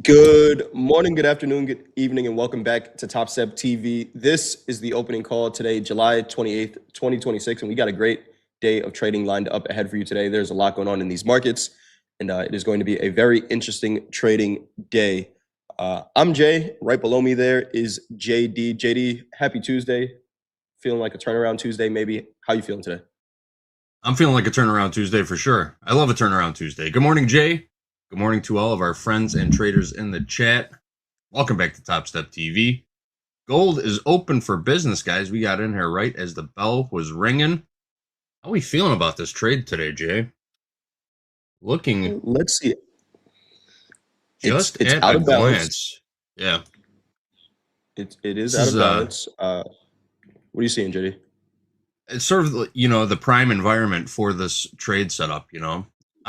Good morning, good afternoon, good evening, and welcome back to TopstepTV. This is the opening call today, July 28th, 2026, and we got a great day of trading lined up ahead for you today. There's a lot going on in these markets, and it is going to be a very interesting trading day. I'm Jay. Right below me there is JD. JD, happy Tuesday. Feeling like a turnaround Tuesday, maybe. How you feeling today? I'm feeling like a turnaround Tuesday for sure. I love a turnaround Tuesday. Good morning, Jay. Good morning to all of our friends and traders in the chat. Welcome back to Top Step TV. Gold is open for business, guys. We got in here right as the bell was ringing. How are we feeling about this trade today, Jay? Looking Let's see. just It's at out a of balance. glance. Yeah. It is This out is of balance. What are you seeing, JD? it's sort of the prime environment for this trade setup, out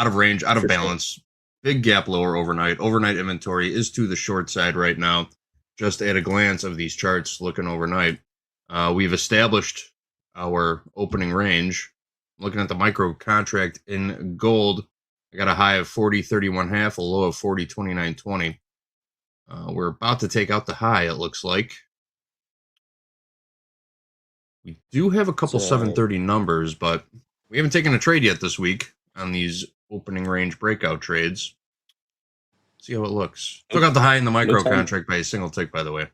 of range, out of For sure. balance, big gap lower overnight inventory is to the short side right now. Just at a glance of these charts looking overnight, we've established our opening range. Looking at the micro contract in gold, I got a high of 40.31.5, a low of 40.29.20. We're about to take out the high, it looks like. We do have a couple So 730 numbers, but we haven't taken a trade yet this week on these opening range breakout trades. See how it looks. Took out the high in the no micro time. contract by a single tick, by the way.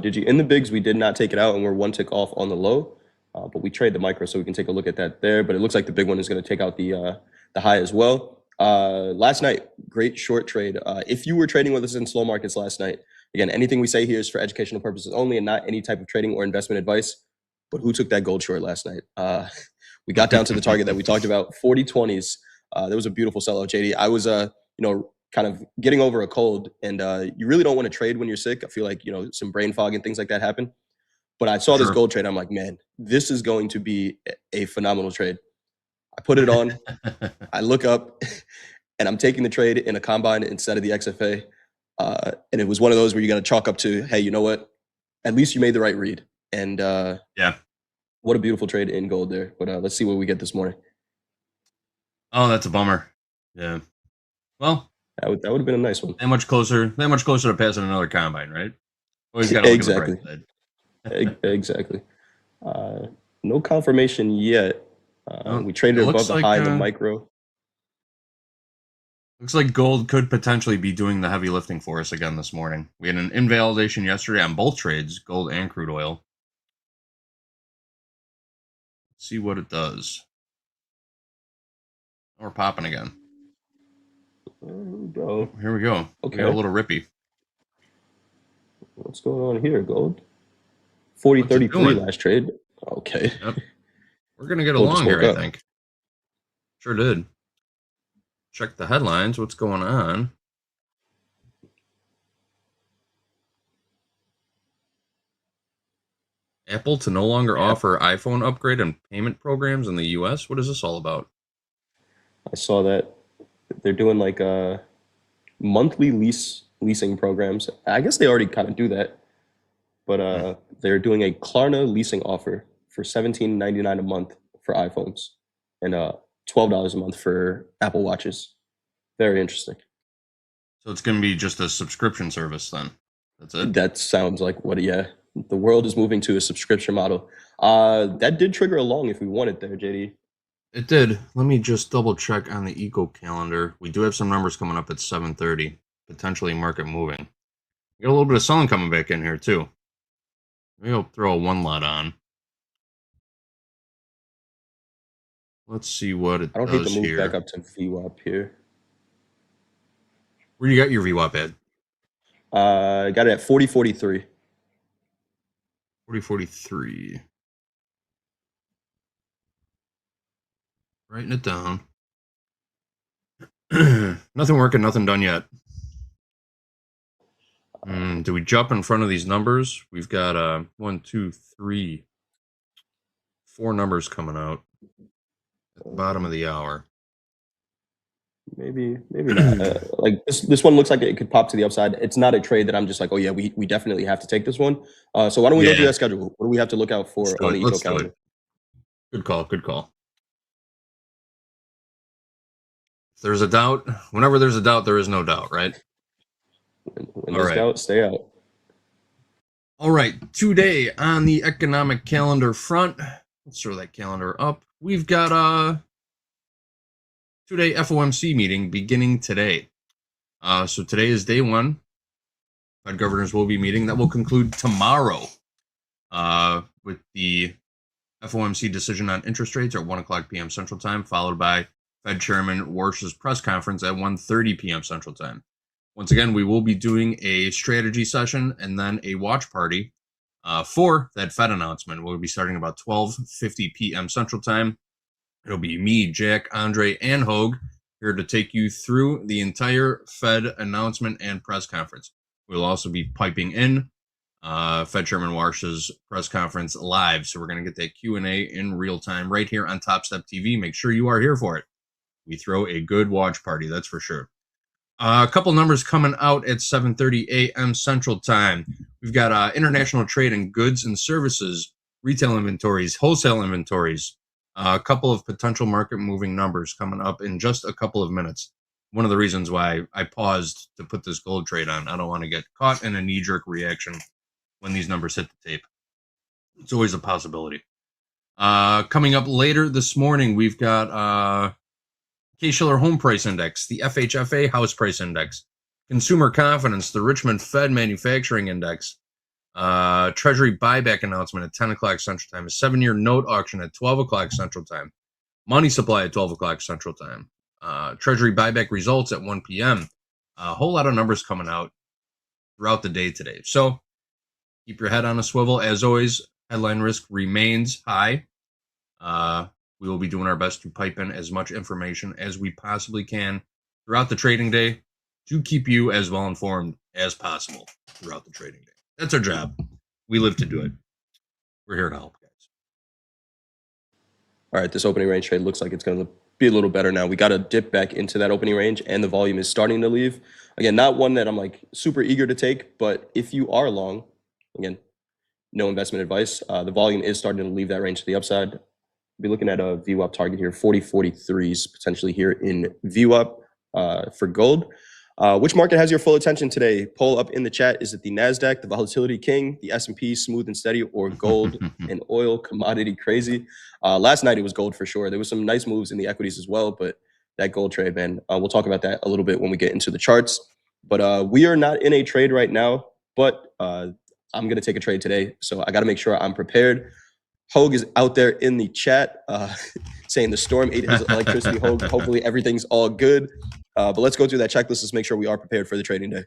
Did you in the bigs? We did not take it out, and we're one tick off on the low. But we trade the micro, so we can take a look at that there. But it looks like the big one is going to take out the high as well. Last night, great short trade. If you were trading with us in slow markets last night, again, anything we say here is for educational purposes only, and not any type of trading or investment advice. But who took that gold short last night? We got down to the target that we talked about, 40.20s. There was a beautiful sellout, JD. I was kind of getting over a cold, and you really don't want to trade when you're sick. I feel like some brain fog and things like that happen. But I For saw this sure. gold trade. I'm like, man, this is going to be a phenomenal trade. I put it on. I look up, and I'm taking the trade in a combine instead of the XFA. And it was one of those where you got to chalk up to, hey, you know what? At least you made the right read. And Yeah. what a beautiful trade in gold there. But let's see what we get this morning. Oh, that's a bummer. Yeah. Well, That would have been a nice one. that much closer to passing another combine, right? Always got to look at the bright Exactly. side. Exactly. Uh, no confirmation yet. No, We it traded above looks the like high in the micro. gold could potentially be doing the heavy lifting for us again this morning. We had an invalidation yesterday on both trades, gold and crude oil. Let's see what it does. We're popping again. There we go. Here we go. We got a Okay. little rippy. What's going on here, gold? 40 What's it 33 doing? last trade. Okay. Yep. We're going to get Gold just along here, woke I up. think. Sure did. Check the headlines. What's going on? Apple to no longer Yeah, offer iPhone upgrade and payment programs in the US? What is this all about? I saw that they're doing like monthly leasing programs. I guess they already kind of do that, but Hmm. they're doing a Klarna leasing offer for 17.99 a month for iPhones and $12 a month for Apple Watches. Very interesting. So it's going to be just a subscription service then. That's it? That sounds like what, yeah. The world is moving to a subscription model. That did trigger a long if we wanted there, JD. It did. Let me just double check on the eco calendar. We do have some numbers coming up at 7:30, potentially market moving. We got a little bit of selling coming back in here too. Maybe I'll throw a one lot on. Let's see what it I don't hate the does move back here. up to VWAP here. Where you got your VWAP at? Got it at 40.43. 40.43. Writing it down. Nothing working, nothing done yet. Do we jump in front of these numbers? We've got 1, 2, 3, 4 numbers coming out at the bottom of the hour. Maybe not. Like this one looks like it could pop to the upside. It's not a trade that I'm just like, oh yeah, we definitely have to take this one. So why don't we go through Yeah, that schedule? What do we have to look out let's for do on it. the eco Let's do it. calendar? Good call. Good call. If there's a doubt, whenever there's a doubt, there is no doubt, right? When All there's right. doubt, stay out. All right. Today on the economic calendar front, let's throw that calendar up. We've got a two-day FOMC meeting beginning today. So today is day one. Fed governors will be meeting. That will conclude tomorrow with the FOMC decision on interest rates at 1 o'clock p.m. Central Time, followed by Fed Chairman Warsh's press conference at 1:30 p.m. Central Time. Once again, we will be doing a strategy session and then a watch party for that Fed announcement. We'll be starting about 12:50 p.m. Central Time. It'll be me, Jack, Andre, and Hogue here to take you through the entire Fed announcement and press conference. We'll also be piping in Fed Chairman Warsh's press conference live, so we're going to get that Q&A in real time right here on TopstepTV. Make sure you are here for it. We throw a good watch party, that's for sure. A couple numbers coming out at 7:30 a.m. Central Time. We've got international trade in goods and services, retail inventories, wholesale inventories, a couple of potential market moving numbers coming up in just a couple of minutes. One of the reasons why I paused to put this gold trade on. I don't want to get caught in a knee-jerk reaction when these numbers hit the tape. It's always a possibility. Coming up later this morning, we've got Case-Shiller Home Price Index, the FHFA House Price Index, Consumer Confidence, the Richmond Fed Manufacturing Index, Treasury buyback announcement at 10 o'clock Central Time, a 7-year note auction at 12 o'clock Central Time, money supply at 12 o'clock Central Time, Treasury buyback results at 1 p.m. A whole lot of numbers coming out throughout the day today. So keep your head on a swivel. As always, headline risk remains high. We will be doing our best to pipe in as much information as we possibly can throughout the trading day to keep you as well informed as possible throughout the trading day. That's our job. We live to do it. We're here to help, guys. All right, this opening range trade looks like it's going to be a little better now. We got to dip back into that opening range, and the volume is starting to leave. Again, not one that I'm like super eager to take, but if you are long, again, no investment advice. The volume is starting to leave that range to the upside. Be looking at a VWAP target here, 40.43s potentially here in VWAP for gold. Which market has your full attention today? Poll up in the chat. Is it the NASDAQ, the Volatility King, the S&P, smooth and steady, or gold and oil, commodity crazy? Last night it was gold for sure. There was some nice moves in the equities as well, but that gold trade, man, we'll talk about that a little bit when we get into the charts. But we are not in a trade right now, but I'm going to take a trade today, so I got to make sure I'm prepared. Hogue is out there in the chat saying the storm ate his electricity. Hogue, hopefully everything's all good. But let's go through that checklist. Let's make sure we are prepared for the trading day.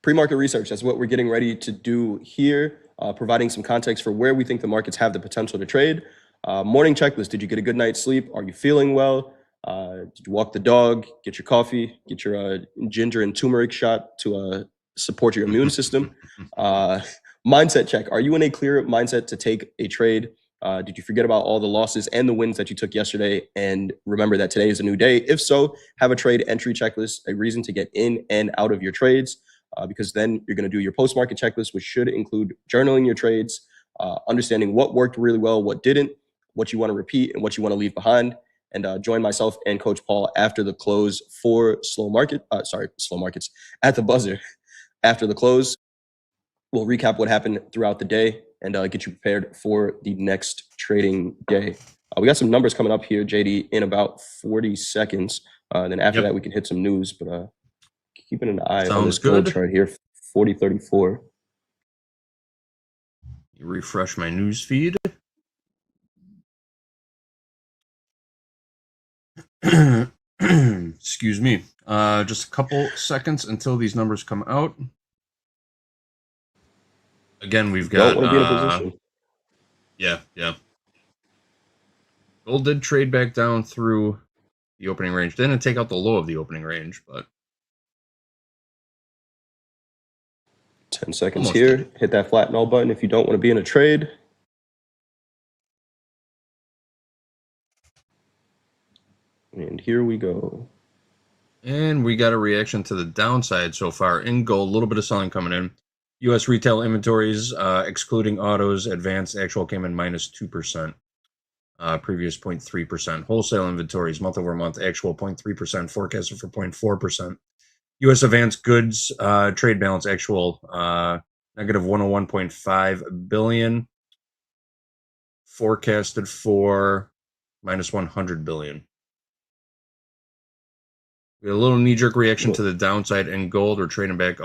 Pre-market research, that's what we're getting ready to do here, providing some context for where we think the markets have the potential to trade. Morning checklist, did you get a good night's sleep? Are you feeling well? Did you walk the dog, get your coffee, get your ginger and turmeric shot to support your immune system? Mindset check. Are you in a clear mindset to take a trade? Did you forget about all the losses and the wins that you took yesterday and remember that today is a new day? If so, have a trade entry checklist, a reason to get in and out of your trades, because then you're going to do your post-market checklist, which should include journaling your trades, understanding what worked really well, what didn't, what you want to repeat, and what you want to leave behind. And join myself and Coach Paul after the close for slow markets at the buzzer. After the close, we'll recap what happened throughout the day and get you prepared for the next trading day. We got some numbers coming up here, JD, in about 40 seconds. Then after that, we can hit some news. But keeping an eye on this gold chart here, 40.34. Refresh my news feed. Excuse me. Just a couple seconds until these numbers come out. Again, we've got. Don't want to be in a position. Yeah. Gold did trade back down through the opening range. Didn't take out the low of the opening range, but 10 seconds here. Did. Hit that flatten all button if you don't want to be in a trade. And here we go. And we got a reaction to the downside so far in gold. A little bit of selling coming in. U.S. retail inventories, excluding autos, advanced actual came in minus 2%. previous 0.3%. Wholesale inventories month over month, actual 0.3%, forecasted for 0.4%. U.S. advanced goods trade balance actual negative 101.5 billion, forecasted for minus 100 billion. We had a little knee-jerk reaction to the downside in gold. We're trading back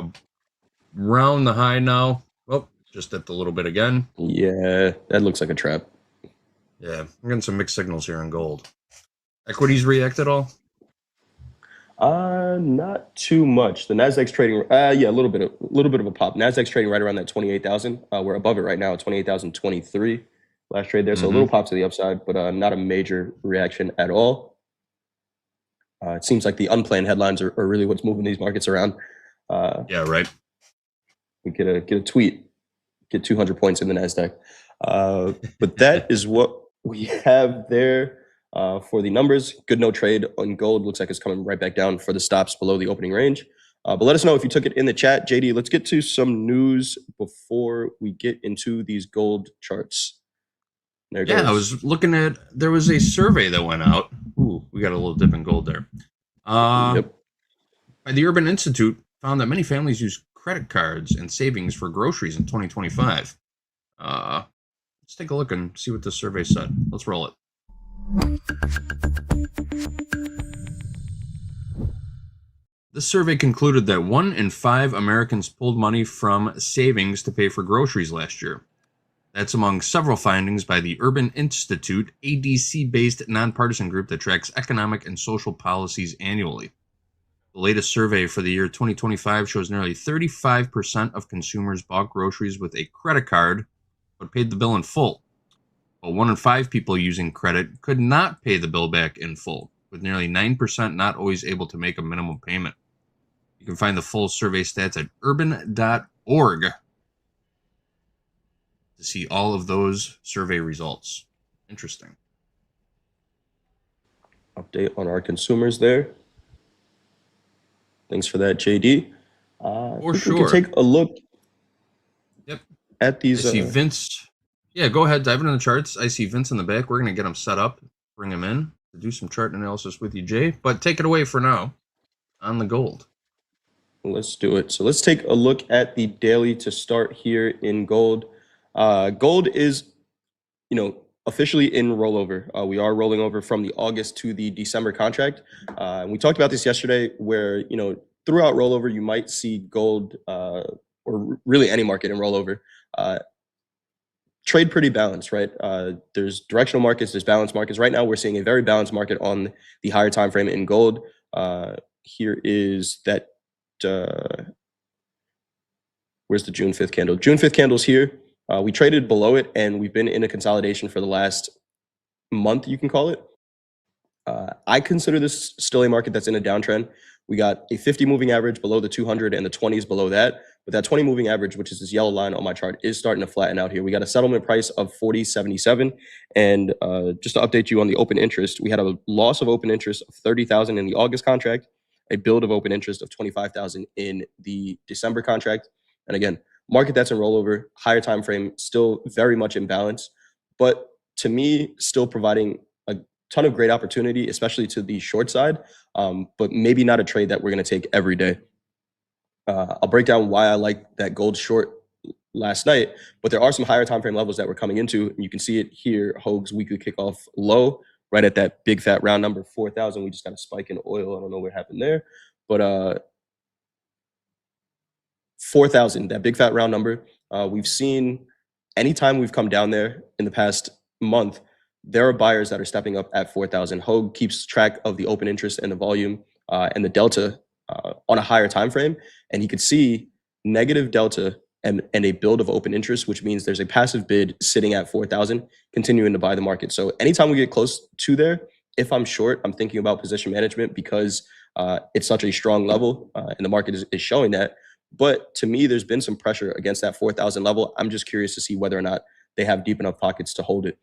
around the high now. Oh, just dipped a little bit again. Yeah, that looks like a trap. Yeah, I'm getting some mixed signals here on gold. Equities react at all? Not too much. The Nasdaq's trading. Yeah, a little bit of a pop. Nasdaq's trading right around that 28,000. We're above it right now at 28,023. Last trade there, so a little pop to the upside, but not a major reaction at all. It seems like the unplanned headlines are really what's moving these markets around. Yeah, right. We get a tweet, get 200 points in the Nasdaq. But that is what we have there for the numbers. Good no trade on gold. Looks like it's coming right back down for the stops below the opening range. But let us know if you took it in the chat. JD, let's get to some news before we get into these gold charts. There Yeah, goes. I was looking at, there was a survey that went out. Ooh, we got a little dip in gold there. Yep. By the Urban Institute, found that many families use credit cards and savings for groceries in 2025. Let's take a look and see what this survey said. Let's roll it. This survey concluded that 1 in 5 Americans pulled money from savings to pay for groceries last year. That's among several findings by the Urban Institute, ADC-based nonpartisan group that tracks economic and social policies annually. The latest survey for the year 2025 shows nearly 35% of consumers bought groceries with a credit card but paid the bill in full. But 1 in 5 people using credit could not pay the bill back in full, with nearly 9% not always able to make a minimum payment. You can find the full survey stats at urban.org to see all of those survey results. Interesting. Update on our consumers there. Thanks for that, JD. For We sure. can take a look at these. I see Vince. Yeah, go ahead, dive into the charts. I see Vince in the back. We're going to get him set up, bring him in to do some chart analysis with you, Jay. But take it away for now on the gold. Let's do it. So let's take a look at the daily to start here in gold. Gold is, officially in rollover. We are rolling over from the August to the December contract. And we talked about this yesterday where, throughout rollover, you might see gold or really any market in rollover trade pretty balanced, right? There's directional markets, there's balanced markets. Right now, we're seeing a very balanced market on the higher time frame in gold. Here is that. Where's the June 5th candle? June 5th candle's here. We traded below it, and we've been in a consolidation for the last month, you can call it. I consider this still a market that's in a downtrend. We got a 50 moving average below the 200 and the 20s below that. But that 20 moving average, which is this yellow line on my chart, is starting to flatten out here. We got a settlement price of 40.77. And just to update you on the open interest, we had a loss of open interest of 30,000 in the August contract, a build of open interest of 25,000 in the December contract. And again, market that's in rollover, higher time frame, still very much in balance. But to me, still providing a ton of great opportunity, especially to the short side, but maybe not a trade that we're going to take every day. I'll break down why I like that gold short last night, but there are some higher time frame levels that we're coming into, and you can see it here. Hoag's weekly kickoff low, right at that big fat round number 4,000. We just got a spike in oil. I don't know what happened there, but 4,000, that big fat round number. We've seen anytime we've come down there in the past month, there are buyers that are stepping up at 4,000. Hoag keeps track of the open interest and the volume and the delta on a higher time frame, and he could see negative delta and a build of open interest, which means there's a passive bid sitting at 4,000, continuing to buy the market. So anytime we get close to there, if I'm short, I'm thinking about position management because it's such a strong level, and the market is showing that. But to me, there's been some pressure against that 4,000 level. I'm just curious to see whether or not they have deep enough pockets to hold it.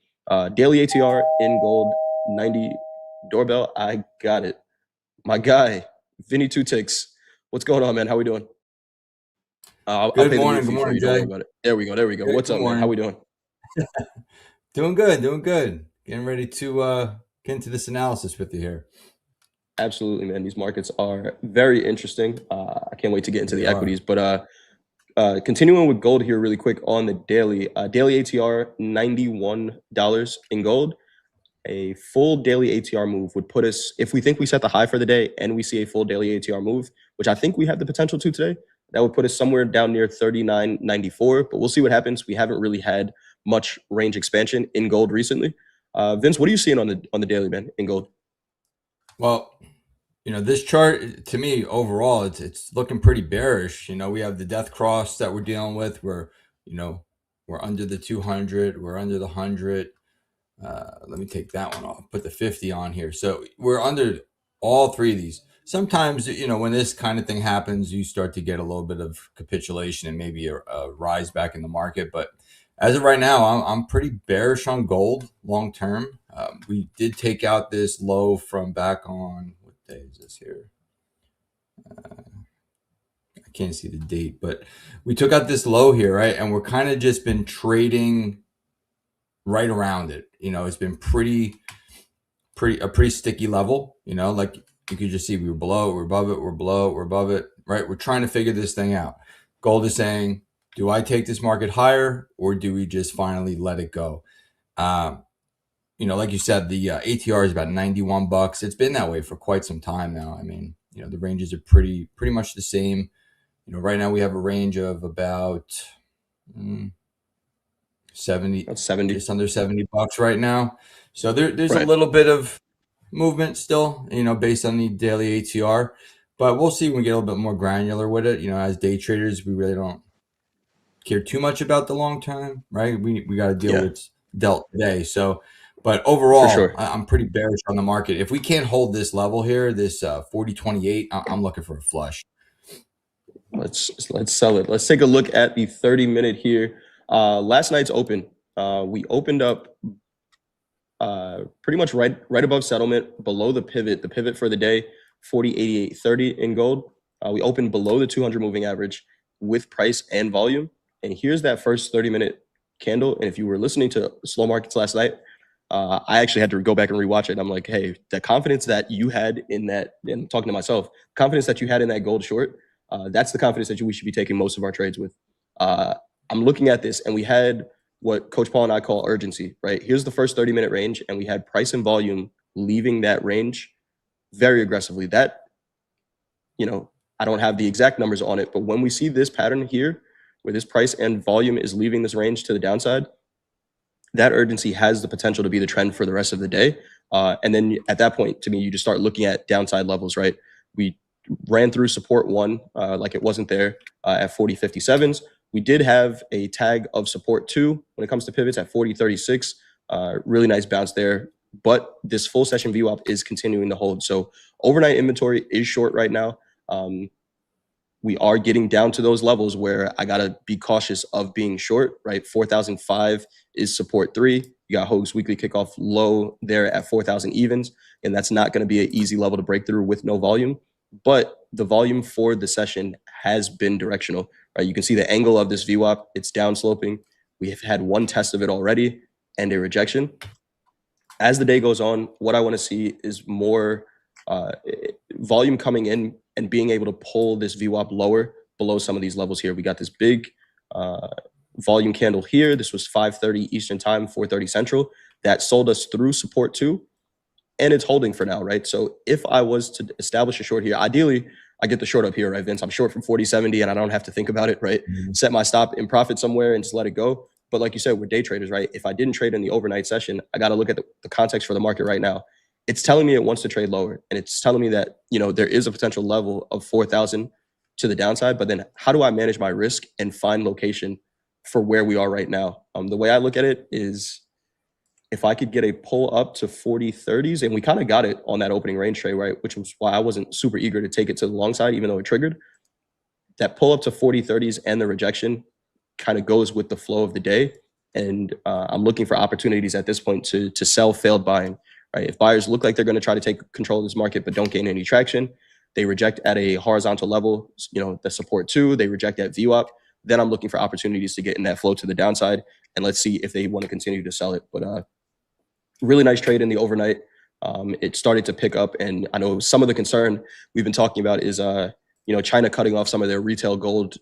Daily ATR in gold, 90 doorbell. I got it. My guy, Vinny Two Ticks. What's going on, man? How we doing? I'll pay the Good fee for morning, you. Don't worry Jay. about it. There we go. Good What's up, man? How we doing? Doing good. getting ready to get into this analysis with you here. Absolutely, man. These markets are very interesting. I can't wait to get into They the are. equities. But continuing with gold here, really quick on the daily ATR, $91 in gold. A full daily ATR move would put us, if we think we set the high for the day and we see a full daily ATR move, which I think we have the potential to today, that would put us somewhere down near 39.94. But we'll see what happens. We haven't really had much range expansion in gold recently. Vince, what are you seeing on the daily, man, in gold? Well, this chart to me overall, it's looking pretty bearish. We have the death cross that we're dealing with. We're under the 200. We're under the 100. Let me take that one off. Put the 50 on here. So we're under all three of these. Sometimes, when this kind of thing happens, you start to get a little bit of capitulation and maybe a rise back in the market. But as of right now, I'm pretty bearish on gold long term. We did take out this low from back on, what day is this here? I can't see the date, but we took out this low here, right? And we're kind of just been trading right around it. It's been a pretty sticky level. Like you could just see we were below, we're above it, we're below, we're above it, right? We're trying to figure this thing out. Gold is saying, do I take this market higher or do we just finally let it go? Like you said, the ATR is about $91. It's been that way for quite some time now. I mean, the ranges are pretty much the same. Right now we have a range of about 70, That's 70. just under $70 right now. So there's a Right. little bit of movement still, based on the daily ATR, but we'll see when we get a little bit more granular with it. As day traders, we really don't care too much about the long term, right? We got to deal Yeah, with dealt today. So, but for overall, sure. I'm pretty bearish on the market. If we can't hold this level here, this 40.28, I'm looking for a flush. Let's sell it. Let's take a look at the 30-minute here. Last night's open. We opened up pretty much right above settlement, below the pivot. The pivot for the day, 40.8830 in gold. We opened below the 200 moving average with price and volume. And here's that first 30-minute candle. And if you were listening to Slow Markets last night, I actually had to go back and rewatch it. And I'm like, hey, the confidence that you had in that, and I'm talking to myself, confidence that you had in that gold short, that's the confidence that we should be taking most of our trades with. I'm looking at this, and we had what Coach Paul and I call urgency, right? Here's the first 30-minute range, and we had price and volume leaving that range very aggressively. That, I don't have the exact numbers on it, but when we see this pattern here, where this price and volume is leaving this range to the downside, that urgency has the potential to be the trend for the rest of the day. And then at that point, to me, you just start looking at downside levels, right? We ran through support one, like it wasn't there at 40.57s. We did have a tag of support two when it comes to pivots at 40.36. Really nice bounce there. But this full session VWAP is continuing to hold. So overnight inventory is short right now. We are getting down to those levels where I got to be cautious of being short, right? 4,005 is support three. You got Hoag's weekly kickoff low there at 4,000 evens, and that's not going to be an easy level to break through with no volume. But the volume for the session has been directional, right? You can see the angle of this VWAP. It's down sloping. We have had one test of it already and a rejection. As the day goes on, what I want to see is more volume coming in and being able to pull this VWAP lower below some of these levels here. We got this big volume candle here. This was 5:30 Eastern time, 4:30 Central. That sold us through support two, and it's holding for now, right? So if I was to establish a short here, ideally, I get the short up here, right, Vince? I'm short from 40.70 and I don't have to think about it, right? Mm-hmm. Set my stop in profit somewhere and just let it go. But like you said, we're day traders, right? If I didn't trade in the overnight session, I got to look at the context for the market right now. It's telling me it wants to trade lower, and it's telling me that, there is a potential level of 4,000 to the downside. But then how do I manage my risk and find location for where we are right now? The way I look at it is if I could get a pull up to 40.30s, and we kind of got it on that opening range trade, right? Which was why I wasn't super eager to take it to the long side, even though it triggered. That pull up to 40.30s and the rejection kind of goes with the flow of the day. And I'm looking for opportunities at this point to sell failed buying. Right? If buyers look like they're going to try to take control of this market but don't gain any traction, they reject at a horizontal level, the support two, they reject at VWAP, then I'm looking for opportunities to get in that flow to the downside, and let's see if they want to continue to sell it. But really nice trade in the overnight. It started to pick up, and I know some of the concern we've been talking about is China cutting off some of their retail gold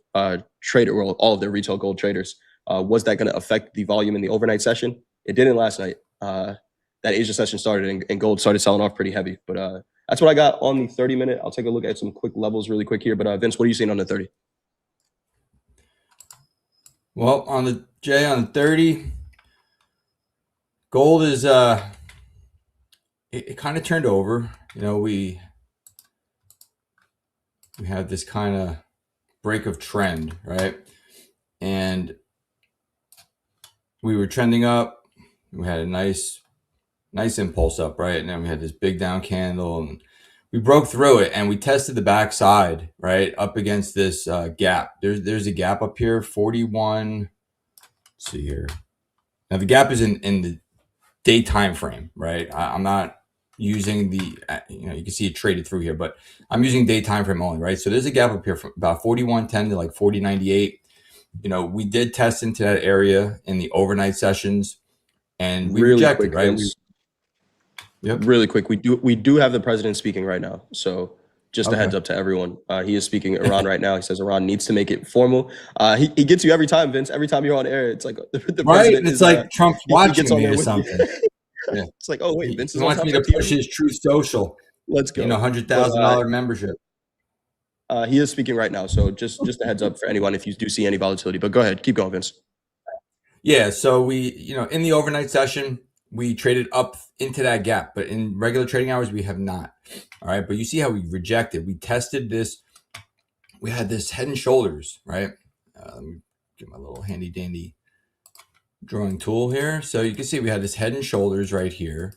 trader, well, all of their retail gold traders. Was that going to affect the volume in the overnight session? It didn't last night. That Asia session started, and gold started selling off pretty heavy. But that's what I got on the 30-minute. I'll take a look at some quick levels really quick here. But Vince, what are you seeing on the 30? Well, on the 30, gold is it kind of turned over. We had this kind of break of trend, right? And we were trending up. We had a nice impulse up, right? And then we had this big down candle, and we broke through it, and we tested the backside, right, up against this gap. There's a gap up here, 41. Let's see here. Now the gap is in the day time frame, right? I'm not using the, you can see it traded through here, but I'm using day time frame only, right? So there's a gap up here from about 41.10 to like 40.98. We did test into that area in the overnight sessions, and we Really rejected, quick, right? Vince. Yep. Really quick, we do have the president speaking right now, so just a Okay. heads up to everyone. He is speaking Iran right now. He says Iran needs to make it formal. He gets you every time, Vince. Every time you're on air, it's like the Right? president It's is like Trump's he watching gets on me there or with you. something. Yeah. It's like, oh wait, He Vince is on wants me to Topstep push TV. his Truth Social, Let's go. $100,000 membership. He is speaking right now, so just a heads up for anyone if you do see any volatility. But go ahead, keep going, Vince. Yeah, so we, in the overnight session, we traded up into that gap, but in regular trading hours, we have not. All right, but you see how we rejected. We tested this. We had this head and shoulders, right? Let me get my little handy dandy drawing tool here. So you can see we had this head and shoulders right here,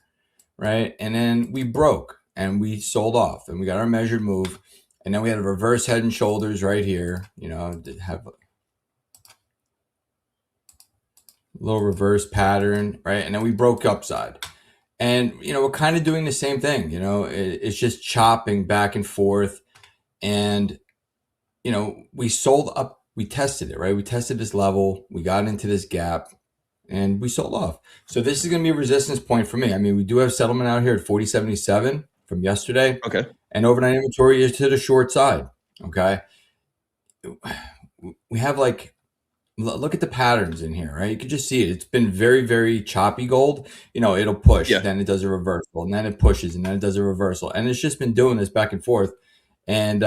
right? And then we broke and we sold off, and we got our measured move. And then we had a reverse head and shoulders right here, to have a little reverse pattern, right? And then we broke upside. And, we're kind of doing the same thing, it's just chopping back and forth. And, we sold up, we tested it, right? We tested this level, we got into this gap, and we sold off. So this is going to be a resistance point for me. I mean, we do have settlement out here at 40.77 from yesterday. Okay. And overnight inventory is to the short side. Okay. We have look at the patterns in here, right? You can just see it. It's been very, very choppy gold. It'll push, Yeah. then it does a reversal, and then it pushes, and then it does a reversal. And it's just been doing this back and forth. And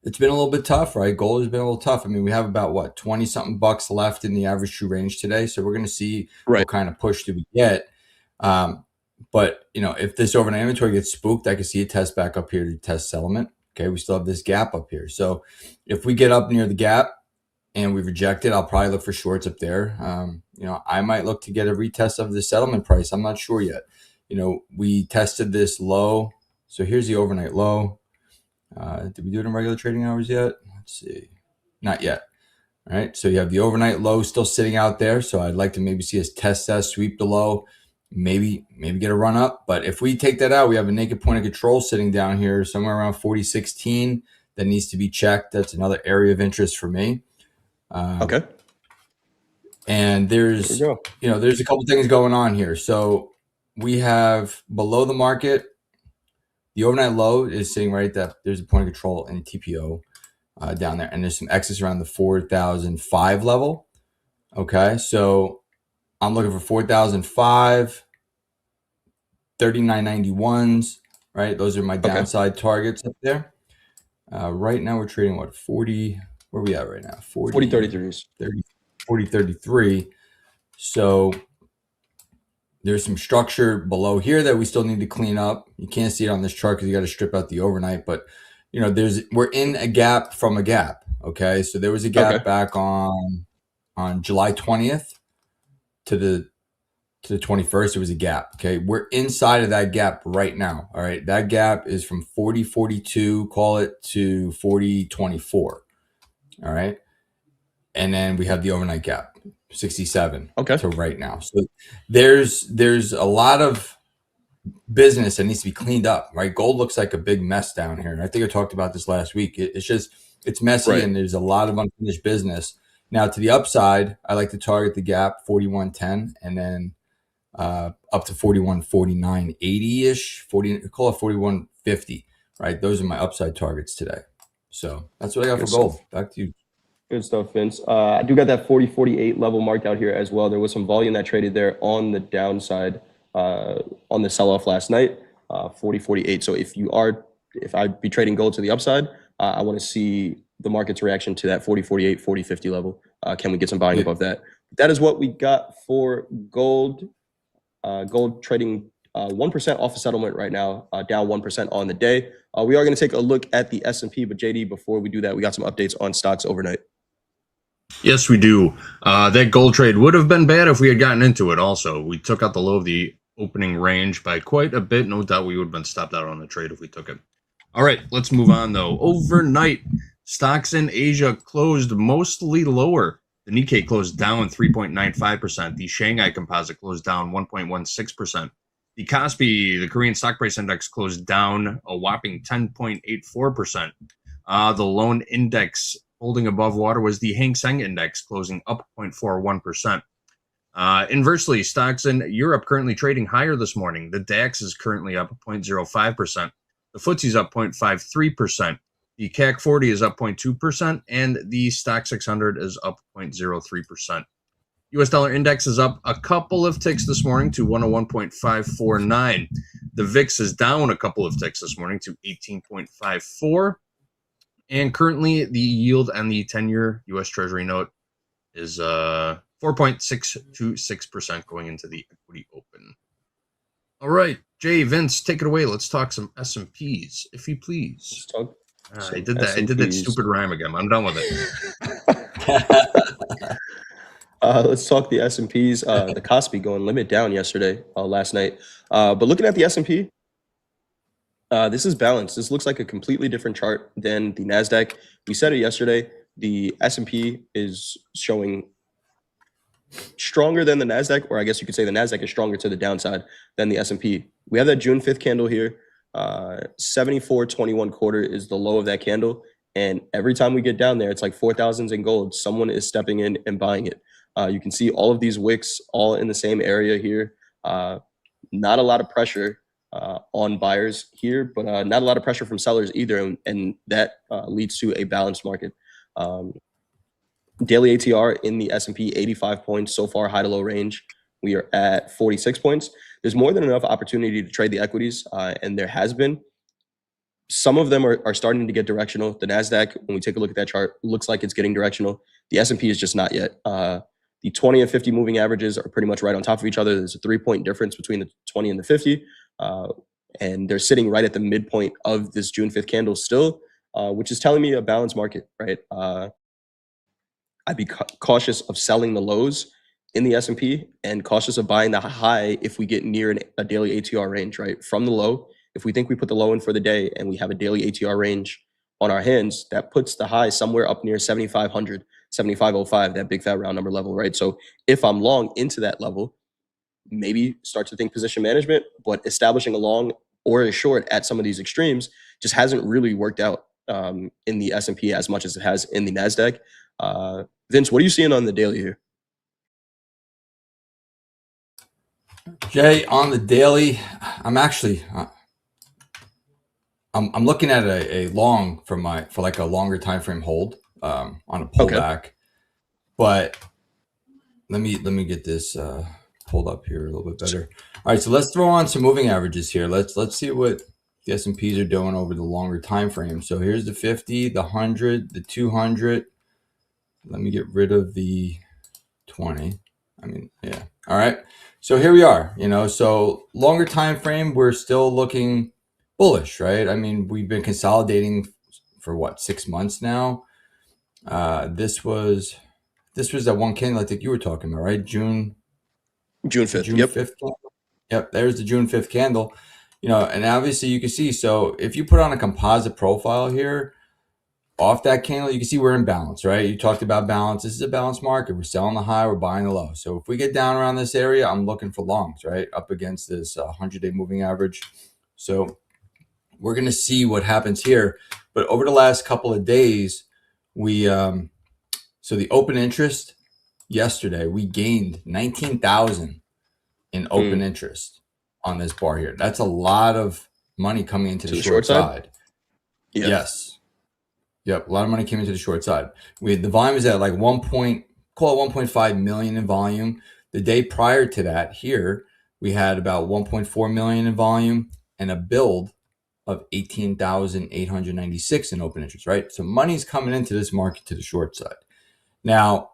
it's been a little bit tough, right? Gold has been a little tough. I mean, we have about 20 something bucks left in the average true range today. So we're going to see what kind of push do we get. But if this overnight inventory gets spooked, I can see a test back up here to test settlement. Okay, we still have this gap up here. So if we get up near the gap and we reject it, I'll probably look for shorts up there. I might look to get a retest of the settlement price. I'm not sure yet. We tested this low. So here's the overnight low. Did we do it in regular trading hours yet? Let's see. Not yet. All right. So you have the overnight low still sitting out there. So I'd like to maybe see us test that, sweep the low, maybe get a run up. But if we take that out, we have a naked point of control sitting down here somewhere around 40.16 that needs to be checked. That's another area of interest for me. Okay. And there's a couple things going on here. So we have below the market, the overnight low is sitting right there. There's a point of control in TPO down there, and there's some excess around the 4,005 level. Okay, so I'm looking for 4,005, 39.91s, right? Those are my downside targets up there. Right now we're trading 40, where are we at right now? 40.33s. 40.33. So there's some structure below here that we still need to clean up. You can't see it on this chart because you got to strip out the overnight, but we're in a gap from a gap. Okay, so there was a gap back on July 20th to the 21st. It was a gap. Okay, we're inside of that gap right now. All right, that gap is from 40.42, call it, to 40.24. All right, and then we have the overnight gap, 67 to right now. So there's a lot of business that needs to be cleaned up, right? Gold looks like a big mess down here. And I think I talked about this last week. It's messy, and there's a lot of unfinished business. Now to the upside, I like to target the gap 41.10, and then up to 41.49.80-ish, 40, call it 41.50, right? Those are my upside targets today. So that's what I got for gold. Back to you. Good stuff, Vince. I do got that 40.48 level marked out here as well. There was some volume that traded there on the downside on the sell-off last night, 40.48. So if I'd be trading gold to the upside, I want to see the market's reaction to that 40.48, 40.50 level. Can we get some buying above that? That is what we got for gold. Gold trading 1% off a settlement right now, down 1% on the day. We are going to take a look at the S&P, but JD, before we do that, we got some updates on stocks overnight. Yes, we do. That gold trade would have been bad if we had gotten into it also. We took out the low of the opening range by quite a bit. No doubt we would have been stopped out on the trade if we took it. All right, let's move on, though. Overnight, stocks in Asia closed mostly lower. The Nikkei closed down 3.95%. The Shanghai Composite closed down 1.16%. The Kospi, the Korean stock price index, closed down a whopping 10.84%. The lone index holding above water was the Hang Seng index, closing up 0.41%. Inversely, stocks in Europe currently trading higher this morning. The DAX is currently up 0.05%. The FTSE is up 0.53%. The CAC 40 is up 0.2%, and the Stock 600 is up 0.03%. U.S. dollar index is up a couple of ticks this morning to 101.549. The VIX is down a couple of ticks this morning to 18.54. And currently, the yield on the 10-year U.S. Treasury note is 4.626% going into the equity open. All right, Jay, Vince, take it away. Let's talk some S&Ps, if you please. I did that. I did that stupid rhyme again. I'm done with it. Let's talk the S&Ps. The Kospi going limit down last night. But looking at the S&P, this is balanced. This looks like a completely different chart than the NASDAQ. We said it yesterday. The S&P is showing stronger than the NASDAQ, or I guess you could say the NASDAQ is stronger to the downside than the S&P. We have that June 5th candle here. 74.21 quarter is the low of that candle. And every time we get down there, it's like 4,000s in gold. Someone is stepping in and buying it. You can see all of these wicks all in the same area here. Not a lot of pressure on buyers here, but not a lot of pressure from sellers either. And that leads to a balanced market. Daily ATR in the S&P, 85 points so far, high to low range. We are at 46 points. There's more than enough opportunity to trade the equities, and there has been. Some of them are starting to get directional. The NASDAQ, when we take a look at that chart, looks like it's getting directional. The S&P is just not yet. The 20 and 50 moving averages are pretty much right on top of each other. There's a 3-point difference between the 20 and the 50, and they're sitting right at the midpoint of this June 5th candle still, which is telling me a balanced market, right? I'd be cautious of selling the lows in the S&P and cautious of buying the high if we get near a daily ATR range, right? From the low, if we think we put the low in for the day and we have a daily ATR range on our hands, that puts the high somewhere up near 7,500, 7,505, that big fat round number level, right? So if I'm long into that level, maybe start to think position management, but establishing a long or a short at some of these extremes just hasn't really worked out in the S&P as much as it has in the NASDAQ. Vince, what are you seeing on the daily here? Jay, on the daily, I'm actually I'm looking at a long for like a longer time frame hold on a pullback. Okay. But let me get this pulled up here a little bit better. All right, so let's throw on some moving averages here. Let's see what the S&Ps are doing over the longer time frame. So here's the 50, the 100, the 200. Let me get rid of the 20. Yeah. All right. So here we are, so longer time frame, we're still looking bullish, right? We've been consolidating for what, 6 months now. This was that one candle I think you were talking about, right? June 5th. June 5th candle. Yep, there's the June 5th candle. And obviously you can see, so if you put on a composite profile here, off that candle, you can see we're in balance, right? You talked about balance. This is a balanced market. We're selling the high, we're buying the low. So if we get down around this area, I'm looking for longs, right? Up against this 100-day moving average. So we're going to see what happens here. But over the last couple of days, we so the open interest yesterday, we gained 19,000 in open interest on this bar here. That's a lot of money coming into the short side. Yeah. Yes. Yep. A lot of money came into the short side. The volume is at like 1.5 million in volume. The day prior to that here, we had about 1.4 million in volume and a build of 18,896 in open interest, right? So money's coming into this market to the short side. Now,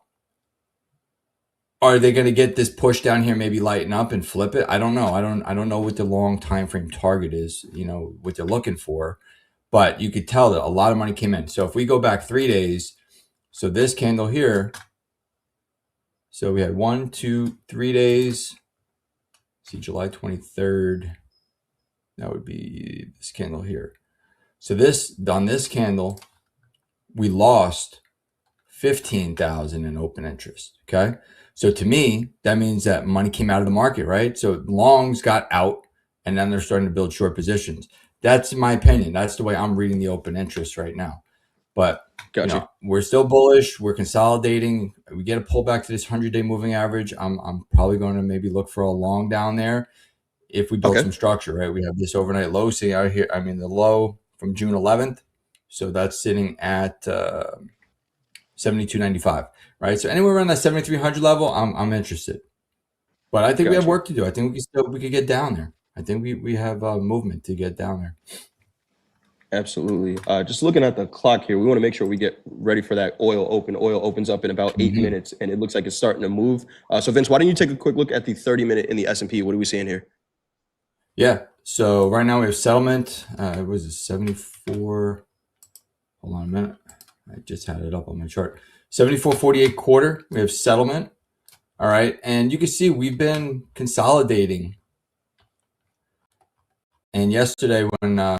are they going to get this push down here, maybe lighten up and flip it? I don't know. I don't know what the long time frame target is, what they're looking for. But you could tell that a lot of money came in. So if we go back 3 days, so this candle here, so we had 1, 2, 3 days. See, July 23rd, that would be this candle here. So on this candle, we lost 15,000 in open interest, okay? So to me, that means that money came out of the market, right? So longs got out, and then they're starting to build short positions. That's my opinion. That's the way I'm reading the open interest right now. But Gotcha. We're still bullish. We're consolidating. We get a pullback to this 100-day moving average. I'm probably going to maybe look for a long down there if we build some structure, right? We have this overnight low sitting out here. I mean, the low from June 11th. So that's sitting at 72.95, right? So anywhere around that 7,300 level, I'm interested. But I think we have work to do. I think we could get down there. I think we have movement to get down there. Absolutely. Just looking at the clock here, we want to make sure we get ready for that oil open. Oil opens up in about 8 minutes, and it looks like it's starting to move. So Vince, why don't you take a quick look at the 30-minute in the S&P? What are we seeing here? Yeah. So right now we have settlement. It was a 74. Hold on a minute. I just had it up on my chart. 74.48 quarter. We have settlement. All right. And you can see we've been consolidating. And yesterday when I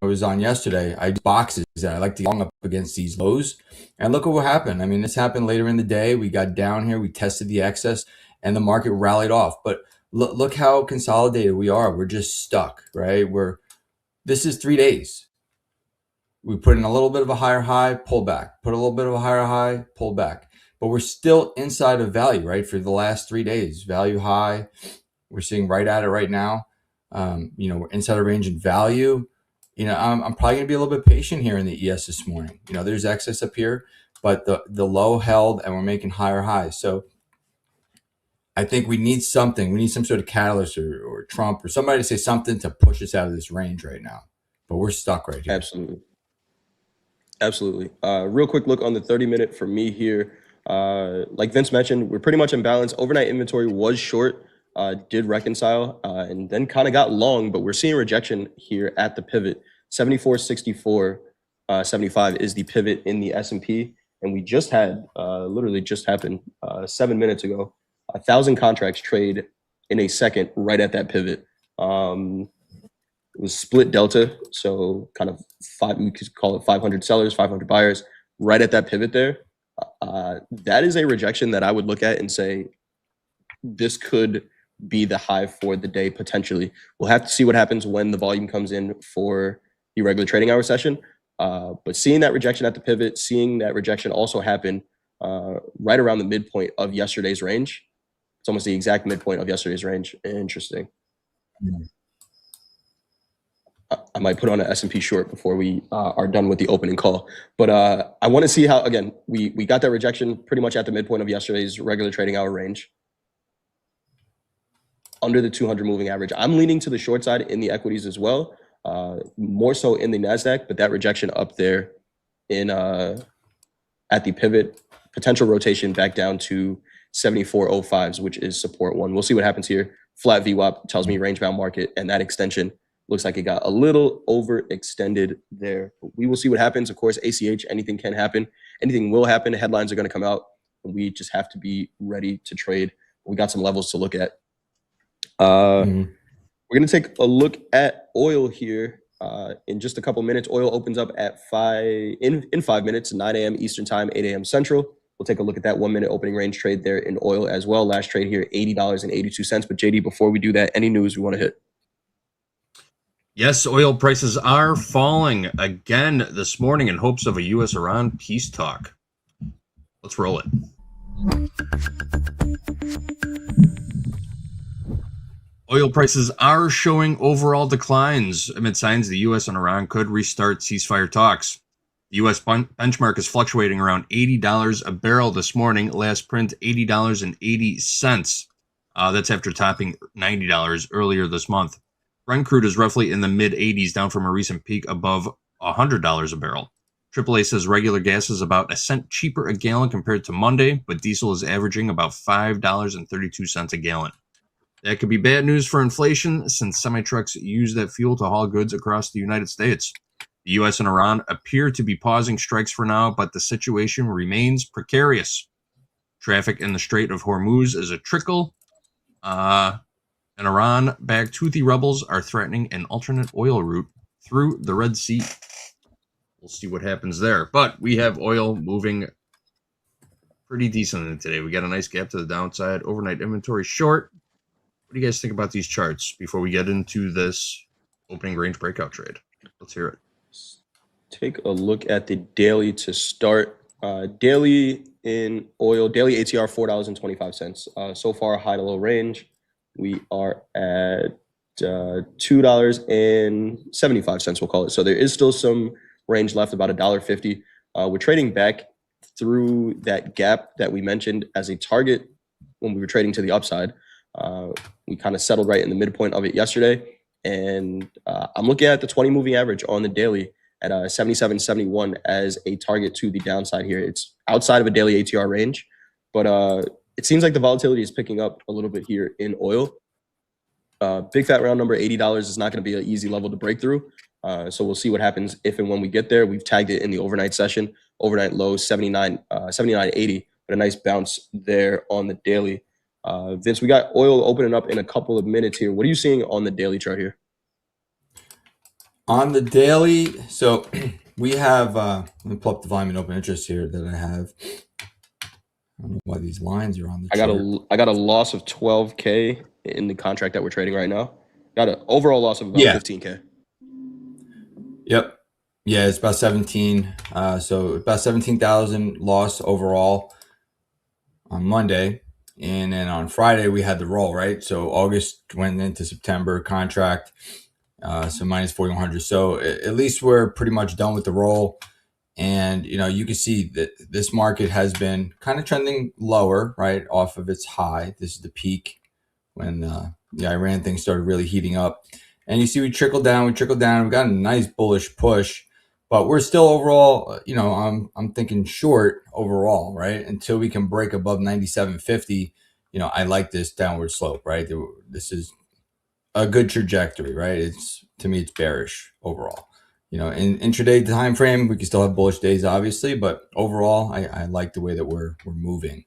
was on yesterday, I did boxes that I like to long up against these lows. And look at what happened. I mean, this happened later in the day. We got down here. We tested the excess and the market rallied off. But look how consolidated we are. We're just stuck, right? This is 3 days. We put in a little bit of a higher high, pull back. Put a little bit of a higher high, pull back. But we're still inside of value, right? For the last 3 days, value high. We're seeing right at it right now. We're inside of range in value. I'm probably going to be a little bit patient here in the ES this morning. There's excess up here, but the low held and we're making higher highs. So I think we need something. We need some sort of catalyst or Trump or somebody to say something to push us out of this range right now. But we're stuck right here. Absolutely. Real quick look on the 30-minute for me here. Like Vince mentioned, we're pretty much in balance. Overnight inventory was short, did reconcile, and then kind of got long, but we're seeing rejection here at the pivot. 74.64.75 is the pivot in the S&P, and we just had, literally just happened 7 minutes ago, 1,000 contracts trade in a second right at that pivot. It was split delta, so kind of we could call it 500 sellers, 500 buyers, right at that pivot there. That is a rejection that I would look at and say, this could be the high for the day potentially. We'll have to see what happens when the volume comes in for the regular trading hour session. But seeing that rejection at the pivot, seeing that rejection also happen right around the midpoint of yesterday's range. It's almost the exact midpoint of yesterday's range. Interesting. I might put on an S&P short before we are done with the opening call. But I want to see how, again, we got that rejection pretty much at the midpoint of yesterday's regular trading hour range. Under the 200 moving average. I'm leaning to the short side in the equities as well, more so in the NASDAQ, but that rejection up there in at the pivot, potential rotation back down to 74.05s, which is support one. We'll see what happens here. Flat VWAP tells me range bound market, and that extension looks like it got a little overextended there. But we will see what happens. Of course, ACH, anything can happen. Anything will happen. Headlines are going to come out, and we just have to be ready to trade. We got some levels to look at. We're going to take a look at oil here in just a couple minutes. Oil opens up at 5 minutes, 9 a.m. Eastern time, 8 a.m. Central. We'll take a look at that 1 minute opening range trade there in oil as well. Last trade here, $80.82. But JD, before we do that, any news we want to hit? Yes, oil prices are falling again this morning in hopes of a U.S.-Iran peace talk. Let's roll it. Oil prices are showing overall declines amid signs the U.S. and Iran could restart ceasefire talks. The U.S. benchmark is fluctuating around $80 a barrel this morning. Last print, $80.80. That's after topping $90 earlier this month. Brent crude is roughly in the mid-80s, down from a recent peak above $100 a barrel. AAA says regular gas is about a cent cheaper a gallon compared to Monday, but diesel is averaging about $5.32 a gallon. That could be bad news for inflation, since semi-trucks use that fuel to haul goods across the United States. The U.S. and Iran appear to be pausing strikes for now, but the situation remains precarious. Traffic in the Strait of Hormuz is a trickle, and Iran-backed Houthi rebels are threatening an alternate oil route through the Red Sea. We'll see what happens there. But we have oil moving pretty decently today. We got a nice gap to the downside. Overnight inventory short. What do you guys think about these charts before we get into this opening range breakout trade? Let's hear it. Take a look at the daily to start. Daily in oil, daily ATR $4.25. So far, high to low range. We are at $2.75, we'll call it. So there is still some range left, about $1.50. We're trading back through that gap that we mentioned as a target when we were trading to the upside. We kind of settled right in the midpoint of it yesterday. And I'm looking at the 20 moving average on the daily at 77.71 as a target to the downside here. It's outside of a daily ATR range, but it seems like the volatility is picking up a little bit here in oil. Big fat round number, $80 is not going to be an easy level to break through. So we'll see what happens if and when we get there. We've tagged it in the overnight session. Overnight low 79.80, but a nice bounce there on the daily. Vince, we got oil opening up in a couple of minutes here. What are you seeing on the daily chart here? On the daily, so we have, let me pull up the volume and open interest here that I have. I don't know why these lines are on the chart. I got a loss of 12K in the contract that we're trading right now. Got an overall loss of about 15K. Yep. Yeah, it's about 17. So about 17,000 loss overall on Monday. And then on Friday, we had the roll, right? So August went into September contract, so minus 4,100. So at least we're pretty much done with the roll. And, you know, you can see that this market has been kind of trending lower, right, off of its high. This is the peak when the Iran thing started really heating up. And you see we trickled down. We got a nice bullish push. But we're still overall, you know, I'm thinking short overall, right? Until we can break above 97.50, you know, I like this downward slope, right? This is a good trajectory, right? To me, it's bearish overall. You know, in intraday time frame, we can still have bullish days, obviously, but overall, I like the way that we're moving.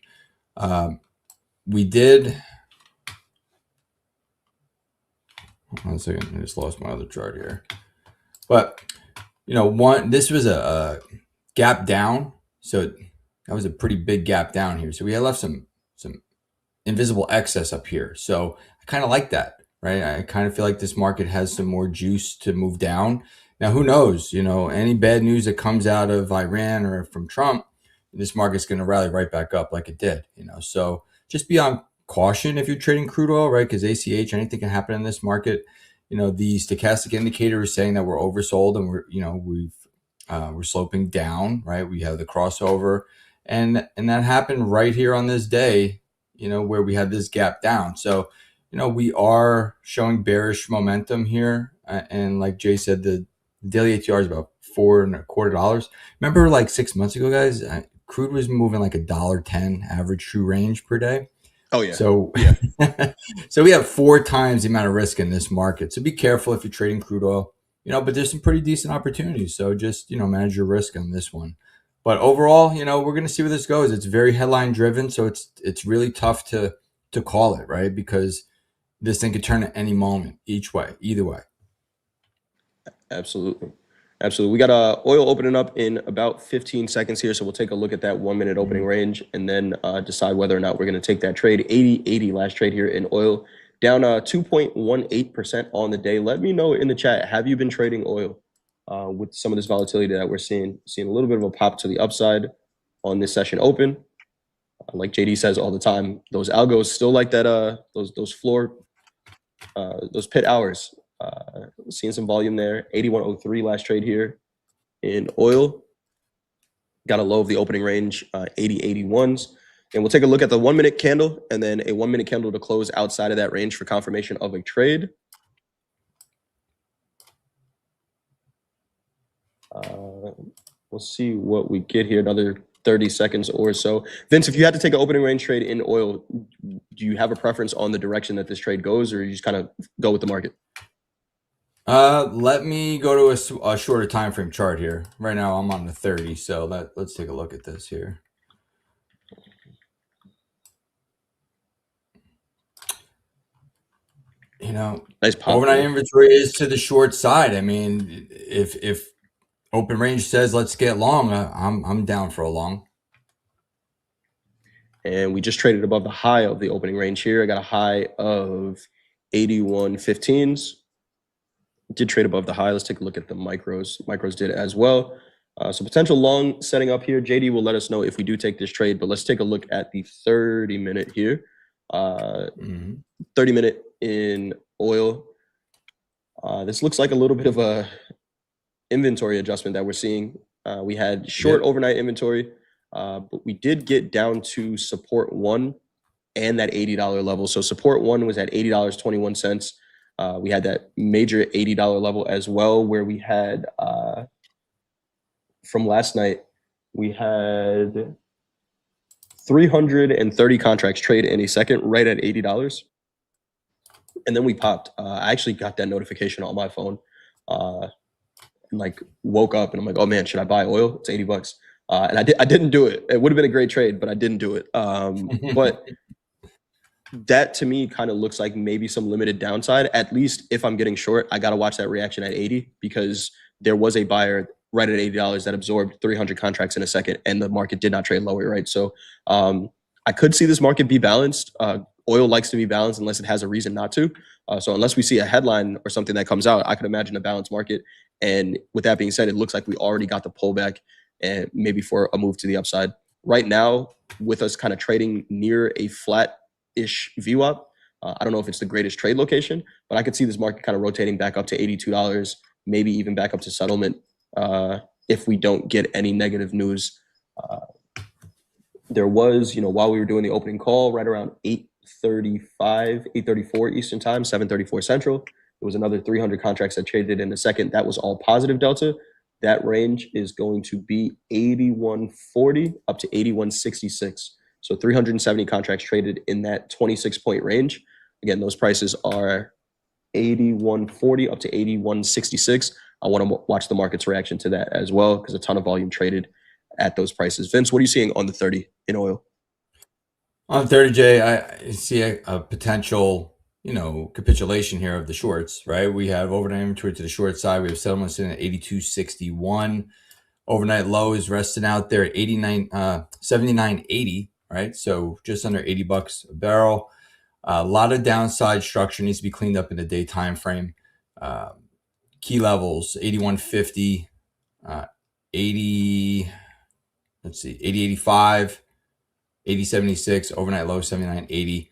We did. One second, I just lost my other chart here, but. You know, this was a gap down, so that was a pretty big gap down here. So we had left some invisible excess up here. So I kind of like that, right? I kind of feel like this market has some more juice to move down. Now, who knows? You know, any bad news that comes out of Iran or from Trump, this market's going to rally right back up like it did. You know, so just be on caution if you're trading crude oil, right? Because ACH, anything can happen in this market. You know, the stochastic indicator is saying that we're oversold and we're sloping down, right? We have the crossover and that happened right here on this day, you know, where we had this gap down. So, you know, we are showing bearish momentum here. And like Jay said, the daily ATR is about $4.25. Remember like 6 months ago, guys, crude was moving like $1.10 average true range per day. Oh, yeah. So, yeah. So we have 4 times the amount of risk in this market. So be careful if you're trading crude oil, you know, but there's some pretty decent opportunities. So just, you know, manage your risk on this one. But overall, you know, we're going to see where this goes. It's very headline driven. So it's really tough to call it, right? Because this thing could turn at any moment, either way. Absolutely. We got oil opening up in about 15 seconds here, so we'll take a look at that 1 minute opening range and then decide whether or not we're going to take that trade. 80.80 last trade here in oil, down 2.18% on the day. Let me know in the chat, have you been trading oil with some of this volatility that we're seeing? Seeing a little bit of a pop to the upside on this session open. Like JD says all the time, those algos still like that. Those floor, those pit hours. Seeing some volume there. 81.03 last trade here in oil. Got a low of the opening range, 80.81s. And we'll take a look at the 1 minute candle and then a 1 minute candle to close outside of that range for confirmation of a trade. We'll see what we get here. Another 30 seconds or so. Vince, if you had to take an opening range trade in oil, do you have a preference on the direction that this trade goes, or you just kind of go with the market? Let me go to a shorter time frame chart here. Right now I'm on the 30, so let's take a look at this here. You know, Nice pop. overnight inventory is to the short side. I mean, if open range says let's get long, I'm down for a long. And we just traded above the high of the opening range here. I got a high of 81.15s. Did trade above the high. Let's take a look at the micros. Micros did as well. So potential long setting up here. JD will let us know if we do take this trade, but let's take a look at the 30 minute here. 30 minute in oil. This looks like a little bit of a inventory adjustment that we're seeing. We had short overnight inventory, but we did get down to support 1 and that $80 level. So support 1 was at $80.21. We had that major $80 level as well, where we had from last night, we had 330 contracts trade in a second right at $80. And then we popped. I actually got that notification on my phone. And like woke up and I'm like, oh man, should I buy oil? It's $80. And I didn't do it. It would have been a great trade, but I didn't do it. But that to me kind of looks like maybe some limited downside. At least if I'm getting short, I got to watch that reaction at 80 because there was a buyer right at $80 that absorbed 300 contracts in a second and the market did not trade lower, right? So I could see this market be balanced. Oil likes to be balanced unless it has a reason not to. So unless we see a headline or something that comes out, I could imagine a balanced market. And with that being said, it looks like we already got the pullback and maybe for a move to the upside. Right now, with us kind of trading near a flat-ish VWAP, I don't know if it's the greatest trade location, but I could see this market kind of rotating back up to $82, maybe even back up to settlement if we don't get any negative news. There was, while we were doing the opening call, right around 8:34 Eastern time, 7:34 Central, there was another 300 contracts that traded in a second. That was all positive delta. That range is going to be 81.40 up to 81.66. So 370 contracts traded in that 26-point range. Again, those prices are 81.40 up to 81.66. I want to watch the market's reaction to that as well because a ton of volume traded at those prices. Vince, what are you seeing on the 30 in oil? On 30J, I see a potential, capitulation here of the shorts, right? We have overnight inventory to the short side. We have settlements in at 82.61. Overnight low is resting out there at 79.80, right? So just under $80 a barrel. A lot of downside structure needs to be cleaned up in the day time frame. Key levels 81.50, 80.85, 80.76, overnight low 79.80,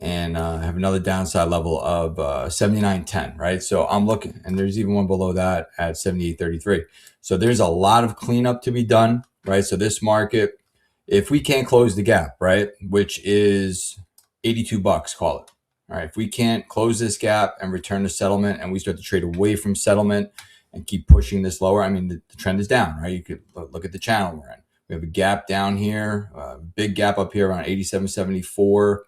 and have another downside level of 79.10, right? So I'm looking, and there's even one below that at 78.33. So there's a lot of cleanup to be done, right? So this market, if we can't close the gap, right, which is $82, call it, all right, if we can't close this gap and return to settlement and we start to trade away from settlement and keep pushing this lower, I mean, the trend is down, right? You could look at the channel we're in. We have a gap down here, big gap up here around 87.74,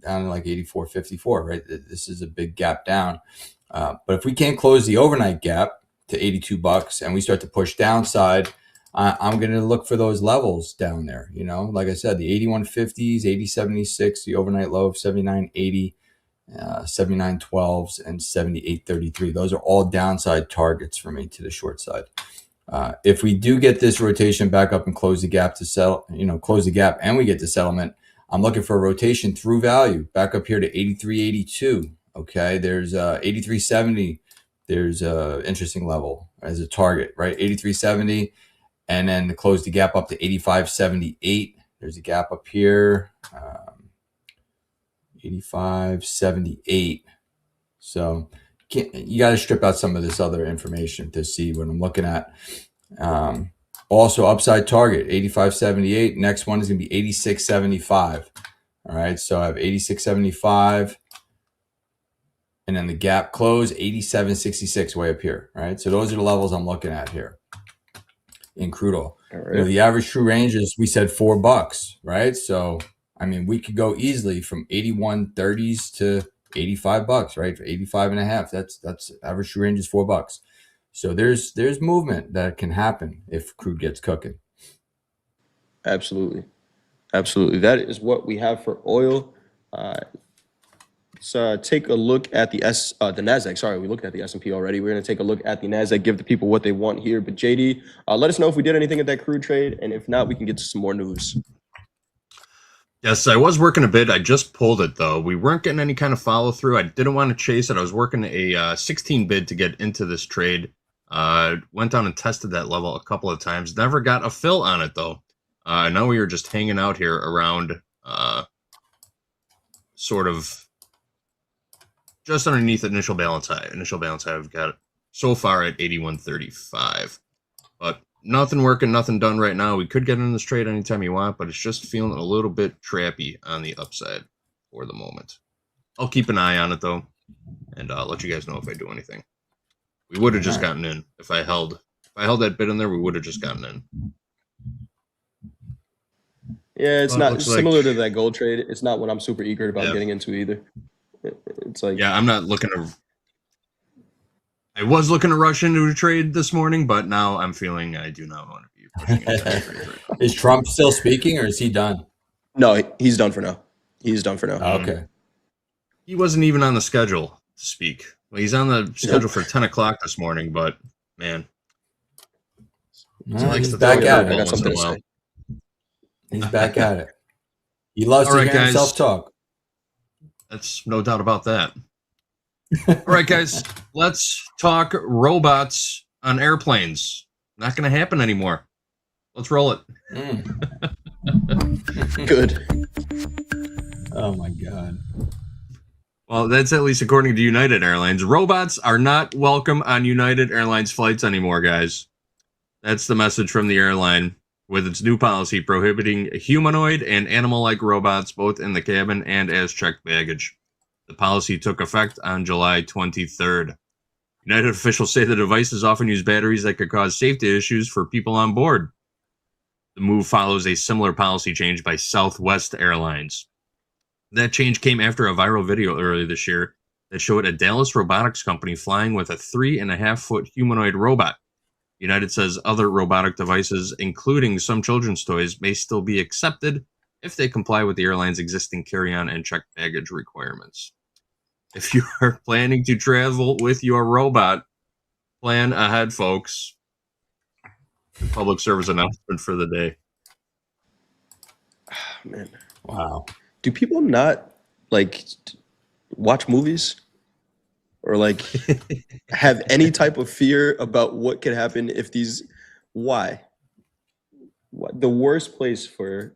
down to like 84.54, right? This is a big gap down. But if we can't close the overnight gap to $82 and we start to push downside, I'm going to look for those levels down there. Like I said, the 81.50s, 80.76, the overnight low of 79.80, 79.12s, and 78.33. Those are all downside targets for me to the short side. If we do get this rotation back up and close the gap to settle, close the gap and we get to settlement, I'm looking for a rotation through value back up here to 83.82. Okay. There's 83.70. There's a interesting level as a target, right? 83.70. And then to close the gap up to 85.78. There's a gap up here, 85.78. So you got to strip out some of this other information to see what I'm looking at. Also upside target 85.78. Next one is going to be 86.75. All right, so I have 86.75, and then the gap close 87.66 way up here. All right, so those are the levels I'm looking at here in crude oil. Right. The average true range is, we said, $4, right? So I mean, we could go easily from 81.30s to $85, right? For 85.5. That's average true range is $4. So there's movement that can happen if crude gets cooking. Absolutely. That is what we have for oil. Let's take a look at the Nasdaq. Sorry, we looked at the S&P already. We're going to take a look at the Nasdaq, give the people what they want here. But JD, let us know if we did anything at that crude trade, and if not, we can get to some more news. Yes, I was working a bid. I just pulled it, though. We weren't getting any kind of follow through. I didn't want to chase it. I was working a 16 bid to get into this trade. Went down and tested that level a couple of times. Never got a fill on it, though. Now we are just hanging out here around sort of just underneath initial balance high. Initial balance high, I've got it so far at 81.35. But nothing working, nothing done right now. We could get in this trade anytime you want, but it's just feeling a little bit trappy on the upside for the moment. I'll keep an eye on it, though, and I'll let you guys know if I do anything. We would have just gotten in. If I held that bid in there, we would have just gotten in. Yeah, it's not similar to that gold trade. It's not what I'm super eager about getting into either. It's like, yeah, I'm not looking to. I was looking to rush into a trade this morning, but now I'm feeling I do not want to be pushing into a trade. Is Trump still speaking, or is he done? No, he's done for now. Okay. He wasn't even on the schedule to speak. Well, he's on the schedule for 10 o'clock this morning, but man, he's back at it. I got something to say. He's back at it. He loves to hear himself talk. That's no doubt about that. All right, guys, let's talk robots on airplanes. Not going to happen anymore. Let's roll it. Good. Oh, my God. Well, that's at least according to United Airlines. Robots are not welcome on United Airlines flights anymore, guys. That's the message from the airline, with its new policy prohibiting humanoid and animal-like robots both in the cabin and as checked baggage. The policy took effect on July 23rd. United officials say the devices often use batteries that could cause safety issues for people on board. The move follows a similar policy change by Southwest Airlines. That change came after a viral video earlier this year that showed a Dallas robotics company flying with a 3.5-foot humanoid robot. United says other robotic devices, including some children's toys, may still be accepted if they comply with the airline's existing carry-on and checked baggage requirements. If you are planning to travel with your robot, plan ahead, folks. The public service announcement for the day. Man. Wow. Do people not watch movies or have any type of fear about what could happen if these? Why? The worst place for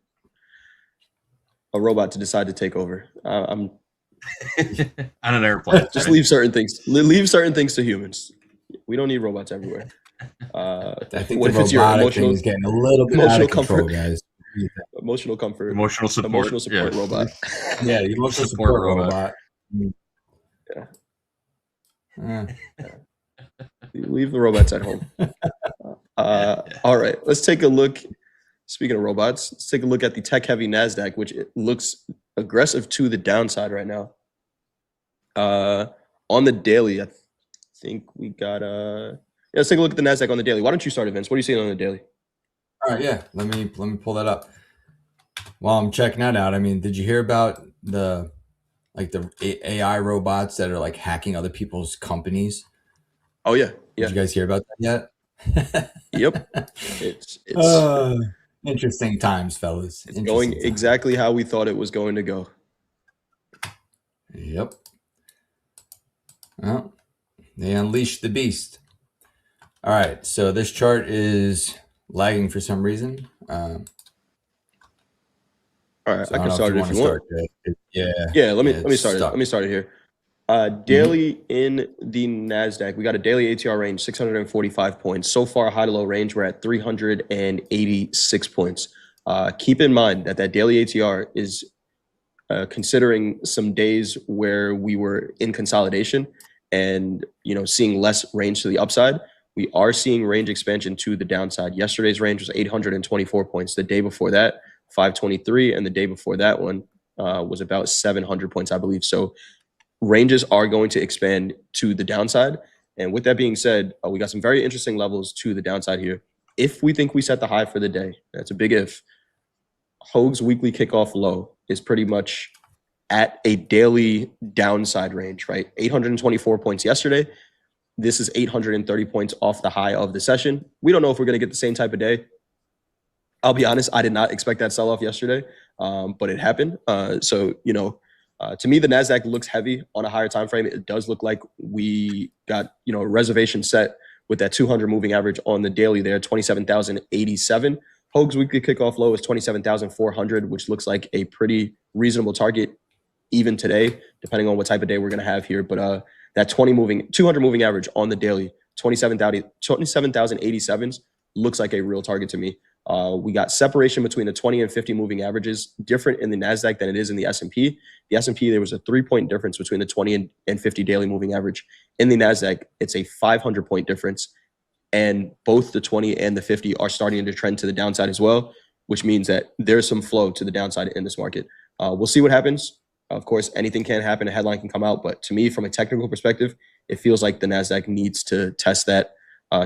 a robot to decide to take over. I'm on an airplane. Just leave certain things. Leave certain things to humans. We don't need robots everywhere. I think the robotic thing is getting a little bit out of control, guys. Emotional comfort. Emotional support robot. Yeah, emotional support robot. Yeah. Leave the robots at home. All right, let's take a look. Speaking of robots, let's take a look at the tech-heavy NASDAQ, which it looks aggressive to the downside right now. On the daily, I think we got let's take a look at the NASDAQ on the daily. Why don't you start, Vince? What are you seeing on the daily? All right, yeah. Let me pull that up. While I'm checking that out, I mean, did you hear about the AI robots that are hacking other people's companies? Oh yeah. Did you guys hear about that yet? Yep. It's interesting times, fellas. It's going exactly how we thought it was going to go. Yep. Well, they unleashed the beast. All right, so this chart is lagging for some reason. All right, So I I don't can know if start you it if want to you want. start it. Yeah, Yeah, let me yeah, let me it's start it. Let stuck. me start it here. Hmm. Daily in the Nasdaq, we got a daily ATR range 645 points. So far, high to low range, we're at 386 points. Keep in mind that daily ATR is considering some days where we were in consolidation and seeing less range to the upside. We are seeing range expansion to the downside. Yesterday's range was 824 points. The day before that, 523, and the day before that one was about 700 points, I believe. So ranges are going to expand to the downside. And with that being said, we got some very interesting levels to the downside here. If we think we set the high for the day, that's a big if. Hoag's weekly kickoff low is pretty much at a daily downside range, right? 824 points yesterday. This is 830 points off the high of the session. We don't know if we're going to get the same type of day. I'll be honest, I did not expect that sell off yesterday, but it happened. To me, the Nasdaq looks heavy on a higher time frame. It does look like we got a reservation set with that 200 moving average on the daily there, 27,087. Hoag's weekly kickoff low is 27,400, which looks like a pretty reasonable target even today, depending on what type of day we're going to have here. But that 200 moving average on the daily, 27,087s looks like a real target to me. We got separation between the 20 and 50 moving averages, different in the Nasdaq than it is in the S&P. The S&P, there was a 3-point difference between the 20 and 50 daily moving average. In the Nasdaq, it's a 500-point difference, and both the 20 and the 50 are starting to trend to the downside as well, which means that there's some flow to the downside in this market. We'll see what happens. Of course, anything can happen. A headline can come out. But to me, from a technical perspective, it feels like the Nasdaq needs to test that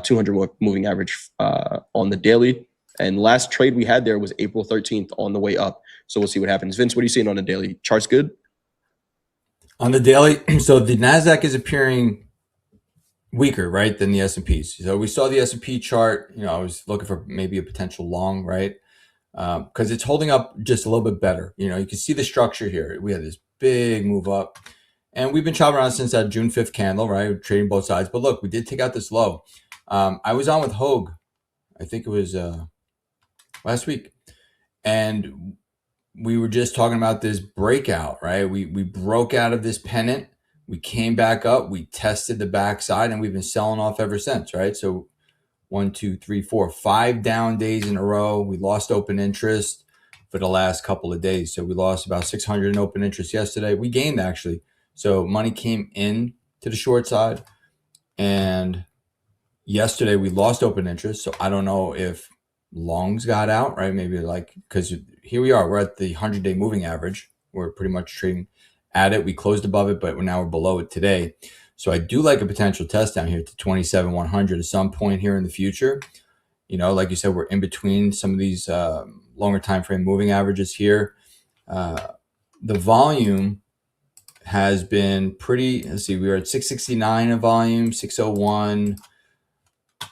200 moving average on the daily. And last trade we had there was April 13th on the way up. So we'll see what happens. Vince, what are you seeing on the daily? Chart's good? On the daily, so the Nasdaq is appearing weaker, right, than the S&Ps. So we saw the S&P chart. I was looking for maybe a potential long, right, because it's holding up just a little bit better. You can see the structure here. We had this big move up, and we've been chopping around since that June 5th candle, right? We're trading both sides. But look, we did take out this low. I was on with Hoag, I think it was last week, and we were just talking about this breakout, right? We broke out of this pennant. We came back up. We tested the backside, and we've been selling off ever since, right? So 1, 2, 3, 4, 5 down days in a row. We lost open interest for the last couple of days. So we lost about 600 in open interest yesterday. We gained, actually. So money came in to the short side, and yesterday we lost open interest. So I don't know if longs got out, right? Maybe because here we are, we're at the 100-day moving average. We're pretty much trading at it. We closed above it, but we're below it today. So I do like a potential test down here to 27,100 at some point here in the future. Like you said, we're in between some of these longer time frame moving averages here. The volume has been pretty, let's see, we were at 669 in volume, 601,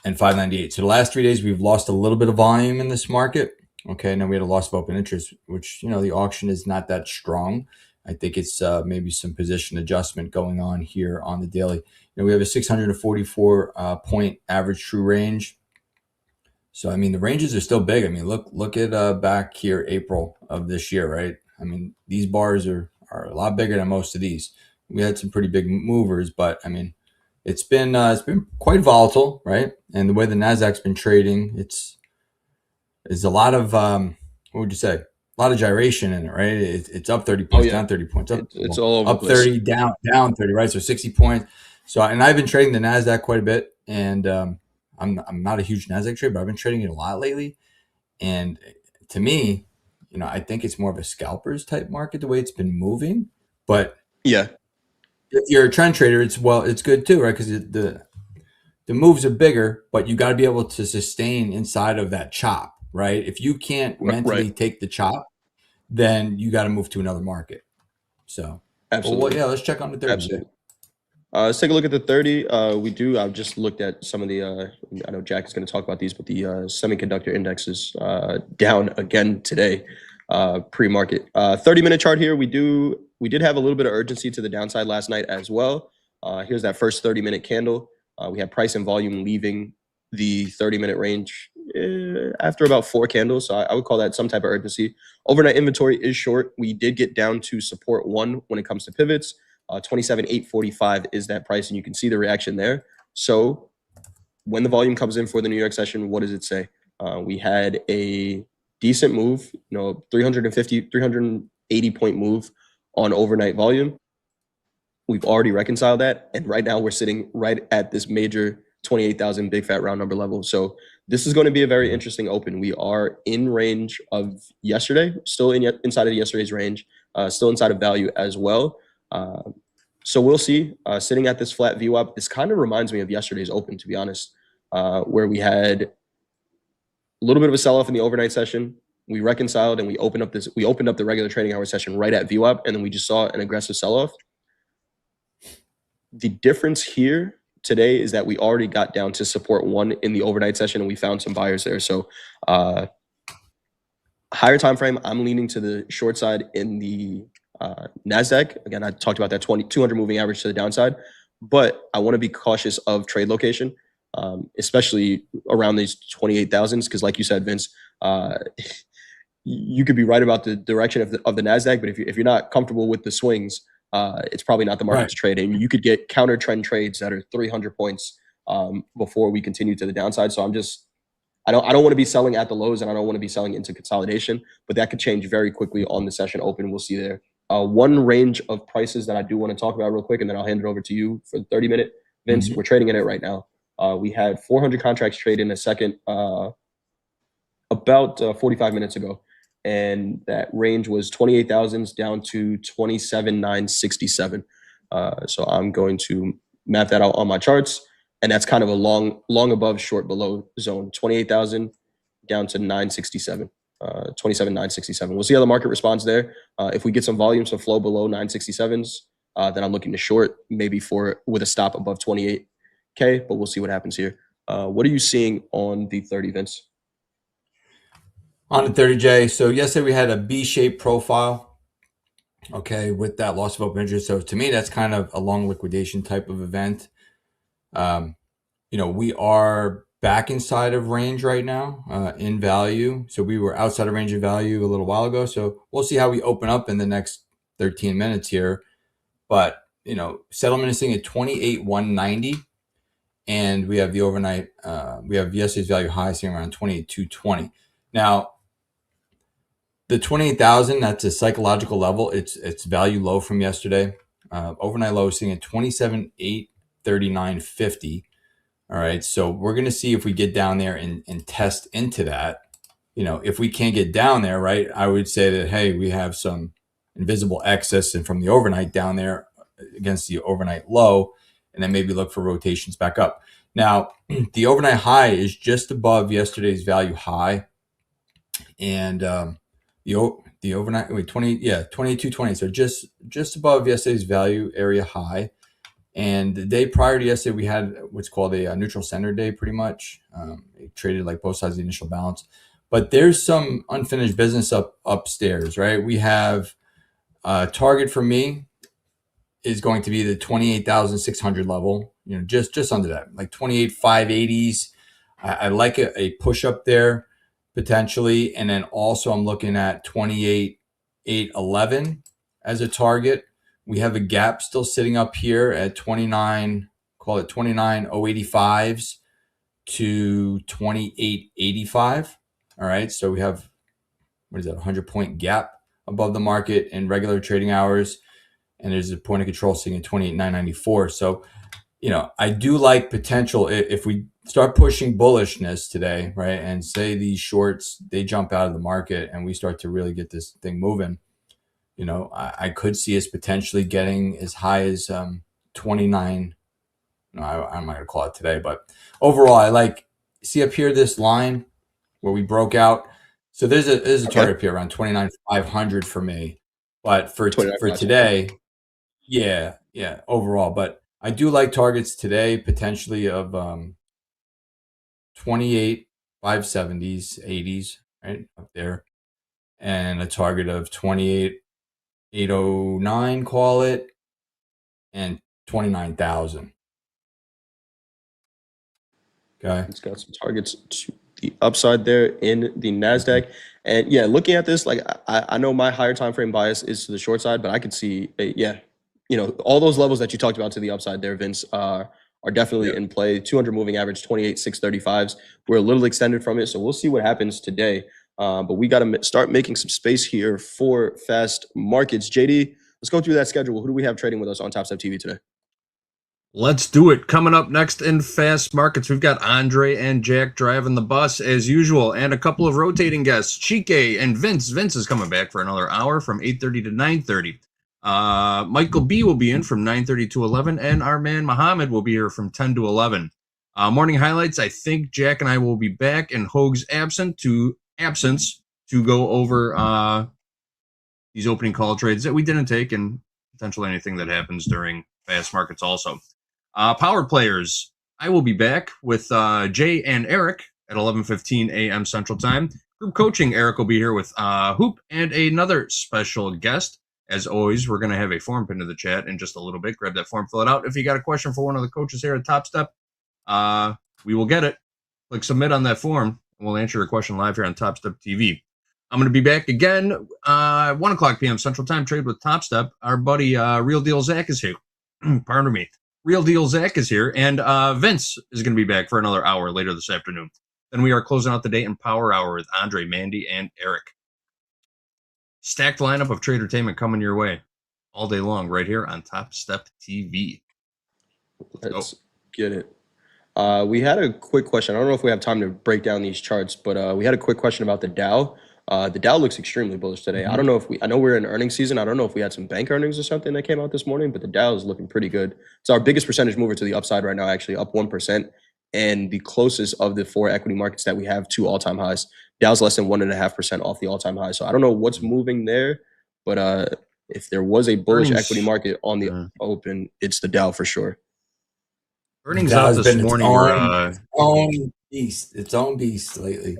and 598. So the last 3 days, we've lost a little bit of volume in this market. Okay, now we had a loss of open interest, which, the auction is not that strong. I think it's maybe some position adjustment going on here on the daily. We have a 644 point average true range. So, the ranges are still big. Look at back here, April of this year, right? These bars are a lot bigger than most of these. We had some pretty big movers, but it's been quite volatile, right? And the way the Nasdaq's been trading, it's a lot of what would you say? A lot of gyration in it, right? It's up 30 points, down 30 points, It's all over the up place. 30, down 30, right? So 60 points. So, and I've been trading the Nasdaq quite a bit, and I'm not a huge Nasdaq trader, but I've been trading it a lot lately. And to me, I think it's more of a scalpers type market the way it's been moving. But Yeah. if you're a trend trader, it's good too, right? Because the moves are bigger, but you got to be able to sustain inside of that chop, right? If you can't mentally take the chop, then you got to move to another market. So, Absolutely. Yeah, let's check on the 30. Absolutely. Let's take a look at the 30. I've just looked at some of the, I know Jack is going to talk about these, but the semiconductor index is down again today, pre-market. 30-minute chart here. We did have a little bit of urgency to the downside last night as well. Here's that first 30-minute candle. We had price and volume leaving the 30-minute range after about 4 candles. So I would call that some type of urgency. Overnight inventory is short. We did get down to support 1 when it comes to pivots. 27,845 is that price, and you can see the reaction there. So when the volume comes in for the New York session, what does it say? We had a decent move, 350, 380 point move on overnight volume. We've already reconciled that, and right now we're sitting right at this major 28,000 big fat round number level. So this is going to be a very interesting open. We are in range of yesterday, still inside of yesterday's range, still inside of value as well. So we'll see. Sitting at this flat VWAP, this kind of reminds me of yesterday's open, to be honest, where we had a little bit of a sell-off in the overnight session. We reconciled and we opened up the regular trading hour session right at VWAP, and then we just saw an aggressive sell-off. The difference here today is that we already got down to support 1 in the overnight session, and we found some buyers there. So higher time frame, I'm leaning to the short side in the NASDAQ. Again, I talked about that 200 moving average to the downside, but I want to be cautious of trade location, especially around these 28,000s, because like you said, Vince, you could be right about the direction of the NASDAQ, but if you're not comfortable with the swings, it's probably not the market to trade in. You could get counter trend trades that are 300 points before we continue to the downside. So I don't want to be selling at the lows, and I don't want to be selling into consolidation, but that could change very quickly on the session open. We'll see there. One range of prices that I do want to talk about real quick, and then I'll hand it over to you for the 30-minute. Vince, we're trading in it right now. We had 400 contracts trade in a second about 45 minutes ago. And that range was 28,000s down to 27,967. So I'm going to map that out on my charts, and that's kind of a long above, short below zone. 28,000 down to 967, 27,967. We'll see how the market responds there. If we get some volume, some flow below 967s, then I'm looking to short, maybe with a stop above 28K, but we'll see what happens here. What are you seeing on the 30, Vince? On the 30J, so yesterday we had a B-shaped profile, okay, with that loss of open interest. So to me, that's kind of a long liquidation type of event. We are back inside of range right now in value. So we were outside of range of value a little while ago. So we'll see how we open up in the next 13 minutes here. But, settlement is sitting at 28,190. And we have the overnight, we have yesterday's value high sitting around 28,220. Now, the 28,000, that's a psychological level. It's value low from yesterday. Overnight low is sitting at 27,839.50. All right, so we're going to see if we get down there and test into that. If we can't get down there, right, I would say that, hey, we have some invisible excess and from the overnight down there against the overnight low, and then maybe look for rotations back up. Now, the overnight high is just above yesterday's value high, and the overnight 2220, so just above yesterday's value area high. And the day prior to yesterday, we had what's called a neutral center day, pretty much. It traded like both sides of the initial balance, but there's some unfinished business upstairs, right? We have target for me is going to be the 28,600 level, just under that, like 28,580s. I like a push up there potentially. And then also I'm looking at 28,811 as a target. We have a gap still sitting up here at 29,085s to 28,85. All right. So we have, 100-point gap above the market in regular trading hours. And there's a point of control sitting at 28,994. So, I do like potential if we start pushing bullishness today, right? And say these shorts, they jump out of the market and we start to really get this thing moving. I could see us potentially getting as high as 29. No, I'm not going to call it today, but overall, I see up here this line where we broke out. So there's a target up here around 29,500 for me. But for today, yeah, overall. But I do like targets today potentially of 28,570s, 80s, right up there, and a target of 28,809, call it, and 29,000. Okay. It's got some targets to the upside there in the Nasdaq. And yeah, looking at this, like I know my higher time frame bias is to the short side, but I could see all those levels that you talked about to the upside there, Vince, are definitely in play. 200 moving average, 28,635s. We're a little extended from it, so we'll see what happens today. But we got to start making some space here for fast markets. JD, let's go through that schedule. Who do we have trading with us on Topstep TV today? Let's do it. Coming up next in fast markets, we've got Andre and Jack driving the bus as usual, and a couple of rotating guests, Chike and Vince. Vince is coming back for another hour from 8:30 to 9:30. Michael B will be in from 9:30 to 11, and our man Muhammad will be here from 10 to 11. Morning highlights, I think Jack and I will be back in Hoag's absence to go over these opening call trades that we didn't take and potentially anything that happens during fast markets also. Power players, I will be back with Jay and Eric at 11:15 a.m. Central Time. Group coaching, Eric will be here with Hoop and another special guest. As always, we're going to have a form pinned to the chat in just a little bit. Grab that form, fill it out. If you got a question for one of the coaches here at Topstep, we will get it. Click submit on that form, and we'll answer your question live here on Topstep TV. I'm going to be back again 1 o'clock p.m. Central Time. Trade with Topstep. Our buddy Real Deal Zach is here. Pardon me. Real Deal Zach is here, and Vince is going to be back for another hour later this afternoon. Then we are closing out the day in Power Hour with Andre, Mandy, and Eric. Stacked lineup of Tradertainment coming your way all day long right here on Topstep TV. Let's get it. We had a quick question. I don't know if we have time to break down these charts, but we had a quick question about the Dow. The Dow looks extremely bullish today. I don't know if I know we're in earnings season. I don't know if we had some bank earnings or something that came out this morning, but the Dow is looking pretty good. It's our biggest percentage mover to the upside right now, actually up 1%, and the closest of the 4 equity markets that we have to all-time highs. Dow's less than 1.5% off the all-time high. So I don't know what's moving there, but if there was a bullish equity market on the open, it's the Dow for sure. Earnings out this morning were its own beast lately.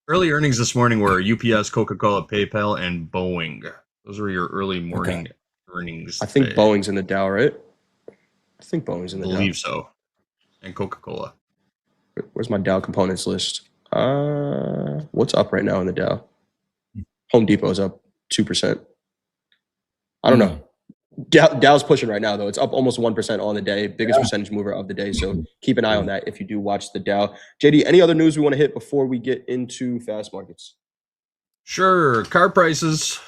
Early earnings this morning were UPS, Coca-Cola, PayPal, and Boeing. Those were your early morning earnings. I think Boeing's in the Dow, right? I think Boeing's in the Dow. I believe so. And Coca-Cola. Where's my Dow components list? What's up right now in the Dow? Home Depot's up 2%. I don't know. Dow's pushing right now, though. It's up almost 1% on the day. Biggest percentage mover of the day. So keep an eye on that if you do watch the Dow. JD, any other news we want to hit before we get into fast markets? Sure. Car prices.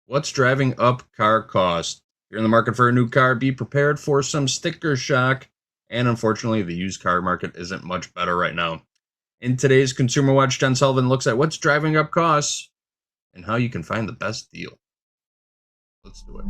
What's driving up car costs? You're in the market for a new car. Be prepared for some sticker shock. And unfortunately, the used car market isn't much better right now. In today's Consumer Watch, Jen Sullivan looks at what's driving up costs and how you can find the best deal. Let's do it.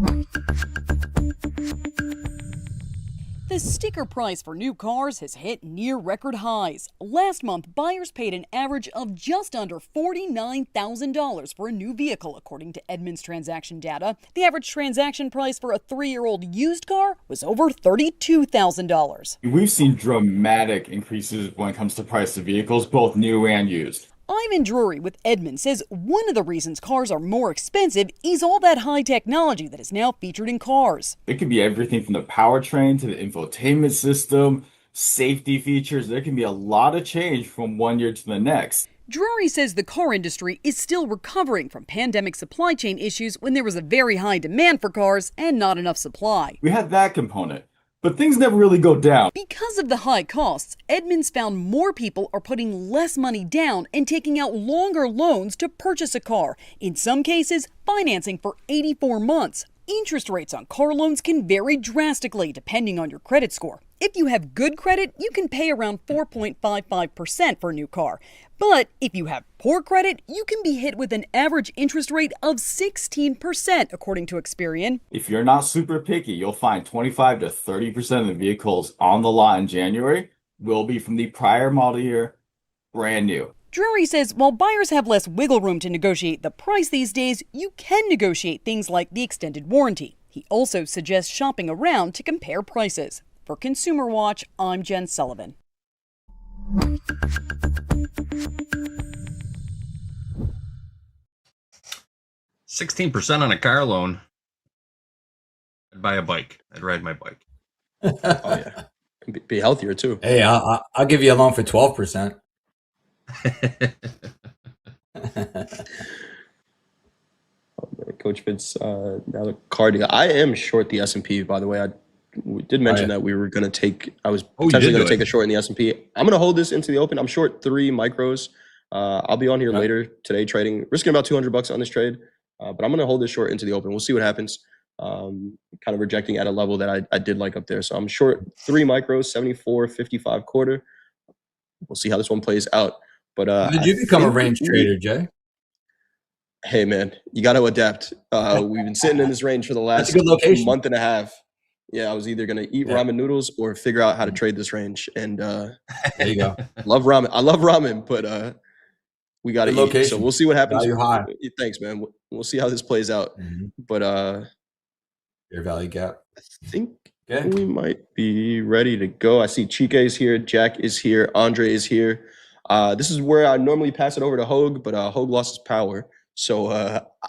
The sticker price for new cars has hit near record highs. Last month, buyers paid an average of just under $49,000 for a new vehicle, according to Edmunds transaction data. The average transaction price for a 3-year-old used car was over $32,000. We've seen dramatic increases when it comes to price of vehicles, both new and used. Ivan Drury with Edmunds says one of the reasons cars are more expensive is all that high technology that is now featured in cars. It could be everything from the powertrain to the infotainment system, safety features. There can be a lot of change from one year to the next. Drury says the car industry is still recovering from pandemic supply chain issues when there was a very high demand for cars and not enough supply. We had that component. But things never really go down. Because of the high costs, Edmunds found more people are putting less money down and taking out longer loans to purchase a car. In some cases, financing for 84 months. Interest rates on car loans can vary drastically depending on your credit score. If you have good credit, you can pay around 4.55% for a new car. But if you have poor credit, you can be hit with an average interest rate of 16%, according to Experian. If you're not super picky, you'll find 25 to 30% of the vehicles on the lot in January will be from the prior model year, brand new. Drury says while buyers have less wiggle room to negotiate the price these days, you can negotiate things like the extended warranty. He also suggests shopping around to compare prices. For Consumer Watch, I'm Jen Sullivan. 16% on a car loan. I'd buy a bike. I'd ride my bike. Oh, yeah. be healthier too. Hey, I'll give you a loan for 12%. Coach Vince, now the card. I am short the S&P, by the way. We did mention that we were going to take. I was potentially going to take a short in the S&P. I'm going to hold this into the open. I'm short 3 micros. I'll be on here later today trading, risking about $200 on this trade, but I'm going to hold this short into the open. We'll see what happens. Kind of rejecting at a level that I did like up there. So I'm short 3 micros, 74.55 quarter. We'll see how this one plays out. But did you become a range trader, Jay? Hey man, you got to adapt. We've been sitting in this range for the last month and a half. Yeah, I was either gonna eat ramen noodles or figure out how to trade this range. And there you go. Love ramen. I love ramen, but we got to eat. So we'll see what happens. Value high. Thanks, man. We'll see how this plays out. But your value gap. I think we might be ready to go. I see Chike is here, Jack is here, Andre is here. This is where I normally pass it over to Hogue, but Hogue lost his power. So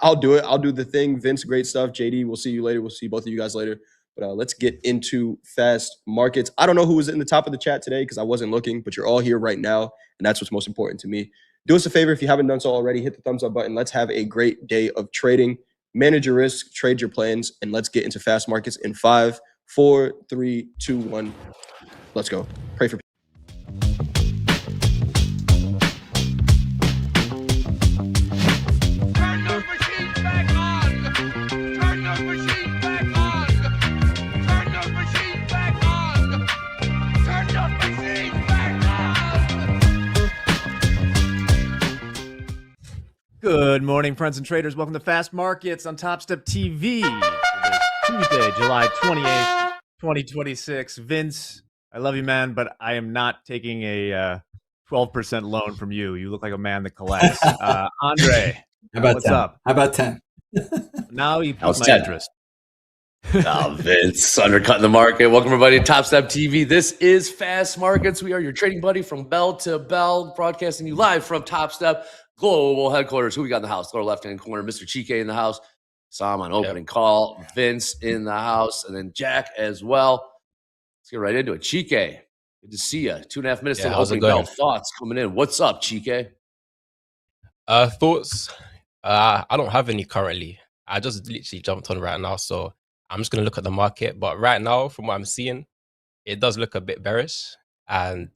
I'll do it. I'll do the thing. Vince, great stuff. JD, we'll see you later. We'll see both of you guys later. But let's get into fast markets. I don't know who was in the top of the chat today because I wasn't looking, but you're all here right now, and that's what's most important to me. Do us a favor if you haven't done so already. Hit the thumbs up button. Let's have a great day of trading. Manage your risk, trade your plans, and let's get into fast markets in 5, 4, 3, 2, 1. Let's go. Pray for Good morning, friends and traders. Welcome to Fast Markets on TopstepTV. Tuesday, July 28th, 2026. Vince, I love you, man, but I am not taking a 12% loan from you. You look like a man that collects. Andre, what's up? How about 10? Now you put my interest. Oh, Vince, undercutting the market. Welcome, everybody, to TopstepTV. This is Fast Markets. We are your trading buddy from bell to bell, broadcasting you live from Topstep Global Headquarters. Who we got in the house? Lower left-hand corner, Mr. Chike in the house. Sam on opening call. Vince in the house. And then Jack as well. Let's get right into it. Chike, good to see you. 2.5 minutes to the opening bell. Thoughts coming in. What's up, Chike? Thoughts? I don't have any currently. I just literally jumped on right now, so I'm just going to look at the market. But right now, from what I'm seeing, it does look a bit bearish. And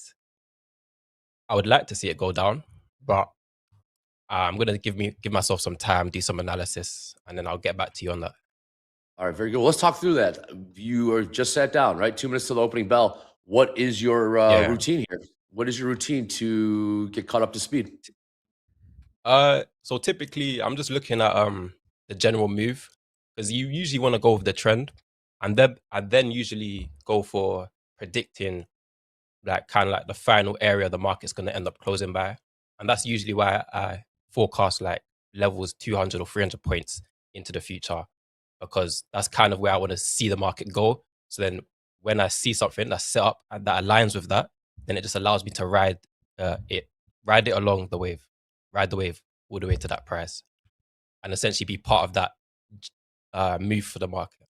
I would like to see it go down, but I'm going to give myself some time, do some analysis, and then I'll get back to you on that. All right, very good. Well, let's talk through that. You are just sat down, right? 2 minutes to the opening bell. What is your routine here? What is your routine to get caught up to speed? So typically, I'm just looking at the general move, because you usually want to go with the trend, and then I usually go for predicting like kind of like the final area the market's going to end up closing by, and that's usually why I forecast like levels 200 or 300 points into the future, because that's kind of where I want to see the market go. So then when I see something that's set up and that aligns with that, then it just allows me to ride it along the wave, ride the wave all the way to that price, and essentially be part of that move for the market.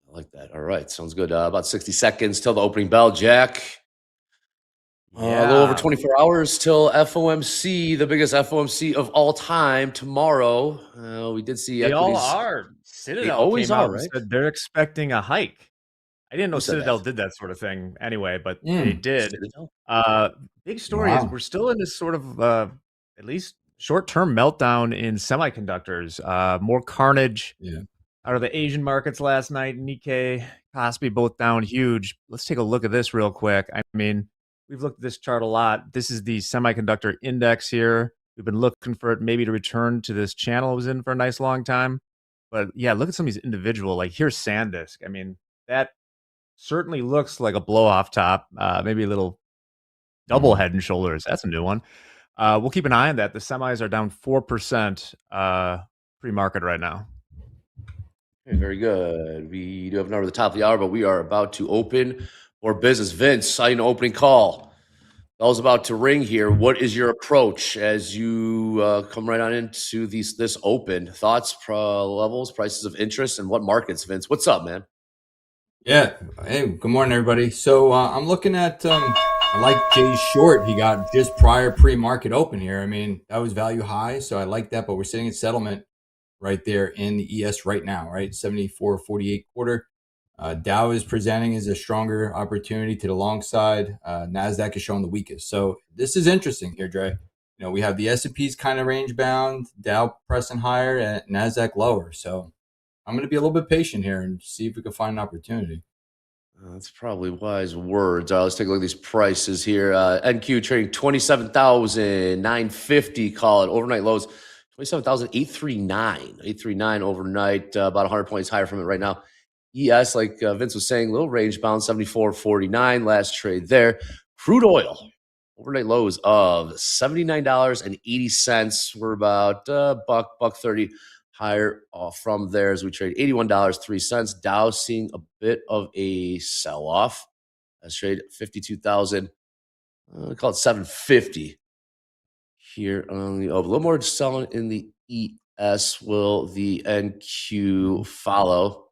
I like that. All right. Sounds good. About 60 seconds till the opening bell, Jack. A little over 24 hours till FOMC, the biggest FOMC of all time tomorrow. We did see they equities. all are. Citadel They always came out are, and right? said they're expecting a hike. I didn't know Who said Citadel that? did that sort of thing anyway, but they did. Citadel? Big story is we're still in this sort of at least short-term meltdown in semiconductors. More carnage out of the Asian markets last night. Nikkei, Kospi both down huge. Let's take a look at this real quick. I mean, we've looked at this chart a lot. This is the semiconductor index here. We've been looking for it maybe to return to this channel it was in for a nice long time. But yeah, look at some of these individual, like here's SanDisk. I mean, that certainly looks like a blow off top, maybe a little double head and shoulders. That's a new one. We'll keep an eye on that. The semis are down 4% pre-market right now. Okay, very good. We do have a number at the top of the hour, but we are about to open for business. Vince, I know opening call. Bell's about to ring here. What is your approach as you come right on into this open? Thoughts, levels, prices of interest, and what markets, Vince? What's up, man? Yeah. Hey, good morning, everybody. So I'm looking at I like Jay's short he got just prior pre-market open here. I mean, that was value high, so I like that. But we're sitting at settlement right there in the ES right now, right? 74.48 quarter. Dow is presenting as a stronger opportunity to the long side. Nasdaq is showing the weakest. So this is interesting here, Dre. You know, we have the S&P's kind of range bound, Dow pressing higher, and Nasdaq lower. So I'm going to be a little bit patient here and see if we can find an opportunity. That's probably wise words. Let's take a look at these prices here. NQ trading 27,950. Call it overnight lows 27,839. 839 overnight, about 100 points higher from it right now. ES, like Vince was saying, little range bound 74.49. Last trade there. Crude oil overnight lows of $79.80. We're about buck 30 higher from there as we trade $81.03. Dow seeing a bit of a sell-off. Let's trade 52,000. Call it 750 here on the a little more selling in the ES. Will the NQ follow?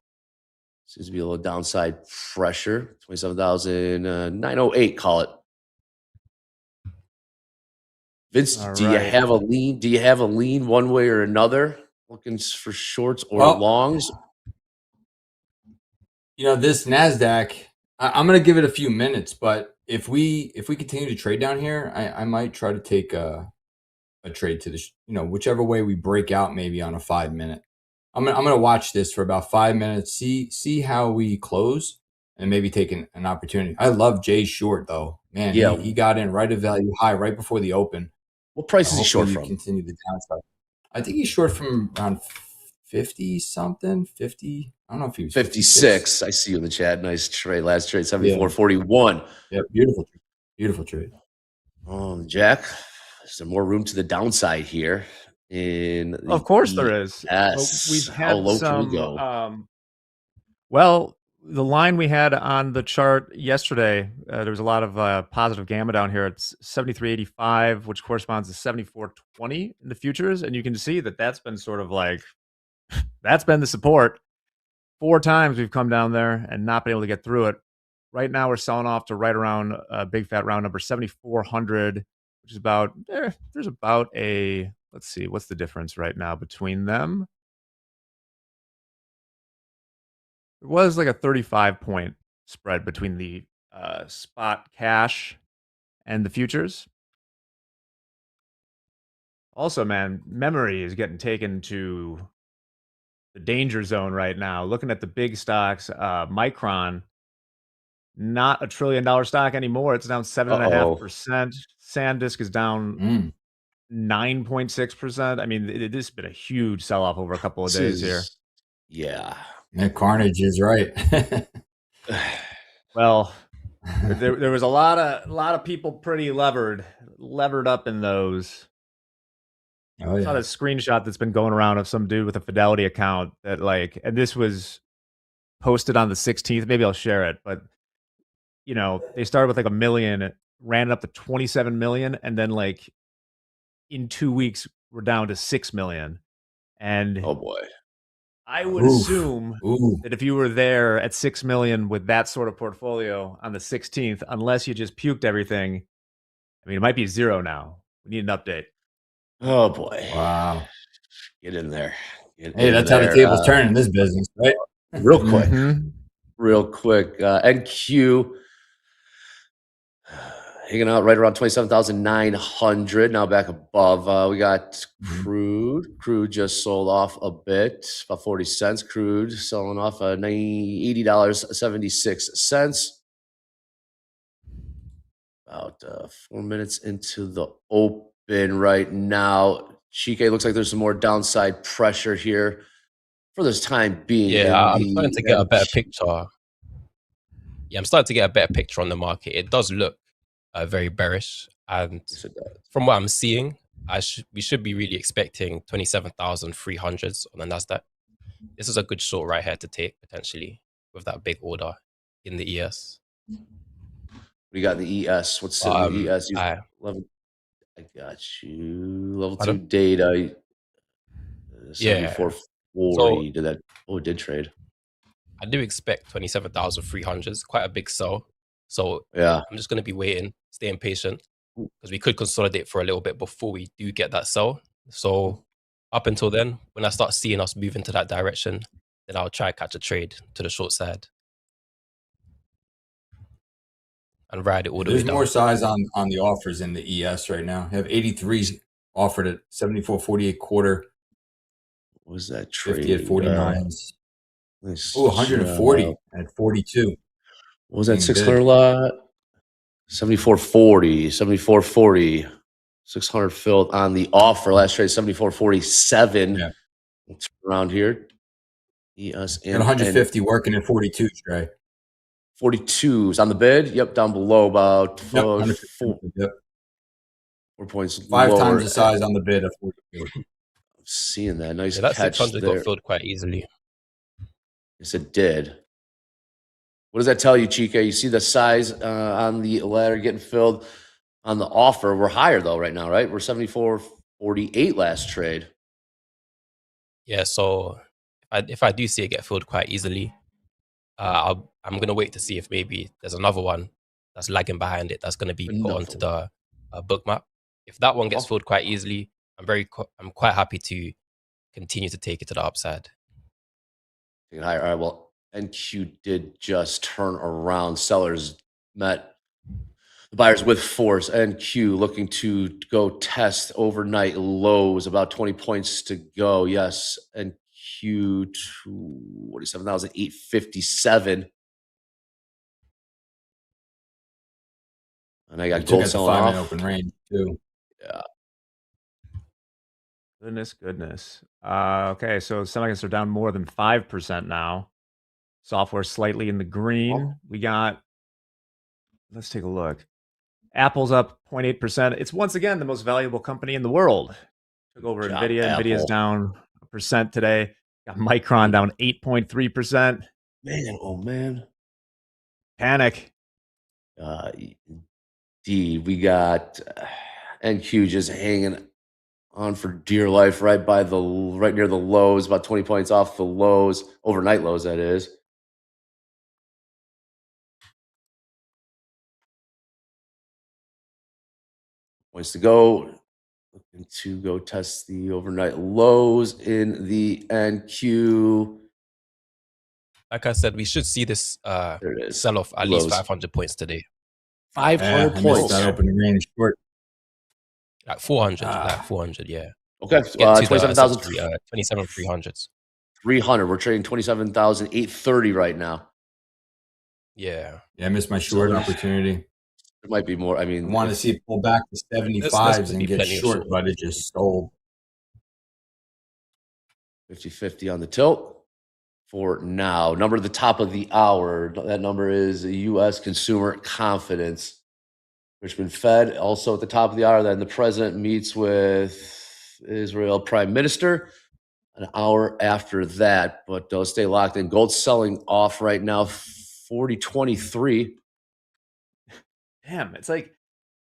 Seems to be a little downside pressure. 27,908. Call it. Vince, do you have a lean? Do you have a lean one way or another? Looking for shorts or longs? You know, this Nasdaq, I'm going to give it a few minutes, but if we continue to trade down here, I might try to take a trade to the whichever way we break out, maybe on a 5 minute. I'm gonna watch this for about 5 minutes, see how we close, and maybe take an opportunity. I love Jay's short though, man. Yeah, he got in right at value high right before the open. What price is he short from? Continue the downside. I think he's short from around 50 something, 50. I don't know if he was 56. I see you in the chat. Nice trade. Last trade 74.41. Yeah, beautiful trade. Jack, is there more room to the downside here? Of course there is. We've had how low can we go? Well, the line we had on the chart yesterday, there was a lot of positive gamma down here. It's 73.85, which corresponds to 74.20 in the futures, and you can see that that's been sort of like that's been the support. 4 times we've come down there and not been able to get through it. Right now we're selling off to right around big fat round number 7,400, which is about there's about a, let's see, what's the difference right now between them? There was like a 35-point spread between the spot cash and the futures. Also, man, memory is getting taken to the danger zone right now. Looking at the big stocks, Micron, not a $1 trillion stock anymore. It's down 7.5%. SanDisk is down 9.6%. I mean, this has been a huge sell-off over a couple of days here. Yeah. And carnage is right. Well, there was a lot of people pretty levered up in those. Oh, yeah. I saw this screenshot that's been going around of some dude with a Fidelity account that and this was posted on the 16th. Maybe I'll share it, but they started with like $1 million, ran it up to 27 million, and then in 2 weeks we're down to 6 million. And oh boy, I would assume that if you were there at 6 million with that sort of portfolio on the 16th, unless you just puked everything, I mean, it might be 0 now. We need an update. Oh boy! Wow, get in there. Hey, that's how the tables turn in this business, right? Real quick, real quick. NQ hanging out right around 27,900. Now back above. We got crude. Crude just sold off a bit, about 40 cents. Crude selling off $80.76. About 4 minutes into the open right now. Chike, looks like there's some more downside pressure here for this time being. Yeah, I'm starting to get a better picture. Yeah, I'm starting to get a better picture on the market. It does look very bearish, and from what I'm seeing, we should be really expecting 27,300s on the Nasdaq. This is a good short right here to take potentially with that big order in the ES. We got the ES. What's in the ES? I got you. Level 2 data. 74.40. Did that? Oh, it did trade. I do expect 27,300. Quite a big sell. So Yeah. I'm just going to be waiting, staying patient, because we could consolidate for a little bit before we do get that sell. So up until then, when I start seeing us move into that direction, then I'll try catch a trade to the short side and ride it all the way There's down. more size on the offers in the ES right now. You have 83 offered at 74.48 quarter. What was that trade? 50 at 49s. Oh, 140 at 42. What was that 600 lot? 74.40, 74.40. 600 filled on the offer. Last trade 74.47. Yeah. It's around here. ES And 150 working at 42, Trey. 42 is on the bid. Yep, down below about 4 points. 5 lower. times the size on the bid of 42. I'm seeing that. Nice that catch 600 there. got filled quite easily. Yes, it did. What does that tell you, Chica? You see the size on the ladder getting filled on the offer. We're higher, though, right now, right? We're 74.48 last trade. Yeah, so if I do see it get filled quite easily, I'm going to wait to see if maybe there's another one that's lagging behind it that's going to be put onto the book map. If that one gets filled quite easily, I'm quite happy to continue to take it to the upside. All right, well, NQ did just turn around. Sellers met the buyers with force. NQ looking to go test overnight lows, about 20 points to go. Yes, NQ 27,857. And I got gold selling off. Open range too. Yeah. Goodness. Okay, so semiconductors are down more than 5% now. Software slightly in the green. We got, let's take a look. Apple's up 0.8%. It's once again the most valuable company in the world. Took over Nvidia. Apple. Nvidia's down 1% today. Got Micron down 8.3%. Man, oh man. Panic. We got NQ just hanging on for dear life right near the lows, about 20 points off the lows, overnight lows, that is. Points to go. Looking to go test the overnight lows in the NQ. Like I said, we should see this sell off at least 500 points today. 500 points. That opening range short. Like 400, like 400, yeah. Okay, 27,300s. 300. We're trading 27,830 right now. Yeah. Yeah, I missed my short opportunity. There might be more. I mean, I want to see it pull back to 75s and get short, but it just sold. 50-50 on the tilt for now. Number at the top of the hour. That number is U.S. consumer confidence. Richmond Fed also at the top of the hour. Then the president meets with Israel Prime Minister an hour after that. But stay locked in. Gold selling off right now, 40.23. Damn, it's like,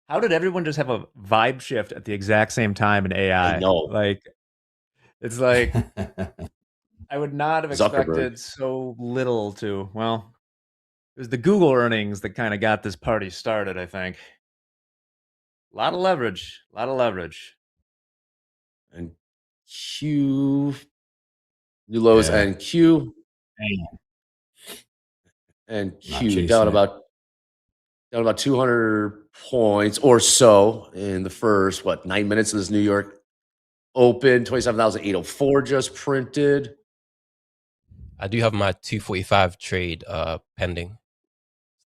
how did everyone just have a vibe shift at the exact same time in AI? I know. Like, it's like, I would not have expected so little to, well, it was the Google earnings that kind of got this party started, I think. A lot of leverage. And Q, new lows and Q. And Q down about 200 points or so in the first 9 minutes of this New York Open. 27,804 just printed. I do have my 245 trade pending.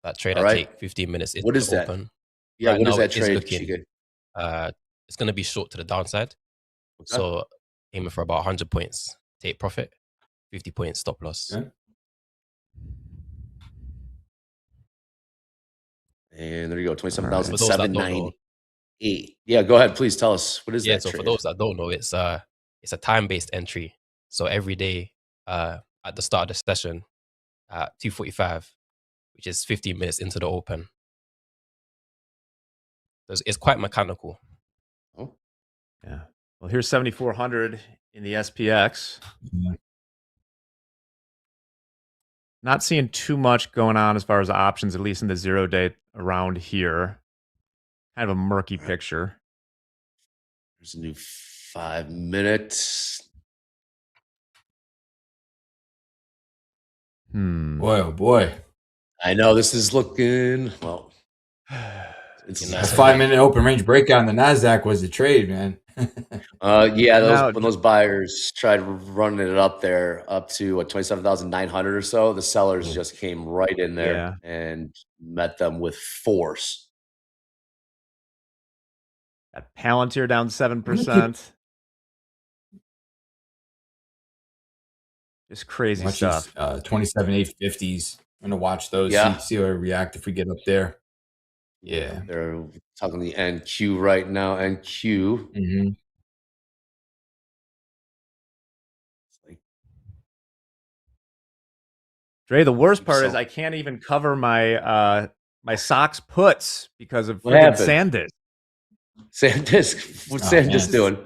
That trade I take 15 minutes. What is that? Open. Yeah, right what is now, that trade? It's going to be short to the downside. Okay. So aiming for about 100 points take profit, 50 points stop loss. Okay. And there you go, 27,798. Yeah, go ahead, please tell us, what is that so trade? For those that don't know, it's a time-based entry. So every day at the start of the session at 2:45, which is 15 minutes into the open. It's quite mechanical. Oh, yeah. Well, here's 7,400 in the SPX. Not seeing too much going on as far as options, at least in the 0-day around here. Kind of a murky picture. There's a new 5 minutes. Boy, oh boy. I know this is looking, well, it's A 5-minute open range breakout on the NASDAQ was the trade, man. yeah, Now- when those buyers tried running it up there, up to what, 27,900 or so, the sellers just came right in there and met them with force. Got Palantir down 7%. Just crazy Watch stuff. these 27,850s. I'm gonna watch those. Yeah. See how I react if we get up there. Yeah. They're talking the NQ right now. NQ. Mm-hmm. Dre, the worst part is I can't even cover my my Sox puts because of What freaking happened? SanDisk. What's SanDisk doing?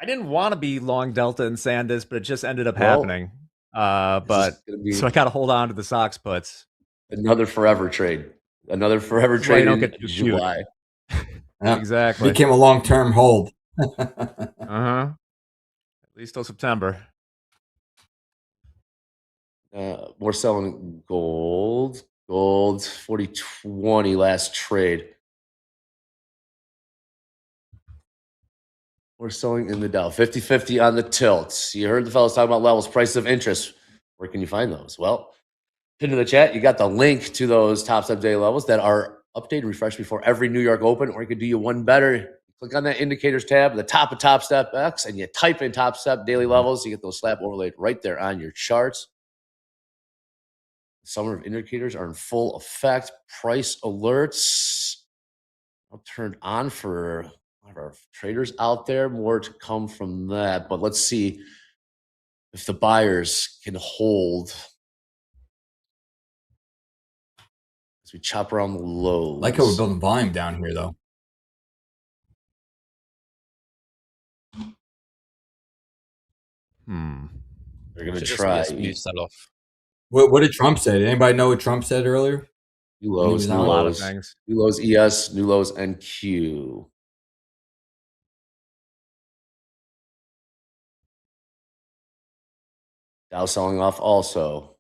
I didn't want to be long Delta and SanDisk, but it just ended up happening. But so I got to hold on to the Sox puts. Another forever trade. Another forever trade in July. Exactly. Became a long-term hold. At least till September. We're selling gold. Gold 40.20 last trade. We're selling in the Dow 50-50 on the tilts. You heard the fellas talking about levels, prices of interest. Where can you find those? Well, into the chat, you got the link to those Topstep daily levels that are updated, refreshed before every New York Open, or you could do you one better. Click on that indicators tab at the top of Topstep X, and you type in Topstep daily levels. You get those slap overlaid right there on your charts. Summer of indicators are in full effect. Price alerts are turned on for our traders out there. More to come from that, but let's see if the buyers can hold as we chop around the lows. Like how we're building volume down here, though. They're going to Should try. just be a smooth sell-off. What did Trump say? Did anybody know what Trump said earlier? New lows, new A lot of lows, things. new lows ES, new lows NQ. Dow selling off also.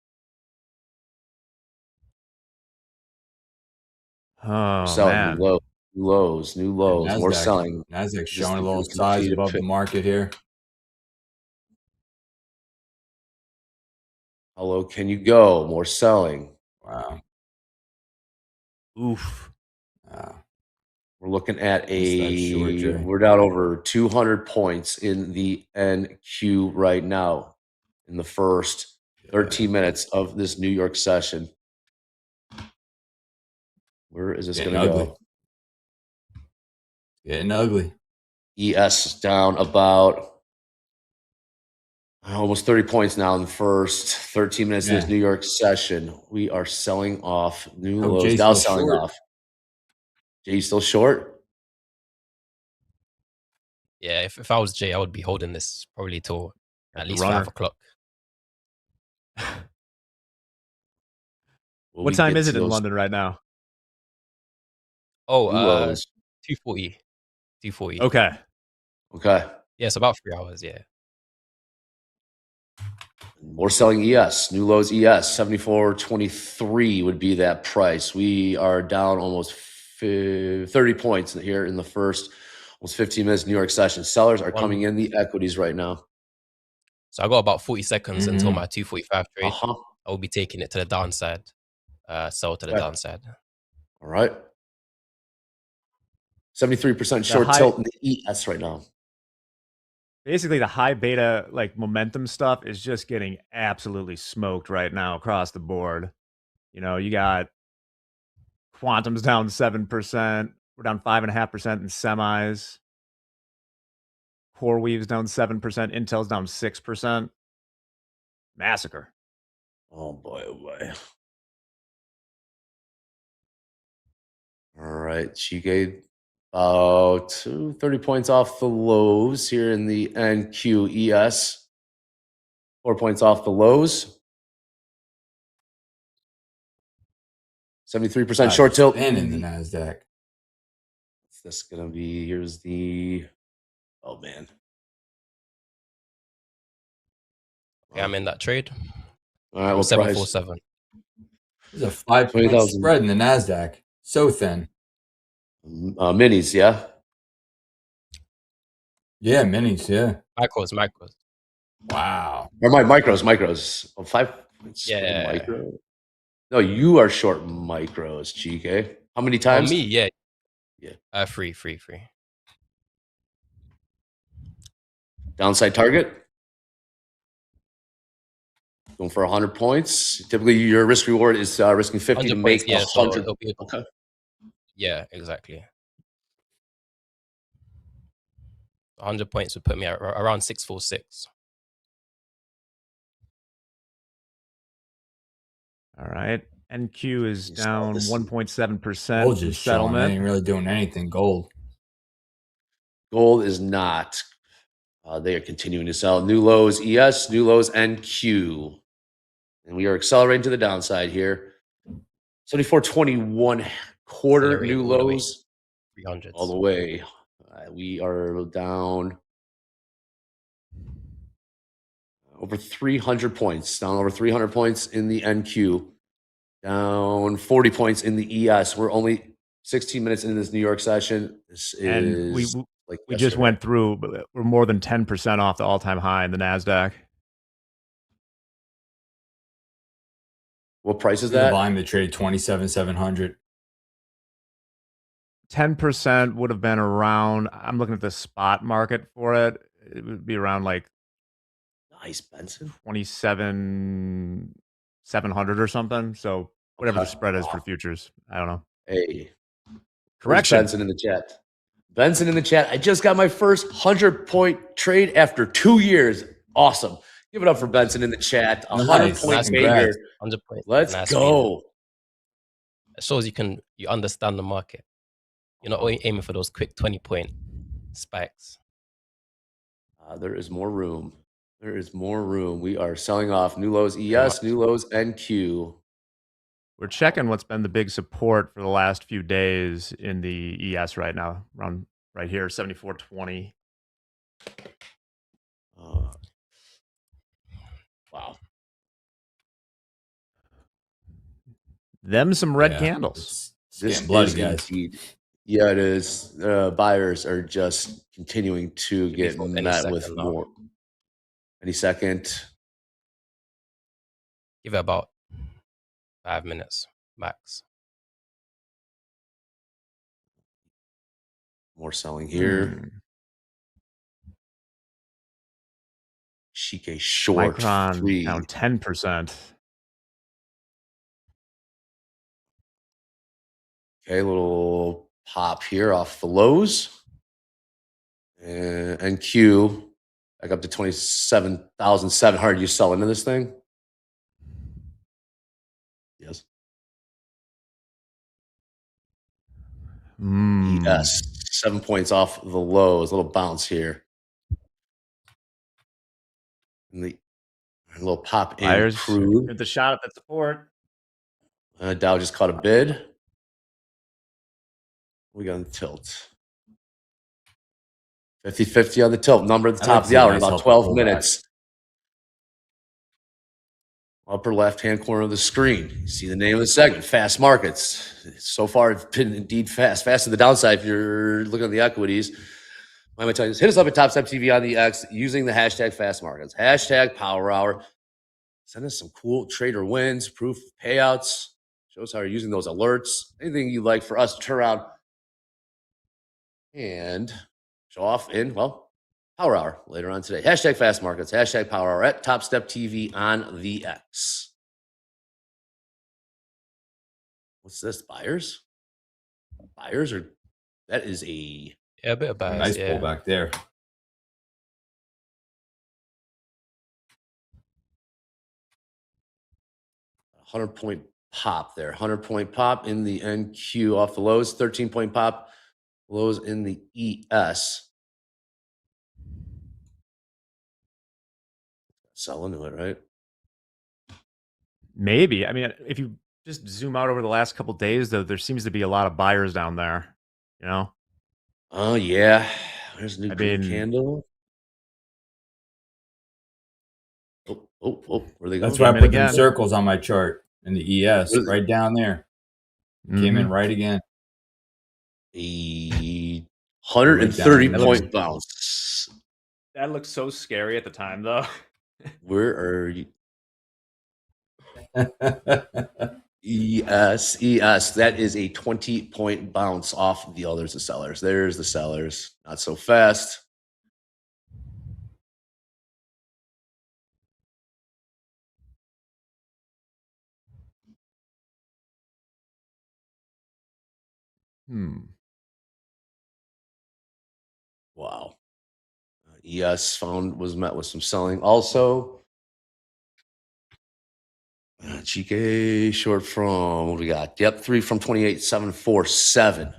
Oh, selling man. new lows, new lows. More selling. NASDAQ showing a little size above the market here. How low can you go? More selling. Wow. Oof. We're looking at short, we're down over 200 points in the NQ right now in the first 13 minutes of this New York session. Where is this going to go? Getting ugly. ES down about almost 30 points now in the first 13 minutes of this New York session. We are selling off new lows. Jay's Dow still selling short. off. Jay, you still short? Yeah, if I was Jay, I would be holding this probably till at least runner. 5 o'clock. What time is it in London right now? Oh, New lows. 2:40. 2:40. Okay. Okay. Yeah, it's about 3 hours, yeah. We're selling ES, new lows ES, 74.23 would be that price. We are down almost 30 points here in the first almost 15 minutes New York session. Sellers are coming in the equities right now. So I got about 40 seconds until my 2:45 trade. Uh-huh. I will be taking it to the downside. Sell to the downside. All right. 73% short tilt in the ES right now. Basically, the high beta like momentum stuff is just getting absolutely smoked right now across the board. You know, you got Quantum's down 7%. We're down 5.5% in semis. CoreWeave's down 7%. Intel's down 6%. Massacre. Oh boy, oh boy. All right, Chike about 30 points off the lows here in the NQES. 4 points off the lows. 73% short tilt. And in the NASDAQ. What's this going to be? Here's the, oh man. Yeah, I'm in that trade. All right, what price? 747. There's a 5-point 20,000. spread in the NASDAQ. So thin. Minis, yeah? Yeah, minis, yeah. Micros. Wow. Or micros. Oh, 5 points. Yeah. Micro. No, you are short micros, GK. How many times? Oh, me, yeah. Yeah. Free. Downside target? Going for 100 points. Typically, your risk reward is risking 50 to make 100. So okay. Yeah, exactly. 100 points would put me at around 646. All right. NQ is down 1.7%. Gold just settlement. ain't really doing anything. Gold is not. They are continuing to sell new lows ES, new lows NQ. And we are accelerating to the downside here. 74.21 quarter new lows. 300s. All the way. We are down over 300 points. Down over 300 points in the NQ. Down 40 points in the ES. We're only 16 minutes into this New York session. This And is we just went through, but we're more than 10% off the all-time high in the NASDAQ. What price is the that? volume to trade 27,700. 10% would have been around, I'm looking at the spot market for it. It would be around like nice, Benson. 27,700 or something. So whatever the spread is for futures. I don't know. Hey. Correction. Benson in the chat. Benson in the chat. I just got my first 100-point trade after 2 years. Awesome. Give it up for Benson in the chat. 100-point trade here. 100 points. Let's go. It shows you understand the market. You're not aiming for those quick 20-point spikes. There is more room. There is more room. We are selling off new lows ES, new lows NQ. We're checking what's been the big support for the last few days in the ES right now, around right here, 74.20. Wow. Them some red candles. This bloody, is guys. indeed. Yeah, it is. Buyers are just continuing to get met with more. Any second. Give it about 5 minutes max. More selling here. Shike short. Micron 3. down 10%. Okay, little pop here off the lows. And Q back up to 27,700. You sell into this thing? Yes. Yes. 7 points off the lows. A little bounce here. And the little pop in crude. Get the shot at the support. Dow just caught a bid. We got on the tilt. 50-50 on the tilt. Number at the top of the hour in about 12 minutes. Upper left-hand corner of the screen. You see the name of the segment, Fast Markets. So far, it's been indeed fast. Fast to the downside if you're looking at the equities. I'm going to tell you this. Hit us up at TopstepTV on the X using the hashtag Fast Markets. Hashtag Power Hour. Send us some cool trader wins, proof payouts. Show us how you're using those alerts. Anything you'd like for us to turn around and show off in, well, Power Hour later on today. Hashtag Fast Markets, hashtag Power Hour at TopstepTV on the X. What's this? Buyers? Buyers are, that is a bit of buyers. Nice pullback there. $100-point pop there. 100-point pop in the NQ off the lows. 13-point pop. Lows in the ES. Sell into it, right? Maybe. I mean, if you just zoom out over the last couple days, though, there seems to be a lot of buyers down there. You know, Oh yeah, there's a new I green mean, candle. Where are they That's going? why I came in put them again. circles on my chart in the ES What is it? right down there. Came in right again. A 130 Right down point bounce. That looks so scary at the time, though. Where are you? there. ES. That is a 20-point bounce off the others, the sellers. There's the sellers. Not so fast. Wow. ES was met with some selling also. Chike short from what do we got? Yep, 3 from 28,747.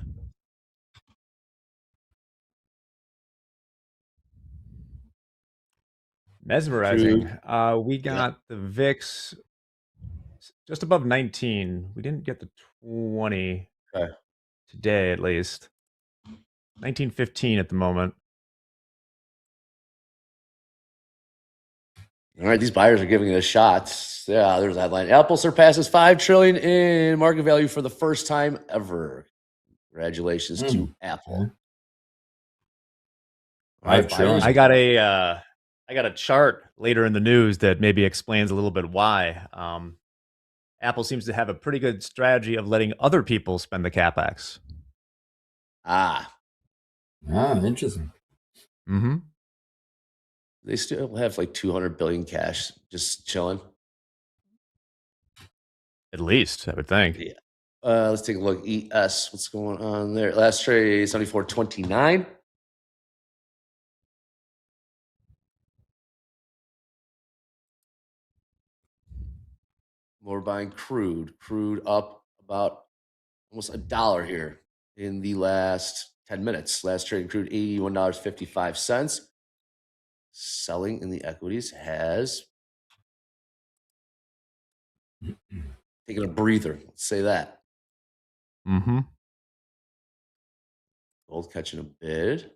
Mesmerizing. We got the VIX just above 19. We didn't get the 20 today, at least. 19.15 at the moment. All right, these buyers are giving it a shot. Yeah, there's that headline. Apple surpasses $5 trillion in market value for the first time ever. Congratulations to Apple. $5 trillion. I got a chart later in the news that maybe explains a little bit why. Apple seems to have a pretty good strategy of letting other people spend the capex. Interesting. Mm-hmm. They still have like 200 billion cash just chilling. At least, I would think. Yeah. Let's take a look. ES, what's going on there? Last trade 74.29. More buying crude. Crude up about almost $1 here in the last 10 minutes. Last trade crude $81.55. Selling in the equities has taken a breather. Let's say that. Mm-hmm. Gold catching a bid.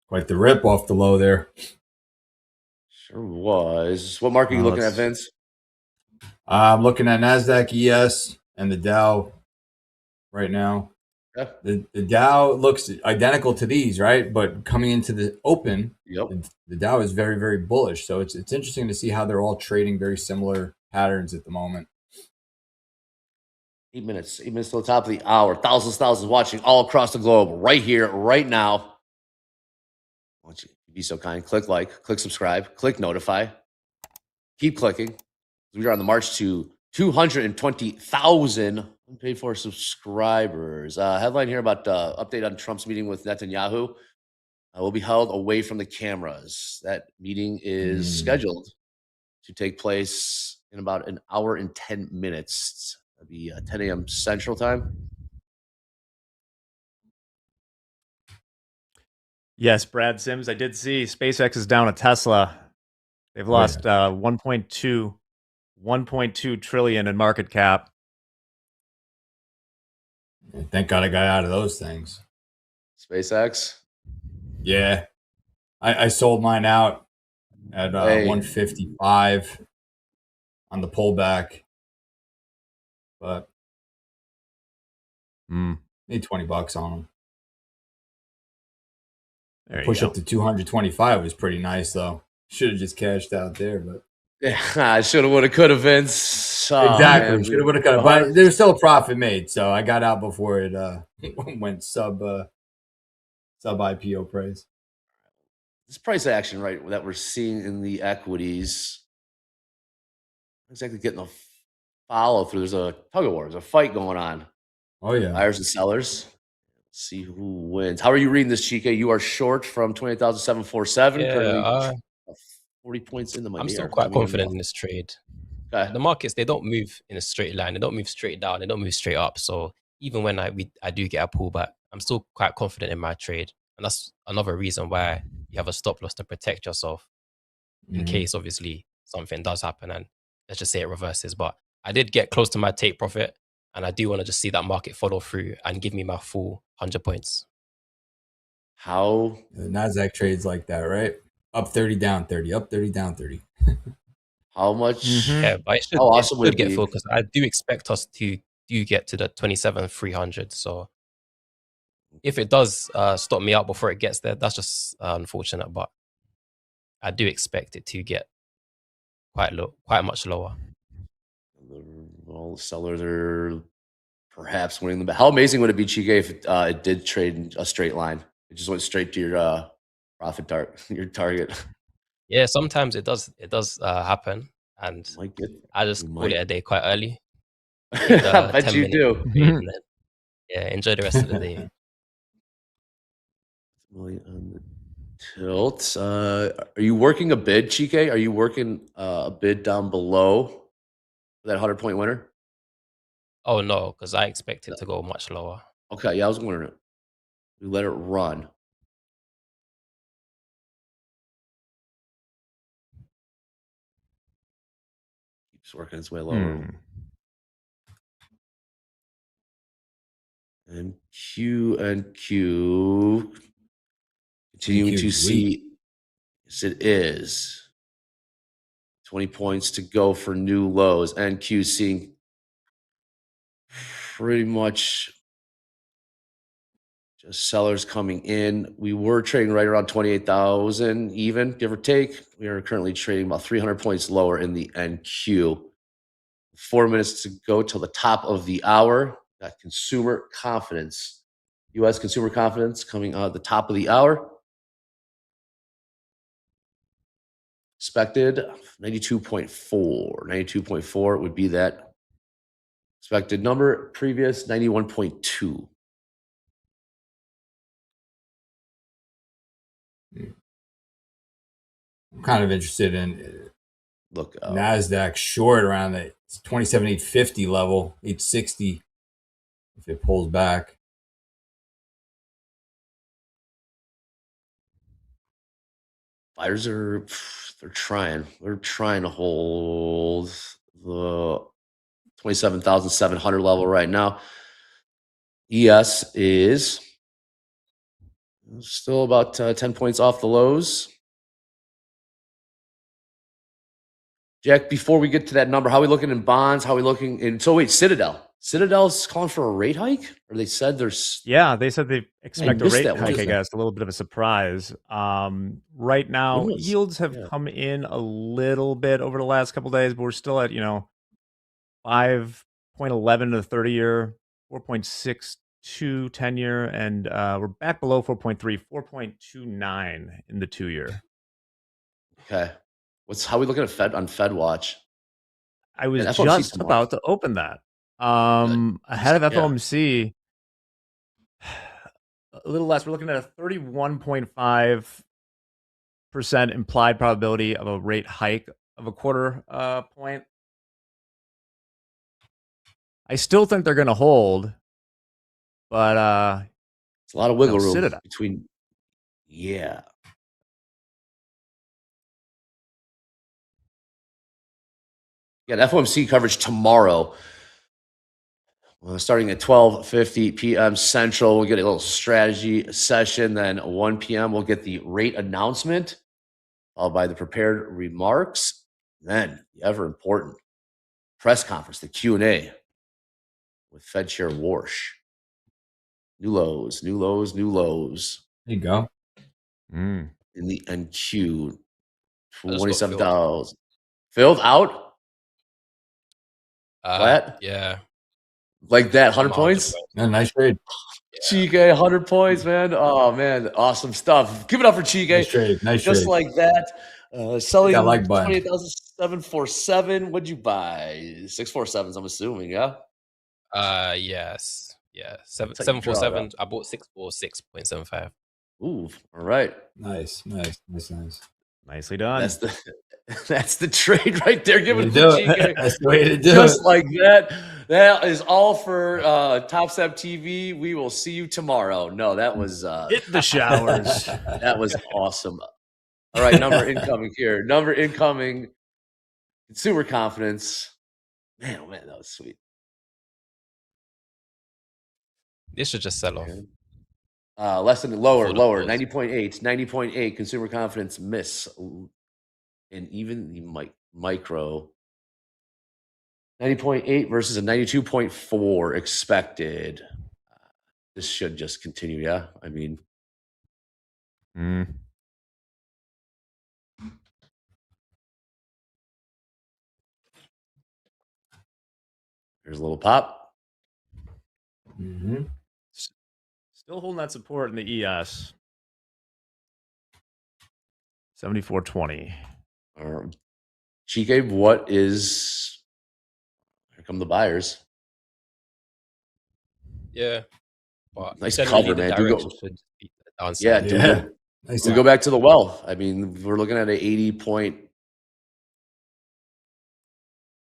Quite the rip off the low there. Sure was. What market are you looking at, Vince? I'm looking at NASDAQ, ES, and the Dow right now. Yeah. The Dow looks identical to these, right? But coming into the open, the Dow is very, very bullish. So it's interesting to see how they're all trading very similar patterns at the moment. 8 minutes. 8 minutes till the top of the hour. Thousands watching all across the globe right here, right now. Why don't you be so kind? Click like, click subscribe, click notify. Keep clicking. We are on the march to 220,000 unpaid for subscribers. Headline here about update on Trump's meeting with Netanyahu. Will be held away from the cameras. That meeting is scheduled to take place in about an hour and 10 minutes. That'd be 10 a.m. Central Time. Yes, Brad Sims. I did see SpaceX is down a Tesla. They've lost 1.2 trillion in market cap. Thank God I got out of those things. SpaceX? Yeah. I sold mine out at 155 on the pullback. But made $20 on them. Push up to 225 was pretty nice, though. Should have just cashed out there, but yeah, I should have, would have, could have, Vince. Exactly, should have, would have, could have. But there's still a profit made, so I got out before it went sub IPO price. This price action, right, that we're seeing in the equities, exactly getting a follow through. There's a tug of war. There's a fight going on. Oh yeah, buyers and sellers. Let's see who wins. How are you reading this, Chike? You are short from 28,747. Yeah, 40 points in the money. I'm still quite confident in this trade. Okay. The markets, they don't move in a straight line. They don't move straight down. They don't move straight up. So even when I do get a pullback, I'm still quite confident in my trade. And that's another reason why you have a stop loss to protect yourself in case, obviously, something does happen and let's just say it reverses. But I did get close to my take profit, and I do want to just see that market follow through and give me my full 100 points. How The Nasdaq trades like that, right? Up 30, down 30, up 30, down 30. how much? Yeah, but it How awesome would should it get be? full because I do expect us to get to the 27,300. So if it does stop me out before it gets there, that's just unfortunate. But I do expect it to get quite much lower. Well, the sellers are perhaps winning the bet. How amazing would it be, Chike, if it did trade in a straight line? It just went straight to your your target. Yeah, sometimes it does happen, and Might get I just you call might. it a day quite early. I bet you 10-minute do. trade and then, yeah, enjoy the rest of the day. Really on the tilt. Are you working a bid, Chike? Are you working a bid down below that 100-point winner? Oh no, because I expect it to go much lower. Okay, yeah, I was wondering. We let it run. Keeps working its way lower. And Q continuing to NQ's weak. see. Yes, it is. 20 points to go for new lows. NQ seeing pretty much just sellers coming in. We were trading right around 28,000 even, give or take. We are currently trading about 300 points lower in the NQ. 4 minutes to go till the top of the hour. Got consumer confidence. U.S. consumer confidence coming out at the top of the hour. Expected 92.4. 92.4 would be that expected number. Previous 91.2. I'm kind of interested in Look, Nasdaq short around the 27,850 level, 860 if it pulls back. buyers they're trying. They're trying to hold the 27,700 level right now. ES is still about 10 points off the lows. Jack, before we get to that number, how are we looking in bonds? How are we looking in? So wait, Citadel's calling for a rate hike, or they said there's. Yeah, they said they expect a missed rate that one. hike. I guess a little bit of a surprise. Right now, When was- yields have yeah. come in a little bit over the last couple of days, but we're still at 5.11 to the 30-year, 4.62 10-year, and we're back below 4.3, 4.29 in the 2-year. Okay, how are we looking at Fed on Fed Watch? I was FOMC just tomorrow. about to open that. Ahead of Yeah. FOMC, a little less. We're looking at a 31.5% implied probability of a rate hike of a quarter point. I still think they're going to hold, but It's a lot of wiggle room Citadel. between. Yeah. Yeah, FOMC coverage tomorrow. Starting at 12:50 p.m. Central, we'll get a little strategy session. Then 1 p.m. we'll get the rate announcement, followed by the prepared remarks. Then the ever important press conference, the Q&A with Fed Chair Warsh. New lows, new lows, new lows. There you go. In the NQ, I just got 27,000. Filled out? Flat? Yeah. Like that, 100 I'm points? Yeah, nice trade. Chike, 100 points, man. Oh, man. Awesome stuff. Give it up for Chike. Nice trade. Nice Just trade. like that. Selling Hit that like button. 28,747. What'd you buy? 647s, I'm assuming, yeah? Yes. Yeah. That's how you 747. draw I bought 646.75. Ooh, all right. Nice. nicely done. That's the trade right there. Give it up Do for it. Chike. That's the way to do Just it. like that. That is all for Topstep TV. We will see you tomorrow. No, that was Hit the showers. that was awesome. All right, number incoming here. Number incoming Consumer confidence. Man, oh man, that was sweet. This should just sell off. Okay. Less than lower, Before the lower. close. 90.8 consumer confidence miss. And even the micro 90.8 versus a 92.4 expected. This should just continue, yeah. I mean, here's a little pop. Still holding that support in the ES. 74.20. Chike, what is? Here come the buyers. Yeah. But Nice generally cover, the man. Do we go- direction should be the downside. Yeah, do we go, Nice. do we go back to the well? I mean, we're looking at an 80-point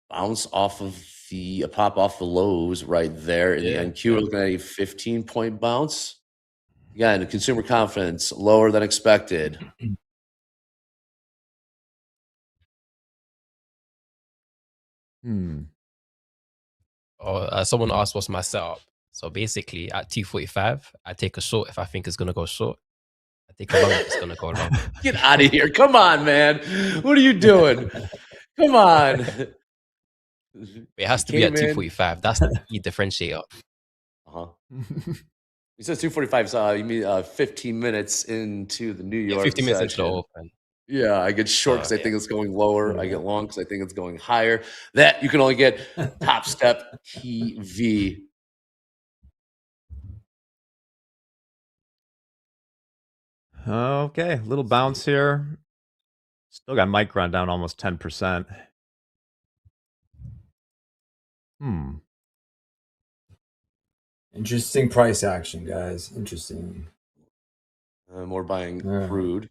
bounce off of a pop off the lows right there in the NQ. We're looking at a 15-point bounce. Again, the consumer confidence lower than expected. Someone asked what's my setup. So basically at 245, I take a short if I think it's gonna go short. I take a long if it's gonna go long. Get out of here. Come on, man. What are you doing? Come on. It has to be at 245. That's the key differentiator. He says 245. So you mean 15 minutes into the New York 15 minutes into the session. open. Yeah, I get short because I think it's going lower. I get long because I think it's going higher. That you can only get TopstepTV. Okay, little bounce here. Still got Micron down almost 10%. Interesting price action, guys. Interesting. More buying crude.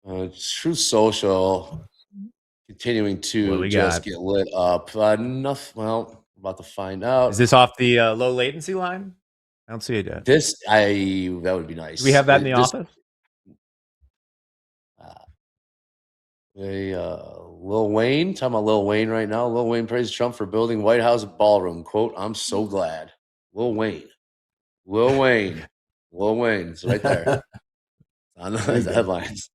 True Social continuing to just get lit up. Enough. Well, we're about to find out. Is this off the low latency line? I don't see it yet. That would be nice. Do we have that in the office? Lil Wayne, talking about Lil Wayne right now. Lil Wayne praises Trump for building White House ballroom. Quote, I'm so glad. Lil Wayne. It's right there. On the headlines.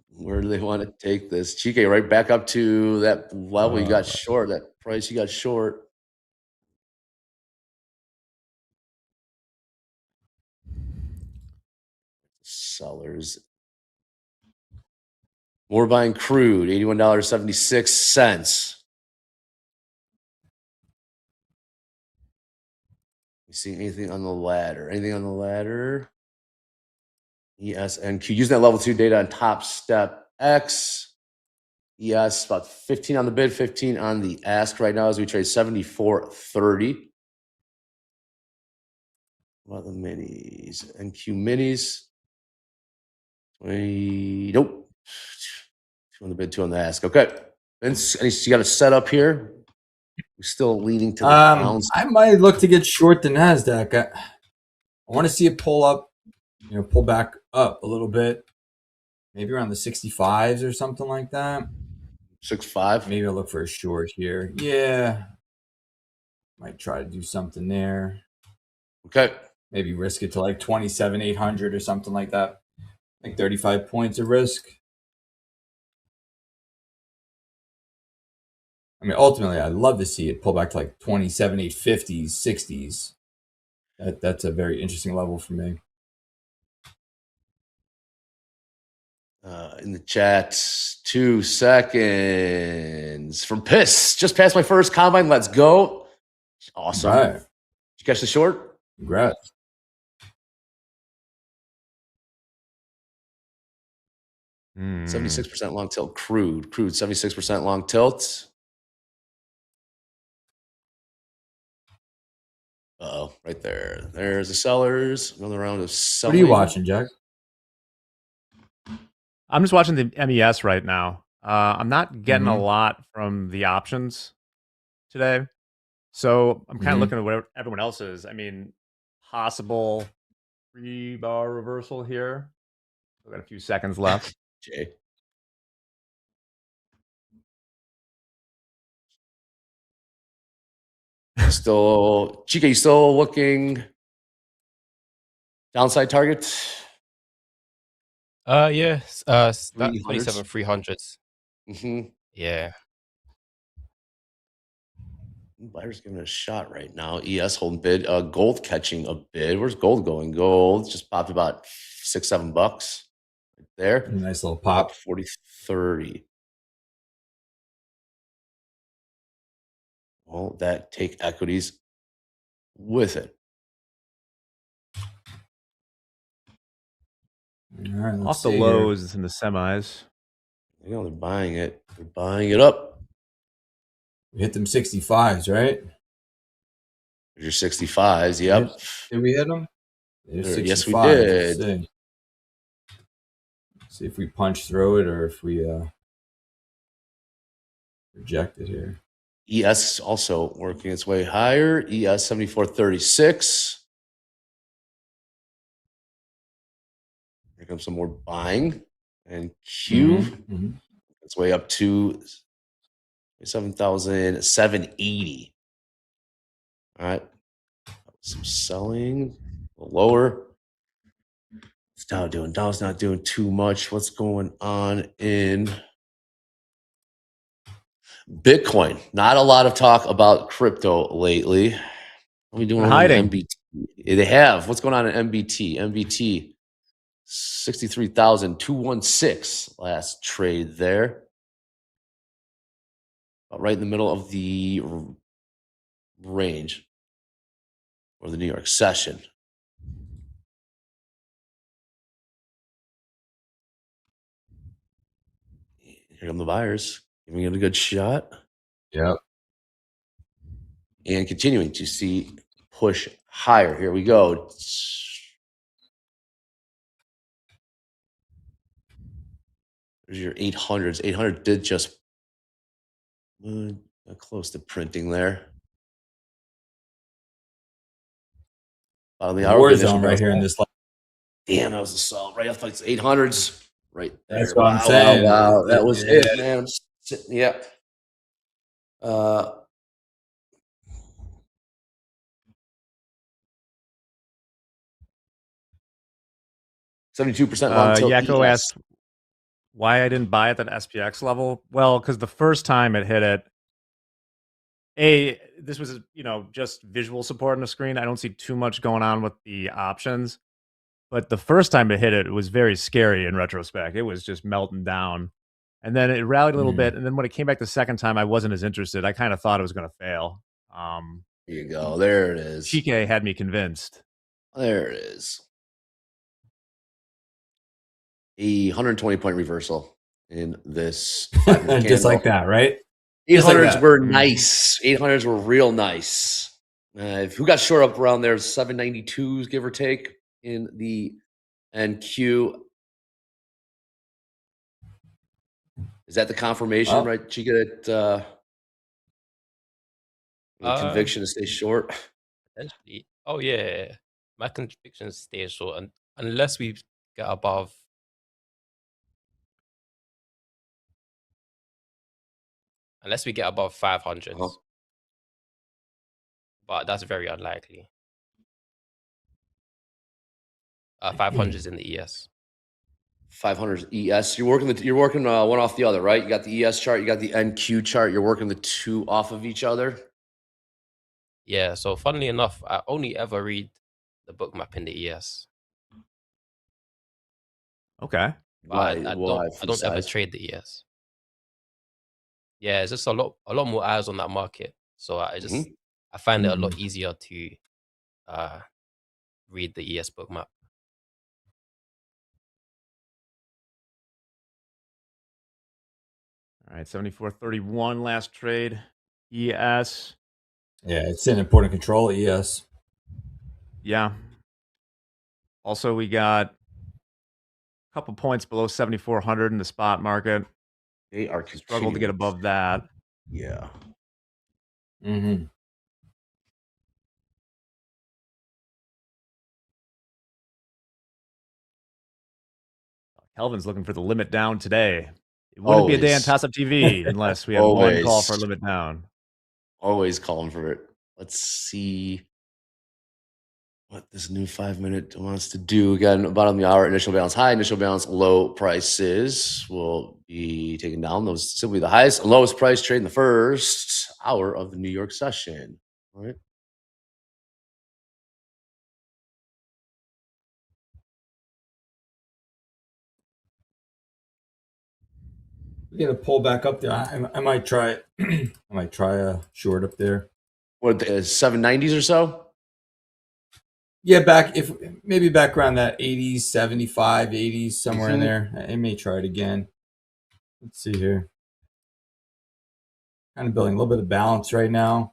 Where do they want to take this? Chike, right back up to that level you got short, that price you got short. Sellers. More buying crude, $81.76. You see anything on the ladder? Anything on the ladder? ESNQ. Using that level 2 data on Top Step X. Yes, about 15 on the bid, 15 on the ask right now as we trade 74.30. What about the minis? NQ minis. 20. Nope. 2 on the bid, 2 on the ask. Okay. Vince, you got a setup here? We're still leaning to the bounce. I might look to get short the NASDAQ. I want to see it pull up, pull back up a little bit. Maybe around the 65s or something like that. 6.5. Maybe I'll look for a short here. Yeah. Might try to do something there. Okay. Maybe risk it to like 27,800 or something like that. Like 35 points of risk. I mean, ultimately, I'd love to see it pull back to like 27,850s, 60s. That's a very interesting level for me. In the chat, 2 seconds from Piss. Just passed my first combine. Let's go. Awesome. Right. Did you catch the short? Congrats. Mm. 76% long tilt. Crude, 76% long tilt. Uh-oh, right there. There's the sellers. Another round of selling. What are you watching, Jack? I'm just watching the MES right now. I'm not getting a lot from the options today. So I'm kind of looking at what everyone else is. I mean, possible 3-bar reversal here. We've got a few seconds left. Jay. Still, Chica, you still looking downside target? Yeah, that 300s? 27 300s. Mm-hmm. Yeah. Buyers giving it a shot right now. ES holding bid. Gold catching a bid. Where's gold going? Gold just popped about $6-7 right there. Nice little pop. Up 40-30. Well, that take equities with it. All right, let's Off the see here. lows in the semis. You know, they're buying it. They're buying it up. We hit them 65s, right? There's your 65s. Yep. Did we hit them? Yes, we did. Let's see if we punch through it or if we reject it here. ES also working its way higher. ES 74.36. Here comes some more buying. And Q, its way up to 7,780. All right. Some selling. A little lower. What's Dow doing? Dow's not doing too much. What's going on in Bitcoin? Not a lot of talk about crypto lately. What are we doing on MBT? They have. What's going on in MBT? MBT 63,216 last trade there. About right in the middle of the range or the New York session. Here come the buyers, giving it a good shot. Yep. And continuing to see push higher. Here we go. There's your 800s. 800 did just close to printing there. Bottom of the hour. War zone right here in this. Damn, that was a salt right off like 800s. Right there. That's what I'm saying. Wow. That was it, man. Yep. 72% long tilt. Yakko asked why I didn't buy at that SPX level. Well, because the first time it hit it, this was just visual support on the screen. I don't see too much going on with the options. But the first time it hit it was very scary in retrospect. It was just melting down. And then it rallied a little bit. And then when it came back the second time, I wasn't as interested. I kind of thought it was going to fail. Here you go. There it is. Chike had me convinced. There it is. A 120-point reversal in this. Just like that, right? 800s were nice. 800s were real nice. Who got short up around there? 792s, give or take, in the NQ. Is that the confirmation, right? Did you get the conviction to stay short? Potentially. Oh, yeah. My conviction stays short. And unless we get above. Unless we get above 500s. But that's very unlikely. 500s in the ES. 500s ES. You're working one off the other, right? You got the ES chart, you got the NQ chart. You're working the two off of each other. Yeah. So funnily enough, I only ever read the book map in the ES. Okay. But I don't ever trade the ES. Yeah, it's just a lot more eyes on that market. So I find it a lot easier to read the ES book map. All right, 74.31 last trade. ES. Yeah, it's in important control. ES. Yeah. Also, we got a couple points below 7,400 in the spot market. They are struggled to get above that. Yeah. Kelvin's looking for the limit down today. It wouldn't be a day on Topstep TV unless we had one call for a limit down. Always calling for it. Let's see what this new 5-minute wants to do. Again, bottom of the hour, initial balance high, initial balance low prices will be taken down. Those simply the highest and lowest price trade in the first hour of the New York session. All right. We're gonna pull back up there. I might try it. I might try a short up there. What, 790s or so? Yeah, maybe back around that 80s, 75, 80s, somewhere in there. I may try it again. Let's see here. Kind of building a little bit of balance right now.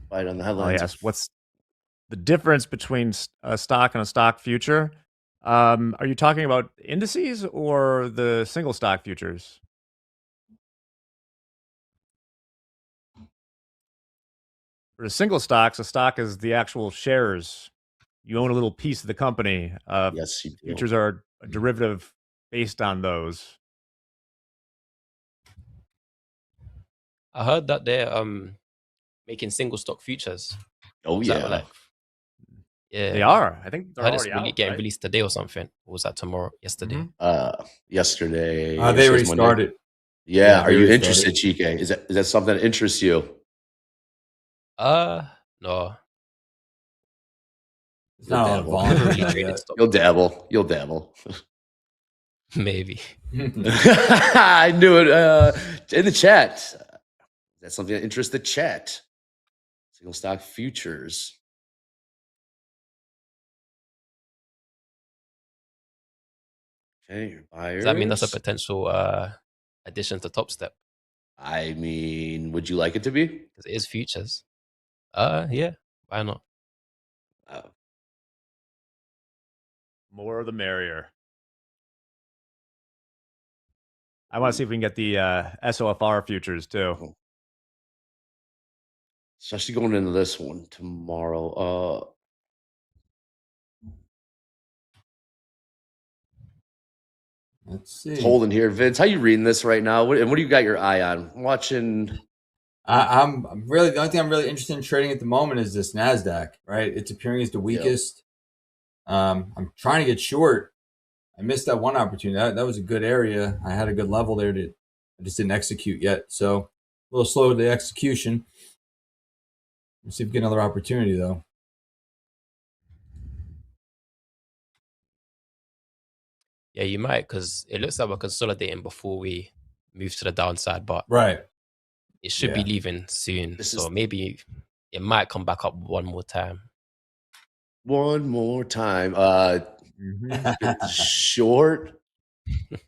Right on the headlines. Oh, yes. What's the difference between a stock and a stock future? Are you talking about indices or the single stock futures? For the single stocks, a stock is the actual shares. You own a little piece of the company. Yes, you do. Futures are a derivative based on those. I heard that they're making single stock futures. Oh, Is yeah. that yeah, They are. I think they're I heard it's already out, getting right? released today or something. Or was that tomorrow? Yesterday? Yesterday. They yesterday's already Monday. started. Yeah. they Are you already interested, Chike? Is that something that interests you? No. It's not on dabble. volume Really yet. traded stock. You'll dabble. Maybe. I knew it. In the chat. That's something that interests the chat. Single stock futures. Okay, your buyers. Does that mean that's a potential addition to Topstep? I mean, would you like it to be? Because it is futures. Yeah. Why not? More the merrier. I want to see if we can get the SOFR futures too. Especially going into this one tomorrow. Let's see. Holding here, Vince. How you reading this right now? What do you got your eye on? I'm watching. I'm really, the only thing I'm really interested in trading at the moment is this NASDAQ, right? It's appearing as the weakest. I'm trying to get short. I missed that one opportunity. That was a good area. I had a good level there. I just didn't execute yet. So a little slow to the execution. Let's see if we get another opportunity though. Yeah, you might, because it looks like we're consolidating before we move to the downside, but Right. it should be leaving soon. So maybe it might come back up one more time. One more time. Short. I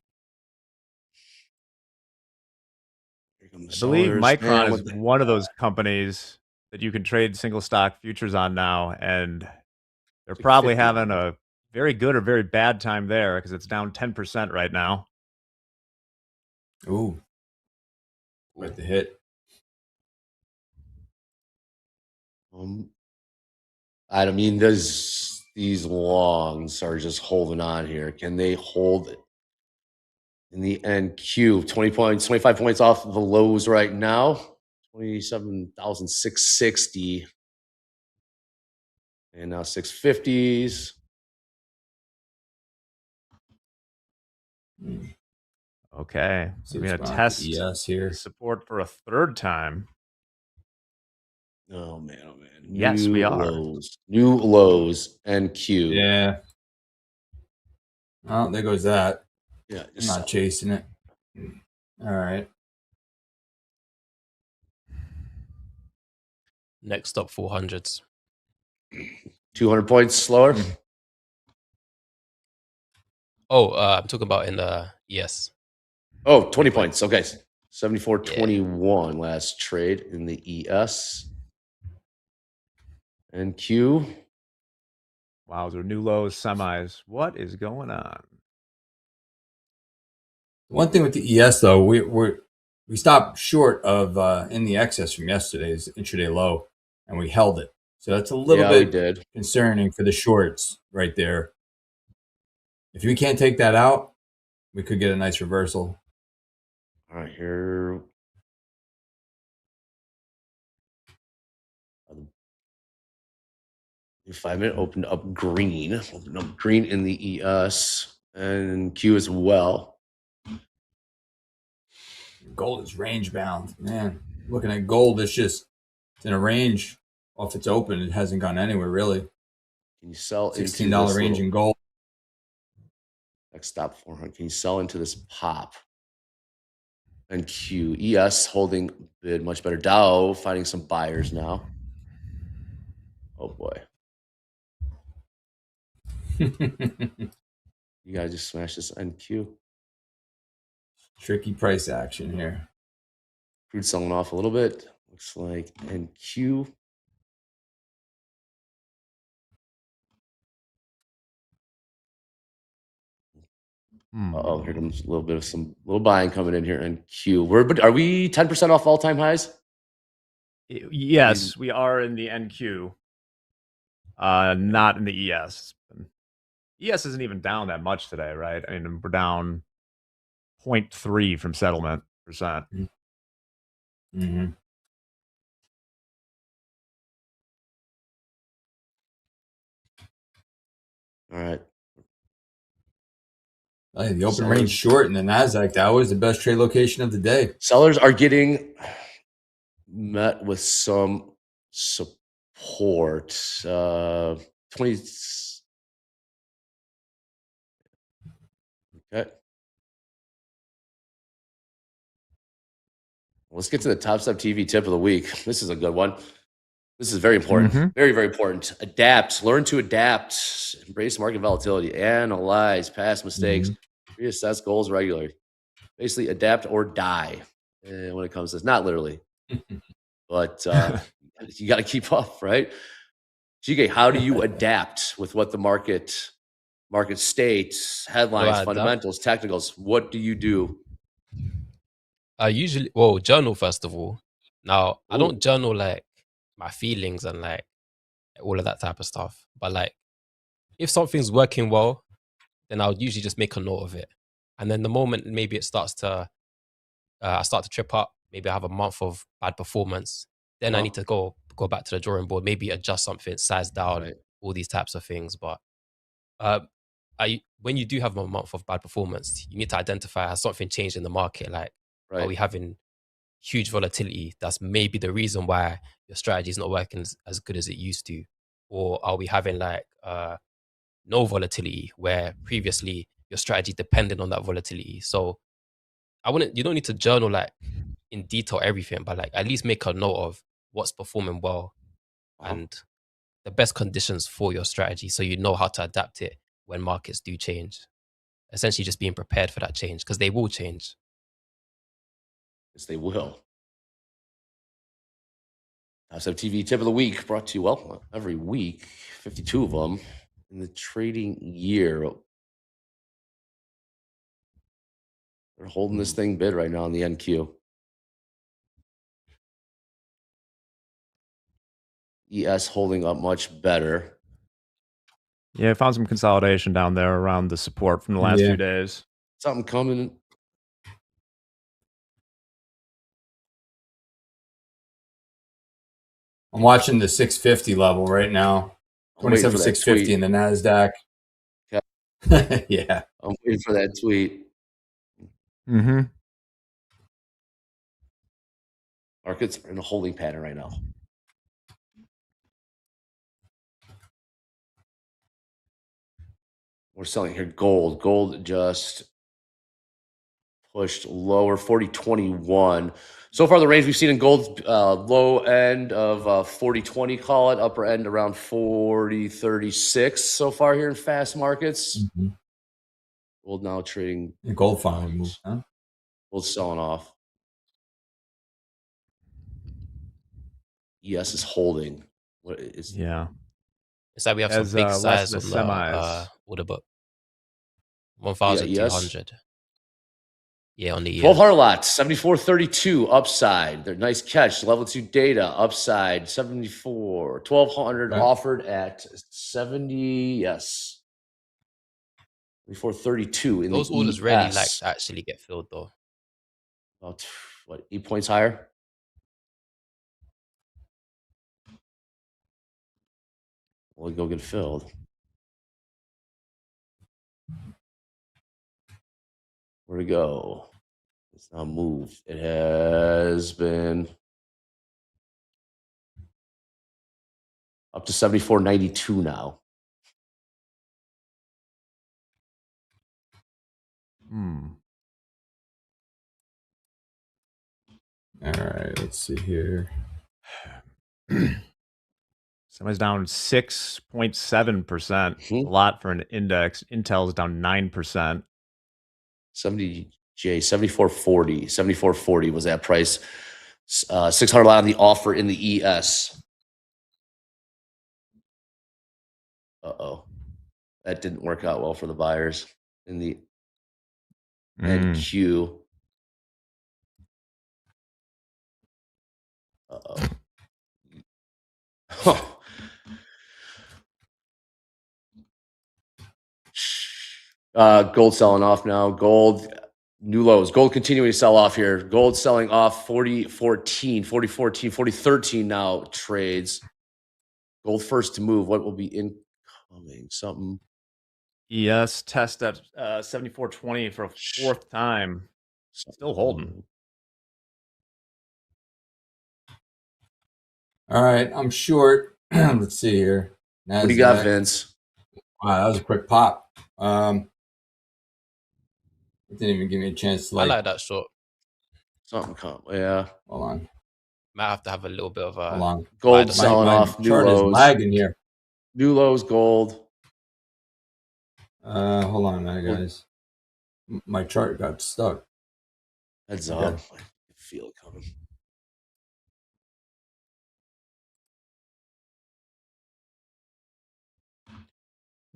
believe Micron is one of those companies that you can trade single stock futures on now, and they're probably having a very good or very bad time there because it's down 10% right now. Ooh. Quite the hit. I mean, these longs are just holding on here. Can they hold it? In the NQ, 20 points, 25 points off the lows right now. 27,660. And now 650s. Okay. So we're going to test here. Support for a third time. Oh, man. Oh, man. Yes, we are. New lows, NQ. Yeah. Oh, there goes that. Yeah. I'm not chasing it. All right. Next up, 400s. 200 points slower. Oh, I'm talking about in the ES. Oh, 20 points. Okay. 74.21 last trade in the ES. NQ. Wow, there are new lows, semis. What is going on? One thing with the ES though, we stopped short of in the excess from yesterday's intraday low, and we held it. So that's a little Yeah, we bit did. concerning for the shorts right there. If we can't take that out, we could get a nice reversal. All right, here. The 5-minute opened up green. Opened up green in the ES and Q as well. Gold is range bound, man. Looking at gold, it's in a range off its open. It hasn't gone anywhere really. Can you sell $16 range in gold? Next stop 400. Can you sell into this pop? And Q. ES holding bid much better. Dow finding some buyers now. Oh boy. You gotta just smash this NQ. Tricky price action here. Crude selling off a little bit. Looks like NQ. Here comes a little bit of some little buying coming in here. NQ. Are we 10% off all-time highs? Yes, we are in the NQ. Not in the ES. ES isn't even down that much today, right? I mean, we're down 0.3 from settlement percent. Mm-hmm. All right. The open range short in the NASDAQ, that was the best trade location of the day. Sellers are getting met with some support. 20. Okay. Let's get to the TopstepTV tip of the week. This is a good one. This is very important. Very, very important. Adapt. Learn to adapt. Embrace market volatility. Analyze past mistakes. Reassess goals regularly. Basically, adapt or die when it comes to this. Not literally. But you got to keep up, right? GK, how do you adapt with what the market states, headlines, fundamentals, technicals? What do you do? I usually, journal first of all. Now, I don't journal like my feelings and like all of that type of stuff. But like, if something's working well, then I'll usually just make a note of it. And then the moment maybe it starts to, I start to trip up, maybe I have a month of bad performance, then I need to go back to the drawing board, maybe adjust something, size down, all these types of things. But when you do have a month of bad performance, you need to identify has something changed in the market. Like, are we having huge volatility? That's maybe the reason why your strategy is not working as good as it used to. Or are we having like no volatility where previously your strategy depended on that volatility? So you don't need to journal like in detail everything, but like at least make a note of what's performing well and the best conditions for your strategy, so you know how to adapt it when markets do change. Essentially just being prepared for that change, because they will change. Yes, they will. TopstepTV tip of the week brought to you, every week, 52 of them in the trading year. They're holding this thing bid right now in the NQ. ES holding up much better. Yeah, I found some consolidation down there around the support from the last few days. Something coming. I'm watching the 650 level right now. 27,650 in the NASDAQ. Okay. Yeah. I'm waiting for that tweet. Markets are in a holding pattern right now. We're selling here gold. Gold just pushed lower, 40.21. So far, the range we've seen in gold, low end of 40.20, call it, upper end around 40.36 so far here in fast markets. Gold now trading. Gold finally moved, huh? Gold selling off. ES is holding. What is? Yeah. It's like we have some big size on the order book. 1,200. Yeah, on the ES. 1200 lots, 74.32 upside. They're nice catch. Level 2 data upside 74. 1200 offered at 70. Yes. 74.32 in Those the orders really like ES. to actually get filled though. About what, 8 points higher? We'll go get filled. Where'd it go? It's not moved. It has been up to 74.92 now. All right, let's see here. Somebody's down 6.7%. A lot for an index. Intel's down 9%. 70J, 74.40. 74.40 was that price. 600 lot on the offer in the ES. Uh-oh. That didn't work out well for the buyers in the NQ. Uh-oh. Gold selling off now. Gold, new lows. Gold continuing to sell off here. Gold selling off 40.14, 40.14, 40.13 now trades. Gold first to move. What will be incoming? Something. ES test at 74.20 for a fourth time. Still holding. All right, I'm short. Let's see here. What do you got, Vince? Wow, that was a quick pop. It didn't even give me a chance to I like that short. Something come. Yeah. Hold on. Might have to have a little bit of a Hold on. Gold selling off. New chart lows. is lagging here. New lows, gold. Hold on, guys. My chart got stuck. Heads up. I feel it coming.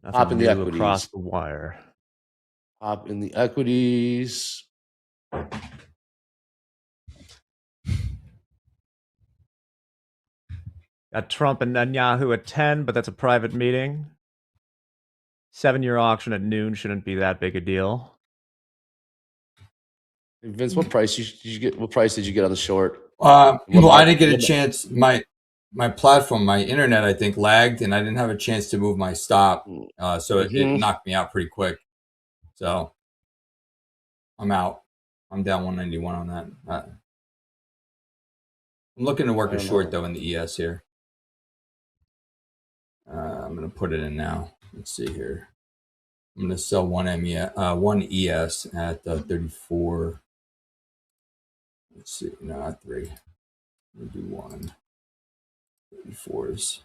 Hop in the equities. Across the wire. Hop in the equities. Got Trump and Netanyahu at 10, but that's a private meeting. 7-year auction at noon shouldn't be that big a deal. Hey Vince, what price did you get? What price did you get on the short? Well, I didn't get a chance. My platform, my internet, I think lagged, and I didn't have a chance to move my stop. So it knocked me out pretty quick. So I'm out. I'm down 191 on that. I'm looking to work a short though in the ES here. I'm gonna put it in now. Let's see here. I'm gonna sell one ES at 34. Let's see, no, not 3. We'll do 1. 34s.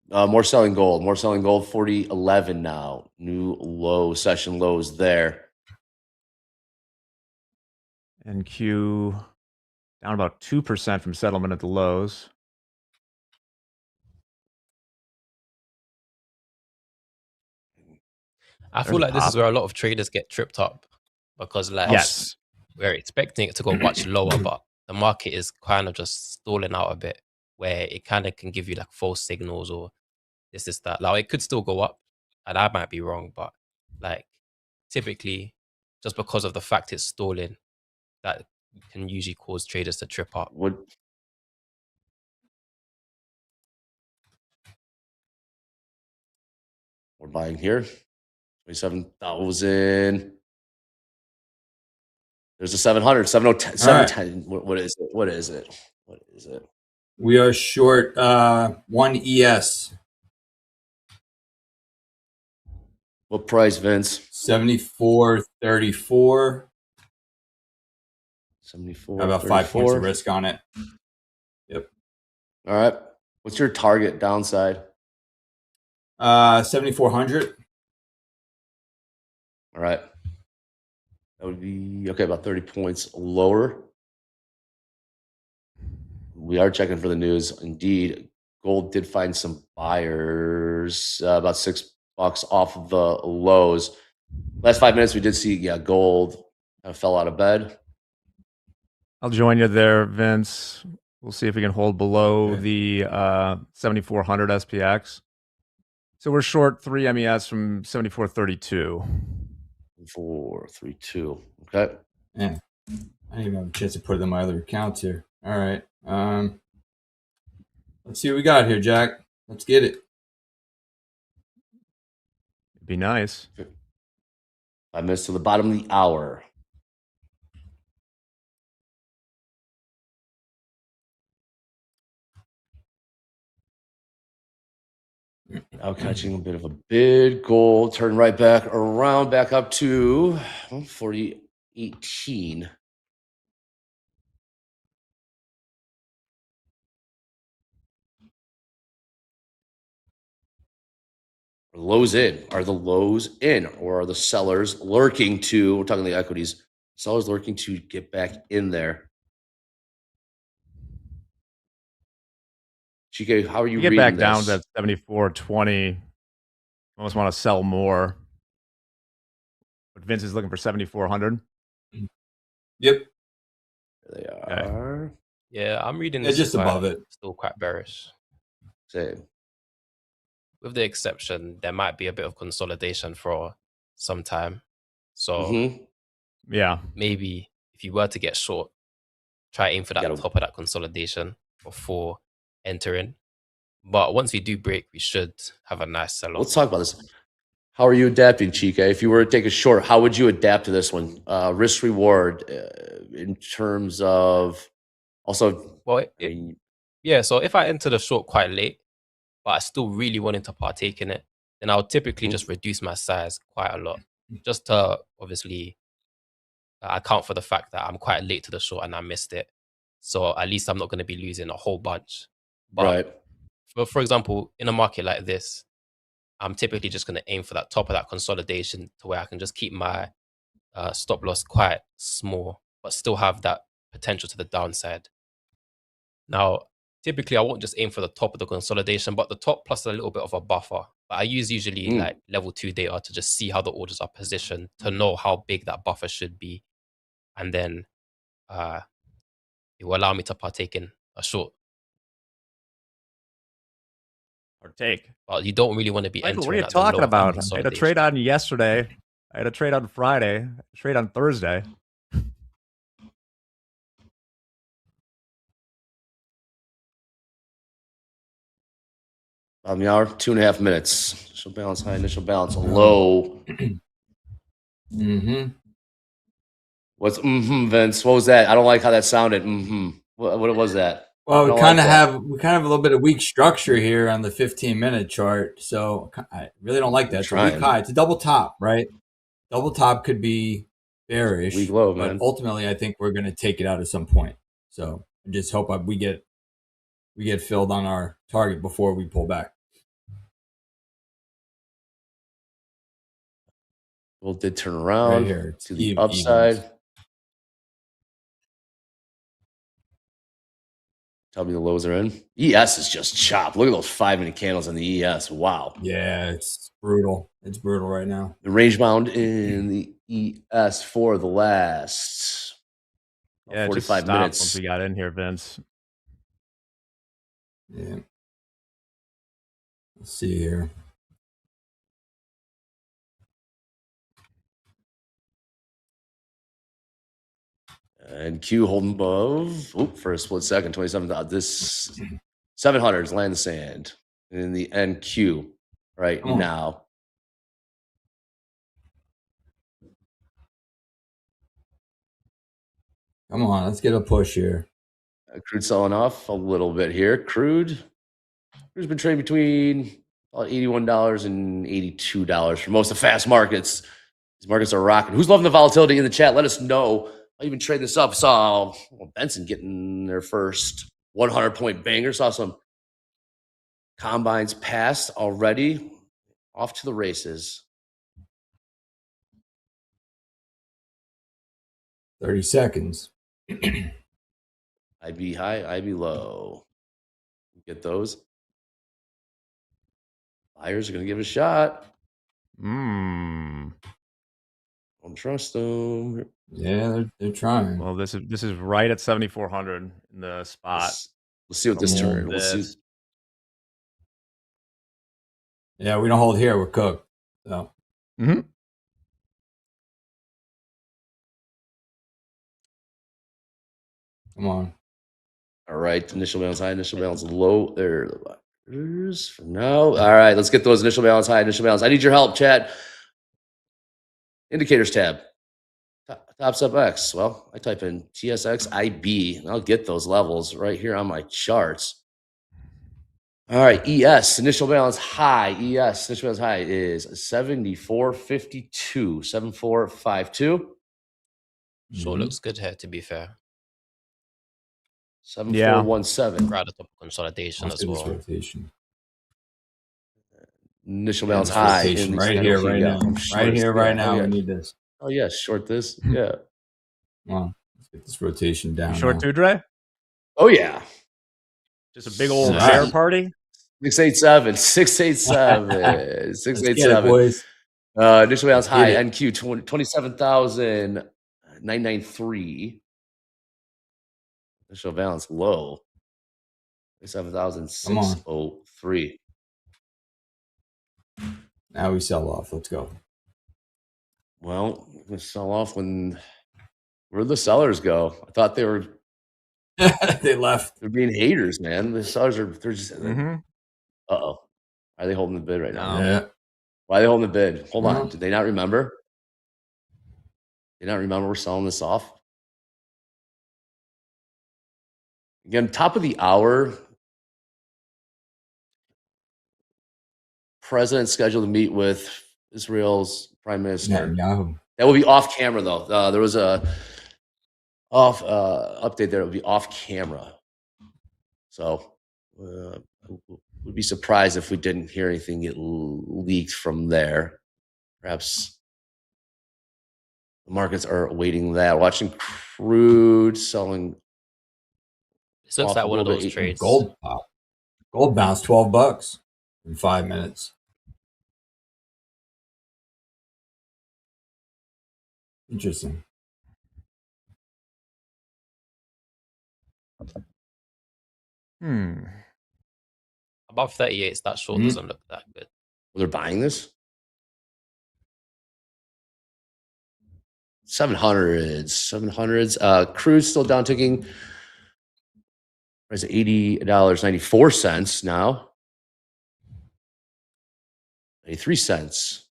More selling gold. More selling gold. 40.11 now. New low session lows there. NQ down about 2% from settlement at the lows. I feel like this is where a lot of traders get tripped up because, like, we're expecting it to go much lower, but the market is kind of just stalling out a bit, where it kind of can give you like false signals or this is that. Like, it could still go up, and I might be wrong, but like typically, just because of the fact it's stalling, that can usually cause traders to trip up. We're buying here. 27,000. There's a 700, 710, 710. What is it? What is it? What is it? We are short 1 ES. What price, Vince? 74.34. 74. About 5 points of risk on it. Yep. All right. What's your target downside? 7,400. All right. That would be okay, about 30 points lower. We are checking for the news. Indeed, gold did find some buyers, about $6 off of the lows. Last 5 minutes, we did see, gold I fell out of bed. I'll join you there, Vince. We'll see if we can hold below Okay. the 7400 SPX. So we're short 3 MES from 7432. 4, 3, 2. Okay. Yeah. I didn't even have a chance to put it in my other accounts here. All right. Let's see what we got here, Jack. Let's get it. It'd be nice. 5 minutes to the bottom of the hour. Now catching a bit of a bid. Gold turn right back around, back up to 40.18. Lows in. Are the lows in, or are the sellers lurking to? We're talking the equities. Sellers lurking to get back in there. GK, how are you You get reading back this? down to that 7420. Almost want to sell more. But Vince is looking for 7400. Yep. There they are. Yeah, I'm reading Yeah, this just quite- above it. still quite bearish. Same. With the exception, there might be a bit of consolidation for some time. So Mhm. Yeah. maybe if you were to get short, try aim for that Gotta- top of that consolidation before entering. But once we do break, we should have a nice sell-off. Let's talk about this. How are you adapting, Chika? If you were to take a short, how would you adapt to this one? Risk reward in terms of also. Well, I mean, yeah, so if I enter the short quite late, but I still really wanted to partake in it, then I'll typically just reduce my size quite a lot, just to obviously account for the fact that I'm quite late to the short and I missed it. So at least I'm not going to be losing a whole bunch. But right. for example, in a market like this, I'm typically just going to aim for that top of that consolidation to where I can just keep my stop loss quite small, but still have that potential to the downside. Now, typically, I won't just aim for the top of the consolidation, but the top plus a little bit of a buffer. But I use usually like level 2 data to just see how the orders are positioned, to know how big that buffer should be. And then it will allow me to partake in a short. Partake. But you don't really want to be Michael, entering. what are you at the low talking of that about? I had a consolidation. trade on yesterday. I had a trade on Friday. A trade on Thursday. On the hour, 2.5 minutes. Initial balance high, initial balance low. Mm-hmm. What's Vince? What was that? I don't like how that sounded. What was that? Well, I we don't kind of like that. have a little bit of weak structure here on the 15-minute chart, so I really don't like that. It's a weak trying. high. It's a double top, right? Double top could be bearish, Weak low, but man. ultimately, I think we're going to take it out at some point. So I just hope we get filled on our target before we pull back. Well, did turn around Right here to the upside. evens. Tell me the lows are in. ES is just chopped. Look at those 5-minute candles on the ES. Wow. Yeah, it's brutal. It's brutal right now. The range bound in the ES for the last Yeah, 45 minutes. Once we got in here, Vince. Yeah. Let's see here. And Q holding above. For a split second, 27. This 700s land the sand in the NQ right now. Come on, let's get a push here. Crude selling off a little bit here. Crude's been trading between $81 and $82 for most of fast markets. These markets are rocking. Who's loving the volatility in the chat? Let us know. I'll even trade this up. Saw Benson getting their first 100-point banger. Saw some combines passed already. Off to the races. 30 seconds. IB high, IB low. Get those. Buyers are going to give it a shot. trust them. Yeah, they're trying. Well, this is right at 7,400 in the spot. Let's see what this Come on, turn. Let's see. Yeah, we don't hold here. We're cooked. So. Mm-hmm. Come on. All right, initial balance high, initial balance low. There, for now. All right, let's get those initial balance high, initial balance. I need your help, chat. Indicators tab. Topstep X. Well, I type in TSX IB, and I'll get those levels right here on my charts. All right, ES, initial balance high. ES, initial balance high is 74.52, 74.52. Sure looks good here, to be fair. 7417. Right at the top of consolidation as well. Rotation. Initial balance high. Rotation right here, right now. Right here, right now. We need this. Oh, yeah, short this. Yeah. Come on. Let's get this rotation down. Short too, Dre? Oh, yeah. Just a big old bear party? 687, 687, 687. Boys. Initial balance high, NQ 27,993. Initial balance low, 27,603. Now we sell off. Let's go. Well, we sell off when where'd the sellers go? I thought they were they left. They're being haters, man. The sellers they're just Mm-hmm. uh-oh. Are they holding the bid right now? Yeah. Why are they holding the bid? Hold on. Did they not remember? Did they not remember we're selling this off? Again, top of the hour. President scheduled to meet with Israel's prime minister. Netanyahu. That will be off camera, though. There was a update there. It will be off camera. So would be surprised if we didn't hear anything get leaked from there. Perhaps the markets are awaiting that. Watching crude selling. This looks like one of those trades. Gold pop. Gold bounced $12 in 5 minutes. Interesting. Above 38, that short doesn't look that good. Well, they're buying this? 700s. Crude still down ticking. Price at $80.94 now. 93 cents.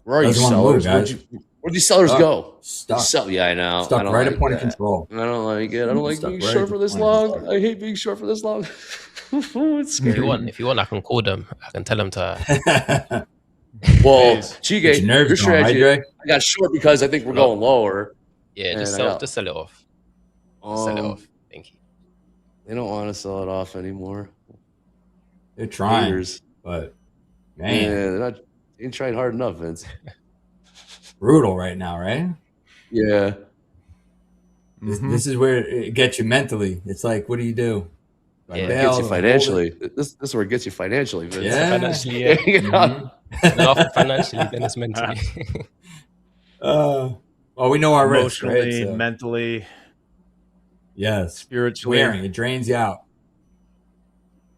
Where are you, sellers? Where'd these sellers go? Stuck. Yeah, I know. Stuck I don't right like at point that. of control. I don't like it. I don't like Stuck being right short at for the this point of long. control. I hate being short for this long. It's scary. If you want, I can call them. I can tell them to. Well, Chige, nerves your strategy. right, I got short because I think we're going lower. Yeah, just sell it off. Just sell it off. Thank you. They don't want to sell it off anymore. They're trying, Haters. but Yeah, man, they ain't trying hard enough, Vince. brutal right now, right? Yeah. This is where it gets you mentally. It's like, what do you do? It gets you financially. This is where it gets you financially, Vince. Yeah. Financially, yeah. Not financially, then it's mentally. Well, we know our risk, Emotionally, right? So, mentally, yes, spiritually. wearing. It drains you out.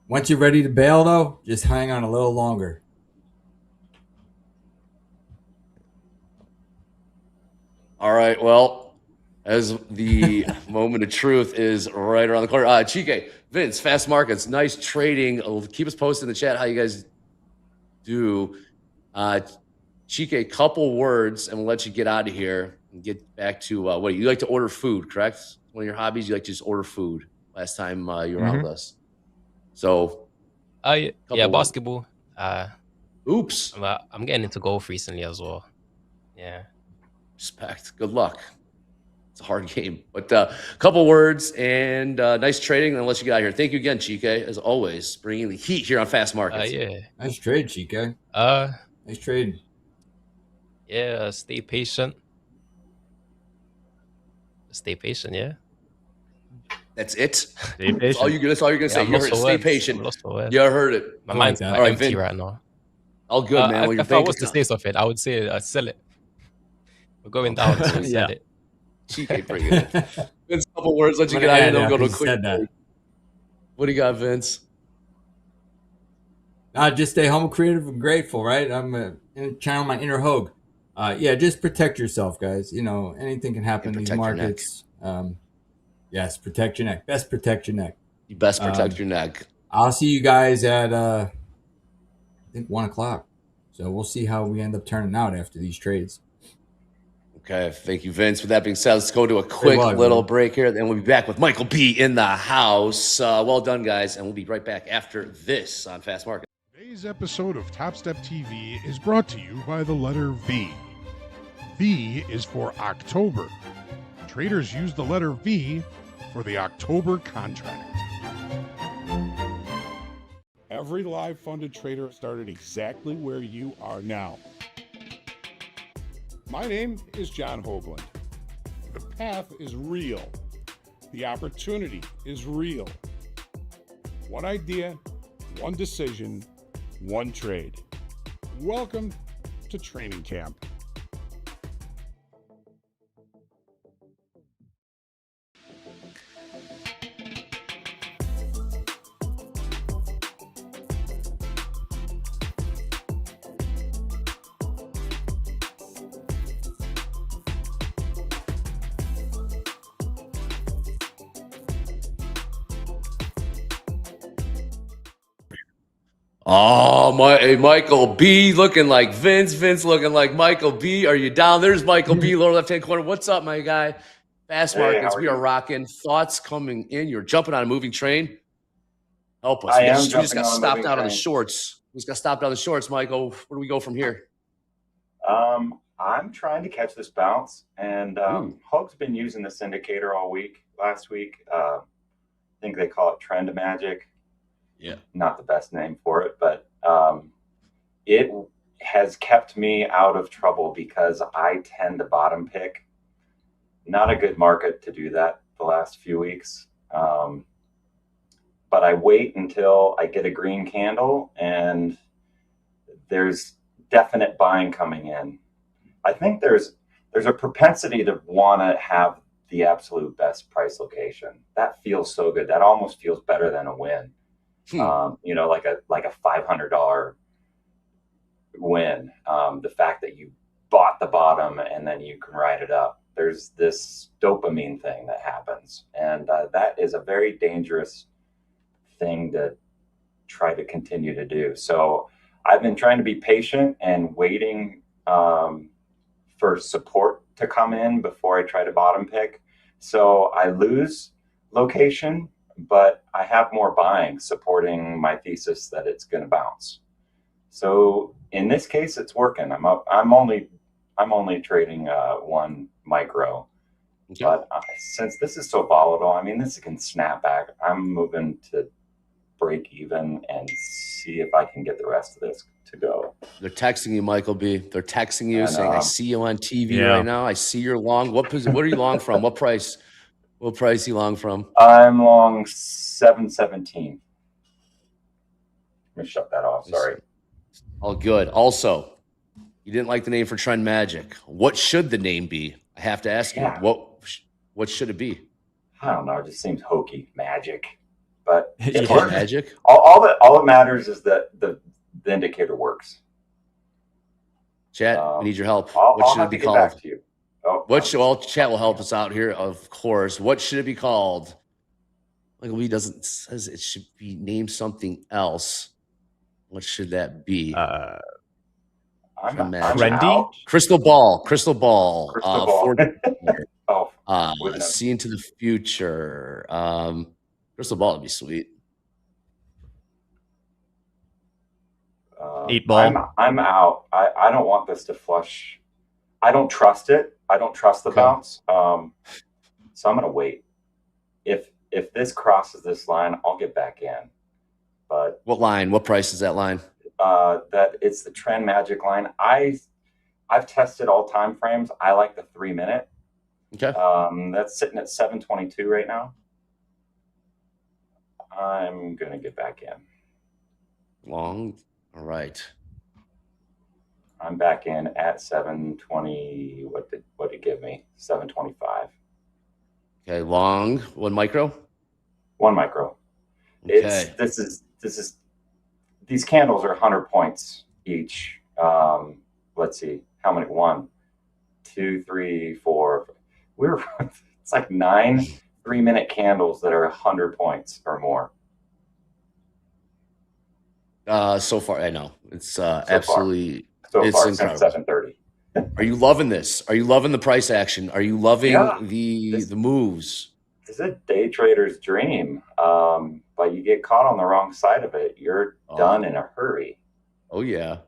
Once you're ready to bail, though, just hang on a little longer. All right. Well, as the moment of truth is right around the corner. Chike, Vince, Fast Markets, nice trading. Keep us posted in the chat how you guys do. Chike, couple words, and we'll let you get out of here and get back to what you like to order food, correct? One of your hobbies, you like to just order food. Last time you were on with us. So, yeah, words. basketball. Oops. I'm getting into golf recently as well. Yeah. Respect. Good luck. It's a hard game. But a couple words and nice trading, and I'll let you get out of here. Thank you again, Chike, as always, bringing the heat here on Fast Markets. Yeah. Nice trade, Chike. Nice trade. Yeah, stay patient. Stay patient, yeah. That's it. Stay That's all patient. you're gonna say. I'm You lost heard it. for Stay words. patient. I'm lost for words. You heard it. My I like mind's that. quite All right, empty Vin. right now. All good, man. Well, your If I bank was to account. say something, I would say sell it. We're going down, so Yeah. sell it. Cheek ain't bringing it. Vince, a couple words. Let you I'm get gonna out of here. add Then we'll go to a after you quick said that. break. What do you got, Vince? Just stay humble, creative, and grateful, right? I'm gonna channel my inner Hogue. Yeah, just protect yourself, guys. You know, anything can happen in these protect your neck. markets. Yes, protect your neck. Best protect your neck. You best protect your neck. I'll see you guys at I think 1 o'clock. So we'll see how we end up turning out after these trades. Okay, thank you, Vince. With that being said, let's go to a quick well, little man. break here, and we'll be back with Michael B in the house. Well done, guys, and we'll be right back after this on Fast Market. Today's episode of Topstep TV is brought to you by the letter V. V is for October. Traders use the letter V for the October contract. Every live funded trader started exactly where you are now. My name is John Hoagland. The path is real. The opportunity is real. One idea, one decision, one trade. Welcome to training camp. Oh, Michael B looking like Vince. Vince looking like Michael B. Are you down? There's Michael B, lower left-hand corner. What's up, my guy? Fast markets. We are rocking. Thoughts coming in. You're jumping on a moving train. Help us. I We am just jumping got on a stopped moving out of the train. shorts. We just got stopped out of the shorts, Michael. Where do we go from here? I'm trying to catch this bounce, and Hope's been using this indicator all week. Last week, I think they call it Trend Magic. Yeah. Not the best name for it, but it has kept me out of trouble because I tend to bottom pick. Not a good market to do that the last few weeks. But I wait until I get a green candle and there's definite buying coming in. I think there's a propensity to want to have the absolute best price location. That feels so good. That almost feels better than a win. You know, like a $500 win. The fact that you bought the bottom and then you can ride it up. There's this dopamine thing that happens, and that is a very dangerous thing to try to continue to do. So I've been trying to be patient and waiting for support to come in before I try to bottom pick. So I lose location, but I have more buying supporting my thesis that it's going to bounce. So in this case, it's working. I'm only trading one micro, Okay. but since this is so volatile, I mean, this can snap back. I'm moving to break even and see if I can get the rest of this to go. They're texting you, Michael B. They're texting you saying, "I see you on TV Yeah. right now. I see you're long. What are you long from? What price? What price you long from?" I'm long 717. Let me shut that off. Sorry. All good. Also, you didn't like the name for Trend Magic. What should the name be? I have to ask you. Yeah. What should it be? I don't know. It just seems hokey, magic, but it Yeah. works. Magic? All that matters is that the indicator works. Chat, we need your help. I'll What should have it be to get back called? to you. Oh, Well, chat will help us out here, of course. What should it be called? Michael B says it should be named something else. What should that be? I'm Trendy? out. Crystal ball. Crystal ball. Crystal ball. Oh, wouldn't have- See into the future. Crystal ball would be sweet. 8 ball. I'm out. I don't want this to flush. I don't trust it. I don't trust the Okay. bounce. So I'm gonna wait. If this crosses this line, I'll get back in. But What line? What price is that line? that it's the Trend Magic line. I've tested all time frames. I like the 3 minute. Okay. That's sitting at 722 right now. I'm gonna get back in. Long. All right. I'm back in at 720. What did it give me? 725. Okay. Long. 1 micro. 1 micro. Okay. These candles are 100 points each. Let's see, how many? 1, 2, 3, 4. It's like 9 3-minute candles that are 100 points or more. So far, I know it's absolutely So it's far incredible. since 7:30. Are you loving this? Are you loving the price action? Are you loving the moves? It's a day trader's dream, but you get caught on the wrong side of it. You're done in a hurry. Oh yeah.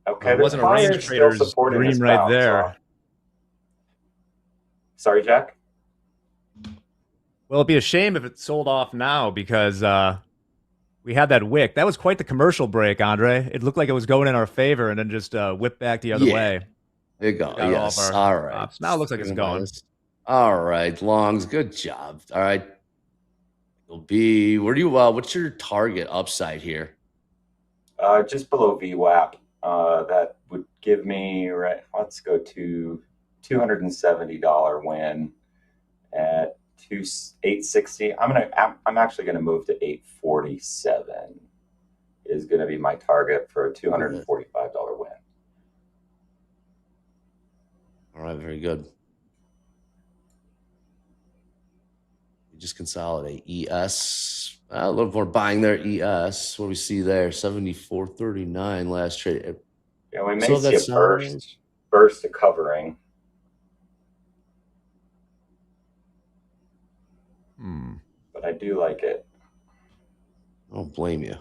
Okay, it wasn't a range trader's dream right there. Sorry, Jack. Well, it'd be a shame if it sold off now because we had that wick. That was quite the commercial break, Andre. It looked like it was going in our favor and then just whipped back the other way. There you go. Yes. All right. Props. Now it looks like it's going. All right, Longs. Good job. All right. It'll be where do you what's your target upside here? Just below VWAP. That would give me let's go to $270 win at 860. I'm actually gonna move to 847 is gonna be my target for a $245 win. All right, very good. You just consolidate ES. A little more buying there. ES. What do we see there? 74.39 last trade. Yeah, we may see a burst of covering. But I do like it. I don't blame you.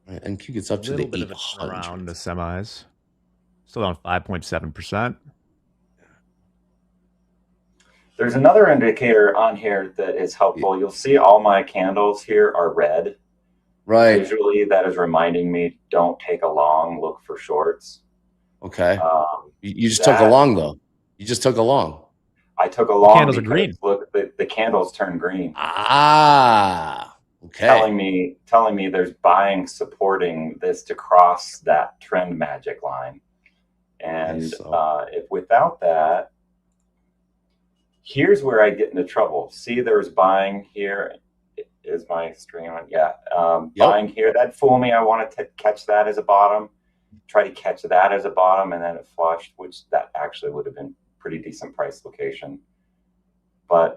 All right, NQ gets up to the 800. Around the semis. Still down 5.7%. There's another indicator on here that is helpful. You'll see all my candles here are red. Right. Visually, that is reminding me, don't take a long, look for shorts. Okay. You just took a long, though. You just took a long. I took a long. Candles are green. Look, the candles turn green. Ah, okay. Telling me there's buying supporting this to cross that trend magic line. And if without that, here's where I get into trouble. See, there's buying here. Is my stream on? Yeah. Buying here. That fooled me. I wanted to catch that as a bottom. Try to catch that as a bottom, and then it flushed, which that actually would have been pretty decent price location. But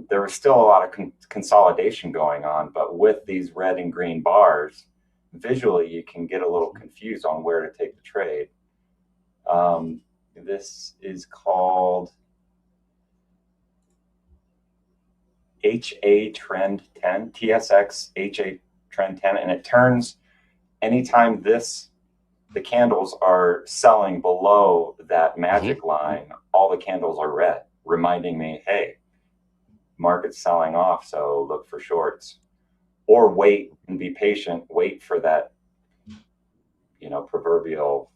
there was still a lot of consolidation going on. But with these red and green bars, visually, you can get a little confused on where to take the trade. This is called HA Trend 10, TSX HA Trend 10, and it turns anytime the candles are selling below that magic line, all the candles are red, reminding me, hey, market's selling off, so look for shorts. Or wait and be patient, wait for that, proverbial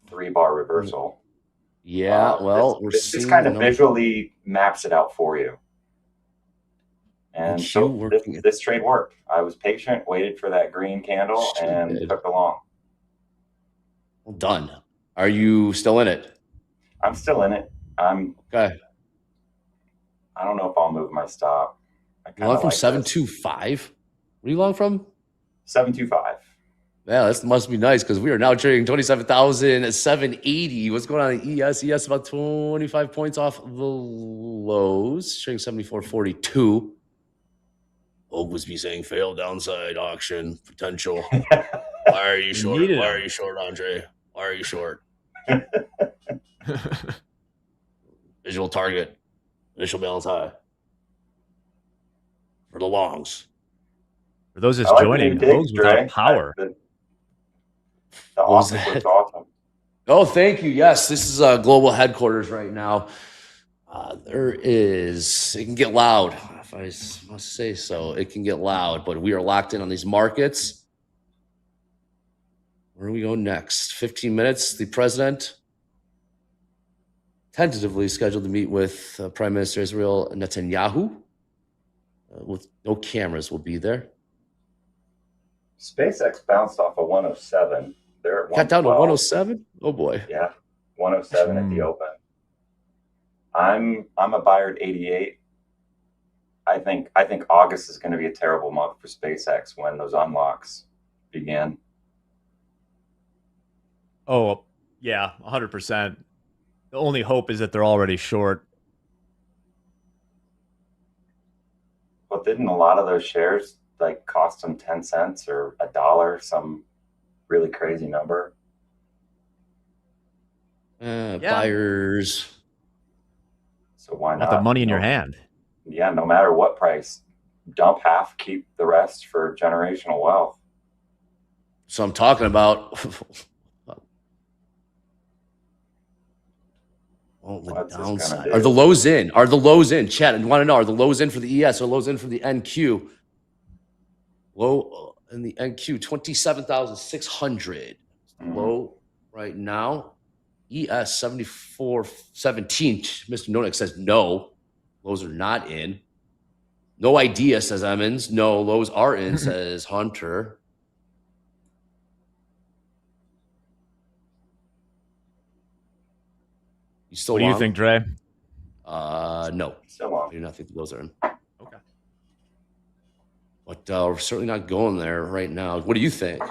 3-bar reversal. Yeah, well, this kind of visually maps it out for you. And so this trade worked. I was patient, waited for that green candle, and took the long. Well done. Are you still in it? I'm still in it. Okay. I don't know if I'll move my stop. You long from 725? Where are you long from? 725. Yeah, that must be nice because we are now trading 27,780. What's going on in ES? ES about 25 points off the lows, trading 74.42. Oglesby saying fail downside auction potential. Why are you short? Why are you short, Andre? Why are you short? Visual target. Initial balance high. For the longs. For those just joining, Hogs without power. The office was awesome. Oh, thank you. Yes, this is global headquarters right now. It can get loud, if I must say so. It can get loud, but we are locked in on these markets. Where do we go next? 15 minutes. The president tentatively scheduled to meet with Prime Minister Israel Netanyahu. With no cameras will be there. SpaceX bounced off of 107. They're at Got down to 112. 107? Oh boy. Yeah, 107 at the open. I'm a buyer at 88. I think August is going to be a terrible month for SpaceX when those unlocks begin. Oh, yeah, 100%. The only hope is that they're already short. Well, didn't a lot of those shares like cost them 10 cents or $1, some really crazy number? Buyers. So why not? Want the money in your hand. Yeah, no matter what price, dump half, keep the rest for generational wealth. So I'm talking about. What's this Downside. gonna do? Are the lows in? Are the lows in? Chat, I want to know, are the lows in for the ES or lows in for the NQ? Low in the NQ, 27,600. Low right now. ES, 74.17. Mr. Nonek says no. Lows are not in. No idea, says Emmons. No, lows are in, says Hunter. You still What do you long? think, Dre? No. Still long. I do not think the lows are in. Okay. But we're certainly not going there right now. What do you think?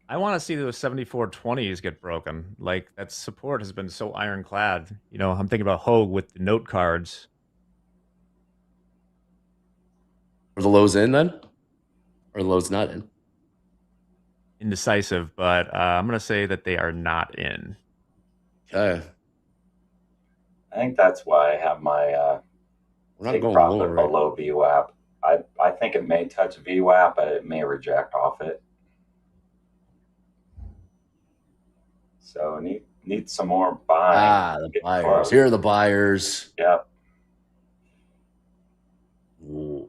I want to see those 74.20s get broken. Like, that support has been so ironclad. You know, I'm thinking about Hogue with the note cards. Are the lows in then? Or the lows not in? Indecisive, but I'm going to say that they are not in. Okay. I think that's why I have my We're not take going profit lower, right? below VWAP. I think it may touch VWAP, but it may reject off it. So need some more buying. The Get buyers. close. Here are the buyers. Yep. Ooh.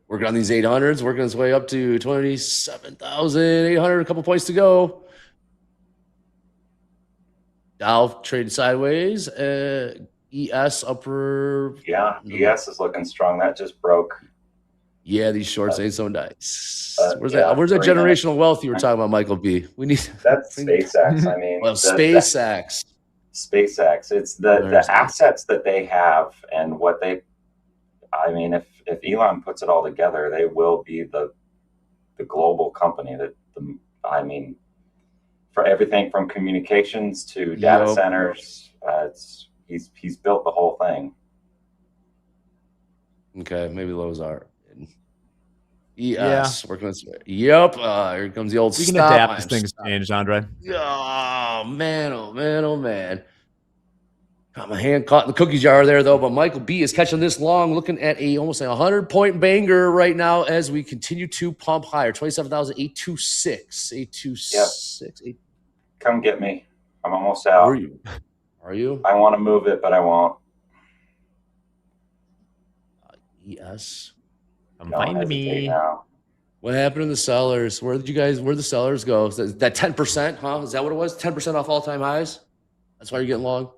Working on these 800s, working its way up to 27,800. A couple points to go. Dow traded sideways. ES upper. Yeah, ES is looking strong. That just broke. Yeah, these shorts ain't so nice. Where's yeah, that? Where's that 3 minutes. generational wealth you were talking about, Michael B? We need. That's SpaceX. I mean, Well, SpaceX. SpaceX. It's the assets that they have and what they. I mean, if Elon puts it all together, they will be the global company that I mean, for everything from communications to data centers, he's built the whole thing. Okay, maybe lows are in. ES working its way. Yep. Here comes the old. We can adapt as things change, Andre. Oh man! Oh man! Oh man! Got my hand caught in the cookie jar there, though. But Michael B is catching this long, looking at almost a 100-point banger right now as we continue to pump higher. 27,826. 826. Yep. Come get me. I'm almost out. Where are you? Are you? I want to move it, but I won't. ES. Come find me. Now. What happened to the sellers? Where'd the sellers go? Is that 10%, huh? Is that what it was? 10% off all-time highs? That's why you're getting long?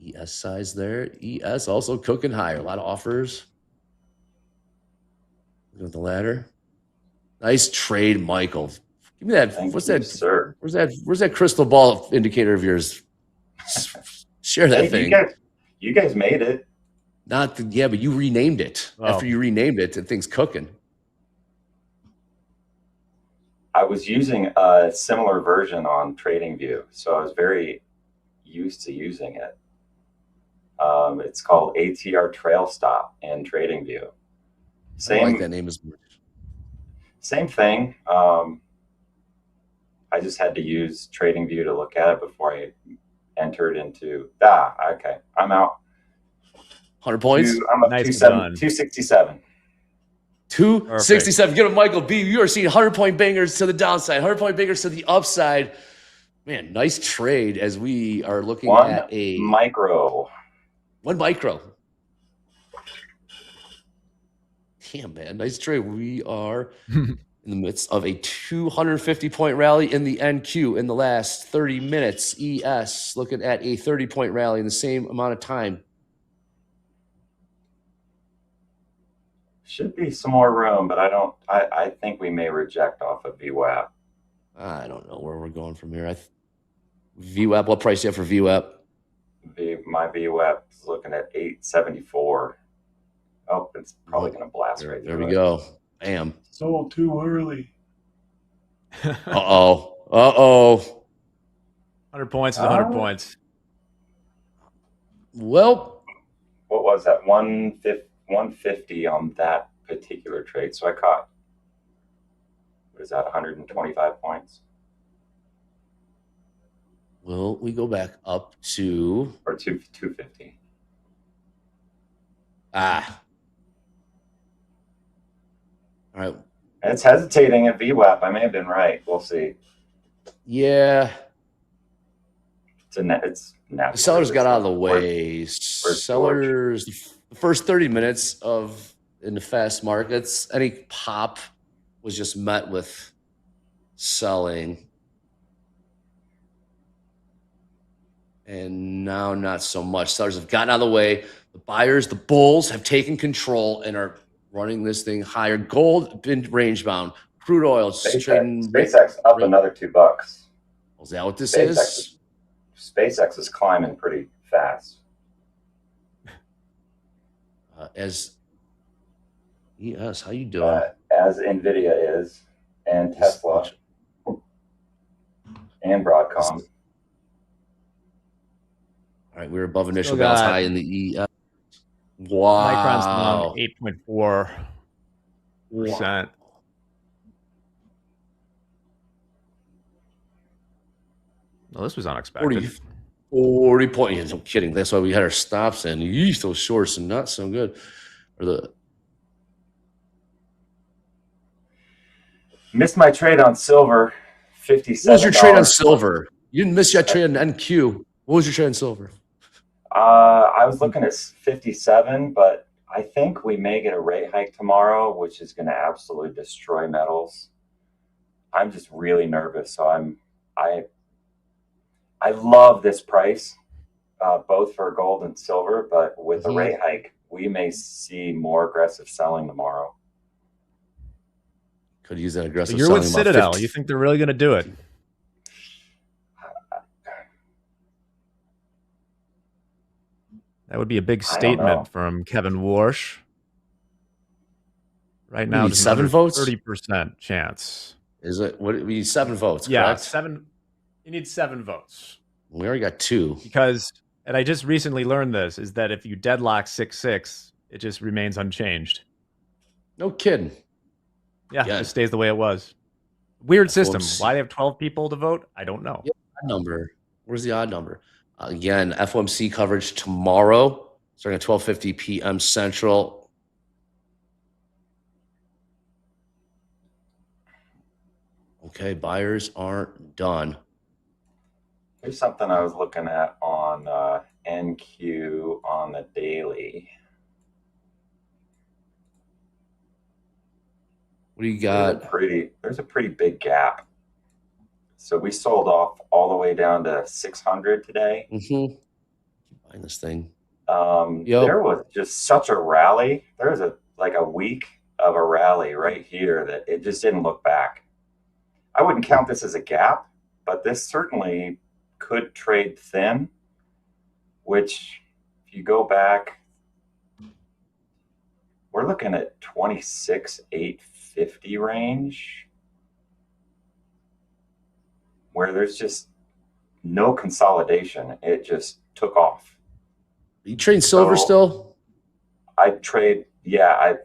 ES size there. ES also cooking higher. A lot of offers. Look at the ladder. Nice trade, Michael. Give me that. Thank What's you, that? sir? Where's that crystal ball indicator of yours? Share that thing. You guys made it. Yeah, but you renamed it. Oh. After you renamed it, the thing's cooking. I was using a similar version on TradingView, so I was very used to using it. It's called ATR Trail Stop in TradingView. I like that name as much. Same thing. I just had to use TradingView to look at it before I entered into. Okay, I'm out. 100 points. I'm up 267. 267. Get him, Michael B. You are seeing 100-point bangers to the downside, 100-point bangers to the upside. Man, nice trade as we are looking at a micro. One micro. Damn, man. Nice trade. We are in the midst of a 250-point rally in the NQ in the last 30 minutes. ES looking at a 30-point rally in the same amount of time. Should be some more room, but I think we may reject off of VWAP. I don't know where we're going from here. VWAP, what price you have for VWAP? My VWAP is looking at 874. Oh, it's probably going to blast right There through we it. go. Bam. Sold too early. Uh-oh. Uh-oh. 100 points is 100 points. Well, what was that? 150 on that particular trade. So I caught, what is that, 125 points? Will we go back up to... Or 250. Ah. All right. It's hesitating at VWAP. I may have been right. We'll see. Yeah. It's the sellers got out of the way. Sellers, the first 30 minutes in the fast markets, any pop was just met with selling. And now not so much. Sellers have gotten out of the way. The buyers, the bulls, have taken control and are running this thing higher. Gold been range bound. Crude oil trading. SpaceX up another $2. Is that what this is? SpaceX is climbing pretty fast. Yes, how you doing? As NVIDIA is, and Tesla, and Broadcom. All right, we're above initial balance high in the E. Micron's down Wow. 8.4%. Well, this was unexpected. 40 points. I'm kidding. That's why we had our stops in. Yeesh, those shorts are not so good. Missed my trade on silver, 57. What was your trade on silver? You didn't miss your trade on NQ. What was your trade on silver? I was looking at 57, but I think we may get a rate hike tomorrow, which is going to absolutely destroy metals. I'm just really nervous. So I love this price, both for gold and silver, but with the rate hike, we may see more aggressive selling tomorrow. Could use that aggressive You're selling. with Citadel. You think they're really going to do it? That would be a big statement from Kevin Warsh. Right now, need 7 votes? 30% chance. Is it? What? We need 7 votes, Yeah, correct? 7. You need 7 votes. We already got 2. Because, and I just recently learned this, is that if you deadlock 6-6, it just remains unchanged. No kidding. Yeah, it just stays the way it was. Weird system. Why they have 12 people to vote? I don't know. Yeah, odd number. Where's the odd number? Again, FOMC coverage tomorrow, starting at 12:50 p.m. Central. Okay, buyers aren't done. Here's something I was looking at on NQ on the daily. What do you got? There's a pretty big gap. So we sold off all the way down to 600 today. Keep buying this thing. There was just such a rally. There was a week of a rally right here that it just didn't look back. I wouldn't count this as a gap, but this certainly could trade thin, which if you go back, we're looking at 26,850 range, where there's just no consolidation. It just took off. You trade silver still? I trade, yeah.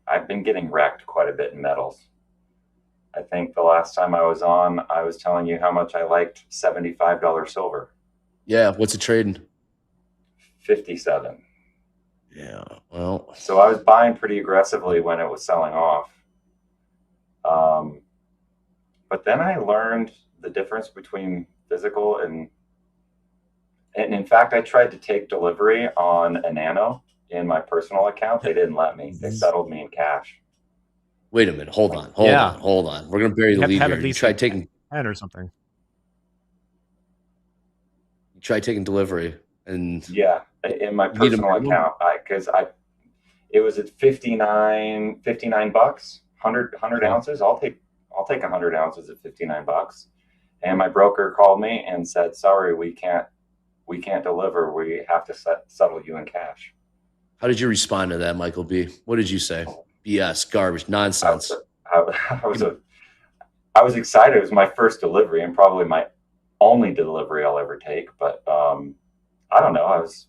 I've been getting wrecked quite a bit in metals. I think the last time I was on, I was telling you how much I liked $75 silver. Yeah, what's it trading? 57. Yeah, well. So I was buying pretty aggressively when it was selling off. But then I learned the difference between physical and in fact, I tried to take delivery on a nano in my personal account, they didn't let me. They settled me in cash. Wait a minute. Hold on. We're gonna bury the lead here. You tried taking 10 or something. You tried taking delivery, and yeah, in my personal account, it was at 59 bucks, 100 ounces. I'll take 100 ounces at 59 bucks. And my broker called me and said, "Sorry, we can't deliver. We have to settle you in cash." How did you respond to that, Michael B? What did you say? BS, garbage, nonsense. I was excited. It was my first delivery and probably my only delivery I'll ever take. But I don't know. I was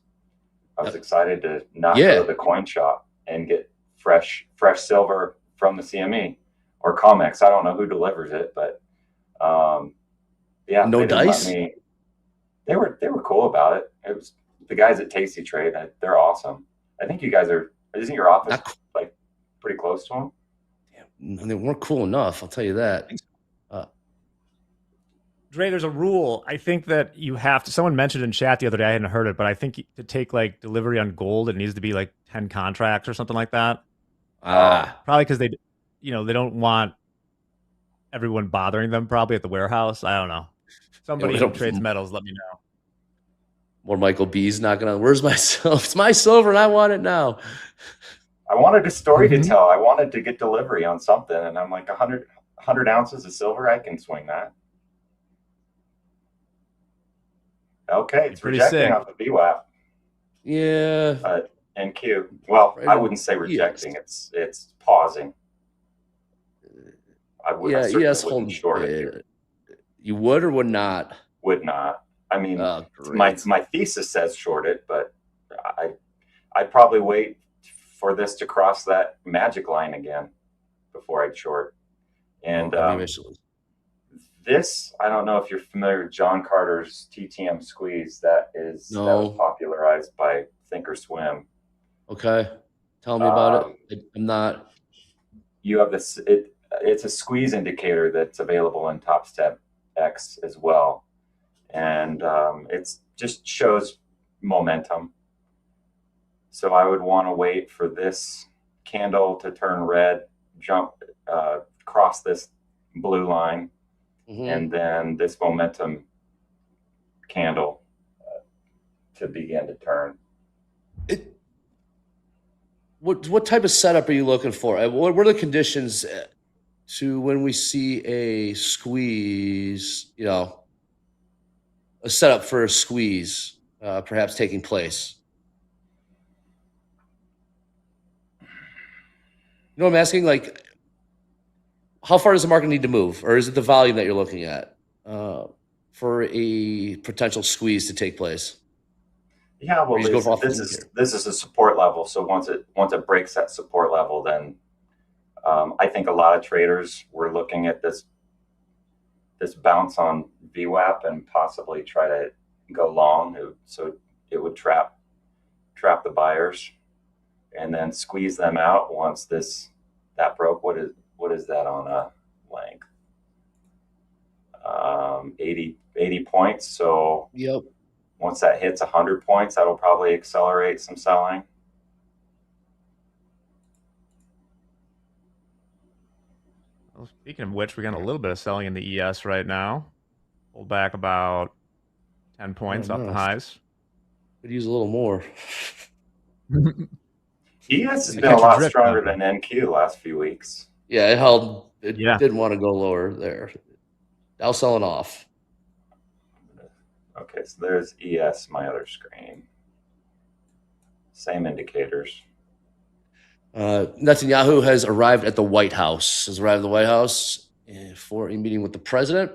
excited to not go to the coin shop and get fresh silver from the CME or Comex. I don't know who delivers it, but yeah, no dice. They were cool about it. It was the guys at Tasty Trade. They're awesome. I think you guys are. Isn't your office like pretty close to them? Yeah, they weren't cool enough. I'll tell you that. Dre, there's a rule. I think that you have to. Someone mentioned in chat the other day. I hadn't heard it, but I think to take like delivery on gold, it needs to be like 10 contracts or something like that. Probably because they don't want everyone bothering them. Probably at the warehouse. I don't know. Somebody who trades metals, let me know. More Michael B's not gonna. Where's my silver? It's my silver, and I want it now. I wanted a story to tell. I wanted to get delivery on something, and I'm like 100 ounces of silver. I can swing that. Okay, it's rejecting off the VWAP. Yeah. NQ. Well, I wouldn't say rejecting. It's pausing. I wouldn't short it. You would or would not? Would not. I mean, my thesis says short it, but I'd probably wait for this to cross that magic line again before I'd short. And this, I don't know if you're familiar with John Carter's TTM squeeze. That was popularized by Thinkorswim. Okay, tell me about it. I'm not. You have this. It's a squeeze indicator that's available in Topstep X as well, and it just shows momentum. So I would want to wait for this candle to turn red, cross this blue line, and then this momentum candle to begin to turn. What type of setup are you looking for? What are the conditions to when we see a squeeze, a setup for a squeeze perhaps taking place? You know what I'm asking? Like, how far does the market need to move? Or is it the volume that you're looking at for a potential squeeze to take place? Yeah, well, this is a support level. So once it breaks that support level, then I think a lot of traders were looking at this bounce on VWAP and possibly try to go long, so it would trap the buyers and then squeeze them out once that broke. What is that on a length? 80 points. So yep. Once that hits 100 points, that'll probably accelerate some selling. Well, speaking of which, we got a little bit of selling in the ES right now. Pulled back about 10 points off the highs. Could use a little more. ES has been a lot stronger than NQ last few weeks. Yeah, it held. It didn't want to go lower there. Now selling off. Okay, so there's ES, my other screen. Same indicators. Netanyahu has arrived at the White House. For a meeting with the president.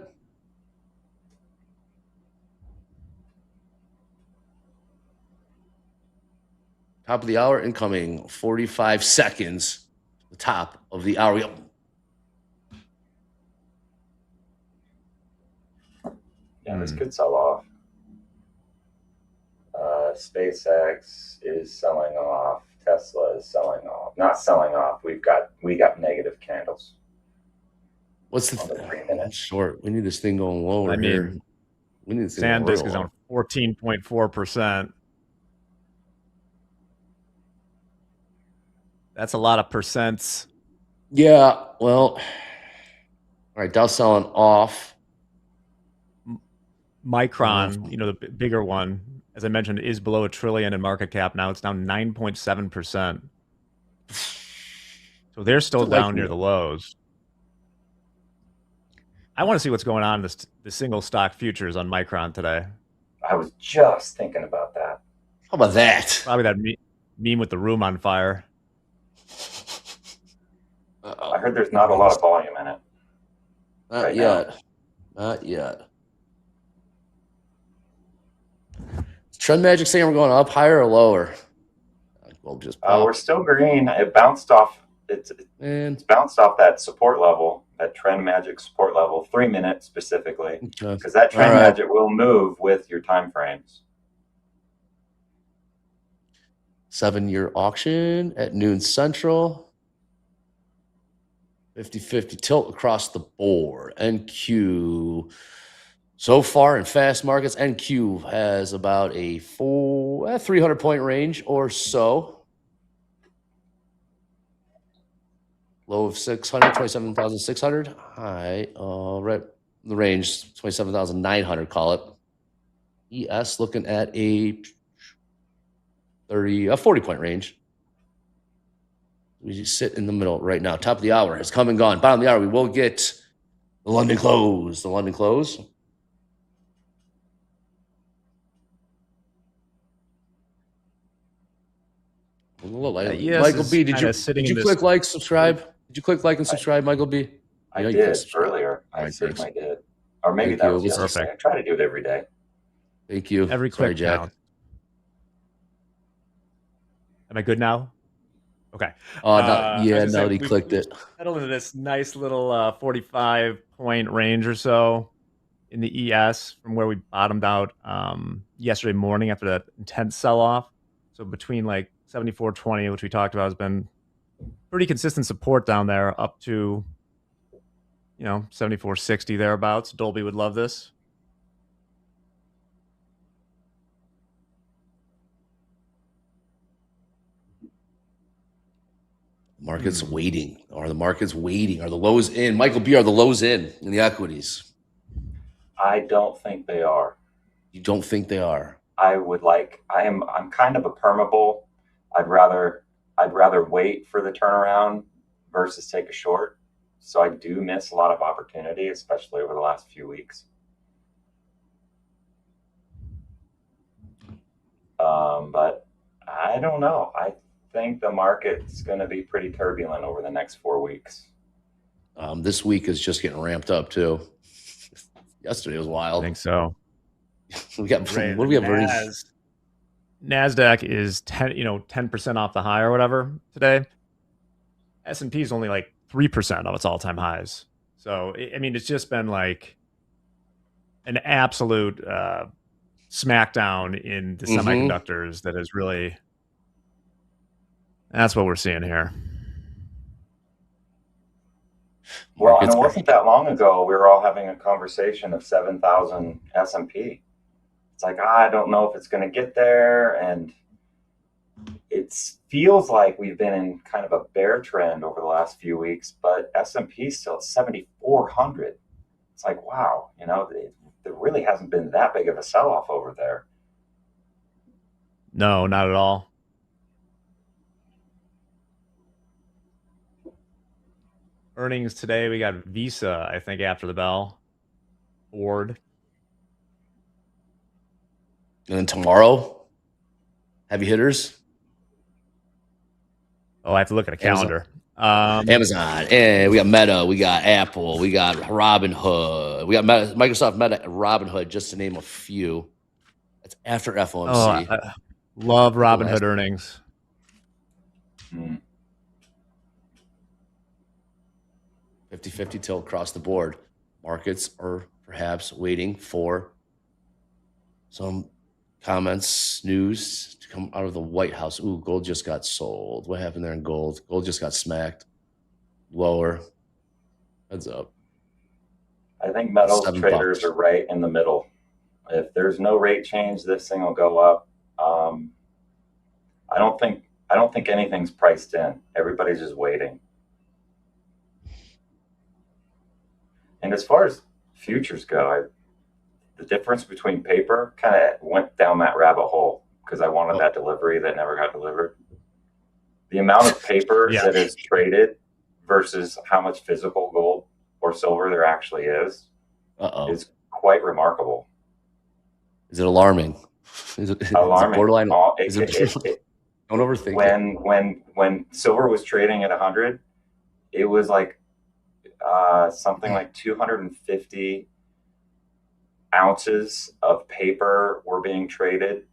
Top of the hour incoming. 45 seconds. The top of the hour. Yeah, this could sell off. SpaceX is selling off. Tesla is selling off. Not selling off. We got negative candles. What's the 3 minutes short? We need this thing going lower here. We need this SanDisk is on 14.4%. That's a lot of percents. Yeah, well, all right, Dow's selling off. Micron, the bigger one, as I mentioned, is below $1 trillion in market cap now. It's down 9.7%. So they're still down near the lows. I want to see what's going on in the single stock futures on Micron today. I was just thinking about that. How about that? Probably that meme with the room on fire. I heard there's not a lot of volume in it. Not yet. Not yet. Is Trend Magic saying we're going up, higher, or lower? We'll just we're still green. It bounced off. It's bounced off that support level, that Trend Magic support level, 3 minutes specifically, because that Trend Magic will move with your time frames. 7-year auction at noon Central. 50-50 tilt across the board. NQ. So far in fast markets, NQ has about a 300-point range or so. Low of 600, 27,600. High, right, the range, 27,900, call it. ES looking at a 40-point range. We just sit in the middle right now. Top of the hour has come and gone. Bottom of the hour, we will get the London close. The London close. Michael B, did you click like, subscribe? Did you click like and subscribe, Michael B? I did earlier. I certainly did. Or maybe that was yesterday. I try to do it every day. Thank you. Every click counts. Am I good now? Okay. Now that he clicked it. Settled into this nice little 45-point range or so in the ES from where we bottomed out yesterday morning after that intense sell-off. So between like 74.20, which we talked about, has been pretty consistent support down there up to 74.60 thereabouts. Dolby would love this. Market's waiting. Are the markets waiting? Are the lows in? Michael B, are the lows in the equities? I don't think they are. You don't think they are? I'm kind of a perma bull. I'd rather wait for the turnaround versus take a short. So I do miss a lot of opportunity, especially over the last few weeks. But I don't know. I think the market's going to be pretty turbulent over the next 4 weeks. This week is just getting ramped up too. Yesterday was wild. I think so. We got what do we have? NASDAQ is 10% off the high or whatever today. S&P is only like 3% of its all-time highs. So I mean, it's just been like an absolute smackdown in the semiconductors that is really. That's what we're seeing here. Well, and it wasn't that long ago we were all having a conversation of 7,000 S&P. It's like, I don't know if it's going to get there, and it feels like we've been in kind of a bear trend over the last few weeks, but S&P is still at 7,400. It's like, wow, there really hasn't been that big of a sell-off over there. No, not at all. Earnings today, we got Visa, I think, after the bell. Ford. And then tomorrow, heavy hitters. Oh, I have to look at a calendar. Amazon. And we got Meta. We got Apple. We got Robinhood. We got Microsoft, Meta, and Robinhood, just to name a few. That's after FOMC. Oh, I love Robinhood earnings. 50-50 tilt across the board. Markets are perhaps waiting for some comments, news to come out of the White House. Ooh, gold just got sold. What happened there in gold? Gold just got smacked. Lower. Heads up. I think metals traders are right in the middle. If there's no rate change, this thing will go up. I I don't think anything's priced in. Everybody's just waiting. And as far as futures go, the difference between paper kind of went down that rabbit hole because I wanted that delivery that never got delivered. The amount of paper that is traded versus how much physical gold or silver there actually is quite remarkable. Is it alarming? Is it alarming? Borderline. Don't overthink it. When silver was trading at 100, it was like something like 250 ounces of paper were being traded,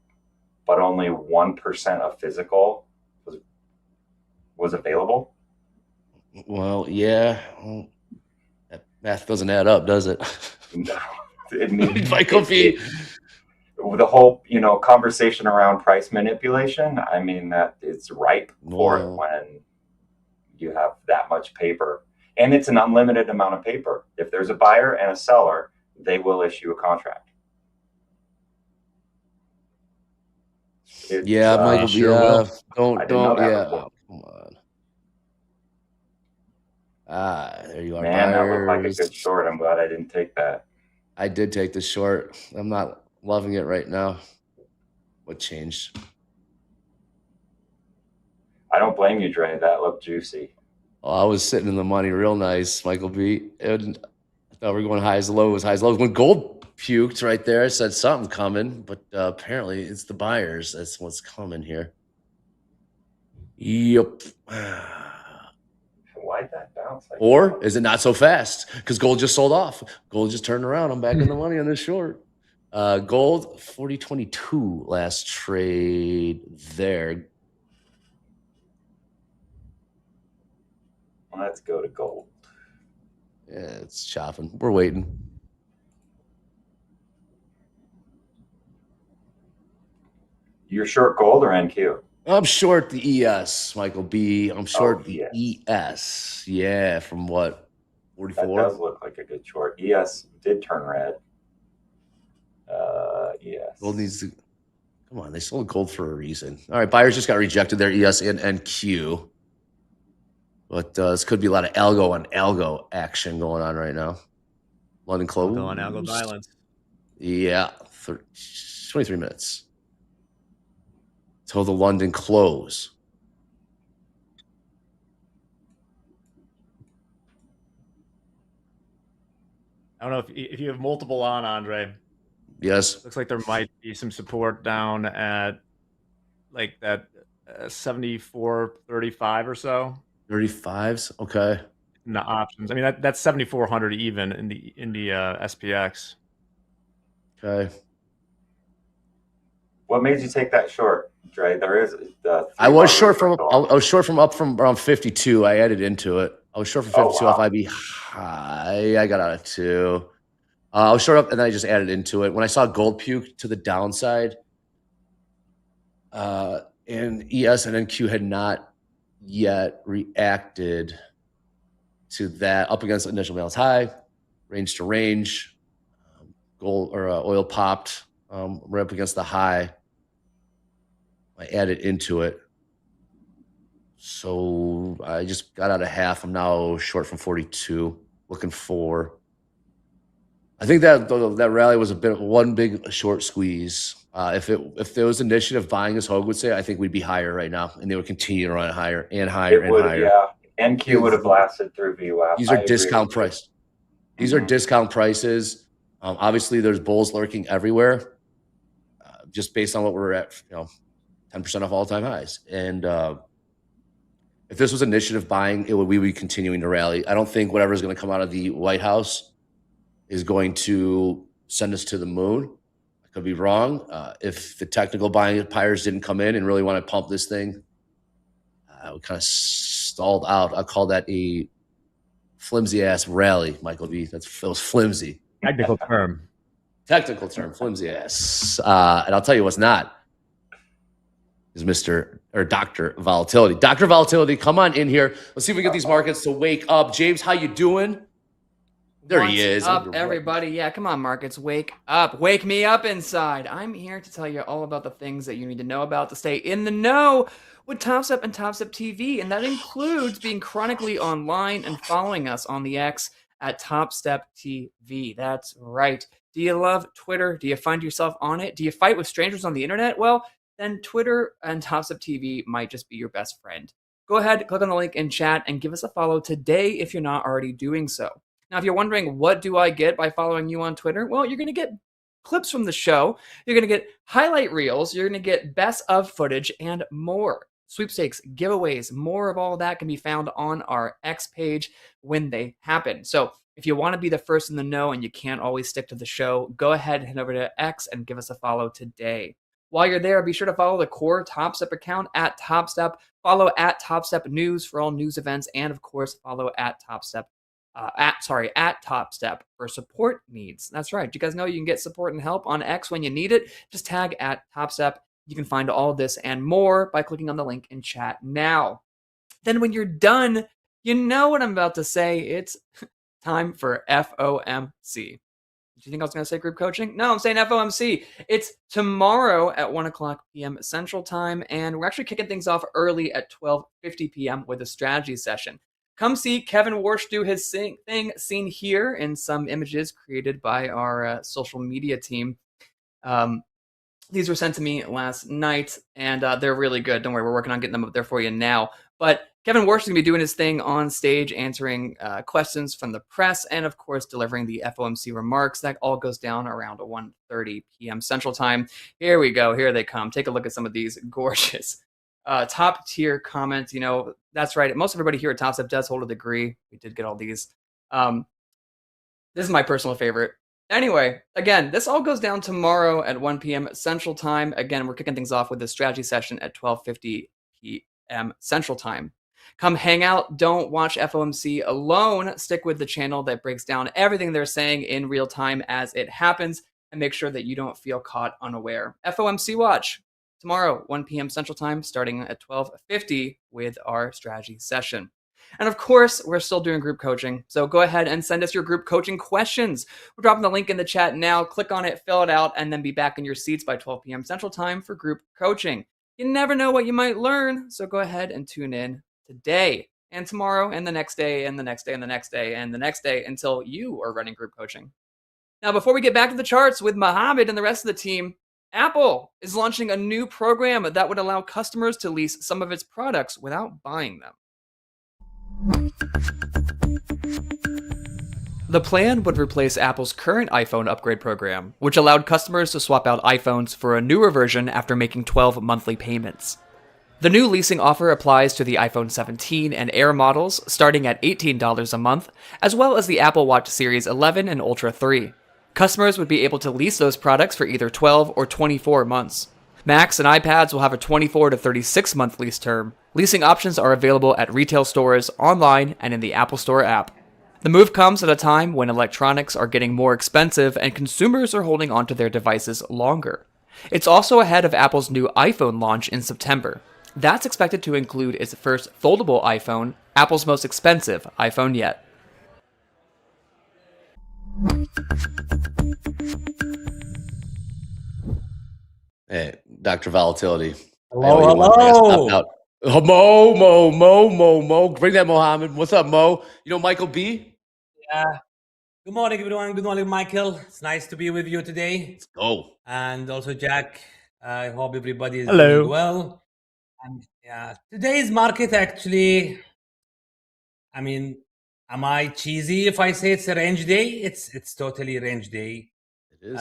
but only 1% of physical was available. Well, yeah. Well, that math doesn't add up, does it? No. It Michael B. The whole, conversation around price manipulation, I mean, that it's ripe for it when you have that much paper. And it's an unlimited amount of paper. If there's a buyer and a seller, they will issue a contract. Michael B. Don't. Come on. There you are. Man, that looked like a good short. I'm glad I didn't take that. I did take the short. I'm not loving it right now. What changed? I don't blame you, Dre. That looked juicy. Oh, I was sitting in the money real nice, Michael B. And I thought we were going highs, lows, highs, lows. When gold puked right there, I said something coming, but apparently it's the buyers. That's what's coming here. Yep. Why'd that bounce? Or is it not so fast? Because gold just sold off. Gold just turned around. I'm back in the money on this short. Gold 40.22 last trade there. Let's go to gold. Yeah, it's chopping. We're waiting. You're short gold or NQ? I'm short the ES, Michael B. I'm short the ES. Yeah, from what? 44? That does look like a good short. ES did turn red. ES. Gold needs to... Come on, they sold gold for a reason. All right, buyers just got rejected there, ES and NQ. But this could be a lot of algo on algo action going on right now. London close. Algo on algo violence. Yeah, 23 minutes. Till the London close. I don't know if you have multiple on, Andre. Yes. Looks like there might be some support down at like that 74.35 or so. 35s, okay. In the options. I mean that's 7,400 even in the SPX. Okay. What made you take that short, Dre? There is. I was short from up from around 52. I added into it. I was short from 52 off IB high. I got out of 2. I was short up, and then I just added into it. When I saw gold puke to the downside, and ES and NQ had not yet reacted to that up against initial balance high, range to range, gold or oil popped right up against the high. I added into it. So I just got out of half. I'm now short from 42, looking for. I think that rally was a bit of one big short squeeze. If there was initiative buying, as Hogue would say, I think we'd be higher right now, and they would continue to run higher and higher and higher. Yeah, NQ would have blasted through VWAP. These are discount price. These are discount prices. Obviously, there's bulls lurking everywhere, just based on what we're at. 10% off all-time highs. And if this was initiative buying, we would be continuing to rally. I don't think whatever is going to come out of the White House is going to send us to the moon. I could be wrong. If the technical buying buyers didn't come in and really want to pump this thing, we kind of stalled out. I call that a flimsy-ass rally, Michael B. That was flimsy. Technical term. Technical term, flimsy-ass. And I'll tell you what's not. Is Dr. Volatility. Dr. Volatility, come on in here. Let's see if we get these markets to wake up. James, how you doing? There he is. Up, everybody. Yeah, come on, markets. Wake up. Wake me up inside. I'm here to tell you all about the things that you need to know about to stay in the know with Topstep and Topstep TV. And that includes being chronically online and following us on the X at Topstep TV. That's right. Do you love Twitter? Do you find yourself on it? Do you fight with strangers on the internet? Well, then Twitter and Topstep TV might just be your best friend. Go ahead, click on the link in chat, and give us a follow today if you're not already doing so. Now, if you're wondering, what do I get by following you on Twitter? Well, you're going to get clips from the show. You're going to get highlight reels. You're going to get best of footage and more. Sweepstakes, giveaways, more of all that can be found on our X page when they happen. So if you want to be the first in the know and you can't always stick to the show, go ahead and head over to X and give us a follow today. While you're there, be sure to follow the core Topstep account at Topstep. Follow at Topstep News for all news events, and of course, follow at Topstep. At Topstep for support needs. That's right. You guys know you can get support and help on X when you need it. Just tag at Topstep. You can find all of this and more by clicking on the link in chat now. Then when you're done, you know what I'm about to say. It's time for FOMC. Did you think I was going to say group coaching? No, I'm saying FOMC. It's tomorrow at 1 o'clock p.m. Central Time, and we're actually kicking things off early at 12:50 p.m. with a strategy session. Come see Kevin Warsh do his thing, seen here in some images created by our social media team. These were sent to me last night, and they're really good. Don't worry, we're working on getting them up there for you now. But Kevin Warsh is going to be doing his thing on stage, answering questions from the press, and of course, delivering the FOMC remarks. That all goes down around 1:30 p.m. Central Time. Here we go. Here they come. Take a look at some of these gorgeous top tier comments. You know, that's right. Most everybody here at Topstep does hold a degree. We did get all these. This is my personal favorite. Anyway, again, this all goes down tomorrow at 1 p.m. Central Time. Again, we're kicking things off with this strategy session at 12:50 p.m. Central Time. Come hang out. Don't watch FOMC alone. Stick with the channel that breaks down everything they're saying in real time as it happens, and make sure that you don't feel caught unaware. FOMC Watch tomorrow, 1 p.m. Central Time, starting at 12:50 with our strategy session. And of course, we're still doing group coaching, so go ahead and send us your group coaching questions. We're dropping the link in the chat now. Click on it, fill it out, and then be back in your seats by 12 p.m. Central Time for group coaching. You never know what you might learn, so go ahead and tune in today and tomorrow and the next day and the next day and the next day and the next day until you are running group coaching. Now, before we get back to the charts with Mohammed and the rest of the team, Apple is launching a new program that would allow customers to lease some of its products without buying them. The plan would replace Apple's current iPhone upgrade program, which allowed customers to swap out iPhones for a newer version after making 12 monthly payments. The new leasing offer applies to the iPhone 17 and Air models, starting at $18 a month, as well as the Apple Watch Series 11 and Ultra 3. Customers would be able to lease those products for either 12 or 24 months. Macs and iPads will have a 24 to 36 month lease term. Leasing options are available at retail stores, online, and in the Apple Store app. The move comes at a time when electronics are getting more expensive and consumers are holding onto their devices longer. It's also ahead of Apple's new iPhone launch in September. That's expected to include its first foldable iPhone, Apple's most expensive iPhone yet. Hey, Dr. Volatility. Hello, hello. Mo. Bring that Mohammed. What's up, Mo? You know Michael B? Yeah. Good morning, everyone. Good morning, Michael. It's nice to be with you today. Let's go. And also, Jack. I hope everybody is Hello. doing well. And yeah, today's market actually, I mean, am I cheesy if I say it's a range day? It's totally a range day. It is.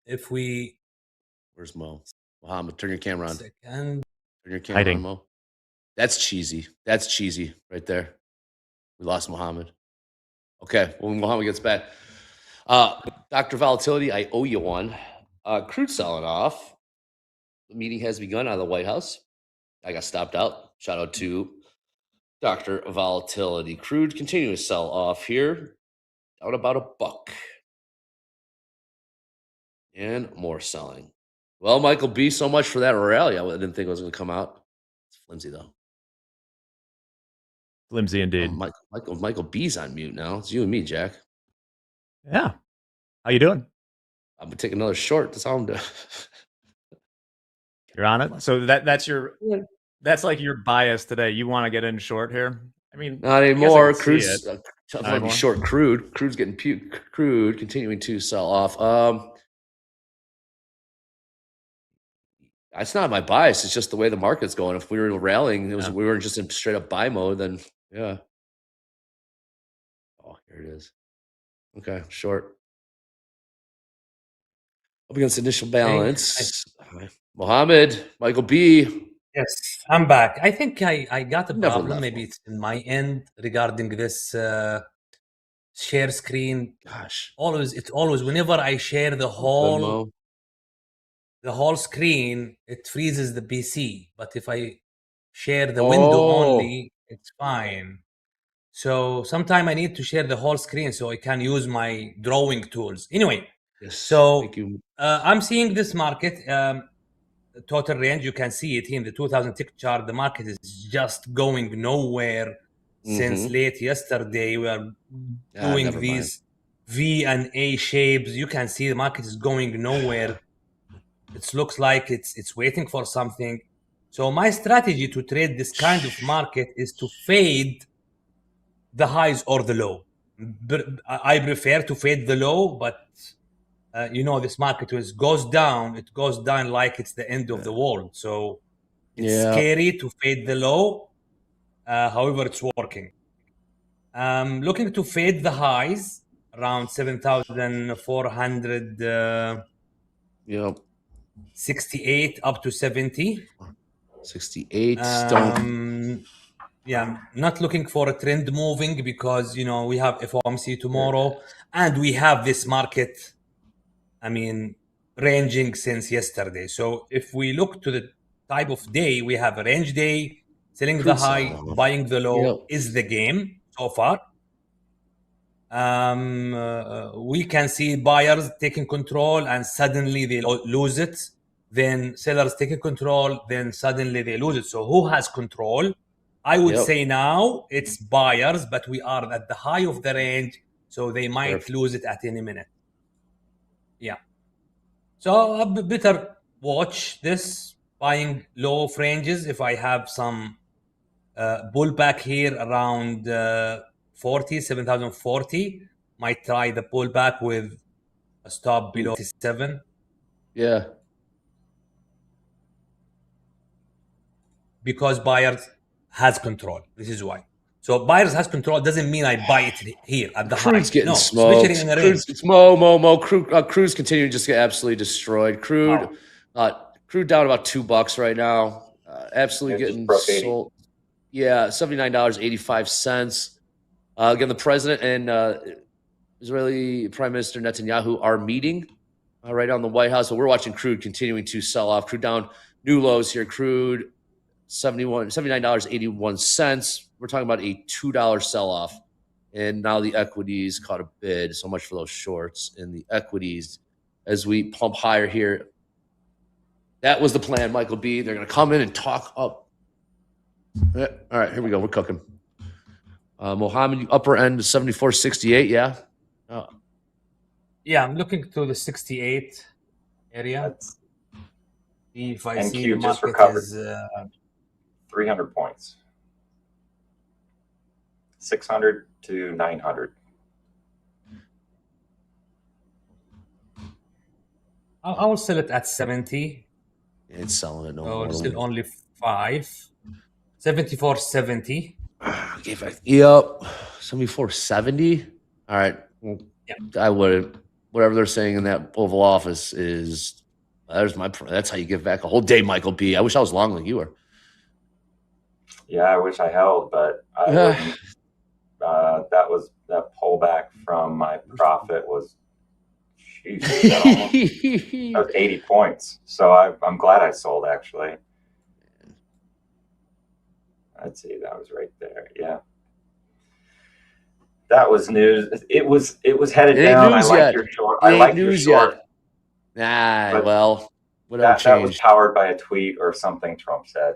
If we Where's Mo? Mohammed, turn your camera on. second. Turn your camera on, Mo. That's cheesy. That's cheesy right there. We lost Mohammed. Okay, well, when Mohammed gets back. Dr. Volatility, I owe you one. Crude selling off. The meeting has begun out of the White House. I got stopped out. Shout out to Dr. Volatility. Crude continuing to sell off here. Down about $1. And more selling. Well, Michael B, so much for that rally. I didn't think it was going to come out. It's flimsy, though. Flimsy indeed. Michael B's on mute now. It's you and me, Jack. Yeah. How you doing? I'm gonna take another short. That's all I'm doing. You're on it. So that's like your bias today. You want to get in short here? I mean, Not I guess I anymore. could see Crude's it. tough Not to be anymore? short. Crude's getting crude continuing to sell off. It's not my bias. It's just the way the market's going. If we were rallying, we weren't just in straight up buy mode. Then yeah. Oh, here it is. Okay, short. Up against initial balance. Mohammed, Michael B. Yes, I'm back. I think I got a Never problem. left Maybe it's in my end regarding this share screen. Gosh. It's always whenever I share the whole screen, it freezes the PC. But if I share the window only, it's fine. So sometime I need to share the whole screen so I can use my drawing tools. Anyway, so I'm seeing this market. Total range, you can see it here in the 2000 tick chart. The market is just going nowhere since late yesterday. We are doing these V and A shapes. You can see the market is going nowhere. It looks like it's waiting for something. So my strategy to trade this kind of market is to fade the highs or the low. I prefer to fade the low, but this market goes down. It goes down like it's the end of the world. So it's scary to fade the low. However, it's working. Looking to fade the highs around 7,400. 68 up to 70. 68. Yeah, not looking for a trend moving because we have FOMC tomorrow, and we have this market. Ranging since yesterday. So if we look to the type of day, we have a range day, selling the high, buying the low is the game so far. We can see buyers taking control and suddenly they lose it. Then sellers taking control, then suddenly they lose it. So who has control? I would say now it's buyers, but we are at the high of the range, so they might lose it at any minute. Yeah. So I better watch this, buying low ranges. If I have some pullback here around 7,040, might try the pullback with a stop below 7. Yeah. Because buyers has control. This is why. So buyers has control doesn't mean I buy it here at the high. Crude's getting smoked. Especially in the range. It's Mo. Crude's continuing to just get absolutely destroyed. Crude down about $2 right now. Absolutely getting sold. Yeah, $79.85. Again, the president and Israeli Prime Minister Netanyahu are meeting right now in the White House. So we're watching crude continuing to sell off. Crude down new lows here. Crude $79.81. We're talking about a $2 sell-off. And now the equities caught a bid. So much for those shorts in the equities as we pump higher here. That was the plan, Michael B. They're going to come in and talk up. All right, here we go. We're cooking. Mohammed, upper end of 74.68, yeah? Yeah, I'm looking to the 68 area. If I see the just market recovered is 300 points. 600 to 900. I will sell it at 70. It's selling it no more. more. Still only 5. 74.70. Yep. 74.70. All right. Well, I wouldn't. Whatever they're saying in that Oval Office is that's how you give back a whole day, Michael B. I wish I was long like you were. Yeah, I wish I held, but I wouldn't. That pullback from my profit was, that was 80 points. So I'm glad I sold, actually. Let's see, that was right there. Yeah, that was news. It was headed down. I like your short. I like your short. Nah, well, whatever that was powered by a tweet or something Trump said.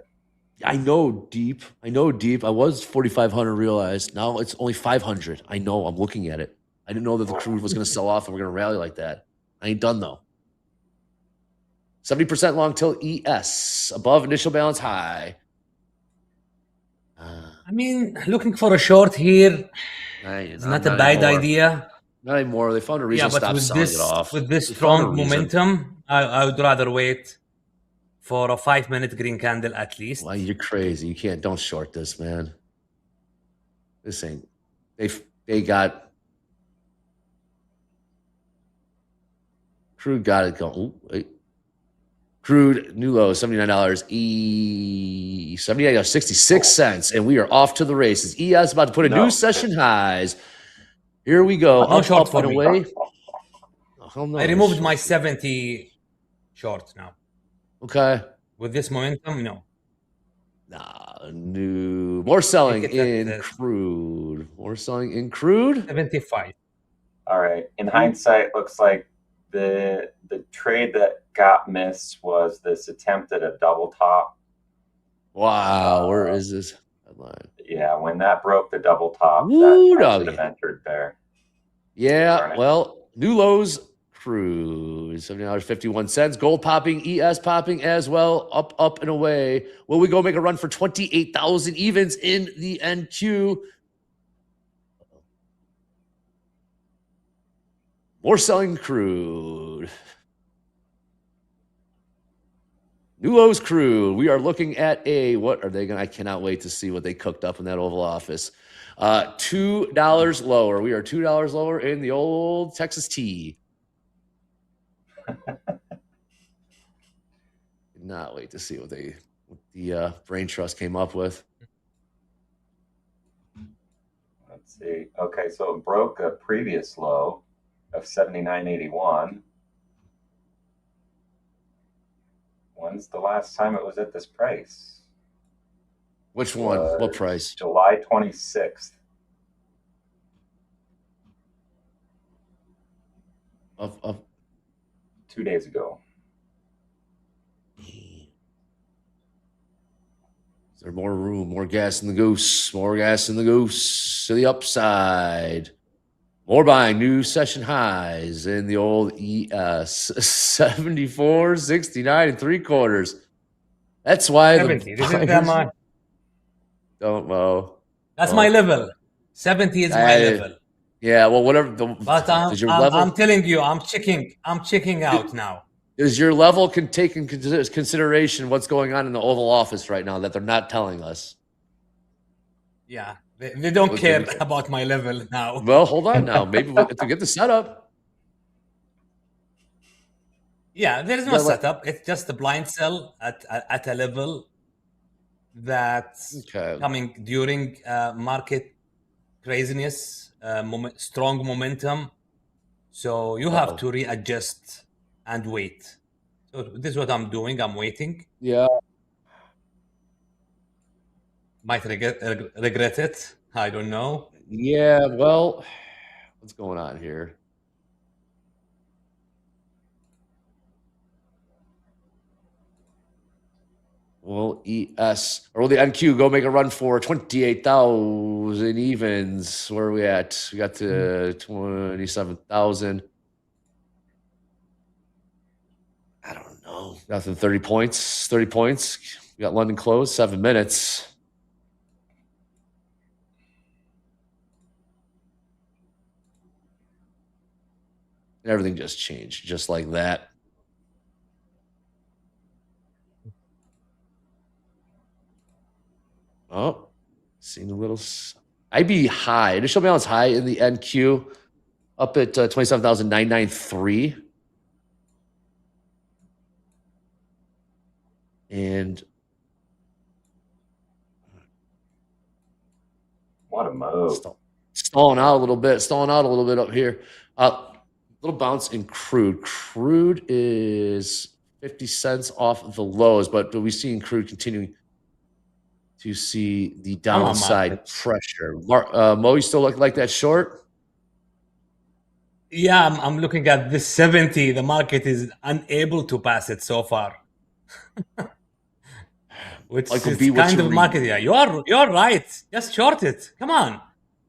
I know deep. I was 4,500 realized. Now it's only 500. I know. I'm looking at it. I didn't know that the crude was going to sell off and we're going to rally like that. I ain't done though. 70% long till ES above initial balance high. I mean, looking for a short here is not a bad idea. Not anymore. They found a reason to stop selling it off. With this strong momentum, I would rather wait for a 5-minute green candle at least. Well, you're crazy. You can't. Don't short this, man. This ain't. They got crude. Got it going. Ooh, wait. Crude new low $79. $79.66, and we are off to the races. ES about to put a new session highs. Here we go. No short for and me. away. Oh, no. I removed my 70 short now. Okay. With this momentum, no. Nah, new. More selling in crude. More selling in crude. 75. All right. In hindsight, looks like the trade that got missed was this attempt at a double top. Wow, where is this headline? Yeah, when that broke the double top, Woo, that should have entered there. Yeah, well, new lows crude, $70.51. Gold popping, ES popping as well, up and away. Will we go make a run for 28,000 evens in the NQ? More selling crude. New lows crude. We are looking at what are they going to, I cannot wait to see what they cooked up in that Oval Office. $2 lower. We are $2 lower in the old Texas tea. Not wait to see what the brain trust came up with. Let's see. Okay, so it broke a previous low of 79.81. When's the last time it was at this price? Which one? What price? July 26th. Of 2 days ago. Is there more room? More gas in the goose. More gas in the goose to the upside. More buying, new session highs in the old ES 74.69 3/4. That's why 70. This is my. Don't know. That's my level. 70 is my level. Yeah, well, whatever. But I'm telling you, I'm checking out now. Does your level can take in consideration what's going on in the Oval Office right now that they're not telling us? Yeah, they don't care about my level now. Well, hold on now. Maybe to get the setup. Yeah, there is no setup. It's just a blind sell at a level that's coming during market craziness, strong momentum. So you have to readjust and wait. So this is what I'm doing. I'm waiting. Yeah. Might regret it. I don't know. Yeah, well, what's going on here? Will ES or will the NQ go make a run for 28,000 evens? Where are we at? We got to 27,000. I don't know. Nothing. 30 points. 30 points. We got London closed. 7 minutes. And everything just changed, just like that. Oh, seen a little IB high. Initial balance high in the NQ, up at 27,993. And what a move. Stalling out a little bit up here. Little bounce in crude. Crude is 50 cents off the lows, but we've seen crude continuing to see the downside pressure. Mo, you still look like that short? Yeah, I'm looking at this 70. The market is unable to pass it so far. Which Michael is B, what's kind your of read? market. Yeah, you're right. Just short it. Come on.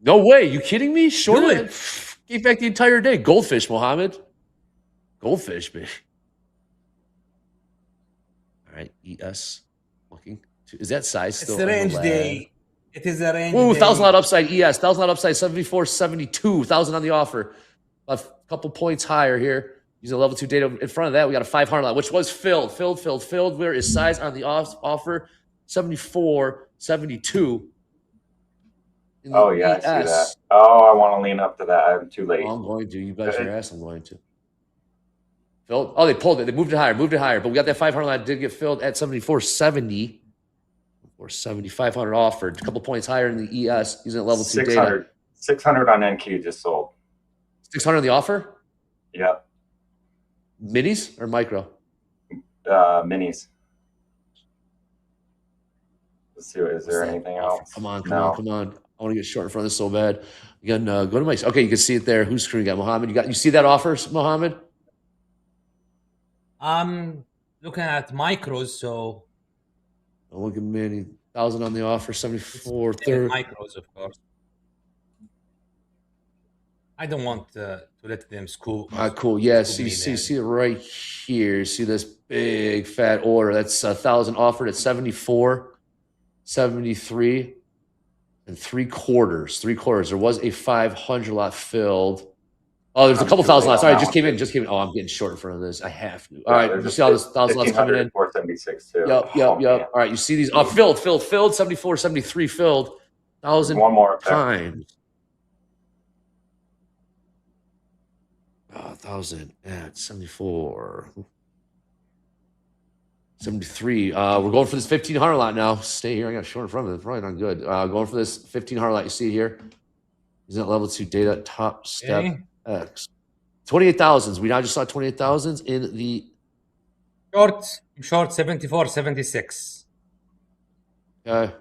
No way. You kidding me? Short Do it. Gave back the entire day. Goldfish, Mohammed. Goldfish, baby. All right. ES. Looking. Is that size It's still? the range day. It is a range Ooh, day. 1,000 lot upside. ES. 1,000 lot upside. 74, 72. 1,000 on the offer. A couple points higher here. Using level 2 data. In front of that, we got a 500 lot, which was filled. Where is size on the offer? 74, 72. Oh, yeah, I see that. Oh, I want to lean up to that. I'm too late. Oh, I'm going to. You bet your ass I'm going to. Filled? Oh, they pulled it. They moved it higher. But we got that 500 line. Did get filled at 74.70. Or 7,500 offered. A couple points higher in the ES using level 2 data. 600 on NQ just sold. 600 on the offer? Yep. Minis or micro? Minis. Let's see. Is there anything else? Come on. I want to get short in front of this so bad. Again, go to my. Okay, you can see it there. Who's screen got Mohammed? You see that offer, Mohammed? I'm looking at micros, so. Oh, look at mini. 1,000 on the offer. 74. 30. Micros, of course. I don't want to let them scoop. Cool. Yeah. See it right here. See this big fat order. That's 1,000 offered at 74, 73, and 3/4. 3/4. There was a 500 lot filled. Oh, there's a couple thousand lots. Sorry, just came in. Oh, I'm getting short in front of this. I have to. All right, you see all this 1,000 lots coming in. 476 too. Yep. All right, you see these? Filled. 74, 73 filled. 1,000 one more times. 1,000 at 74. 73. We're going for this 1,500 lot now. Stay here. I got short in front of it. Probably not good. Going for this 1,500 lot. You see here. Isn't that level 2 data? Top step X. 28,000s. We now just saw 28,000s in the short 74, 76. 5.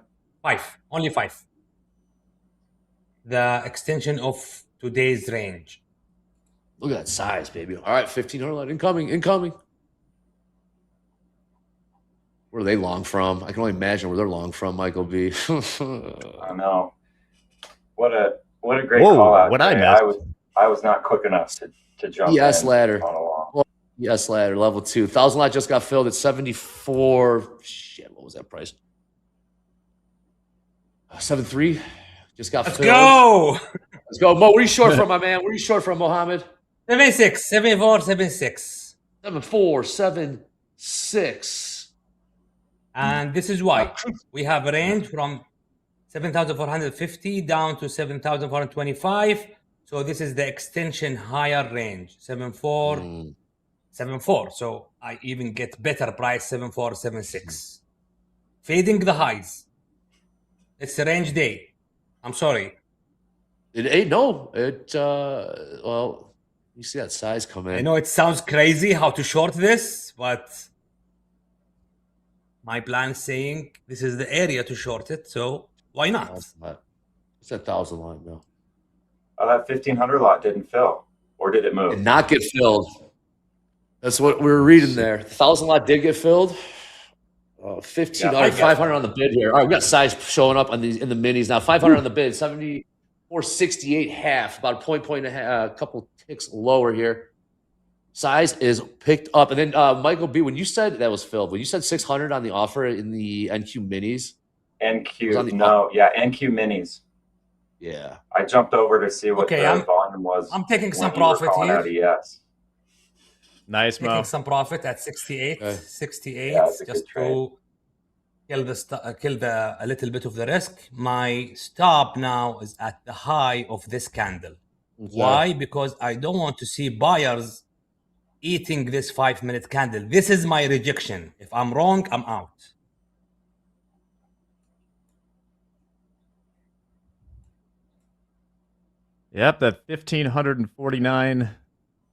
Only 5. The extension of today's range. Look at that size, baby. All right, 1,500 lot incoming. Where are they long from? I can only imagine where they're long from, Michael B. I know. What a great call out. What I was not quick enough to jump ES in. ladder. ES ladder, level 2. 1,000 lot just got filled at 74. Shit, what was that price? 73. Just got filled. Let's go. Mo, where are you short from, my man? Where are you short from, Mohammed? 76, 74, 76. 74, 76. And this is why we have a range from 7,450 down to 7,425. So this is the extension higher range, 74, 74. So I even get better price, 74, 76. Fading the highs. It's a range day. I'm sorry. It ain't well, you see that size come in. I know it sounds crazy how to short this, but my plan is saying this is the area to short it, so why not? It's a 1,000 lot now. Oh, that 1,500 lot didn't fill, or did it move? Did not get filled. That's what we were reading there. 1,000 lot did get filled. 1,500, 500 on the bid here. All right, we got size showing up on these in the minis now. 500 on the bid, 74.68 half, about a point and a couple ticks lower here. Size is picked up, and then Michael B. When you said that was filled, when you said 600 on the offer in the NQ minis, NQ minis. Yeah, I jumped over to see what the volume was. I'm taking some profit here. Yes. Nice, Mo. Taking some profit at 68, 68, just to kill a little bit of the risk. My stop now is at the high of this candle. Okay. Why? Because I don't want to see buyers eating this 5-minute candle. This is my rejection. If I'm wrong, I'm out. Yep, that 1,549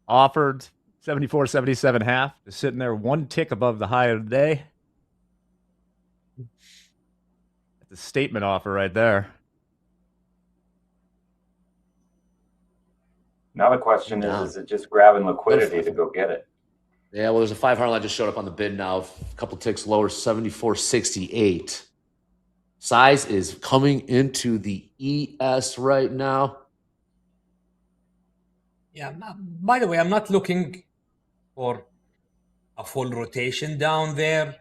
offered 74, 77 half is sitting there one tick above the high of the day. That's a statement offer right there. Now the question is it just grabbing liquidity to go get it? Yeah, well, there's a 500 lot just showed up on the bid now. A couple ticks lower, 74.68. Size is coming into the ES right now. Yeah. By the way, I'm not looking for a full rotation down there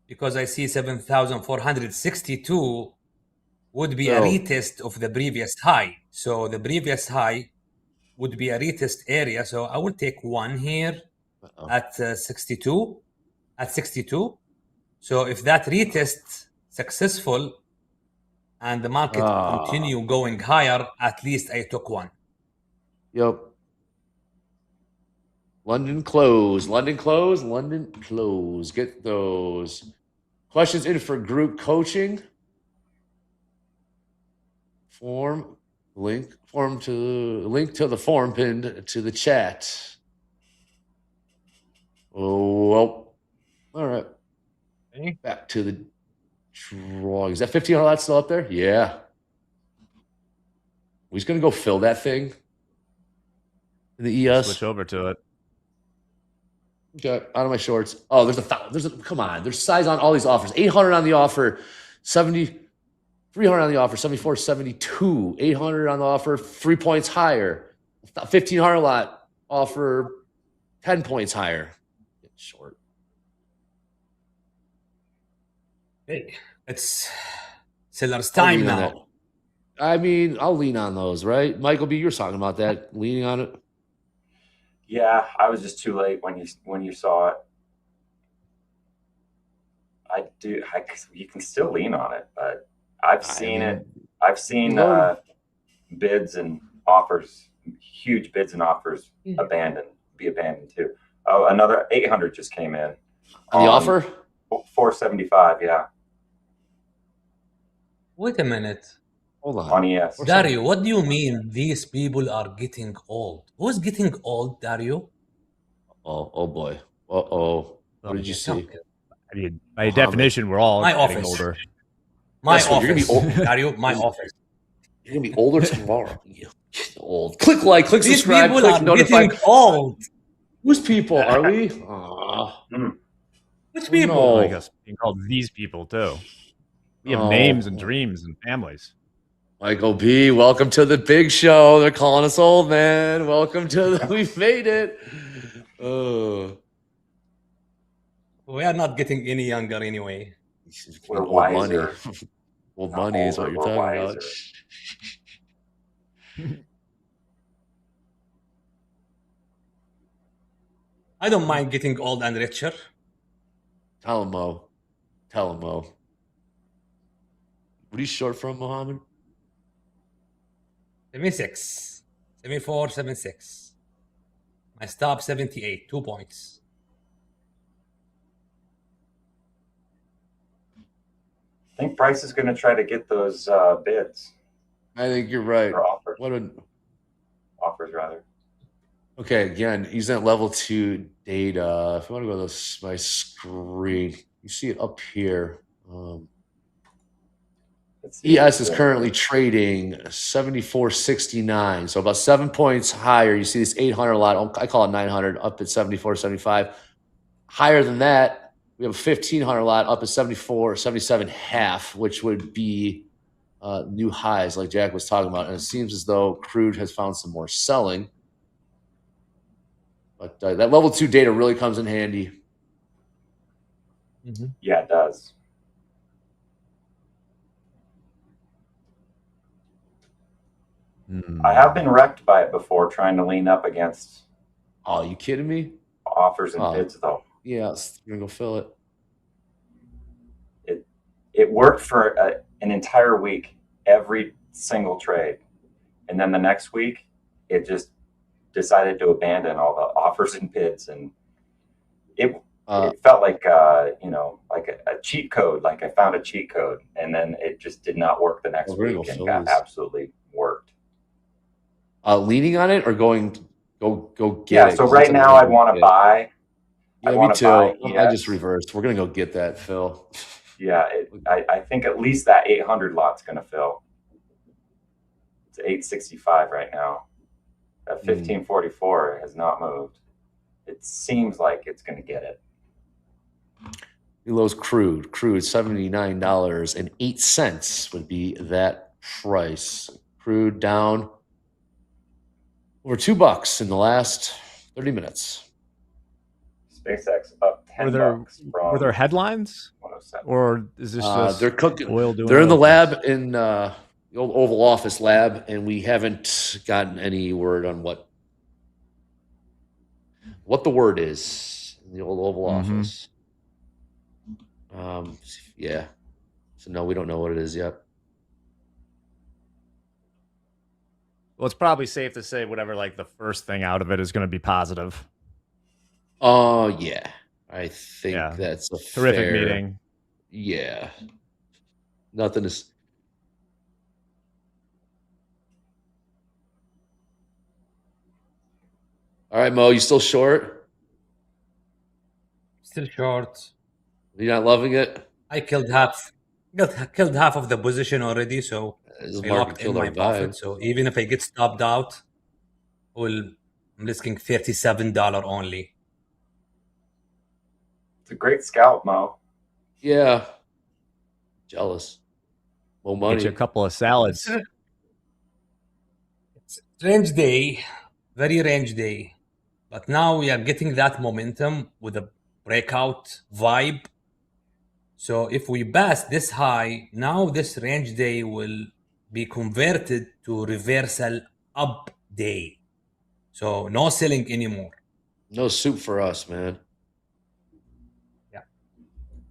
because I see 7,462 would be a Phil. retest of the previous high. So the previous high would be a retest area. So I will take one here at 62. At 62. So if that retest successful and the market continue going higher, at least I took one. Yep. London close. London close. London close. Get those questions in for group coaching. Link to the form pinned to the chat. Oh, well. All right. Okay. Back to the draw. Is that 1,500 lots still up there? Yeah. We're just going to go fill that thing in the ES. Switch over to it. Okay, out of my shorts. Oh, come on. There's size on all these offers. 800 on the offer, 300 on the offer, 74, 72. 800 on the offer, 3 points higher. 1,500 lot offer, 10 points higher. Get short. Hey, it's seller's time now. I mean, I'll lean on those, right? Michael B., you were talking about that, leaning on it. Yeah, I was just too late when you saw it. You can still lean on it, but I've seen bids and offers, huge bids and offers be abandoned too. Oh, another 800 just came in. On the offer? 475, yeah. Wait a minute. Hold on. On ES. Dario, what do you mean these people are getting old? Who's getting old, Dario? Oh boy. Uh-oh. What did you see? I mean, by definition, we're all my getting office. older. My Guess what? office. You're gonna be old. Dario, my office. You're gonna be older tomorrow. You're old. Click like, click These subscribe, people click are notify. getting old. Whose people are we? Which people? Oh, I guess being called these people too. We have names and dreams and families. Michael B., welcome to the big show. They're calling us old, man. Welcome to we've made it. Oh. We are not getting any younger anyway. We're old money. wiser. Old money is what you're talking about. I don't mind getting old and richer. Tell him, Mo. Tell him, Mo. What are you short from, Mohammed? 76. 74, 76. My stop 78, 2 points. I think Bryce is going to try to get those bids. I think you're right. Or offers. Offers, rather. Okay, again, using that level 2 data. If you want to go to my screen, you see it up here. ES is currently trading 74.69, so about 7 points higher. You see this 800 lot, I call it 900, up at 74.75. Higher than that, we have a 1,500 lot up at 77.5, which would be new highs like Jack was talking about. And it seems as though crude has found some more selling. But that level 2 data really comes in handy. Mm-hmm. Yeah, it does. I have been wrecked by it before trying to lean up against. Oh, you kidding me? Offers and bids, though. Yeah, you're going to go fill it. It worked for an entire week, every single trade. And then the next week, it just decided to abandon all the offers and bids. And it felt like, like a cheat code, like I found a cheat code. And then it just did not work the next week and got absolutely worked. Leaning on it or go get it? Yeah, so right now I want to buy. Yeah, me too. I just reversed. We're going to go get that, Phil. Yeah, I think at least that 800 lot's going to fill. It's 865 right now. That 1544 has not moved. it seems like it's going to get it. New lows crude. Crude $79.08 would be that price. Crude down over $2 in the last 30 minutes. SpaceX up 10 bucks from Were there headlines, 107. or is this just they're cooking? oil doing They're in the oil lab in the old Oval Office lab, and we haven't gotten any word on what the word is in the old Oval Office. Yeah. So no, we don't know what it is yet. Well, it's probably safe to say whatever like the first thing out of it is going to be positive. Oh yeah, I think that's a terrific fair meeting. Yeah, nothing is. All right, Mo, you still short? Still short. You're not loving it? I killed half of the position already, so This I market locked in killed my our profit. vibe. So even if I get stopped out, I'm risking $37 only. It's a great scalp, Mo. Yeah. Jealous. More money. Get you a couple of salads. It's range day, very range day. But now we are getting that momentum with a breakout vibe. So if we pass this high, now this range day will be converted to reversal up day. So no selling anymore. No soup for us, man. Yeah.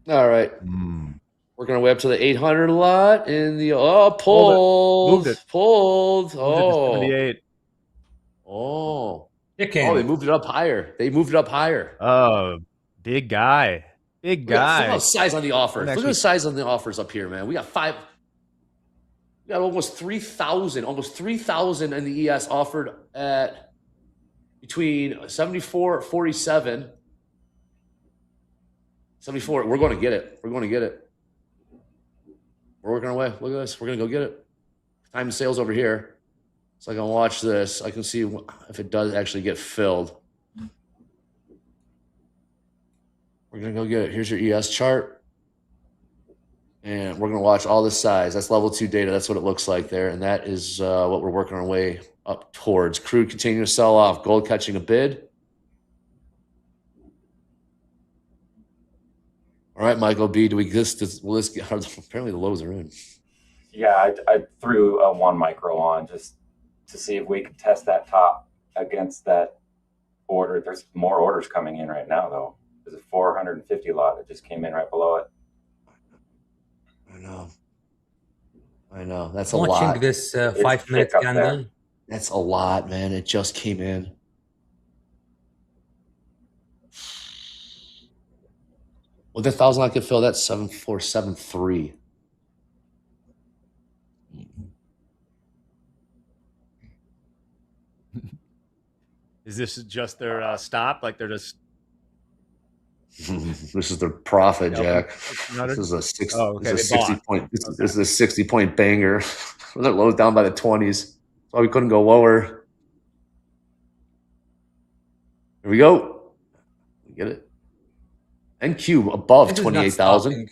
All right. Working our way up to the 800 lot in the pulled. Moved it. Pulled. Moved it to 78. Oh, Chicken. they moved it up higher. Oh, big guy. Big guy. Look at the size on the offers. Next Look at the week. size on the offers up here, man. We got almost 3,000 in the ES offered at between 74, 47. 74. We're going to get it. We're working our way. Look at this. We're going to go get it. Time to sales over here. So I can watch this. I can see if it does actually get filled. We're going to go get it. Here's your ES chart. And we're going to watch all this size. That's level 2 data. That's what it looks like there. And that is what we're working our way up towards. Crude continuing to sell off. Gold catching a bid. All right, Michael B. Will this get apparently the lows are in. Yeah, I threw a 1 micro on just to see if we could test that top against that order. There's more orders coming in right now, though. There's a 450 lot that just came in right below it. I know. That's a lot. Watching this 5-minute candle. That's a lot, man. It just came in. With 1,000 I could fill that 7473. Is this just their stop? Like they're just. This is their profit, Jack. This is a 60 point. This is a 60-point banger. They're low down by the 20s. That's why we couldn't go lower. Here we go. We get it. NQ above 28,000.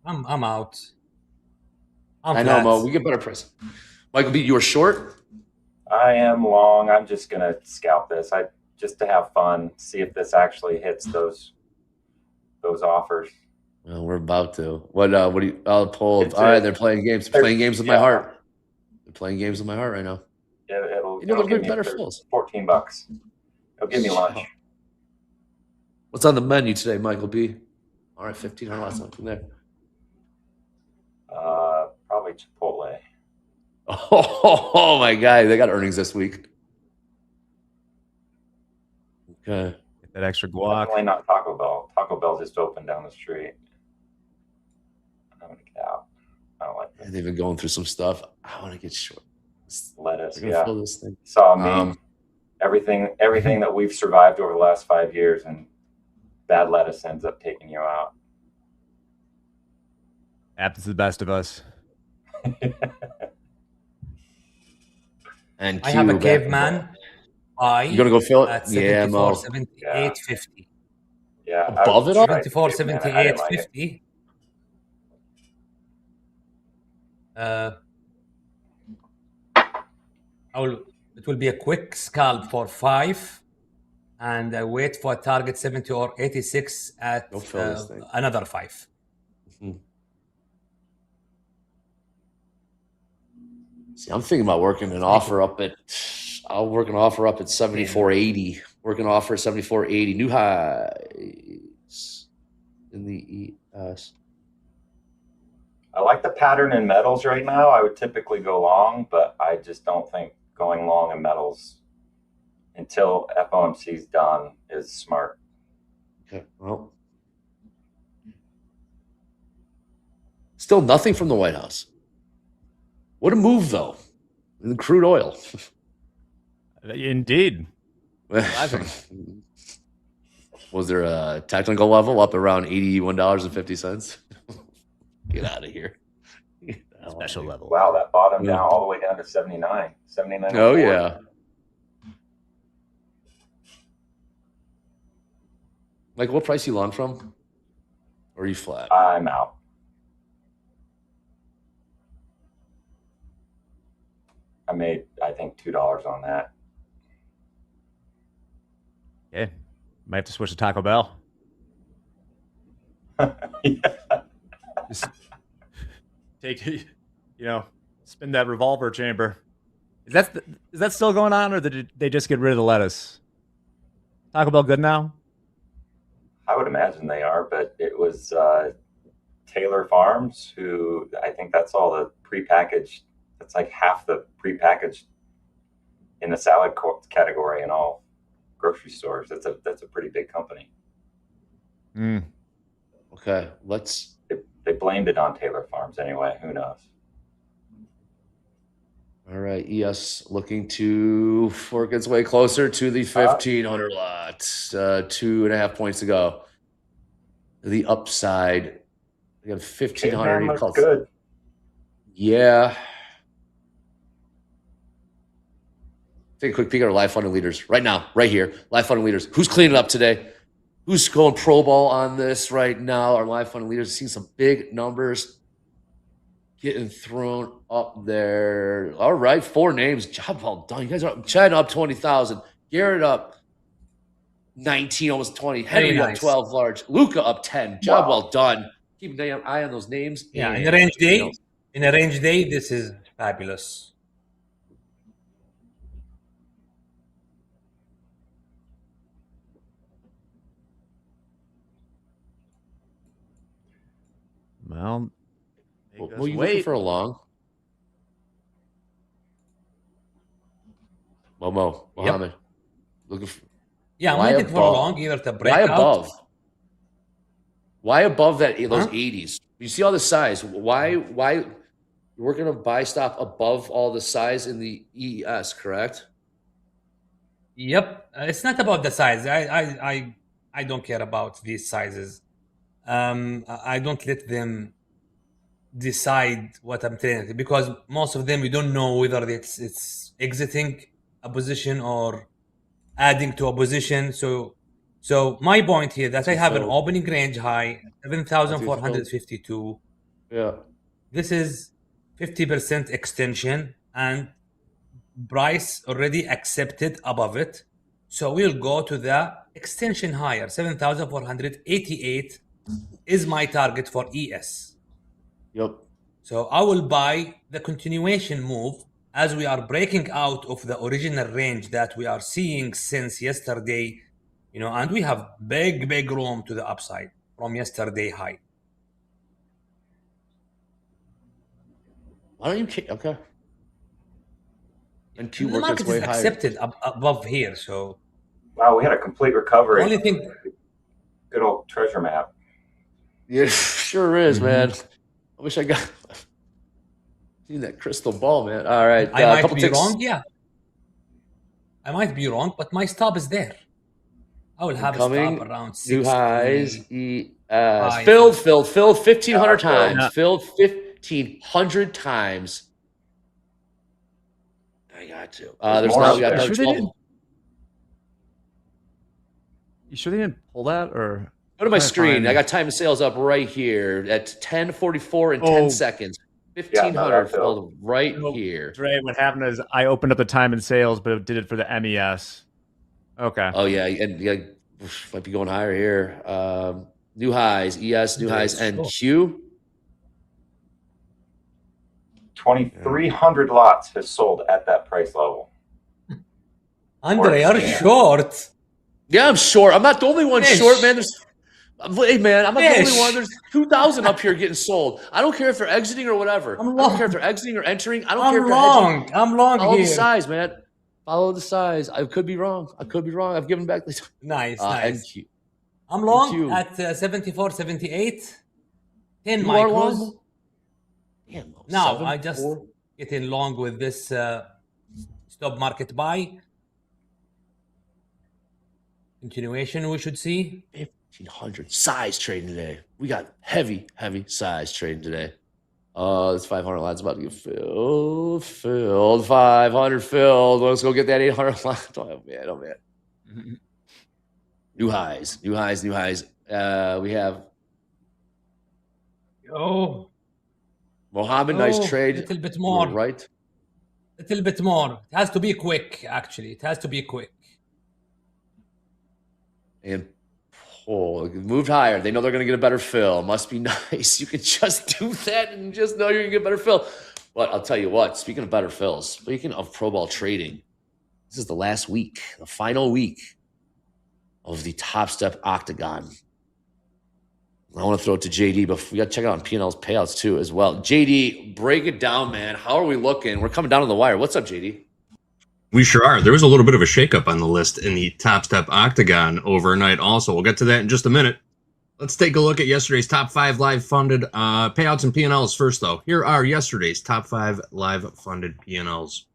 I'm out. I know, Mo. We get better price. Michael B, you were short? I am long. I'm just going to scalp this. Just to have fun, see if this actually hits those offers. Well, we're about to. What do you? I'll pull. All right, they're playing games. They're playing games with my heart. They're playing games with my heart right now. It'll they'll give get me better fills. $14. It'll give me lunch. What's on the menu today, Michael B? All right, 1,500. That's something there. Probably Chipotle. Oh my God, they got earnings this week. Okay. Get that extra guac. Definitely not Taco Bell. Taco Bell just opened down the street. I'm gonna get out. I don't like this. They've been going through some stuff. I want to get short. Lettuce. They're gonna fill this thing. Saw me. Everything that we've survived over the last 5 years, and bad lettuce ends up taking you out. Happens to the best of us. And I have a caveman. buy. You gonna go fill it? At Yeah, Mo. 74.7850. Yeah, Above it all? 74.7850. It will be a quick scalp for 5, and I wait for target 70 or 86 at another 5. See, I'm thinking about working an offer up at. I'll work an offer up at 74.80. Working offer at 74.80. New highs in the ES. I like the pattern in metals right now. I would typically go long, but I just don't think going long in metals until FOMC is done is smart. Okay, well, still nothing from the White House. What a move, though, in the crude oil. Indeed. Was there a technical level up around $81.50? Get out of here. Special level. Wow, that bottom down all the way down to 79. 79. Oh, yeah. Like, what price you long from? Or are you flat? I'm out. I made, I think, $2 on that. Okay. Might have to switch to Taco Bell. Just take, spin that revolver chamber. Is that still going on, or did they just get rid of the lettuce? Taco Bell good now? I would imagine they are, but it was Taylor Farms, who I think that's all the prepackaged. That's like half the prepackaged in the salad category in all grocery stores. That's a pretty big company. Okay, let's. They blamed it on Taylor Farms anyway. Who knows? All right, ES looking to work its way closer to the 1,500 lot. 2.5 points to go. The upside. We got 1,500. Looks good. Yeah. Take a quick peek at our live funding leaders right now, right here. Live funding leaders. Who's cleaning up today? Who's going pro ball on this right now? Our live funding leaders seeing some big numbers getting thrown up there. All right, 4 names. Job well done. You guys are up. Chad up 20,000. Garrett up 19, almost 20. Henry up 12 large. Luca up 10. Job well done. Keep an eye on those names. Yeah, in a range day. In a range day, this is fabulous. Well, were you looking for a long? Momo, Mohammed. Looking for. Yeah, I'm looking for a long, either to break Why out. above? Why above those 80s? You see all the size. Why we're gonna buy stop above all the size in the ES, correct? Yep. It's not about the size. I don't care about these sizes. I don't let them decide what I'm telling you, because most of them, you don't know whether it's exiting a position or adding to a position. So my point here that I have an opening range high 7,452. Yeah. This is 50% extension, and price already accepted above it. So we'll go to the extension higher. 7,488 is my target for ES. Yep. So I will buy the continuation move as we are breaking out of the original range that we are seeing since yesterday, and we have big room to the upside from yesterday high. Why don't you kick? Okay. And the market is accepted above here, so. Wow, we had a complete recovery. The only thing. Good old treasure map. Yeah, sure is, man. I wish I got seen that crystal ball, man. All right, I might be wrong. Yeah, I might be wrong, but my stop is there. I will have a stop around 60. New highs. Filled 1,500 times. Yeah. Filled 1,500 times. I got to. There's now we got another 12. You sure they didn't pull that? Or go to my screen. I got time of sales up right here at 10:44 and 10 seconds. 1,500 filled right here. Dre, what happened is I opened up the time and sales, but it did it for the MES. Okay. Oh yeah, and yeah, might be going higher here. New highs, ES, new highs, and Q. 2,300 lots has sold at that price level. Andre, are you short? Yeah, I'm short. I'm not the only one short, man. Hey, man, I'm not the only one. There's 2,000 up here getting sold. I don't care if they're exiting or whatever. I don't care if they're exiting or entering. I don't care if they're hedging. I'm long Follow here. the size, man. Follow the size. I could be wrong. I've given back the nice. NQ. I'm long NQ. at 74, 78. 10 You are micros. long? Damn, Now 7, I just 4. get in long with this stop market buy. Continuation we should see. 1,500 size trading today. We got heavy size trading today. This 500 line's about to get filled. 500 filled. Let's go get that 800 line. Oh man. New highs. We have Mohammed. Nice trade. A little bit more. Right. A little bit more. It has to be quick. Actually, it has to be quick. And moved higher. They know they're going to get a better fill. Must be nice. You can just do that and just know you're going to get better fill. But I'll tell you what, speaking of better fills, speaking of Pro Ball trading, this is the last week, the final week of the Top Step Octagon. I want to throw it to JD, but we got to check out on P&L's payouts too as well. JD, break it down, man. How are we looking? We're coming down to the wire. What's up, JD? We sure are. There was a little bit of a shakeup on the list in the Top Step Octagon overnight also. We'll get to that in just a minute. Let's take a look at yesterday's top 5 live funded payouts and P&Ls first, though. Here are yesterday's top 5 live funded P&Ls.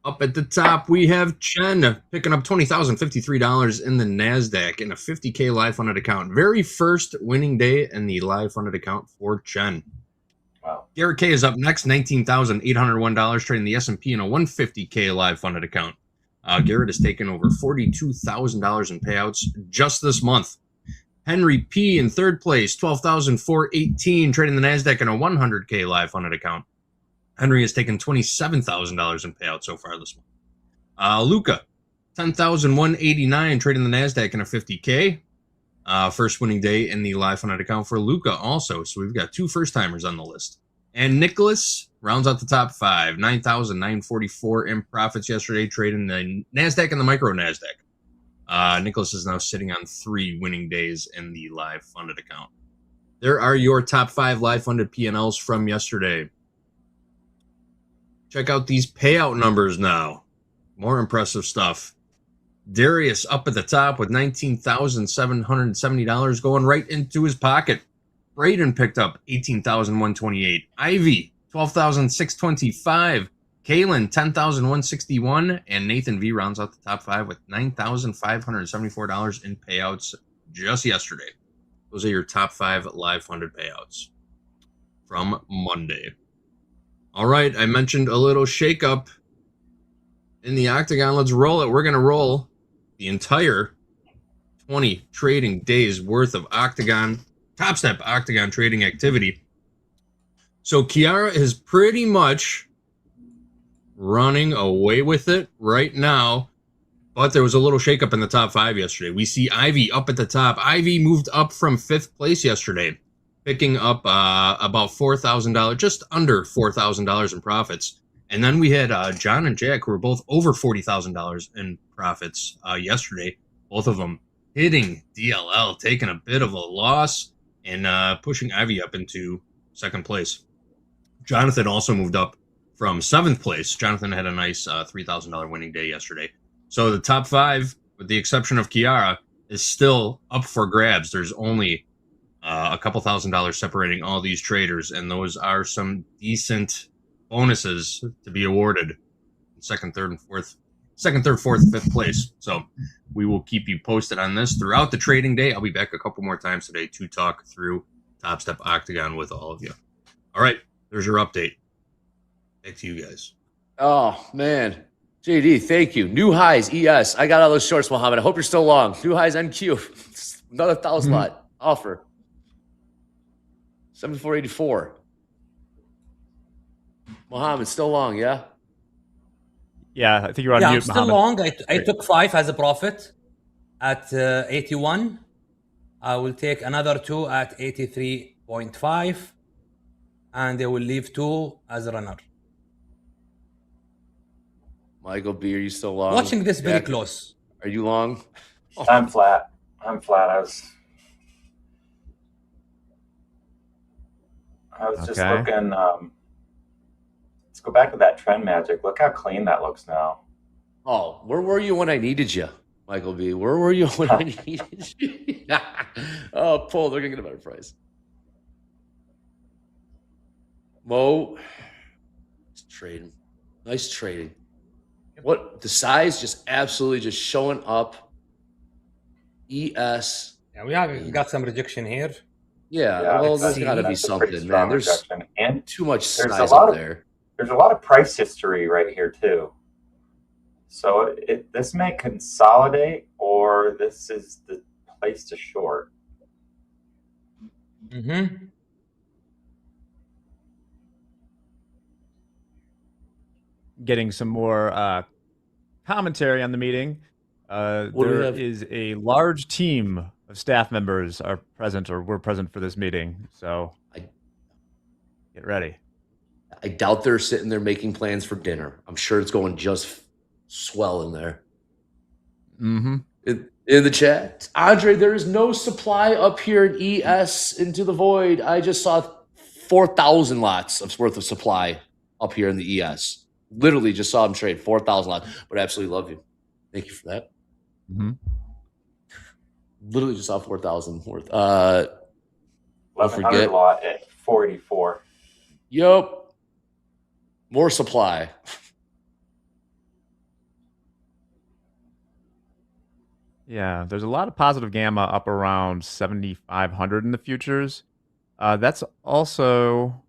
Up at the top, we have Chen picking up $20,053 in the NASDAQ in a 50K live funded account. Very first winning day in the live funded account for Chen. Wow. Garrett K is up next, $19,801 trading the S&P in a 150K live funded account. Garrett has taken over $42,000 in payouts just this month. Henry P in third place, $12,418 trading the NASDAQ in a 100K live funded account. Henry has taken $27,000 in payouts so far this month. Luca, $10,189 trading the NASDAQ in a 50K. First winning day in the live funded account for Luca also. So we've got 2 first-timers on the list. And Nicholas rounds out the top 5, $9,944 in profits yesterday, trading the NASDAQ and the micro NASDAQ. Nicholas is now sitting on 3 winning days in the live funded account. There are your top 5 live funded P&Ls from yesterday. Check out these payout numbers now. More impressive stuff. Darius up at the top with $19,770 going right into his pocket. Braden picked up $18,128. Ivy, $12,625. Kalen, $10,161. And Nathan V rounds out the top 5 with $9,574 in payouts just yesterday. Those are your top 5 live funded payouts from Monday. All right, I mentioned a little shakeup in the Octagon. Let's roll it. We're going to roll the entire 20 trading days worth of Octagon, Top Step Octagon trading activity. So Kiara is pretty much running away with it right now, but there was a little shakeup in the top 5 yesterday. We see Ivy up at the top. Ivy moved up from 5th place yesterday, picking up about $4,000, just under $4,000 in profits. And then we had John and Jack, who were both over $40,000 in profits yesterday. Both of them hitting DLL, taking a bit of a loss and pushing Ivy up into 2nd place. Jonathan also moved up from 7th place. Jonathan had a nice $3,000 winning day yesterday. So the top 5, with the exception of Kiara, is still up for grabs. There's only a couple $1,000s separating all these traders, and those are some decent bonuses to be awarded in 2nd, 3rd, and 4th. 2nd, 3rd, 4th, 5th place. So we will keep you posted on this throughout the trading day. I'll be back a couple more times today to talk through Top Step Octagon with all of you. All right, there's your update. Back to you guys. Oh, man. JD, thank you. New highs, ES. I got all those shorts, Mohammed. I hope you're still long. New highs, NQ. Another 1,000 lot offer. 7484. Mohammed, still long, yeah? Yeah, I think you're on Yeah, I'm mute, still Mohammed. long. I took 5 as a profit at 81. I will take another 2 at 83.5. And I will leave 2 as a runner. Michael B, are you still long? Watching this very Jack, close. Are you long? I'm flat. I was just Okay. looking. Let's go back to that trend magic. Look how clean that looks now. Oh, where were you when I needed you, Michael B? Where were you when I needed you? Oh, Paul, they're gonna get a better price. Mo, trading, nice trading. What the size just absolutely just showing up. ES. Yeah, we have got some rejection here. Yeah, well, there's got to be That's a pretty something, strong man. There's rejection. And too much there's size a lot up of there. there's a lot of price history right here too. So this may consolidate, or this is the place to short. Mm-hmm. Getting some more commentary on the meeting. There is a large team of staff members are present or were present for this meeting. So get ready. I doubt they're sitting there making plans for dinner. I'm sure it's going just swell in there. Mm-hmm. In the chat, Andre, there is no supply up here in ES into the void. I just saw 4,000 lots of worth of supply up here in the ES. Literally just saw them trade 4,000 lots. But I absolutely love you. Thank you for that. Mm-hmm. Literally just saw 4,000 worth. 1,100 lot at 484. Yep. More supply. Yeah, there's a lot of positive gamma up around 7,500 in the futures. That's also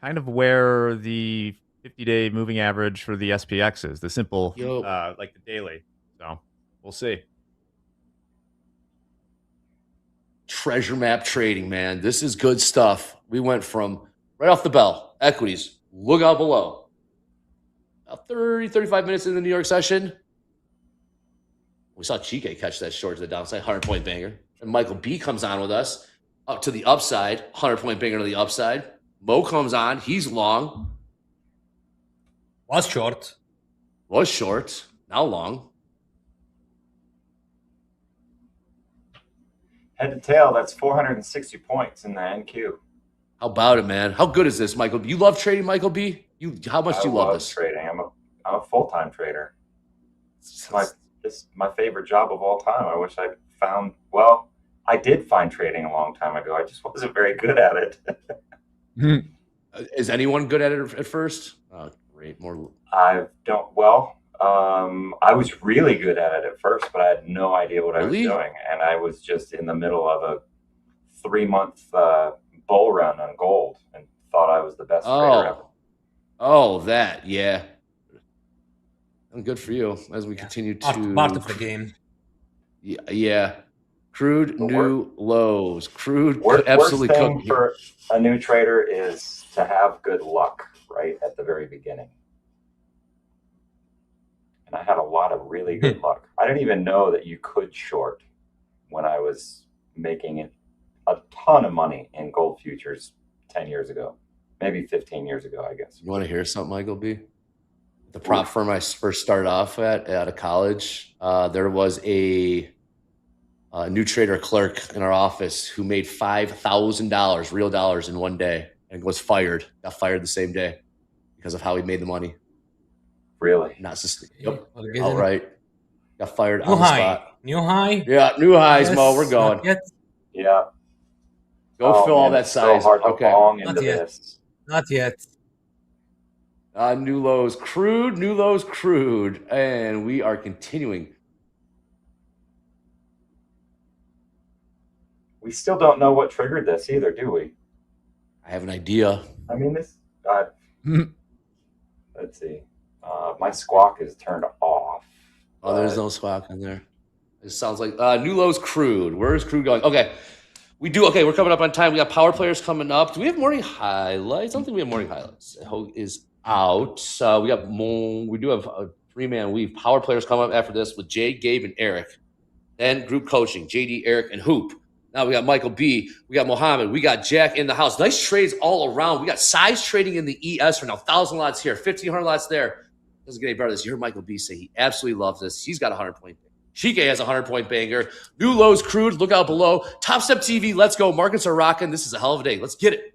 kind of where the 50-day moving average for the SPX is, the simple, like the daily. So we'll see. Treasure map trading, man. This is good stuff. We went from right off the bell, equities, look out below. About 30, 35 minutes in the New York session. We saw Chike catch that short to the downside, 100-point banger. And Michael B comes on with us up to the upside, 100-point banger to the upside. Mo comes on. He's long. Was short. Was short. Now long. Head to tail, that's 460 points in the NQ. How about it, man? How good is this, Michael B? You love trading, Michael B? How much do you love this? Trading. I'm a full-time trader. It's my favorite job of all time. I wish I found, well, I did find trading a long time ago. I just wasn't very good at it. Is anyone good at it at first? Oh, great. More. I was really good at it at first, but I had no idea what I was doing. And I was just in the middle of a 3-month bull run on gold and thought I was the best trader ever. Oh, that, yeah. And good for you as we continue to part of the game. Yeah. Crude new lows. Crude Worst absolutely thing cooked. for a new trader is to have good luck right at the very beginning. And I had a lot of really good luck. I didn't even know that you could short when I was making a ton of money in gold futures 10 years ago, maybe 15 years ago, I guess. You want to hear something, Michael B? The prop firm I first started off at out of college, there was a new trader clerk in our office who made $5,000 real dollars in one day and got fired the same day because of how he made the money. Really? Not yep. All right. Got fired New on the high. spot. New high. Yeah, new highs, Yes, Mo. We're going. not yet. Yeah. Go fill all that it's so size. hard to Okay. long Not into yet. this. Not yet. New lows, crude, new lows, crude. And we are continuing. We still don't know what triggered this either, do we? I have an idea. I mean, this. Let's see. My squawk is turned off. Oh, there's no squawk in there. It sounds like new lows crude. Where's crude going? Okay. Okay, we're coming up on time. We got power players coming up. Do we have morning highlights? I don't think we have morning highlights. Hogue is out. We do have a 3-man weave. Power players come up after this with Jay, Gabe, and Eric. Then group coaching, JD, Eric, and Hoop. Now we got Michael B. We got Mohammed. We got Jack in the house. Nice trades all around. We got size trading in the ES for now. 1,000 lots here, 1,500 lots there. Doesn't get any better than this. You heard Michael B say he absolutely loves this. He's got a 100-point banger. Shike has a 100-point banger. New lows crude. Look out below. Topstep TV. Let's go. Markets are rocking. This is a hell of a day. Let's get it.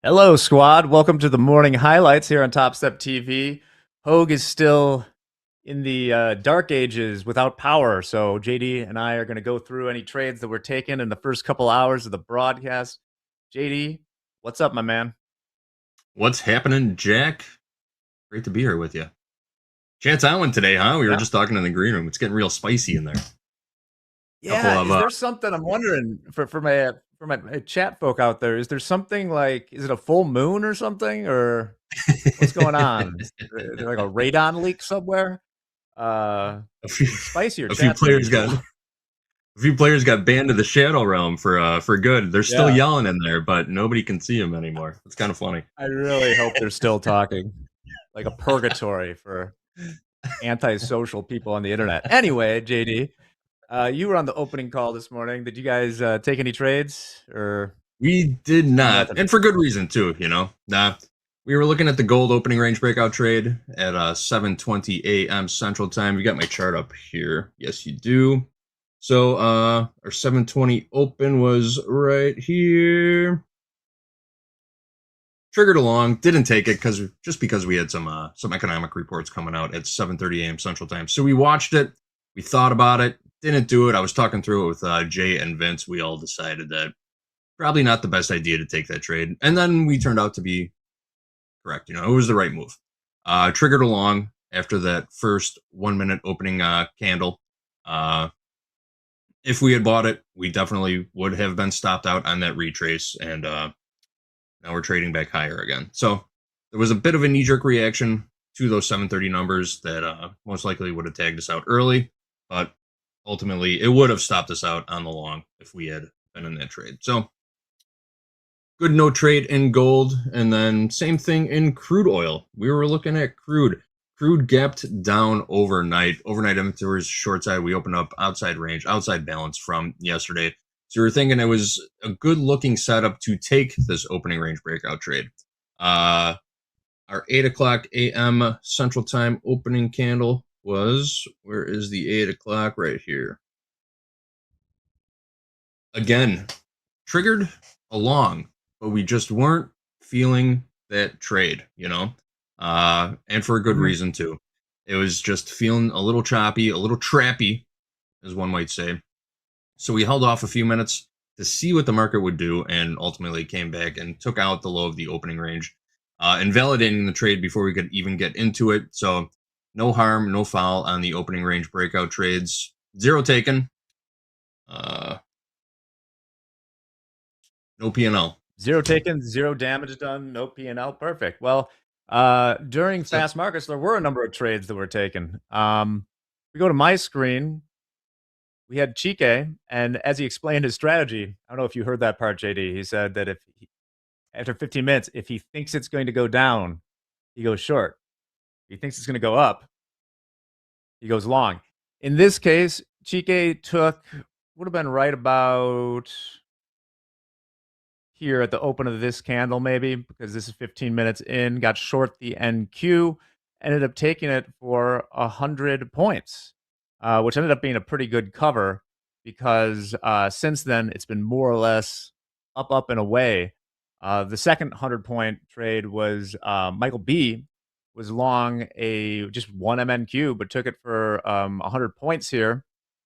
Hello, squad. Welcome to the morning highlights here on Topstep TV. Hogue is still in the dark ages without power, so JD and I are going to go through any trades that were taken in the first couple hours of the broadcast. JD, what's up, my man? What's happening, Jack? Great to be here with you. Chat's on one today, huh? We were just talking in the green room. It's getting real spicy in there. Yeah, is there something I'm wondering for my chat folk out there? Is there something like, is it a full moon or something, or what's going on? Is there like a radon leak somewhere? Spicier. A few players got banned to the Shadow Realm for good. They're still yelling in there, but nobody can see them anymore. It's kind of funny. I really hope they're still talking, like a purgatory for antisocial people on the internet. Anyway, JD. You were on the opening call this morning. Did you guys take any trades? Or we did not, and for good reason too. We were looking at the gold opening range breakout trade at 7:20 a.m. Central Time. You got my chart up here. Yes, you do. So our 7:20 open was right here. Triggered along, didn't take it because we had some economic reports coming out at 7:30 a.m. Central Time. So we watched it. We thought about it. Didn't do it. I was talking through it with Jay and Vince. We all decided that probably not the best idea to take that trade. And then we turned out to be correct. It was the right move. Triggered along after that first 1 minute opening candle. If we had bought it, we definitely would have been stopped out on that retrace. And now we're trading back higher again. So there was a bit of a knee-jerk reaction to those 730 numbers that most likely would have tagged us out early. But ultimately, it would have stopped us out on the long if we had been in that trade. So, good no trade in gold. And then same thing in crude oil. We were looking at crude. Crude gapped down overnight. Overnight inventories short side. We opened up outside range, outside balance from yesterday. So we were thinking it was a good looking setup to take this opening range breakout trade. Our 8 o'clock a.m. Central Time opening candle was, where is the 8 o'clock? Right here. Again, triggered along, but we just weren't feeling that trade, and for a good reason too. It was just feeling a little choppy, a little trappy, as one might say. So we held off a few minutes to see what the market would do, and ultimately came back and took out the low of the opening range, invalidating the trade before we could even get into it. So no harm, no foul on the opening range breakout trades. Zero taken. No P&L. Zero taken, zero damage done, no P&L. Perfect. Well, during fast markets, there were a number of trades that were taken. We go to my screen. We had Chike, and as he explained his strategy, I don't know if you heard that part, JD. He said that after 15 minutes, if he thinks it's going to go down, he goes short. If he thinks it's going to go up, he goes long. In this case, Chike would have been right about here at the open of this candle, maybe, because this is 15 minutes in, got short the NQ, ended up taking it for 100 points, which ended up being a pretty good cover because since then it's been more or less up and away. The second 100-point trade was Michael B was long just one MNQ, but took it for 100 points here,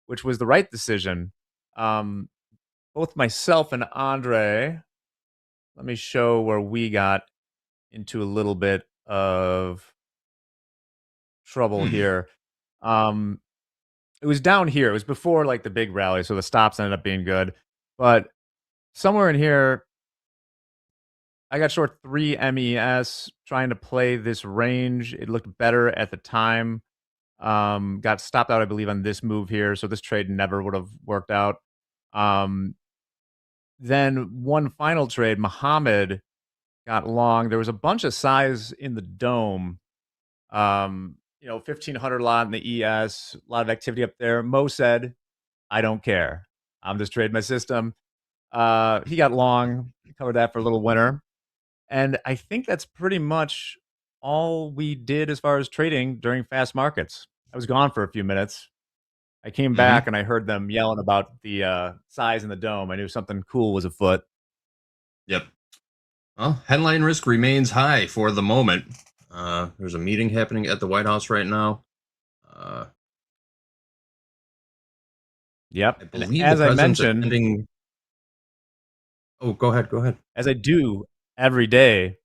which was the right decision. Both myself and Andre, let me show where we got into a little bit of trouble here. It was down here. It was before like the big rally, so the stops ended up being good. But somewhere in here, I got short 3 MES trying to play this range. It looked better at the time. Got stopped out, I believe, on this move here, so this trade never would have worked out. Then one final trade, Muhammad got long. There was a bunch of size in the dome. 1,500 lot in the ES, a lot of activity up there. Mo said, I don't care. I'm just trading my system. He got long, covered that for a little winner. And I think that's pretty much all we did as far as trading during fast markets. I was gone for a few minutes. I came back and I heard them yelling about the size in the dome. I knew something cool was afoot. Yep. Well, headline risk remains high for the moment. There's a meeting happening at the White House right now. Yep. I And believe as the I president's mentioned, attending. Oh, go ahead. Go ahead. as I do every day,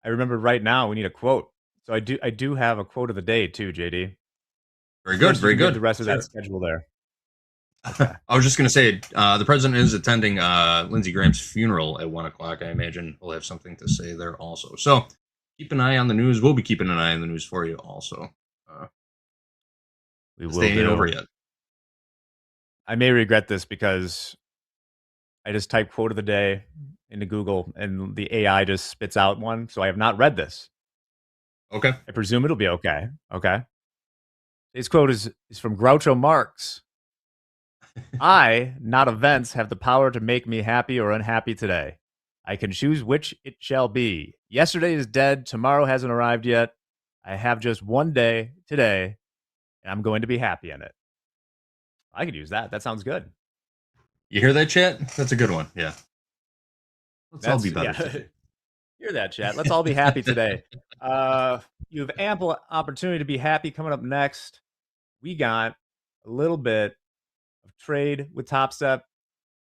I remember right now we need a quote. So I do have a quote of the day too, JD. Very Of good. course, you Very can give good. the rest of Sure. that schedule there. Okay. I was just going to say, the president is attending Lindsey Graham's funeral at 1 o'clock. I imagine he'll have something to say there also. So keep an eye on the news. We'll be keeping an eye on the news for you also. We This will day ain't do. over yet. I may regret this because I just typed quote of the day into Google and the AI just spits out one. So I have not read this. Okay. I presume it'll be okay. Okay. Today's quote is from Groucho Marx. I, not events, have the power to make me happy or unhappy today. I can choose which it shall be. Yesterday is dead. Tomorrow hasn't arrived yet. I have just one day today, and I'm going to be happy in it. I could use that. That sounds good. You hear that, chat? That's a good one. Yeah. Let's all be better. Yeah. Hear that, chat. Let's all be happy today. You have ample opportunity to be happy coming up next. We got a little bit of trade with Topstep.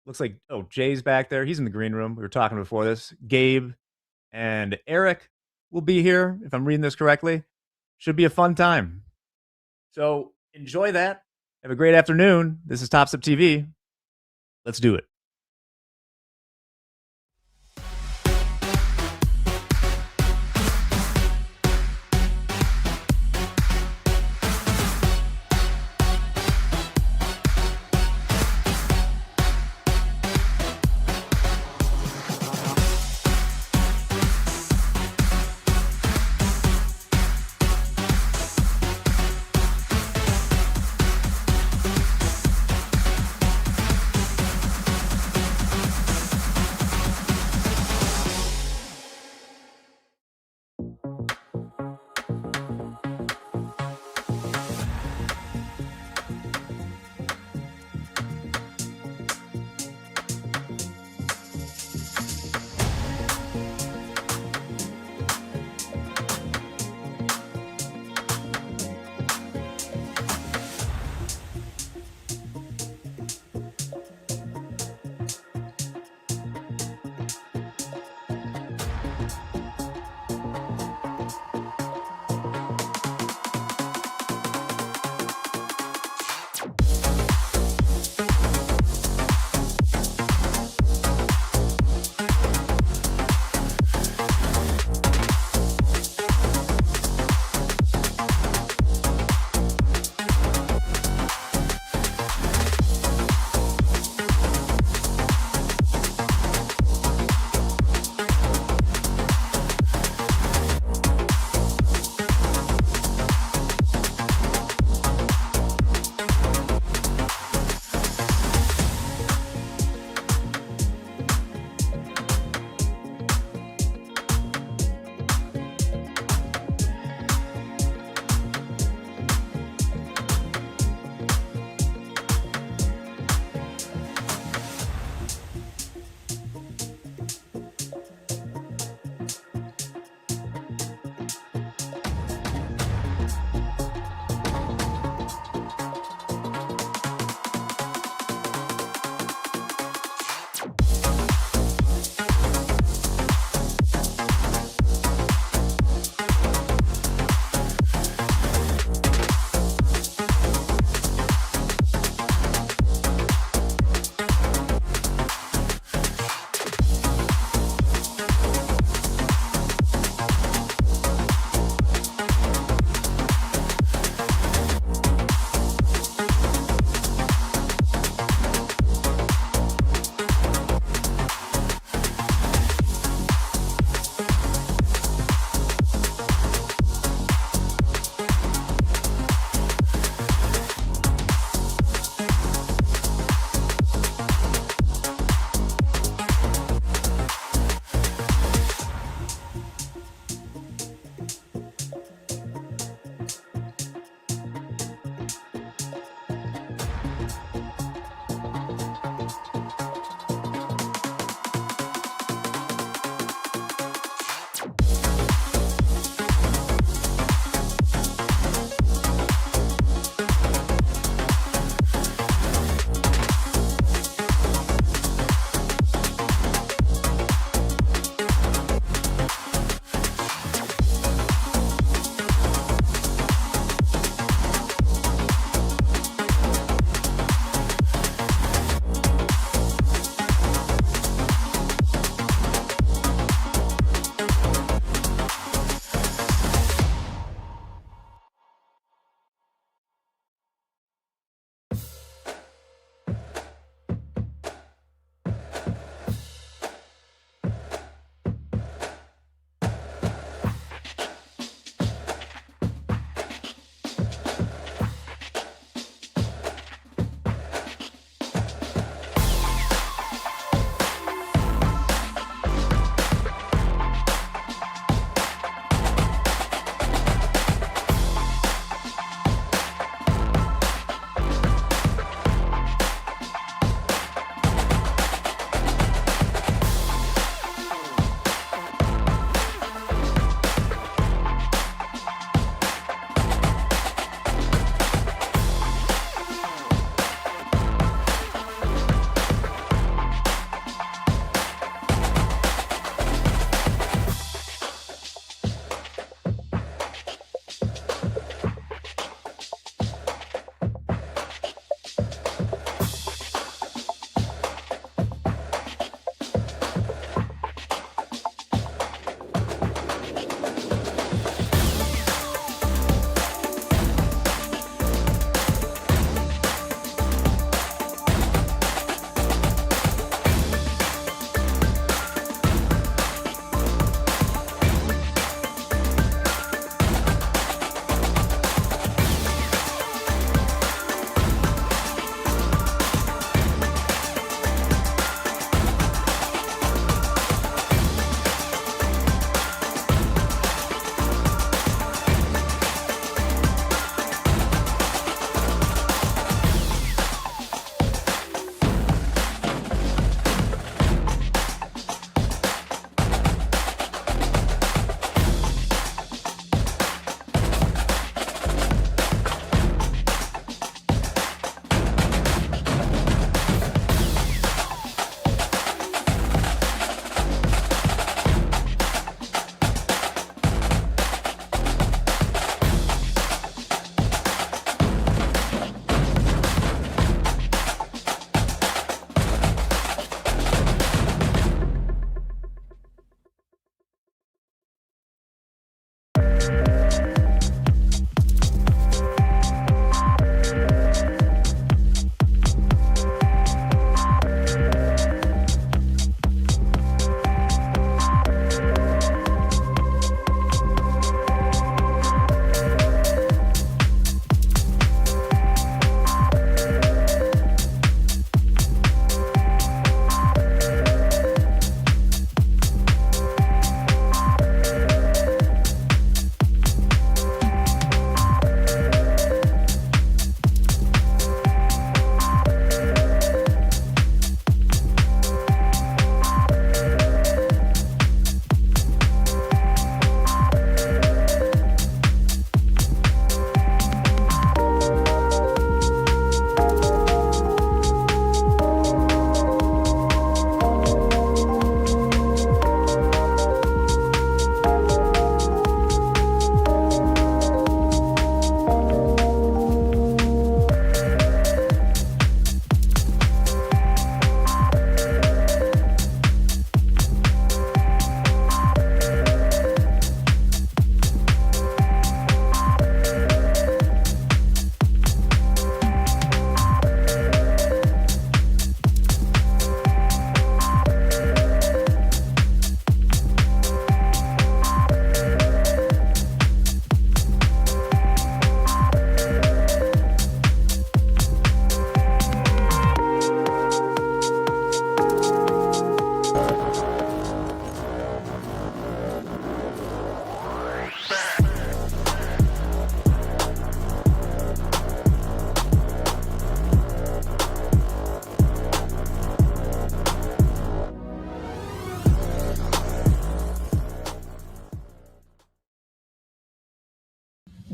Looks like, Jay's back there. He's in the green room. We were talking before this. Gabe and Eric will be here, if I'm reading this correctly. Should be a fun time. So enjoy that. Have a great afternoon. This is Topstep TV. Let's do it.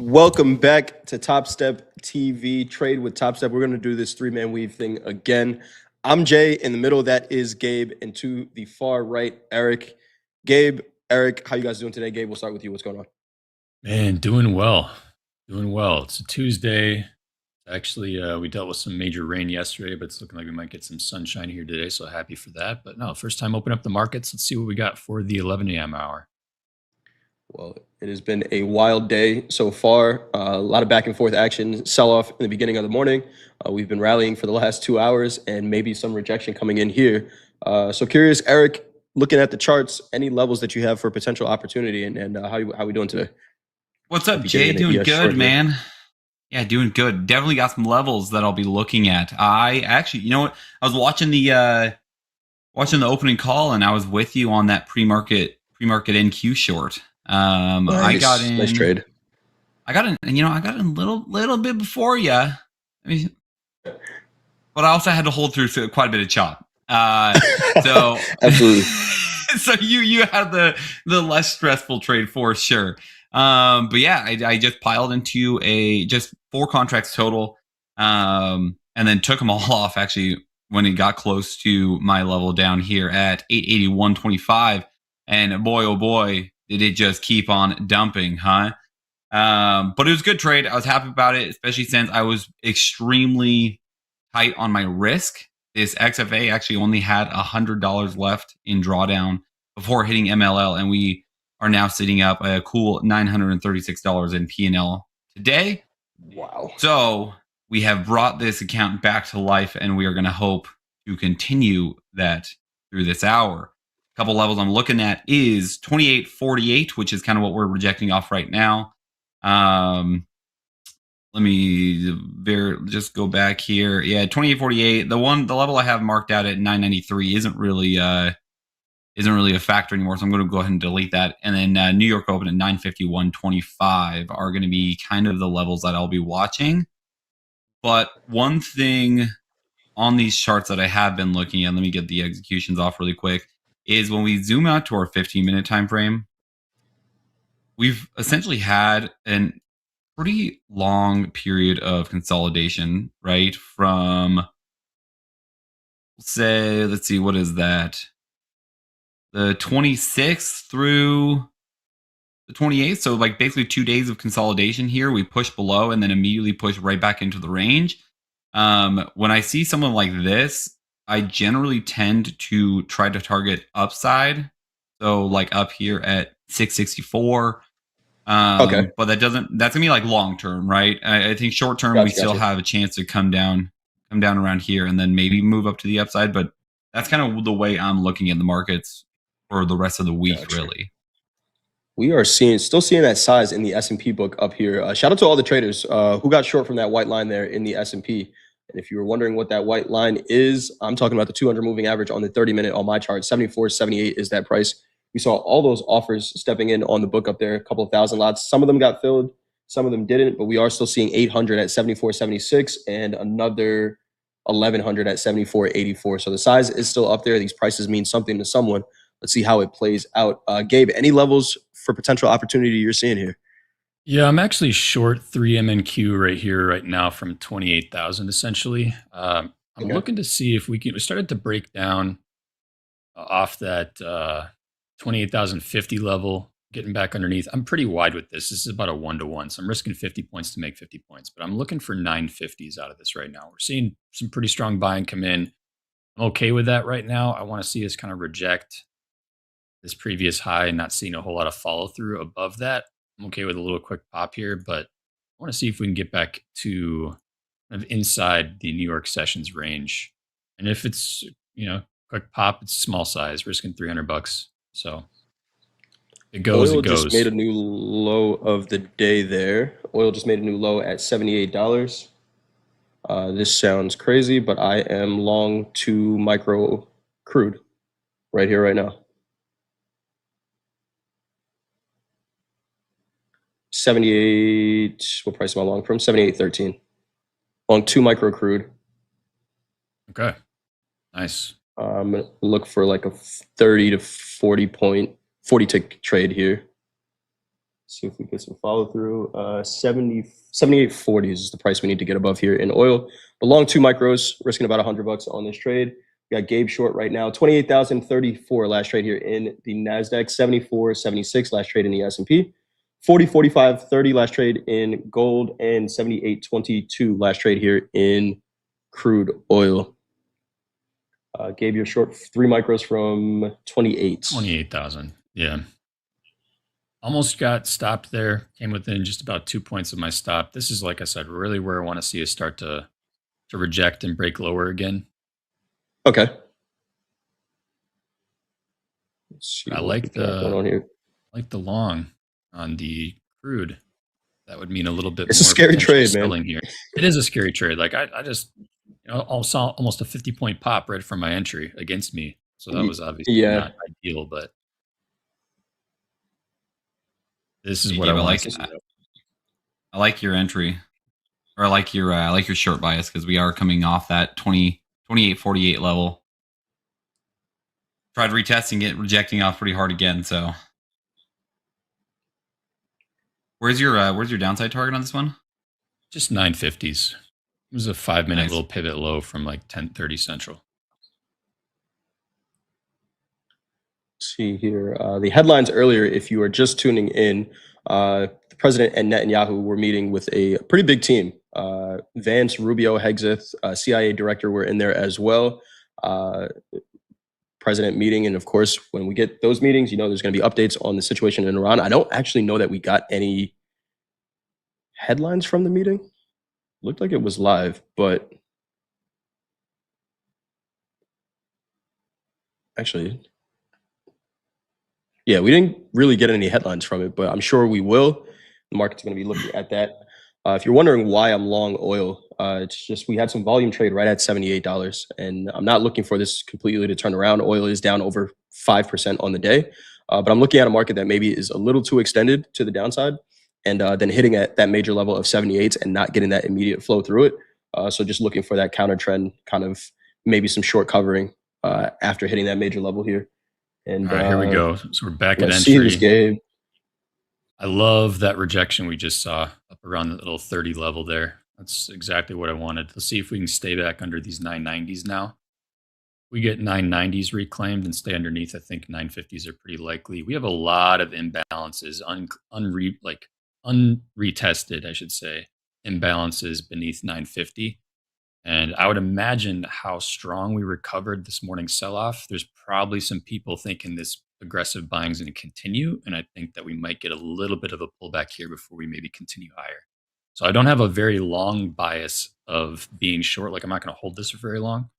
Welcome back to Top Step TV, Trade with Top Step. We're going to do this three-man weave thing again. I'm Jay. In the middle, that is Gabe. And to the far right, Eric. Gabe, Eric, how you guys doing today? Gabe, we'll start with you. What's going on? Man, doing well. Doing well. It's a Tuesday. Actually, we dealt with some major rain yesterday, but it's looking like we might get some sunshine here today, so happy for that. But no, first time open up the markets. Let's see what we got for the 11 a.m. hour. Well, it has been a wild day so far. A lot of back and forth action, sell-off in the beginning of the morning. We've been rallying for the last 2 hours and maybe some rejection coming in here. So curious, Eric, looking at the charts, any levels that you have for potential opportunity and how we doing today? What's up, Jay? Doing good, man. Yeah, doing good. Definitely got some levels that I'll be looking at. I actually, you know what? I was watching the opening call, and I was with you on that pre-market NQ short. Nice. I got in. Nice trade. I got in a little bit before you. I mean, but I also had to hold through quite a bit of chop. So absolutely. So you had the less stressful trade for sure. But yeah, I just piled into just 4 contracts total, and then took them all off actually when it got close to my level down here at 881.25. And boy, oh boy, did it just keep on dumping, huh? But it was a good trade. I was happy about it, especially since I was extremely tight on my risk. This XFA actually only had $100 left in drawdown before hitting MLL, and we are now sitting up a cool $936 in P&L today. Wow. So we have brought this account back to life, and we are going to hope to continue that through this hour. A couple levels I'm looking at is 28.48, which is kind of what we're rejecting off right now. Let me just go back here. Yeah, 28.48. The level I have marked out at 993 isn't really a factor anymore. So I'm going to go ahead and delete that. And then New York Open at 951.25 are going to be kind of the levels that I'll be watching. But one thing on these charts that I have been looking at, let me get the executions off really quick, is when we zoom out to our 15-minute time frame, we've essentially had an pretty long period of consolidation, right? From, say, let's see, what is that? The 26th through the 28th. So like basically 2 days of consolidation here. We push below and then immediately push right back into the range. When I see someone like this, I generally tend to try to target upside. So like up here at 664. Okay. But that's gonna be like long term, right? I think short term we still have a chance to come down around here and then maybe move up to the upside. But that's kind of the way I'm looking at the markets for the rest of the week, really. We are still seeing that size in the S&P book up here. Shout out to all the traders who got short from that white line there in the S&P. And if you were wondering what that white line is, I'm talking about the 200 moving average on the 30-minute on my chart. 74.78 is that price. We saw all those offers stepping in on the book up there, a couple of thousand lots. Some of them got filled, some of them didn't, but we are still seeing 800 at 74.76 and another 1,100 at 74.84. So the size is still up there. These prices mean something to someone. Let's see how it plays out. Gabe, any levels for potential opportunity you're seeing here? Yeah, I'm actually short 3MNQ right here, right now from 28,000 essentially. I'm looking to see if we started to break down off that 28,050 level, getting back underneath. I'm pretty wide with this. This is about a 1-to-1, so I'm risking 50 points to make 50 points, but I'm looking for 950s out of this right now. We're seeing some pretty strong buying come in. I'm okay with that right now. I want to see us kind of reject this previous high and not seeing a whole lot of follow through above that. I'm okay with a little quick pop here, but I want to see if we can get back to kind of inside the New York sessions range. And if it's, quick pop, it's small size, risking $300. So it goes, Oil it goes. just made a new low of the day there. Oil just made a new low at $78. This sounds crazy, but I am long 2 micro crude right here, right now. 78, what price am I long from? 78.13. Long 2 micro crude. Okay. Nice. I'm going to look for like a 30 to 40 tick trade here. see if we get some follow through. 78.40 is the price we need to get above here in oil. But long 2 micros, risking about $100 on this trade. We got Gabe short right now, 28,034 last trade here in the Nasdaq, 74.76 last trade in the S&P, 40.45.30 last trade in gold, and 78.22 last trade here in crude oil. Gabe, you're short 3 micros from 28,000. Yeah. Almost got stopped there. Came within just about 2 points of my stop. This is, like I said, really where I want to see us start to reject and break lower again. Okay. I like the long on the crude. That would mean a little bit. It's more a scary trade, selling man. Here. It is a scary trade. Like I just, I saw almost a 50-point pop right from my entry against me. So that was obviously not ideal, but this is what I want to see. I like your entry, or I like your short bias, because we are coming off that 28.48 level. Tried retesting it, rejecting off pretty hard again. So, where's your downside target on this one? Just 950s. It was a 5-minute little pivot low from like 10:30 Central. Let's see here. The headlines earlier, if you are just tuning in, the president and Netanyahu were meeting with a pretty big team. Vance, Rubio, Hegseth, CIA director were in there as well. President meeting. And of course, when we get those meetings, there's going to be updates on the situation in Iran. I don't actually know that we got any headlines from the meeting. Looked like it was live, but actually, yeah, we didn't really get any headlines from it, but I'm sure we will. The market's going to be looking at that. If you're wondering why I'm long oil, it's just we had some volume trade right at $78, and I'm not looking for this completely to turn around. Oil is down over 5% on the day, but I'm looking at a market that maybe is a little too extended to the downside, and then hitting at that major level of 78s and not getting that immediate flow through it. So just looking for that counter trend, kind of maybe some short covering after hitting that major level here. And all right, here we go. So we're back at see entry. this, Gabe. I love that rejection we just saw up around the little 30 level there. That's exactly what I wanted. Let's see if we can stay back under these 990s now. We get 990s reclaimed and stay underneath. I think 950s are pretty likely. We have a lot of imbalances, unretested, I should say, imbalances beneath 950. And I would imagine how strong we recovered this morning's sell-off. There's probably some people thinking this aggressive buying is going to continue, and I think that we might get a little bit of a pullback here before we maybe continue higher. So I don't have a very long bias of being short. Like I'm not going to hold this for very long,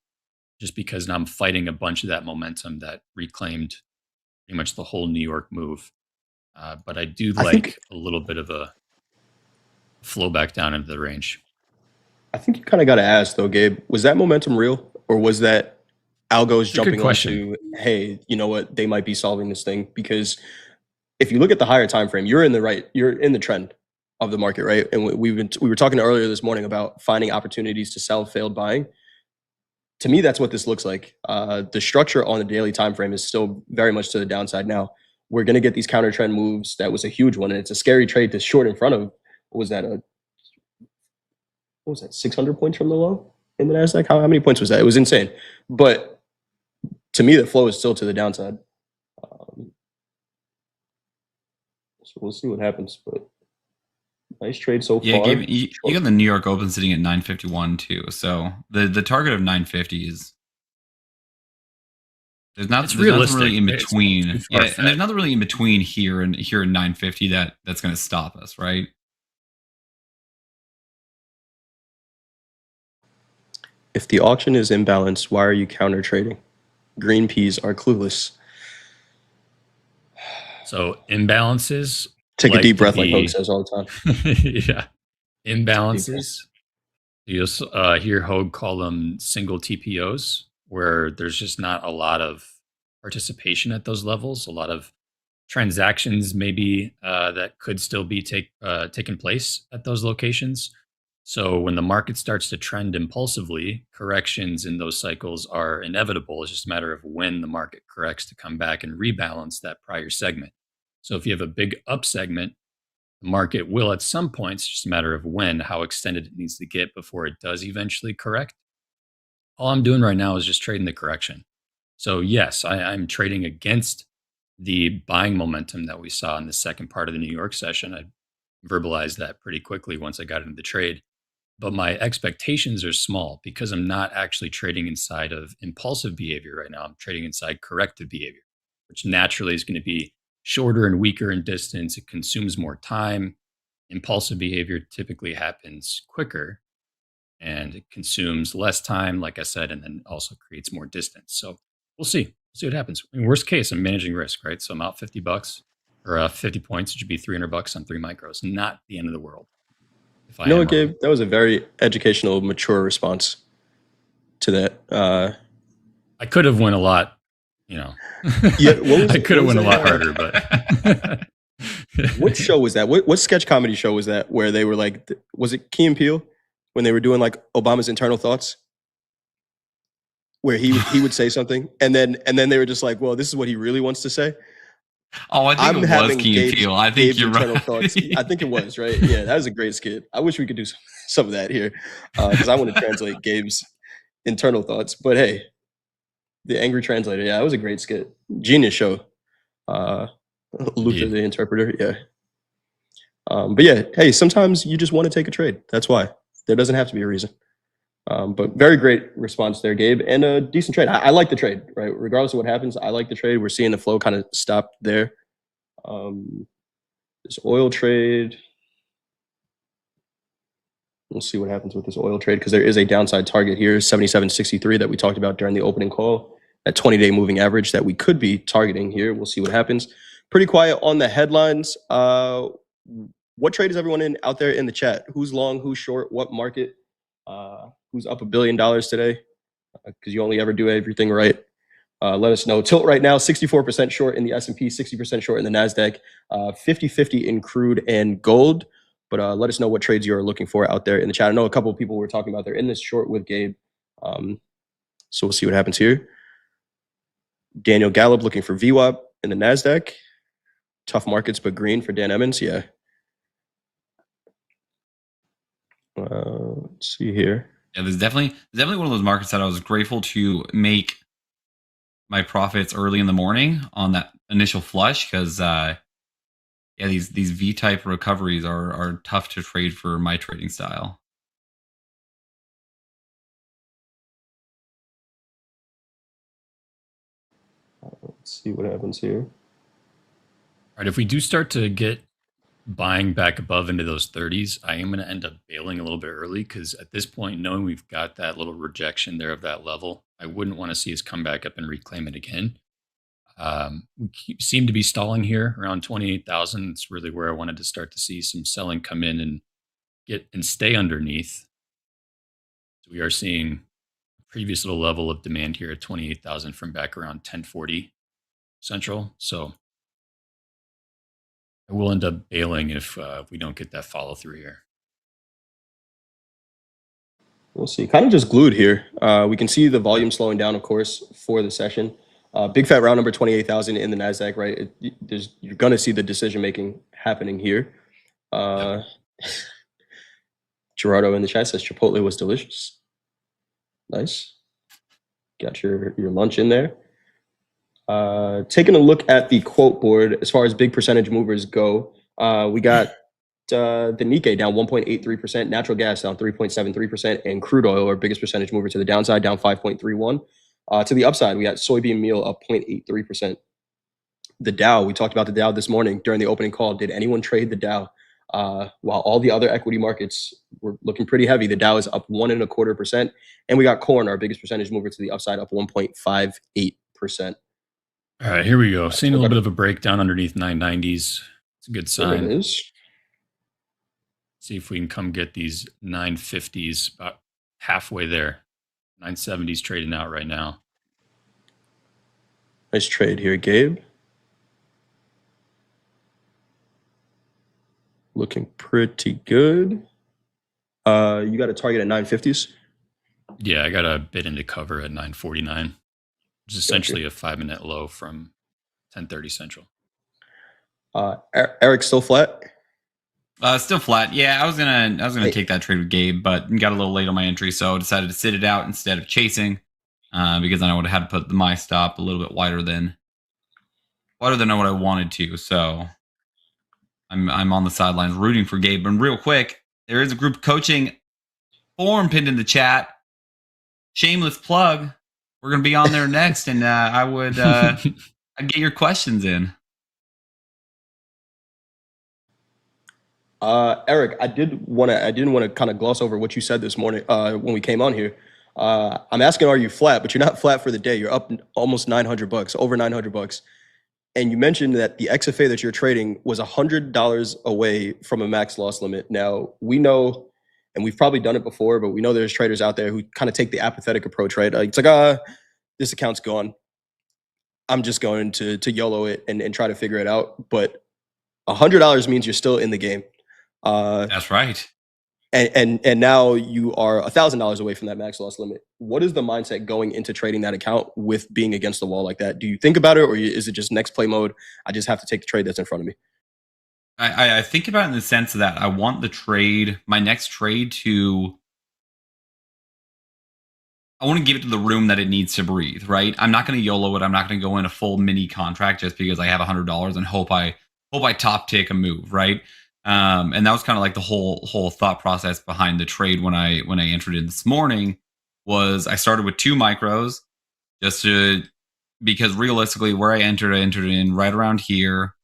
just because now I'm fighting a bunch of that momentum that reclaimed pretty much the whole New York move. But I do like a little bit of a flow back down into the range. I think you kind of got to ask though, Gabe, was that momentum real, or was that algos jumping onto, hey, you know what, they might be solving this thing? Because if you look at the higher time frame, you're in the trend of the market, right? And we were talking earlier this morning about finding opportunities to sell failed buying. To me, that's what this looks like. The structure on the daily time frame is still very much to the downside. Now we're going to get these counter trend moves. That was a huge one, and it's a scary trade to short in front of. What was that? 600 points from the low in the Nasdaq? How many points was that? It was insane. But to me, the flow is still to the downside. So we'll see what happens. But nice trade so far. Yeah, you got the New York Open sitting at 951 too. So the target of 950 is there's nothing really in between. And there's nothing really in between here and 950 that's going to stop us, right? If the auction is imbalanced, why are you counter trading? Green peas are clueless. So imbalances. Take a deep breath, like Hogue says all the time. Yeah, imbalances. You'll hear Hogue call them single TPOs, where there's just not a lot of participation at those levels. A lot of transactions, maybe that could still be taking place at those locations. So when the market starts to trend impulsively, corrections in those cycles are inevitable. It's just a matter of when the market corrects to come back and rebalance that prior segment. So if you have a big up segment The market will at some points, just a matter of when, how extended it needs to get before it does eventually correct. All I'm doing right now is just trading the correction. So yes, I'm trading against the buying momentum that we saw in the second part of the New York session. I verbalized that pretty quickly once I got into the trade. But my expectations are small because I'm not actually trading inside of impulsive behavior right now. I'm trading inside corrective behavior, which naturally is going to be shorter and weaker in distance. It consumes more time. Impulsive behavior typically happens quicker and it consumes less time, like I said, and then also creates more distance. So we'll see. We'll see what happens. In worst case, I'm managing risk, right? So I'm out $50 or 50 points, which would be $300 on 3 micros. Not the end of the world. If I You know am what, wrong. Gabe? That was a very educational, mature response to that. I could have went a lot, you know. Yeah, what was I it- could have what went was a lot that? harder, but What show was that? What sketch comedy show was that where they were like, was it Key and Peele when they were doing like Obama's internal thoughts? Where he would say something and then they were just like, well, this is what he really wants to say. Oh, I think I'm it was having Key and Peele. I think Gabe's you're internal right. thoughts. I think it was, right? Yeah, that was a great skit. I wish we could do some of that here because I want to translate Gabe's internal thoughts. But hey, the angry translator. Yeah, that was a great skit. Genius show. Luther Indeed. the interpreter. Yeah. But yeah, hey, sometimes you just want to take a trade. That's why. There doesn't have to be a reason. But very great response there, Gabe, and a decent trade. I like the trade, right? Regardless of what happens, I like the trade. We're seeing the flow kind of stop there. This oil trade, we'll see what happens with this oil trade because there is a downside target here, 77.63 that we talked about during the opening call, that 20-day moving average that we could be targeting here. We'll see what happens. Pretty quiet on the headlines. What trade is everyone in out there in the chat? Who's long? Who's short? What market? Who's up $1 billion today? Because you only ever do everything right. Let us know. Tilt right now, 64% short in the S&P, 60% short in the NASDAQ, 50-50 in crude and gold. But let us know what trades you're looking for out there in the chat. I know a couple of people were talking about they're in this short with Gabe. So we'll see what happens here. Daniel Gallup looking for VWAP in the NASDAQ. Tough markets, but green for Dan Emmons. Yeah. Let's see here. Yeah, there's definitely one of those markets that I was grateful to make my profits early in the morning on that initial flush because these V-type recoveries are tough to trade for my trading style. Let's see what happens here. all right, if we do start to get buying back above into those 30s, I am going to end up bailing a little bit early because at this point, knowing we've got that little rejection there of that level, I wouldn't want to see us come back up and reclaim it again. We seem to be stalling here around 28,000. It's really where I wanted to start to see some selling come in and get and stay underneath. So we are seeing a previous little level of demand here at 28,000 from back around 1040 central. So I will end up bailing if we don't get that follow through here. We'll see. Kind of just glued here. We can see the volume slowing down, of course, for the session. Big fat round number 28,000 in the NASDAQ, right? You're going to see the decision making happening here. Gerardo in the chat says Chipotle was delicious. Nice. Got your lunch in there. Taking a look at the quote board, as far as big percentage movers go, we got the Nikkei down 1.83%, natural gas down 3.73%, and crude oil, our biggest percentage mover to the downside, down 5.31%. To the upside, we got soybean meal up 0.83%. The Dow, we talked about the Dow this morning during the opening call. Did anyone trade the Dow? While all the other equity markets were looking pretty heavy, the Dow is up 1.25%. And we got corn, our biggest percentage mover to the upside, up 1.58%. All right, here we go. Seeing a little bit of a breakdown underneath 990s. It's a good sign. There it is. See if we can come get these 950s about halfway there. 970s trading out right now. Nice trade here, Gabe. Looking pretty good. You got a target at 950s? Yeah, I got a bid into cover at 949. Which is essentially a 5-minute low from 10:30 Central. Eric still flat? Still flat. Yeah, I was gonna take that trade with Gabe, but got a little late on my entry, so I decided to sit it out instead of chasing, because then I would have had to put my stop a little bit wider than what I wanted to. So I'm on the sidelines rooting for Gabe. And real quick, there is a group coaching forum pinned in the chat. Shameless plug. We're gonna be on there next, and I would I'd get your questions in. Eric, I didn't want to kind of gloss over what you said this morning when we came on here. I'm asking, are you flat? But you're not flat for the day. You're up almost $900, over $900. And you mentioned that the XFA that you're trading was $100 away from a max loss limit. Now, we know, and we've probably done it before, but we know there's traders out there who kind of take the apathetic approach, right? It's like, this account's gone. I'm just going to YOLO it and try to figure it out. But $100 means you're still in the game. That's right. And now you are $1,000 away from that max loss limit. What is the mindset going into trading that account with being against the wall like that? Do you think about it, or is it just next play mode? I just have to take the trade that's in front of me. I think about it in the sense that I want my next trade I want to give it to the room that it needs to breathe, right? I'm not going to YOLO it. I'm not going to go in a full mini contract just because I have $100 and hope I top tick a move, right? And that was kind of like the whole thought process behind the trade when I entered in this morning. Was I started with 2 micros because realistically where I entered in right around here.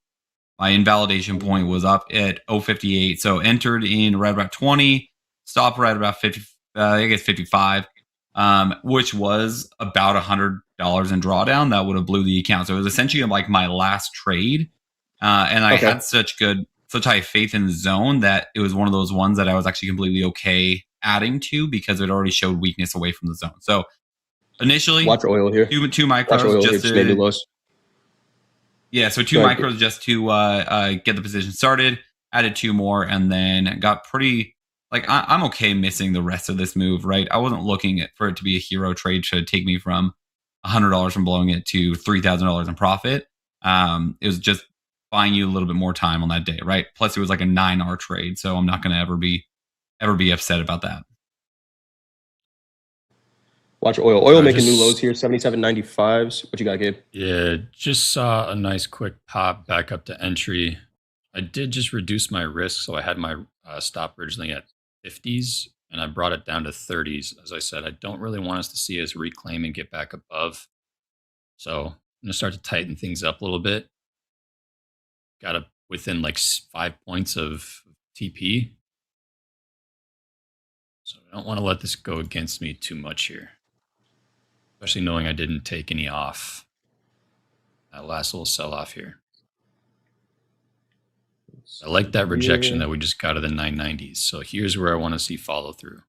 My invalidation point was up at 0.58, so entered in right about 20, stopped right about 50, I guess 55, which was about $100 in drawdown. That would have blew the account. So it was essentially like my last trade, and I had such high faith in the zone that it was one of those ones that I was actually completely okay adding to because it already showed weakness away from the zone. So initially, watch oil here. 2 micros just to maybe lows. Yeah, so 2 micros just to get the position started, added 2 more, and then got pretty, like, I'm okay missing the rest of this move, right? I wasn't looking for it to be a hero trade to take me from $100 from blowing it to $3,000 in profit. It was just buying you a little bit more time on that day, right? Plus, it was like a 9R trade, so I'm not going to ever be upset about that. Watch oil. Oil making new lows here, 77.95s. What you got, Gabe? Yeah, just saw a nice quick pop back up to entry. I did just reduce my risk, so I had my stop originally at 50s, and I brought it down to 30s. As I said, I don't really want us to see us reclaim and get back above. So I'm going to start to tighten things up a little bit. Got up within like 5 points of TP. So I don't want to let this go against me too much here. Especially knowing I didn't take any off that last little sell-off here. I like that rejection that we just got of the 990s. So here's where I want to see follow through.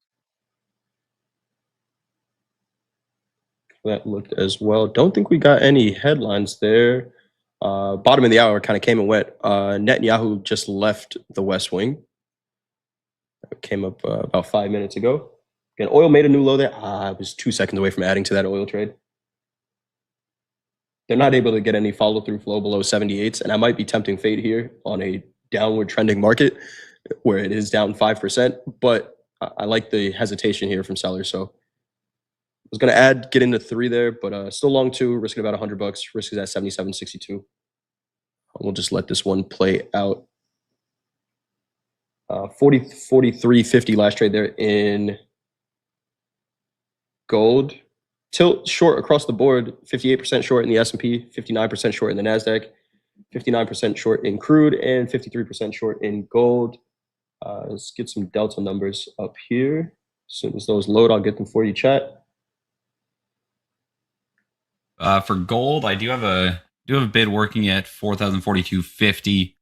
That looked as well. Don't think we got any headlines there. Bottom of the hour kind of came and went. Netanyahu just left the West Wing. It came up about 5 minutes ago. Again, oil made a new low there. I was 2 seconds away from adding to that oil trade. They're not able to get any follow-through flow below 78s, and I might be tempting fate here on a downward trending market where it is down 5%, but I like the hesitation here from sellers. So I was going to get into 3 there, but still long 2, risking about $100. Risk is at 77.62. We'll just let this one play out. 43.50 last trade there in gold. Tilt short across the board, 58% short in the S&P, 59% short in the NASDAQ, 59% short in crude, and 53% short in gold. Let's get some delta numbers up here. As soon as those load, I'll get them for you, chat. For gold, I do have a bid working at 4,042.50.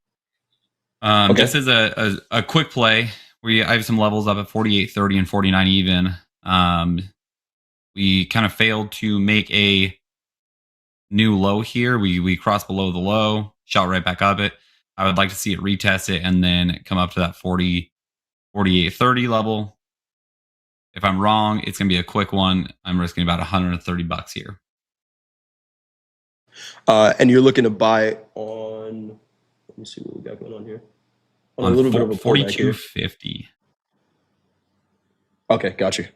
Just as a quick play, I have some levels up at 48.30 and 49 even. We kind of failed to make a new low here. We crossed below the low, shot right back up it. I would like to see it retest it and then come up to that 48.30 level. If I'm wrong, it's going to be a quick one. I'm risking about $130 here. And you're looking to buy on, let me see what we got going on here. a little bit of a pullback here. 42.50. Okay, got you.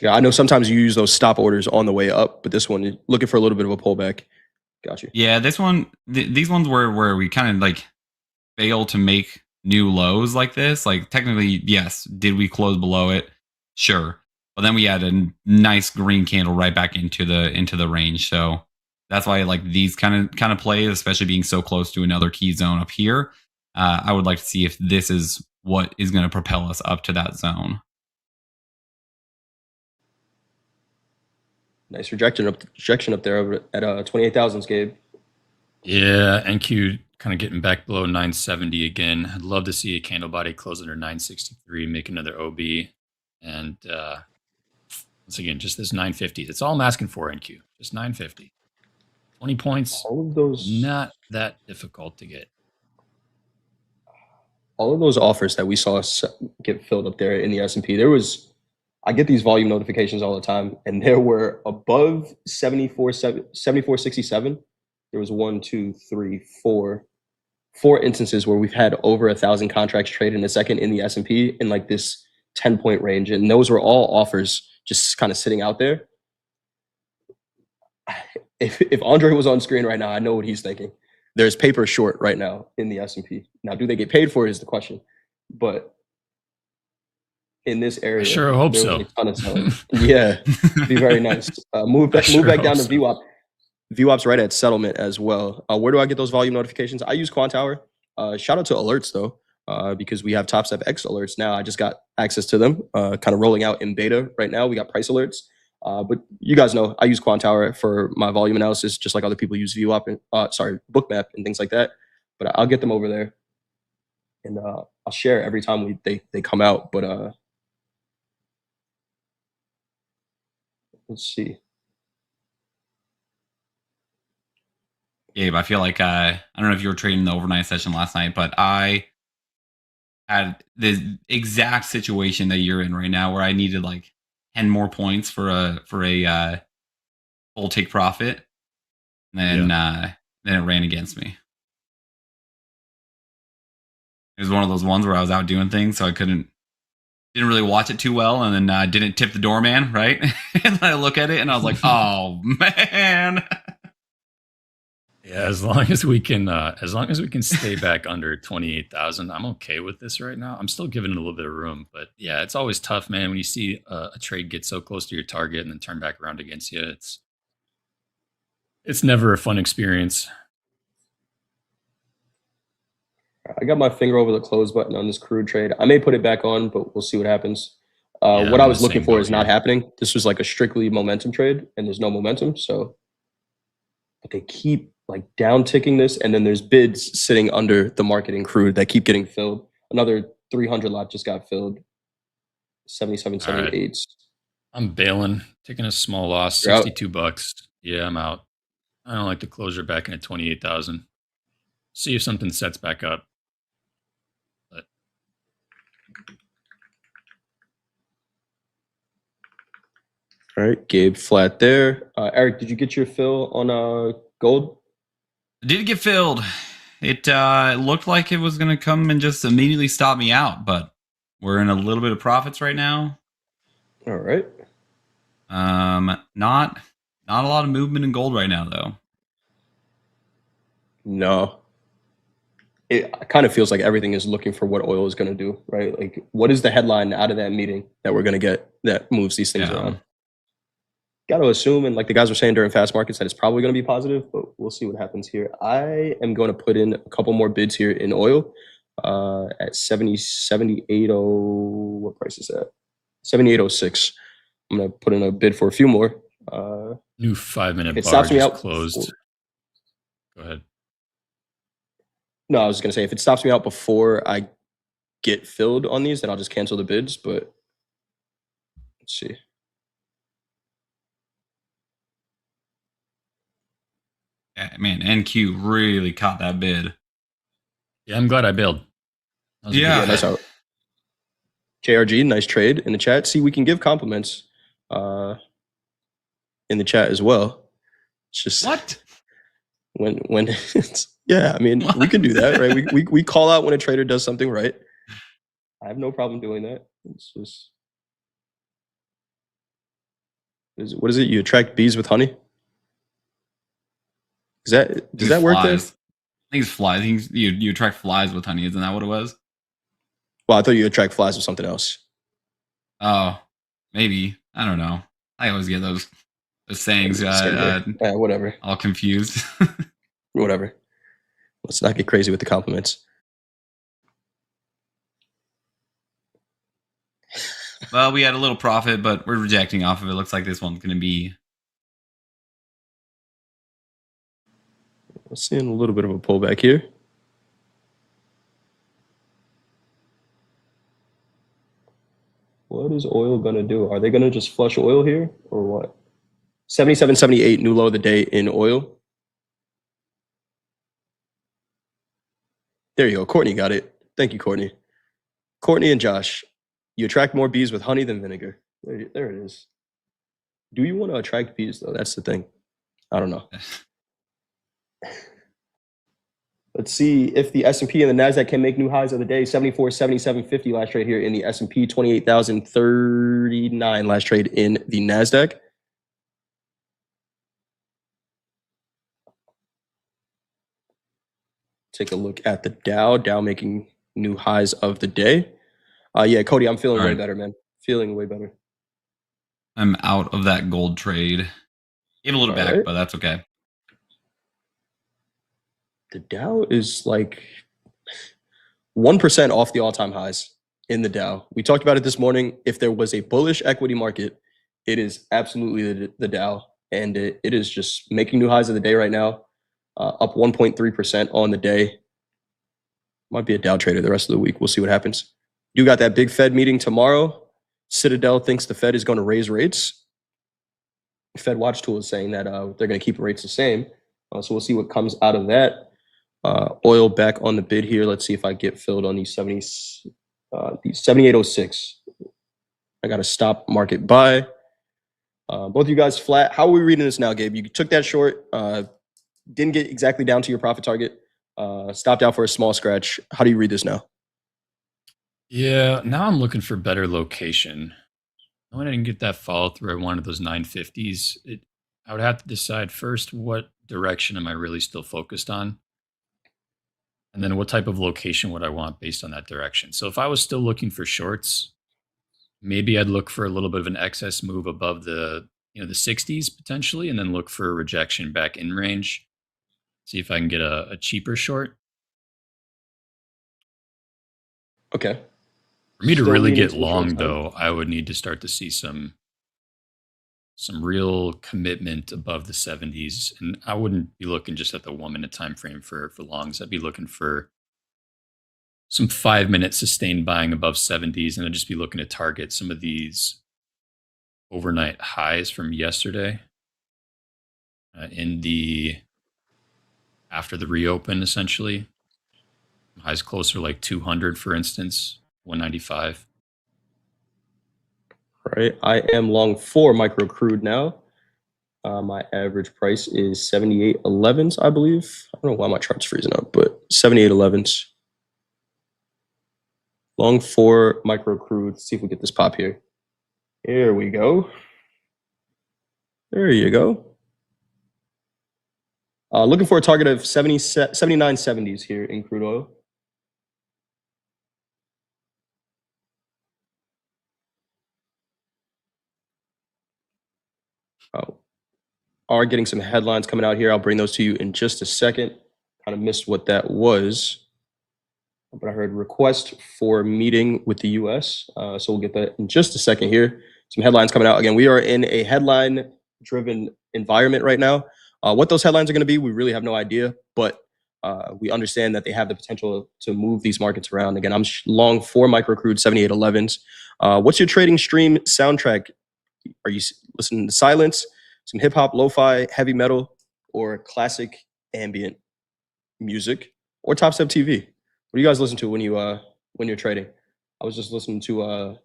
I know sometimes you use those stop orders on the way up, but this one, you're looking for a little bit of a pullback. Got you. Yeah, this one, these ones where we kind of like fail to make new lows like this. Like technically, yes, did we close below it? Sure, but then we had a nice green candle right back into the range. So that's why I like these kind of plays, especially being so close to another key zone up here. I would like to see if this is what is going to propel us up to that zone. Nice rejection up there over at 28,000, Gabe. Yeah, NQ kind of getting back below 970 again. I'd love to see a candle body close under 963, make another OB. And once again, just this 950. That's all I'm asking for, NQ. Just 950. 20 points. All of those, not that difficult to get. All of those offers that we saw get filled up there in the S&P, I get these volume notifications all the time, and there were above 74.67. There was 4 instances where we've had over 1,000 contracts trade in a second in the S&P in like this 10-point range, and those were all offers just kind of sitting out there. If Andre was on screen right now, I know what he's thinking. There's paper short right now in the S&P. Now, do they get paid for it is the question, but in this area, I sure hope so. A ton of selling. Yeah, it'd be very nice. Move back down to VWAP. VWAP's right at settlement as well. Where do I get those volume notifications? I use Quantower. Shout out to alerts though, because we have Topstep X alerts now. I just got access to them, kind of rolling out in beta right now. We got price alerts, but you guys know I use Quantower for my volume analysis, just like other people use VWAP and Bookmap and things like that. But I'll get them over there, and I'll share every time they come out. But let's see. Gabe, I feel like I don't know if you were trading the overnight session last night, but I had the exact situation that you're in right now, where I needed like 10 more points for a full take profit, and then it ran against me. It was one of those ones where I was out doing things, so I didn't really watch it too well, and then didn't tip the doorman, right? And I look at it and I was like, oh man. Yeah, as long as we can stay back under 28,000, I'm okay with this right now. I'm still giving it a little bit of room, but yeah, it's always tough, man, when you see a trade get so close to your target and then turn back around against you. It's never a fun experience. I got my finger over the close button on this crude trade. I may put it back on, but we'll see what happens. What I was looking for is not happening. This was like a strictly momentum trade, and there's no momentum, so but they keep like down ticking this, and then there's bids sitting under the market in crude that keep getting filled. Another 300 lot just got filled. 77, 78. Right. I'm bailing, taking a small loss, $62. Yeah, I'm out. I don't like the closure back in at 28,000. See if something sets back up. But all right, Gabe flat there. Eric, did you get your fill on gold? Did get filled. It looked like it was going to come and just immediately stop me out, but we're in a little bit of profits right now. All right. Not a lot of movement in gold right now, though. No. It kind of feels like everything is looking for what oil is going to do, right? Like, what is the headline out of that meeting that we're going to get that moves these things around? Got to assume, and like the guys were saying during fast markets, that it's probably going to be positive, but we'll see what happens here. I am going to put in a couple more bids here in oil at 78.0. What price is that? 78.06. I'm going to put in a bid for a few more. New 5-minute bar stops me just out closed. Go ahead. No, I was going to say, if it stops me out before I get filled on these, then I'll just cancel the bids, but let's see. Yeah, man, NQ really caught that bid. Yeah, I'm glad I bailed. Yeah, nice out. JRG, nice trade in the chat. See, we can give compliments in the chat as well. It's just what? when it's, yeah, I mean, we can do that, right? We call out when a trader does something right. I have no problem doing that. It's just, what is it? You attract bees with honey? Does that work there? I think it's flies. I think you attract flies with honey. Isn't that what it was? Well, I thought you attract flies with something else. Oh, maybe. I don't know. I always get those sayings whatever. all confused. Whatever. Let's not get crazy with the compliments. Well, we had a little profit, but we're rejecting off of it. Looks like this one's going to be. We're seeing a little bit of a pullback here. What is oil going to do? Are they going to just flush oil here or what? 77.78 new low of the day in oil. There you go. Courtney got it. Thank you, Courtney. Courtney and Josh, you attract more bees with honey than vinegar. There it is. Do you want to attract bees, though? That's the thing. I don't know. Let's see if the S&P and the NASDAQ can make new highs of the day. 74, 77.50 last trade here in the S&P. 28,039 last trade in the NASDAQ. Take a look at the Dow. Dow making new highs of the day. Yeah, Cody, I'm feeling way better, man. Feeling way better. I'm out of that gold trade. Gave a little back, but that's okay. The Dow is like 1% off the all-time highs in the Dow. We talked about it this morning. If there was a bullish equity market, it is absolutely the Dow. And it is just making new highs of the day right now. Up 1.3% on the day. Might be a Dow trader the rest of the week. We'll see what happens. You got that big Fed meeting tomorrow. Citadel thinks the Fed is going to raise rates. Fed Watch Tool is saying that they're going to keep rates the same. So we'll see what comes out of that. Oil back on the bid here. Let's see if I get filled on these 78.06. I got to stop market buy. Both of you guys flat. How are we reading this now, Gabe? You took that short. Didn't get exactly down to your profit target. Stopped out for a small scratch. How do you read this now? Yeah, now I'm looking for better location. When I didn't get that follow through, I wanted those 950s. I would have to decide first what direction am I really still focused on, and then what type of location would I want based on that direction. So if I was still looking for shorts, maybe I'd look for a little bit of an excess move above the the 60s potentially, and then look for a rejection back in range. See if I can get a cheaper short. Okay. For me to really get long, though, I would need to start to see some real commitment above the 70s, and I wouldn't be looking just at the 1 minute time frame for longs. I'd be looking for some 5 minute sustained buying above 70s, and I'd just be looking to target some of these overnight highs from yesterday after the reopen, essentially. Highs closer like 200, for instance, 195. All right, I am long 4 micro crude now. My average price is 78.11s, I believe. I don't know why my chart's freezing up, but 78.11s. Long 4 micro crude. Let's see if we get this pop here. Here we go. There you go. Looking for a target of 79.70s here in crude oil. Are getting some headlines coming out here. I'll bring those to you in just a second. Kind of missed what that was, but I heard request for meeting with the U.S. So we'll get that in just a second here. Some headlines coming out. Again, we are in a headline-driven environment right now. What those headlines are going to be, we really have no idea, but we understand that they have the potential to move these markets around. Again, I'm long 4 micro crude, 78.11s. What's your trading stream soundtrack? Are you listening to silence, some hip hop, lo-fi, heavy metal, or classic ambient music, or Topstep TV? What do you guys listen to when you're trading? I was just listening to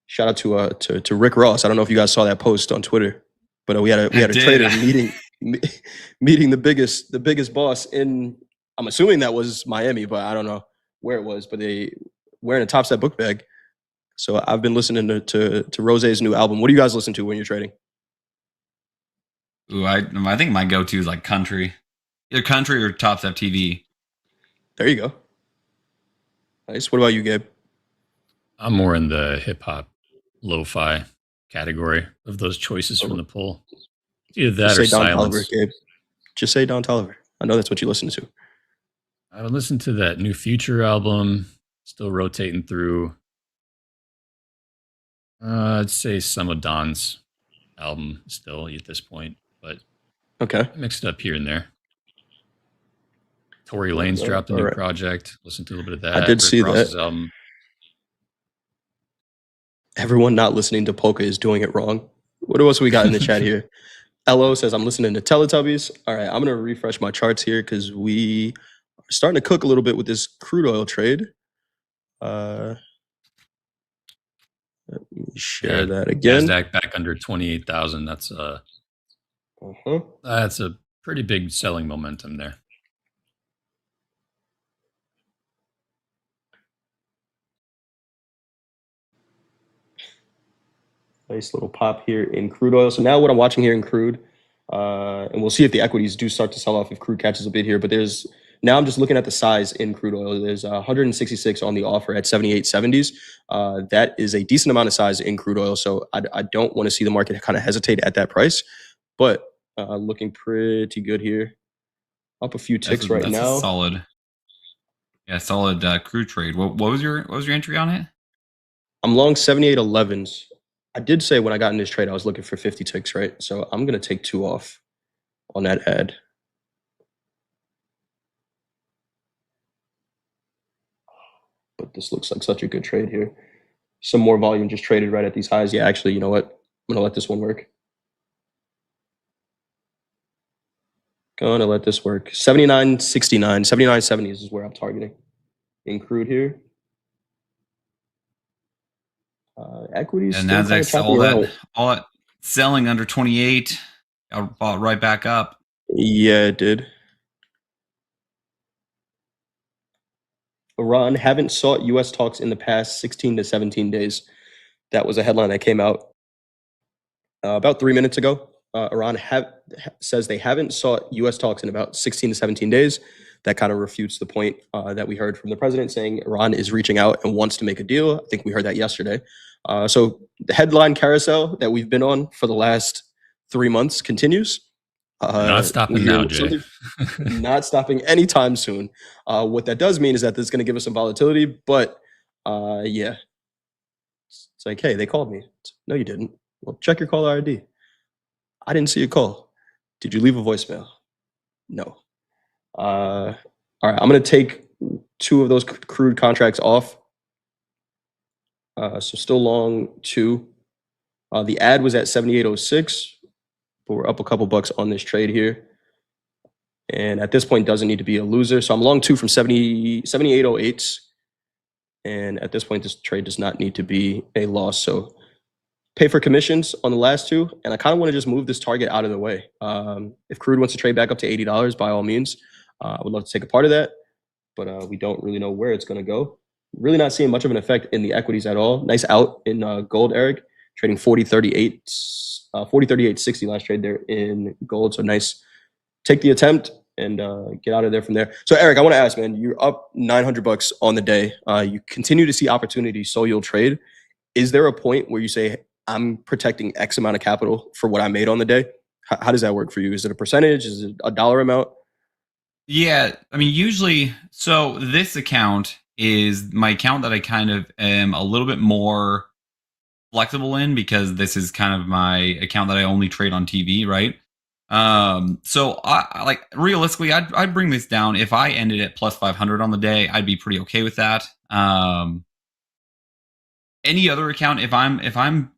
shout out to Rick Ross. I don't know if you guys saw that post on Twitter, but we had a trader meeting. meeting the biggest boss in, I'm assuming that was Miami, but I don't know where it was, but they wearing a Topstep book bag. So I've been listening to Rose's new album. What do you guys listen to when you're trading? Ooh, I think my go-to is like country, either country or Topstep TV. There you go. Nice. What about you, Gabe? I'm more in the hip hop, lo-fi category of those choices from the poll. Either that Just or say Don silence. Toliver, Gabe. Just say Don Toliver. I know that's what you listen to. I would listen to that new Future album, still rotating through. I'd say some of Don's album still at this point, but okay, I mixed it up here and there. Tory Lanez dropped a new project. Listen to a little bit of that. I did see Ross's that. album. Everyone not listening to Polka is doing it wrong. What else we got in the chat here? Elo says, I'm listening to Teletubbies. All right, I'm going to refresh my charts here because we are starting to cook a little bit with this crude oil trade. Let me share that again. NASDAQ back under 28,000. That's a pretty big selling momentum there. Nice little pop here in crude oil. So now what I'm watching here in crude, and we'll see if the equities do start to sell off if crude catches a bit here. But now I'm just looking at the size in crude oil. There's 166 on the offer at 78.70s. That is a decent amount of size in crude oil. So I don't want to see the market kind of hesitate at that price. But looking pretty good here. Up a few ticks right now. Solid. Yeah, solid crude trade. What was your entry on it? I'm long 78.11s. I did say when I got in this trade, I was looking for 50 ticks, right? So I'm going to take 2 off on that ad. But this looks like such a good trade here. Some more volume just traded right at these highs. Yeah, actually, you know what? I'm going to let this one work. Going to let this work. 79.69, 79.70s is where I'm targeting in crude here. Equities. And Nasdaq's all that selling under 28. I bought right back up. Yeah, it did. Iran haven't sought U.S. talks in the past 16 to 17 days. That was a headline that came out about 3 minutes ago. Iran says they haven't sought U.S. talks in about 16 to 17 days. That kind of refutes the point that we heard from the president saying Iran is reaching out and wants to make a deal. I think we heard that yesterday. So the headline carousel that we've been on for the last 3 months continues. Not stopping now, Jay. Not stopping anytime soon. What that does mean is that this is going to give us some volatility, but yeah. It's like, hey, they called me. No, you didn't. Well, check your caller ID. I didn't see a call. Did you leave a voicemail? No. All right, I'm going to take 2 of those crude contracts off. So still long 2. The ad was at 78.06, but we're up a couple bucks on this trade here. And at this point, doesn't need to be a loser. So I'm long 2 from 78.08. And at this point, this trade does not need to be a loss. So pay for commissions on the last 2. And I kind of want to just move this target out of the way. If crude wants to trade back up to $80, by all means, I would love to take a part of that. But we don't really know where it's going to go. Really not seeing much of an effect in the equities at all. Nice out in gold, Eric. Trading 40.38, 40.38.60 last trade there in gold. So nice. Take the attempt and get out of there from there. So Eric, I want to ask, man, you're up $900 on the day. You continue to see opportunities, so you'll trade. Is there a point where you say, I'm protecting X amount of capital for what I made on the day? How does that work for you? Is it a percentage? Is it a dollar amount? Yeah, I mean, usually, so this account is my account that I kind of am a little bit more flexible in because this is kind of my account that I only trade on TV, right? So I like realistically, I'd bring this down. If I ended at plus 500 on the day, I'd be pretty okay with that. Any other account, if I'm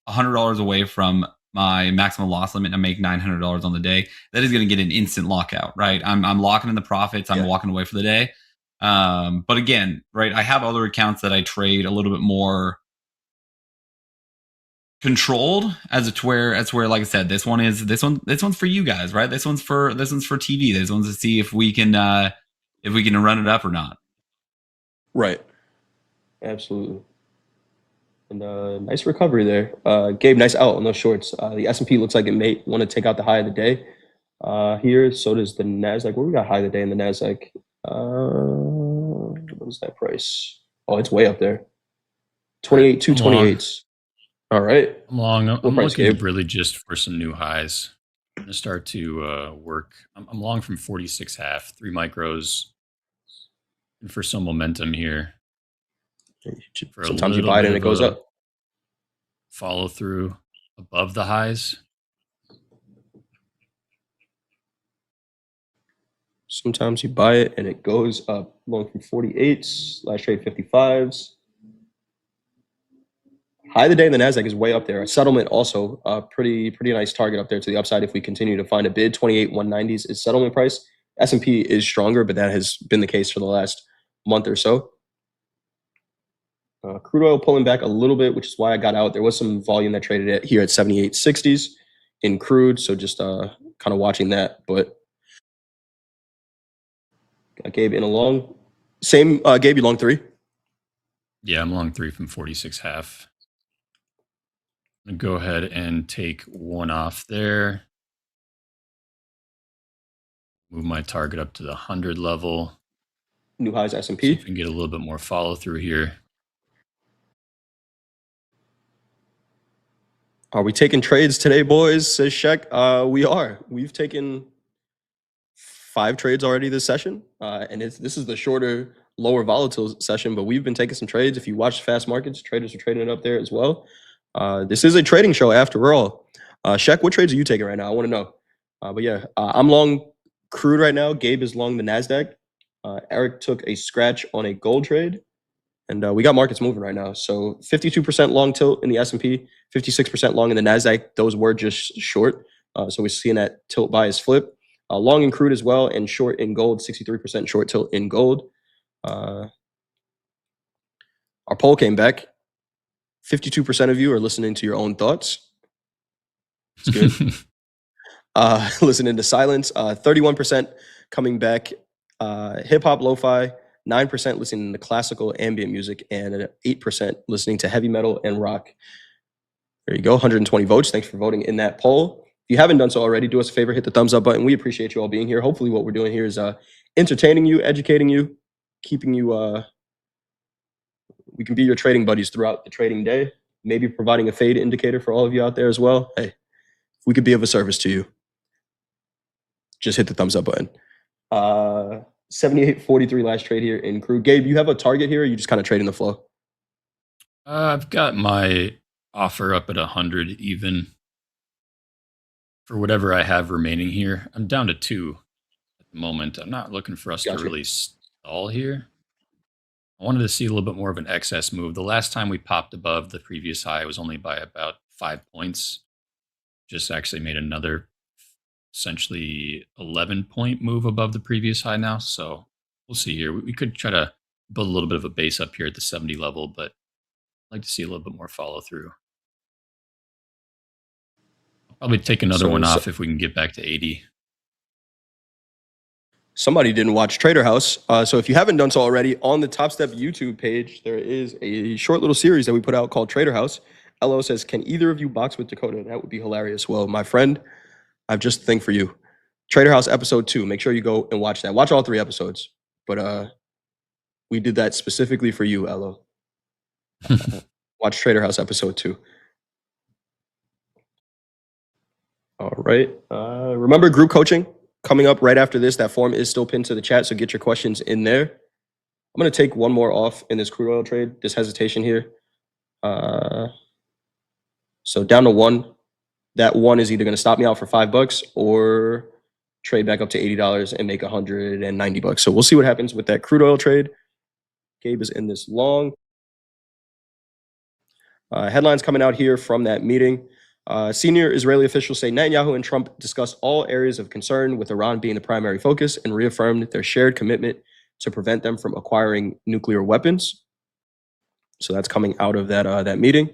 $100 away from my maximum loss limit and I make $900 on the day, that is going to get an instant lockout, right? I'm locking in the profits. I'm walking away for the day. But again, right, I have other accounts that I trade a little bit more controlled as to where like I said, this one's for you guys, right? This one's for TV. This one's to see if we can run it up or not. Right. Absolutely. And nice recovery there. Gabe, nice out on those shorts. The S&P looks like it may want to take out the high of the day here. So does the NASDAQ. Where we got high of the day in the NASDAQ? What is that price? Oh, it's way up there. 228. All right. I'm long. I'm price, looking Gabe? really just for some new highs. I'm going to start to work. I'm long from 46.5, 3 micros, and for some momentum here. For Sometimes you buy it and it goes up. Follow through above the highs. Sometimes you buy it and it goes up. Long from 48s, last trade 55s. High of the day in the NASDAQ is way up there. A settlement also pretty nice target up there to the upside if we continue to find a bid. 28,190s is settlement price. S&P is stronger, but that has been the case for the last month or so. Crude oil pulling back a little bit, which is why I got out. There was some volume that traded at here at 78.60s in crude, so just kind of watching that. But got Gabe in a long. Same, Gabe, you long 3? Yeah, I'm long 3 from 46.5. I'm going to go ahead and take one off there. Move my target up to the 100 level. New highs S&P. See if we can get a little bit more follow through here. Are we taking trades today, boys? Says Shek. We are. We've taken 5 trades already this session. And this is the shorter, lower volatile session, but we've been taking some trades. If you watch fast markets, traders are trading it up there as well. This is a trading show after all. Shek, what trades are you taking right now? I want to know. But yeah, I'm long crude right now. Gabe is long the NASDAQ. Eric took a scratch on a gold trade. And we got markets moving right now. So 52% long tilt in the S&P, 56% long in the NASDAQ. Those were just short. So we're seeing that tilt bias flip. Long in crude as well, and short in gold, 63% short tilt in gold. Our poll came back. 52% of you are listening to your own thoughts. It's good. Listening to silence. 31% coming back. Hip-hop, lo-fi. 9% listening to classical ambient music, and 8% listening to heavy metal and rock. There you go, 120 votes. Thanks for voting in that poll. If you haven't done so already, do us a favor, hit the thumbs up button. We appreciate you all being here. Hopefully what we're doing here is entertaining you, educating you, keeping you, we can be your trading buddies throughout the trading day, maybe providing a fade indicator for all of you out there as well. Hey, if we could be of a service to you, just hit the thumbs up button. 78.43 last trade here in crude. Gabe, you have a target here, or you just kind of trading the flow? I've got my offer up at 100 even for whatever I have remaining here. I'm down to 2 at the moment. I'm not looking for us to really stall here. I wanted to see a little bit more of an excess move. The last time we popped above the previous high was only by about 5 points. Just actually made another essentially 11-point move above the previous high now. So we'll see here. We could try to build a little bit of a base up here at the 70 level, but I'd like to see a little bit more follow through. I'll probably take another one off if we can get back to 80. Somebody didn't watch Trader House. So if you haven't done so already, on the Topstep YouTube page, there is a short little series that we put out called Trader House. LO says, can either of you box with Dakota? That would be hilarious. Well, my friend, I've just a thing for you. Trader House episode 2. Make sure you go and watch that. Watch all 3 episodes. But we did that specifically for you, LO. Watch Trader House episode 2. All right. Remember group coaching coming up right after this. That form is still pinned to the chat, so get your questions in there. I'm going to take one more off in this crude oil trade, this hesitation here. So down to 1. That 1 is either going to stop me out for $5 or trade back up to $80 and make $190. So we'll see what happens with that crude oil trade. Gabe is in this long. Headlines coming out here from that meeting. Senior Israeli officials say Netanyahu and Trump discussed all areas of concern, with Iran being the primary focus, and reaffirmed their shared commitment to prevent them from acquiring nuclear weapons. So that's coming out of that meeting.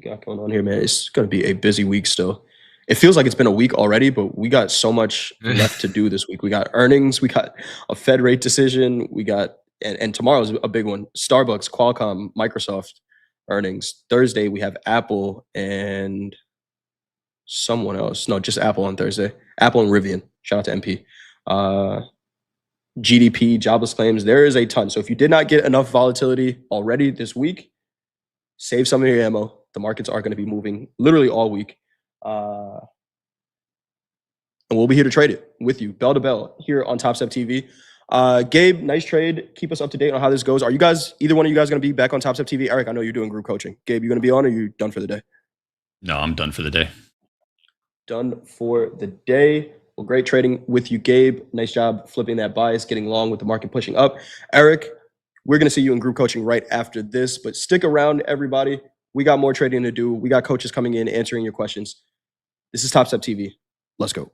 got going on here, man? It's going to be a busy week still. It feels like it's been a week already, but we got so much left to do this week. We got earnings, we got a Fed rate decision, we got and tomorrow's a big one. Starbucks, Qualcomm, Microsoft earnings. Thursday we have Apple and someone else. No, just Apple on Thursday. Apple and Rivian. Shout out to MP. GDP, jobless claims. There is a ton. So if you did not get enough volatility already this week, save some of your ammo. The markets are going to be moving literally all week. And we'll be here to trade it with you, bell to bell, here on Topstep TV. Gabe, nice trade. Keep us up to date on how this goes. Are you guys, either one of you guys, going to be back on Topstep TV? Eric, I know you're doing group coaching. Gabe, you going to be on, or you done for the day? No, I'm done for the day. Done for the day. Well, great trading with you, Gabe. Nice job flipping that bias, getting long with the market pushing up. Eric, we're going to see you in group coaching right after this, but stick around, everybody. We got more trading to do. We got coaches coming in, answering your questions. This is Topstep TV. Let's go.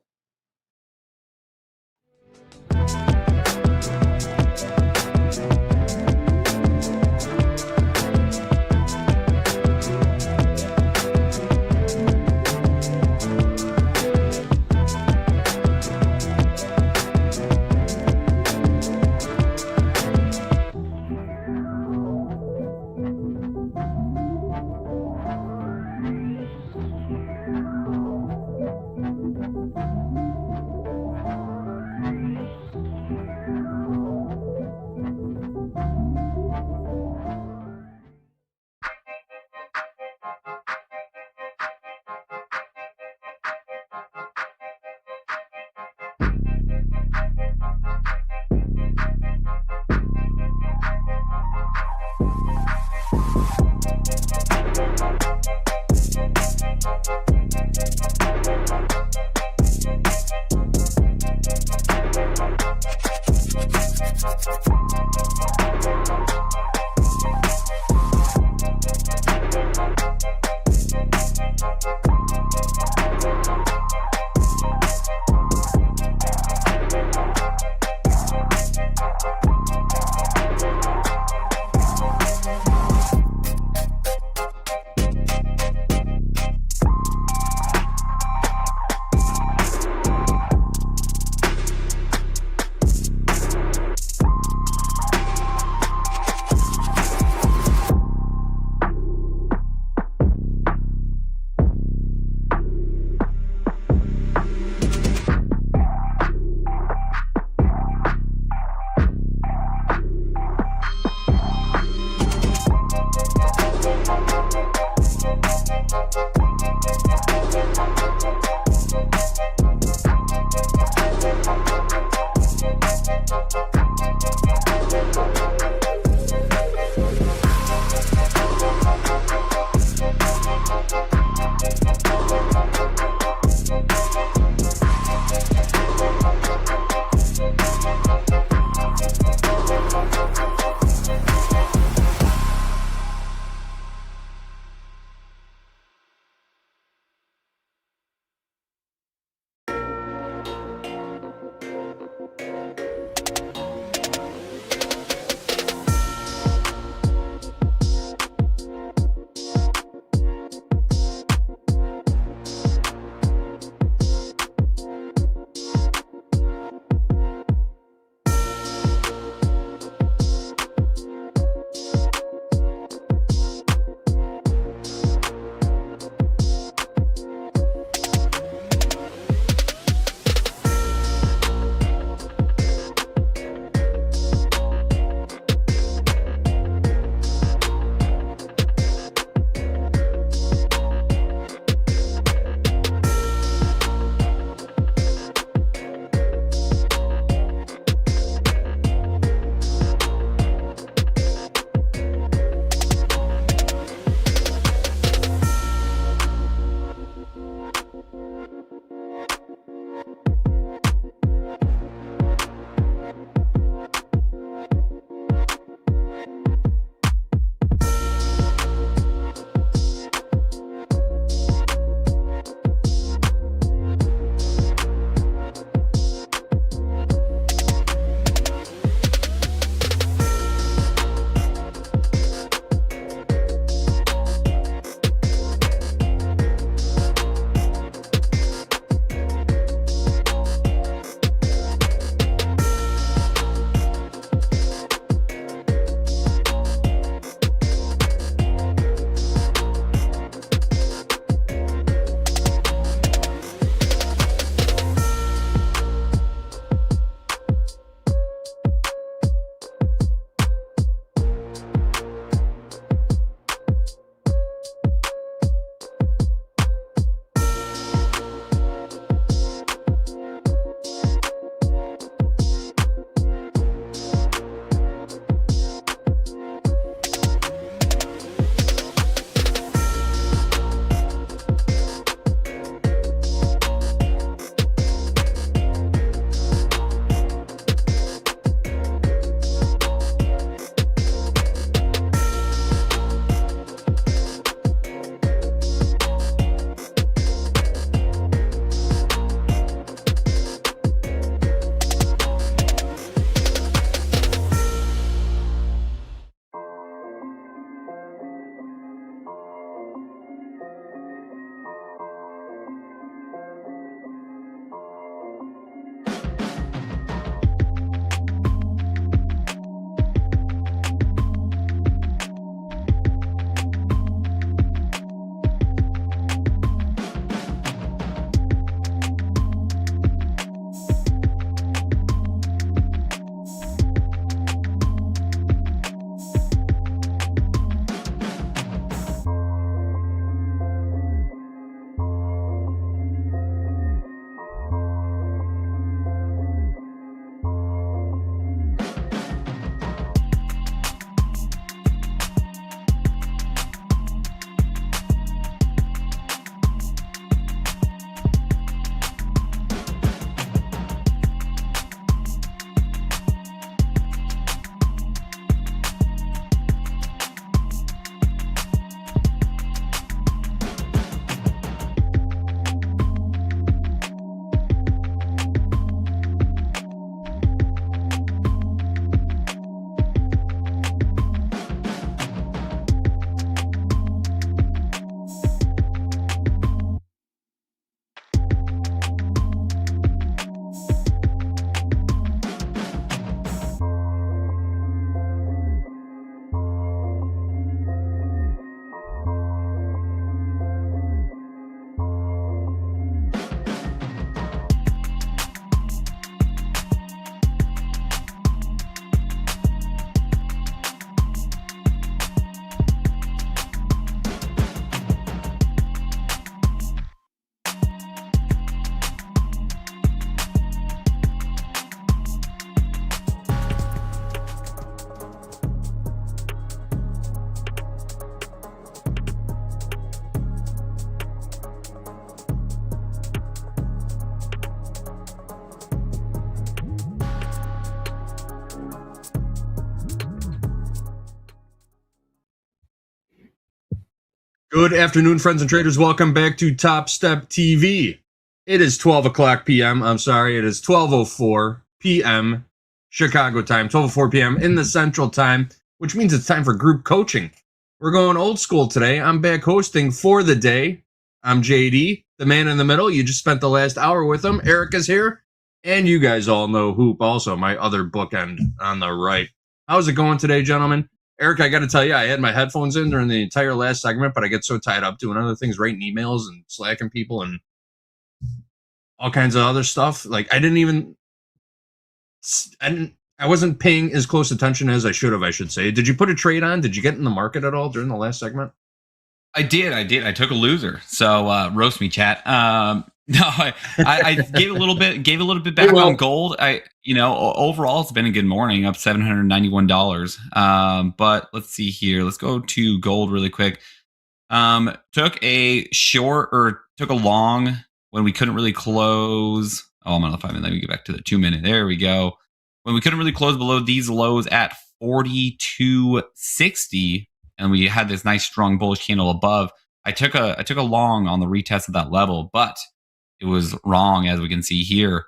Good afternoon, friends and traders. Welcome back to Top Step TV. It is 12 o'clock p.m. I'm sorry, it is 12:04 p.m. Chicago time, 12:04 p.m. in the Central Time, which means it's time for group coaching. We're going old school today. I'm back hosting for the day. I'm JD, the man in the middle. You just spent the last hour with him. Eric is here. And you guys all know Hoop, also my other bookend on the right. How's it going today, gentlemen? Eric, I got to tell you, I had my headphones in during the entire last segment, but I get so tied up doing other things, writing emails and slacking people and all kinds of other stuff. Like I wasn't paying as close attention as I should have, I should say. Did you put a trade on? Did you get in the market at all during the last segment? I did. I took a loser. So roast me, chat. No, I gave a little bit back on gold. Overall it's been a good morning, up $791. But let's see here. Let's go to gold really quick. Took a long when we couldn't really close. Oh, I'm on the 5 minute. Let me get back to the 2 minute. There we go. When we couldn't really close below these lows at 42.60. And we had this nice strong bullish candle above. I took a long on the retest of that level, but it was wrong, as we can see here.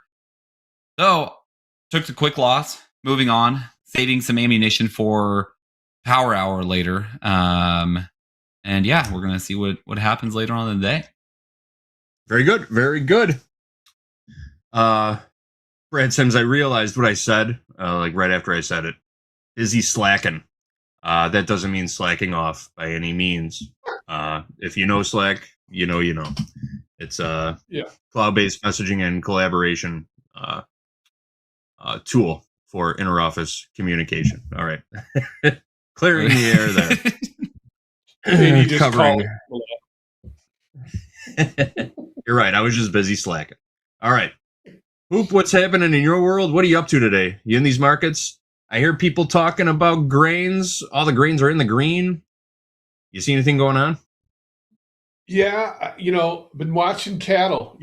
So took the quick loss, moving on, saving some ammunition for power hour later. And yeah, we're gonna see what happens later on in the day. Very good, very good. Brad Sims, I realized what I said, like right after I said it. Is he slacking? That doesn't mean slacking off by any means. If you know Slack, you know. It's cloud-based messaging and collaboration tool for interoffice communication. All right. Clearing the air there. Covering. You're right. I was just busy slacking. All right. Hoop, what's happening in your world? What are you up to today? You in these markets? I hear people talking about grains. All the grains are in the green. You see anything going on? Yeah, been watching cattle.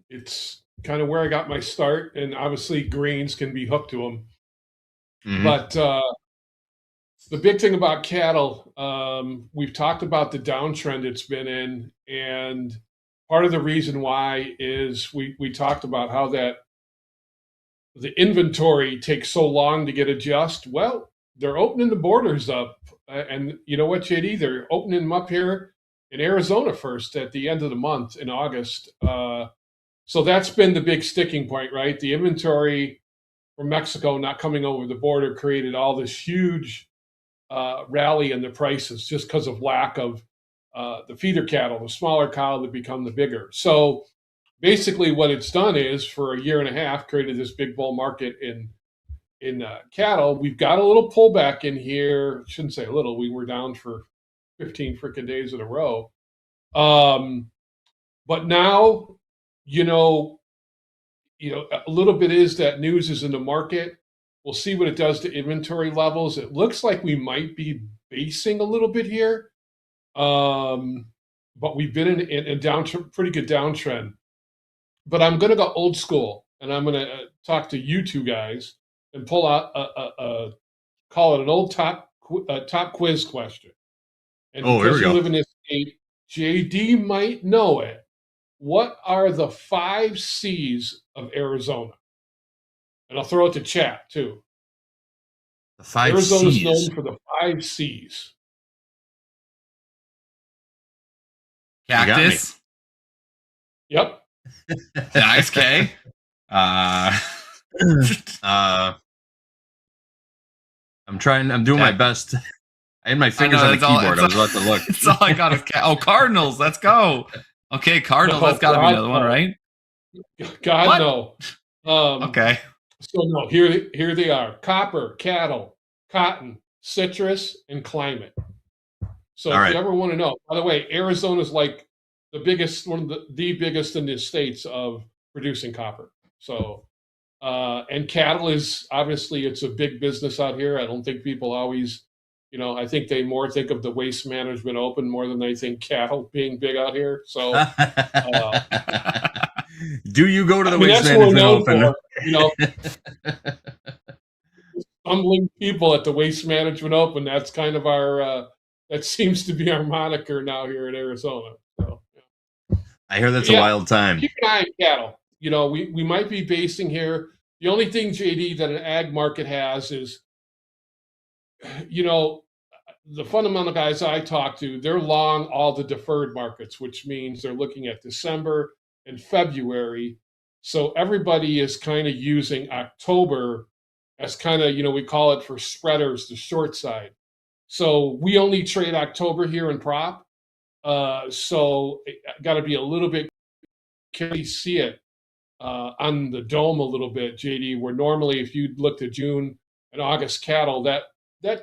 It's kind of where I got my start, and obviously grains can be hooked to them. Mm-hmm. But the big thing about cattle, we've talked about the downtrend it's been in, and part of the reason why is we talked about how that the inventory takes so long to get adjusted. Well, they're opening the borders up. And you know what, JD? They're opening them up here in Arizona first at the end of the month in August. So that's been the big sticking point, right? The inventory from Mexico not coming over the border created all this huge rally in the prices just because of lack of the feeder cattle, the smaller cattle that become the bigger. So basically what it's done is for a year and a half created this big bull market in cattle. We've got a little pullback in here. I shouldn't say a little. We were down for 15 freaking days in a row. But now, a little bit is that news is in the market. We'll see what it does to inventory levels. It looks like we might be basing a little bit here. But we've been in a pretty good downtrend. But I'm going to go old school, and I'm going to talk to you two guys and pull out call it an old top quiz question. And because you live in this state, JD might know it. What are the 5 C's of Arizona? And I'll throw it to chat too. The 5 Arizona's C's. known for the 5 C's. Cactus. Yep. Nice K. I'm doing my best. I had my fingers on the keyboard. I was about to look. That's all I got is Cardinals. Let's go. Okay, Cardinals. That's got to be another one, right? God, no. Okay. So no, here they are: copper, cattle, cotton, citrus, and climate. So if you ever want to know, by the way, Arizona's like the biggest, one of the biggest in the states of producing copper. So, and cattle is obviously it's a big business out here. I don't think people always, I think they more think of the Waste Management Open more than they think cattle being big out here. So, do you go to the Waste Management Open? Stumbling people at the Waste Management Open. That's kind of our That seems to be our moniker now here in Arizona. So, I hear that's yeah, a wild time. keep an eye on cattle. You know, we might be basing here. The only thing, JD, that an ag market has is, you know, the fundamental guys I talk to, they're long all the deferred markets, which means they're looking at December and February. So everybody is kind of using October as kind of, you know, we call it for spreaders, the short side. So we only trade October here in prop. So got to be a little bit careful. See it on the dome a little bit, JD, where normally if you looked at June and August cattle, that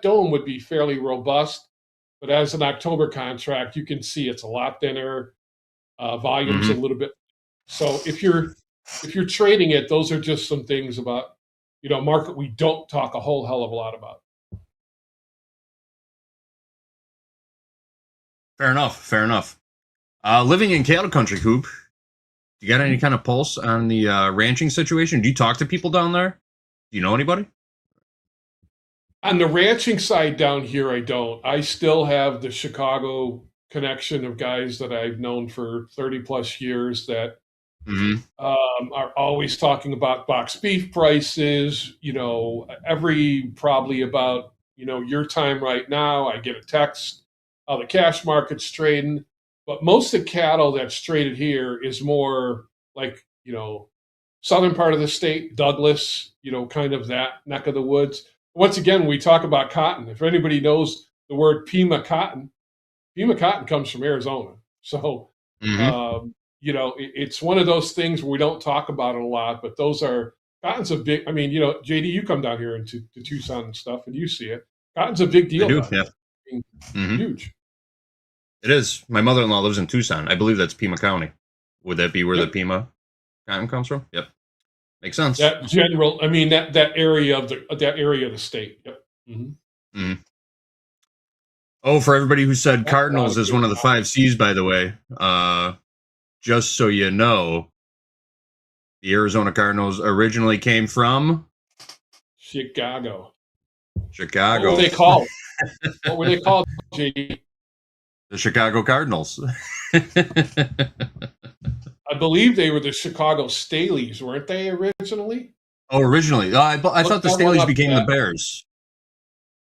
dome would be fairly robust. But as an October contract, you can see it's a lot thinner, volumes a little bit. So if you're trading it, those are just some things about, you know, market we don't talk a whole hell of a lot about. Fair enough. Fair enough. Living in cattle country, Coop, you got any kind of pulse on the ranching situation? Do you talk to people down there? Do you know anybody? On the ranching side down here, I don't. I still have the Chicago connection of guys that I've known for 30 plus years that are always talking about box beef prices. You know, every probably about, you know, your time right now, I get a text how the cash market's trading. But most of the cattle that's traded here is more like, you know, southern part of the state, Douglas, you know, kind of that neck of the woods. Once again, when we talk about cotton, if anybody knows the word Pima cotton comes from Arizona. So, you know, it's one of those things where we don't talk about it a lot, but cotton's a big, I mean, you know, JD, you come down here into Tucson and stuff and you see it. Cotton's a big deal. I do, yeah. I mean, huge. It is. My mother-in-law lives in Tucson. I believe that's Pima County. Would that be where the Pima cotton comes from? Yep. Makes sense. That general, I mean, that area of the state. Yep. Oh, for everybody who said Cardinals is one of the 5 C's, by the way, just so you know, the Arizona Cardinals originally came from Chicago. Chicago. What were they called? What were they called, JD? The Chicago Cardinals. I believe they were the Chicago Staleys, weren't they originally? Oh, originally. I thought the Staleys became the Bears.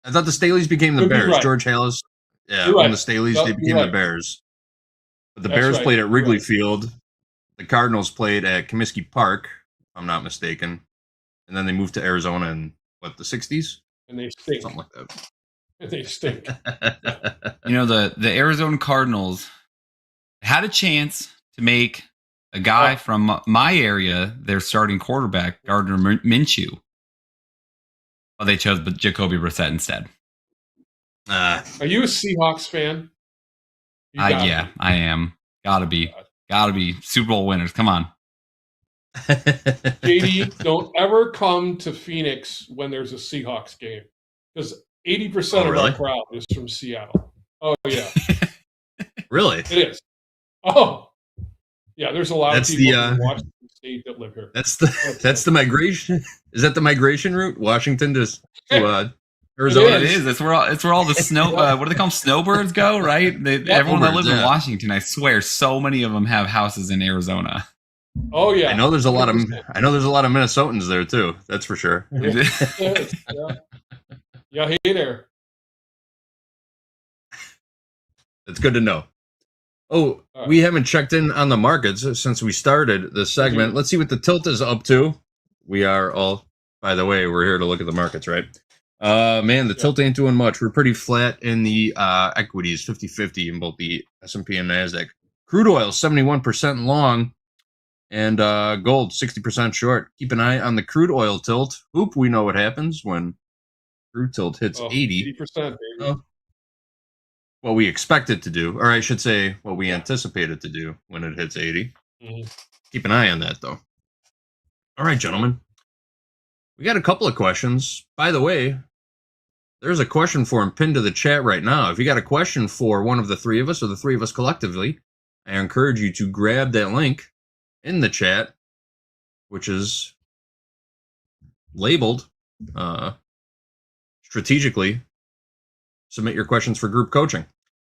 I thought the Staleys became the Could be Bears. right. George Halas. Yeah, You're when right. the Staleys, Yep, they you're became right. the Bears. But the That's Bears right. played at You're Wrigley right. Field. The Cardinals played at Comiskey Park, if I'm not mistaken. And then they moved to Arizona in, what, the 60s? And they stink. Something like that. And they stink. You know, the Arizona Cardinals had a chance to make a guy from my area their starting quarterback, Gardner Minshew. Well, they chose Jacoby Brissett instead. Are you a Seahawks fan? Yeah, I am. Gotta be Super Bowl winners. Come on. JD, don't ever come to Phoenix when there's a Seahawks game because 80% of our crowd is from Seattle. Oh yeah, really? It is. Oh yeah, there's a lot of people from Washington State that live here. That's the migration. Is that the migration route? Washington to Arizona? It is. It's where all the snow. What do they call them? Snowbirds go, right? Everyone that lives in Washington, I swear, so many of them have houses in Arizona. Oh yeah, I know there's a lot of Minnesotans there too. That's for sure. Yeah, hey there. That's good to know. Oh, we haven't checked in on the markets since we started this segment. Let's see what the tilt is up to. We are all, by the way, we're here to look at the markets, right? Man, the tilt ain't doing much. We're pretty flat in the equities, 50-50 in both the S&P and NASDAQ. Crude oil, 71% long, and gold, 60% short. Keep an eye on the crude oil tilt. Oop, we know what happens when crude tilt hits 80. 80%, baby. What we expect it to do, or I should say what we anticipate it to do when it hits 80. Keep an eye on that, though. All right, gentlemen. We got a couple of questions. By the way, there's a question form pinned to the chat right now. If you got a question for one of the three of us or the three of us collectively, I encourage you to grab that link in the chat, which is labeled strategically submit your questions for group coaching.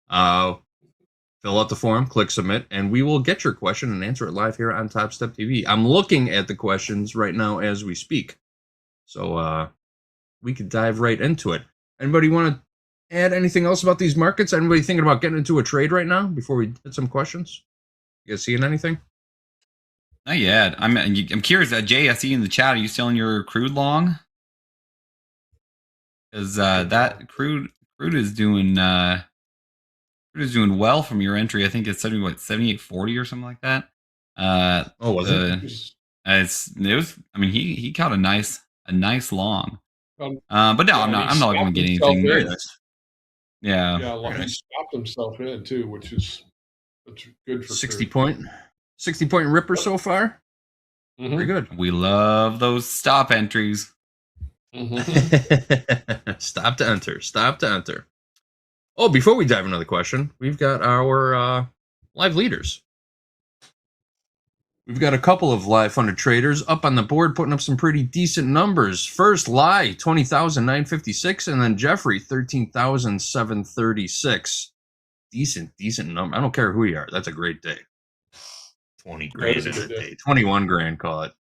Fill out the form, click submit, and we will get your question and answer it live here on Topstep TV. I'm looking at the questions right now as we speak. So we could dive right into it. Anybody want to add anything else about these markets? Anybody thinking about getting into a trade right now before we hit some questions? You guys seeing anything? Not yet. I'm curious. Jay, I see in the chat, are you selling your crude long? Because that crude is doing well from your entry. I think it's 78.40 or something like that. Was it? It was. I mean, he caught a nice long. But no, yeah, I'm not going to get anything. Very nice. Yeah. Yeah, he stopped himself in too, which is good for 60 point ripper so far. Mm-hmm. Very good. We love those stop entries. Mm-hmm. Stop to enter. Oh, before we dive into the question, we've got our live leaders. We've got a couple of live funded traders up on the board putting up some pretty decent numbers. First, Lai, 20,956, and then Jeffrey, 13,736. Decent number. I don't care who you are. That's a great day. 20 grand in a day. 21 grand, call it.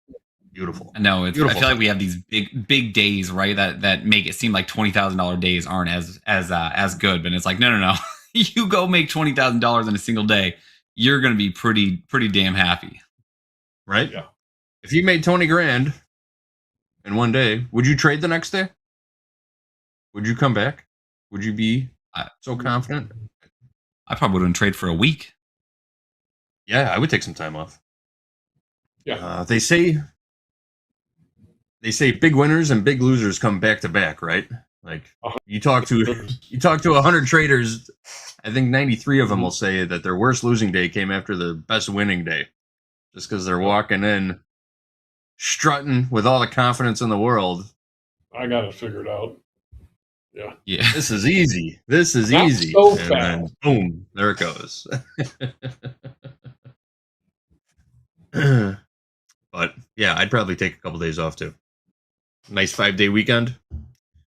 Beautiful. No, I Beautiful. feel like we have these big days, right? That make it seem like $20,000 days aren't as good. But it's like, no. You go make $20,000 in a single day, you're going to be pretty damn happy. Right? Yeah. If you made 20 grand in one day, would you trade the next day? Would you come back? Would you be so confident? I probably wouldn't trade for a week. Yeah, I would take some time off. Yeah. They say big winners and big losers come back to back, right? Like you talk to 100 traders, I think 93 of them will say that their worst losing day came after the best winning day. Just because they're walking in, strutting with all the confidence in the world. I got it figured out. Yeah. This is easy. Not easy. So and fast. then boom, there it goes. But yeah, I'd probably take a couple days off too. Nice 5-day weekend.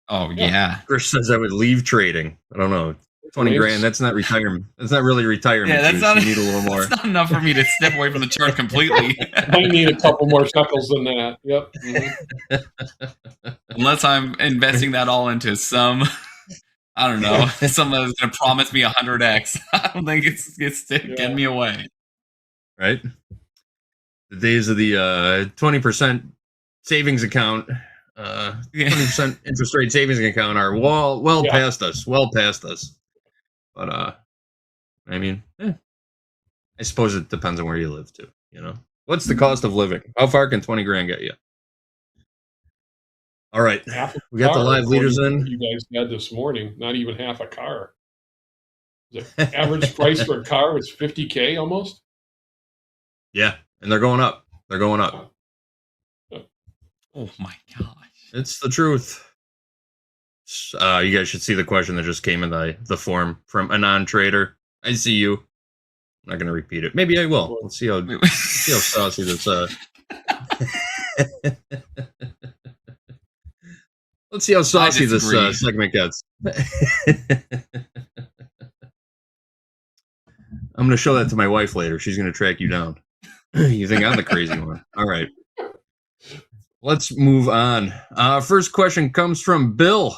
Oh yeah. Chris says I would leave trading. I don't know. 20 grand, that's not retirement. That's not really retirement. Yeah, that's juice. not. You need a little more. That's not enough for me to step away from the chart completely. I need a couple more shekels than that. Yep. Mm-hmm. Unless I'm investing that all into some, I don't know, someone that's going to promise me 100x. I don't think it's getting me away. Right? The days of the 20% savings account, 20% interest rate savings account are well past us. But I mean, I suppose it depends on where you live too. You know, what's the cost of living? How far can 20 grand get you? All right, we got the live leaders in. You guys had this morning, not even half a car. The average price for a car was $50K almost. Yeah, and they're going up. Oh my gosh, it's the truth. You guys should see the question that just came in the form from a non-trader. I see you. I'm not going to repeat it. Maybe I will. Let's see how saucy this. Let's see how saucy this segment gets. I'm going to show that to my wife later. She's going to track you down. You think I'm the crazy one? All right. Let's move on. First question comes from Bill.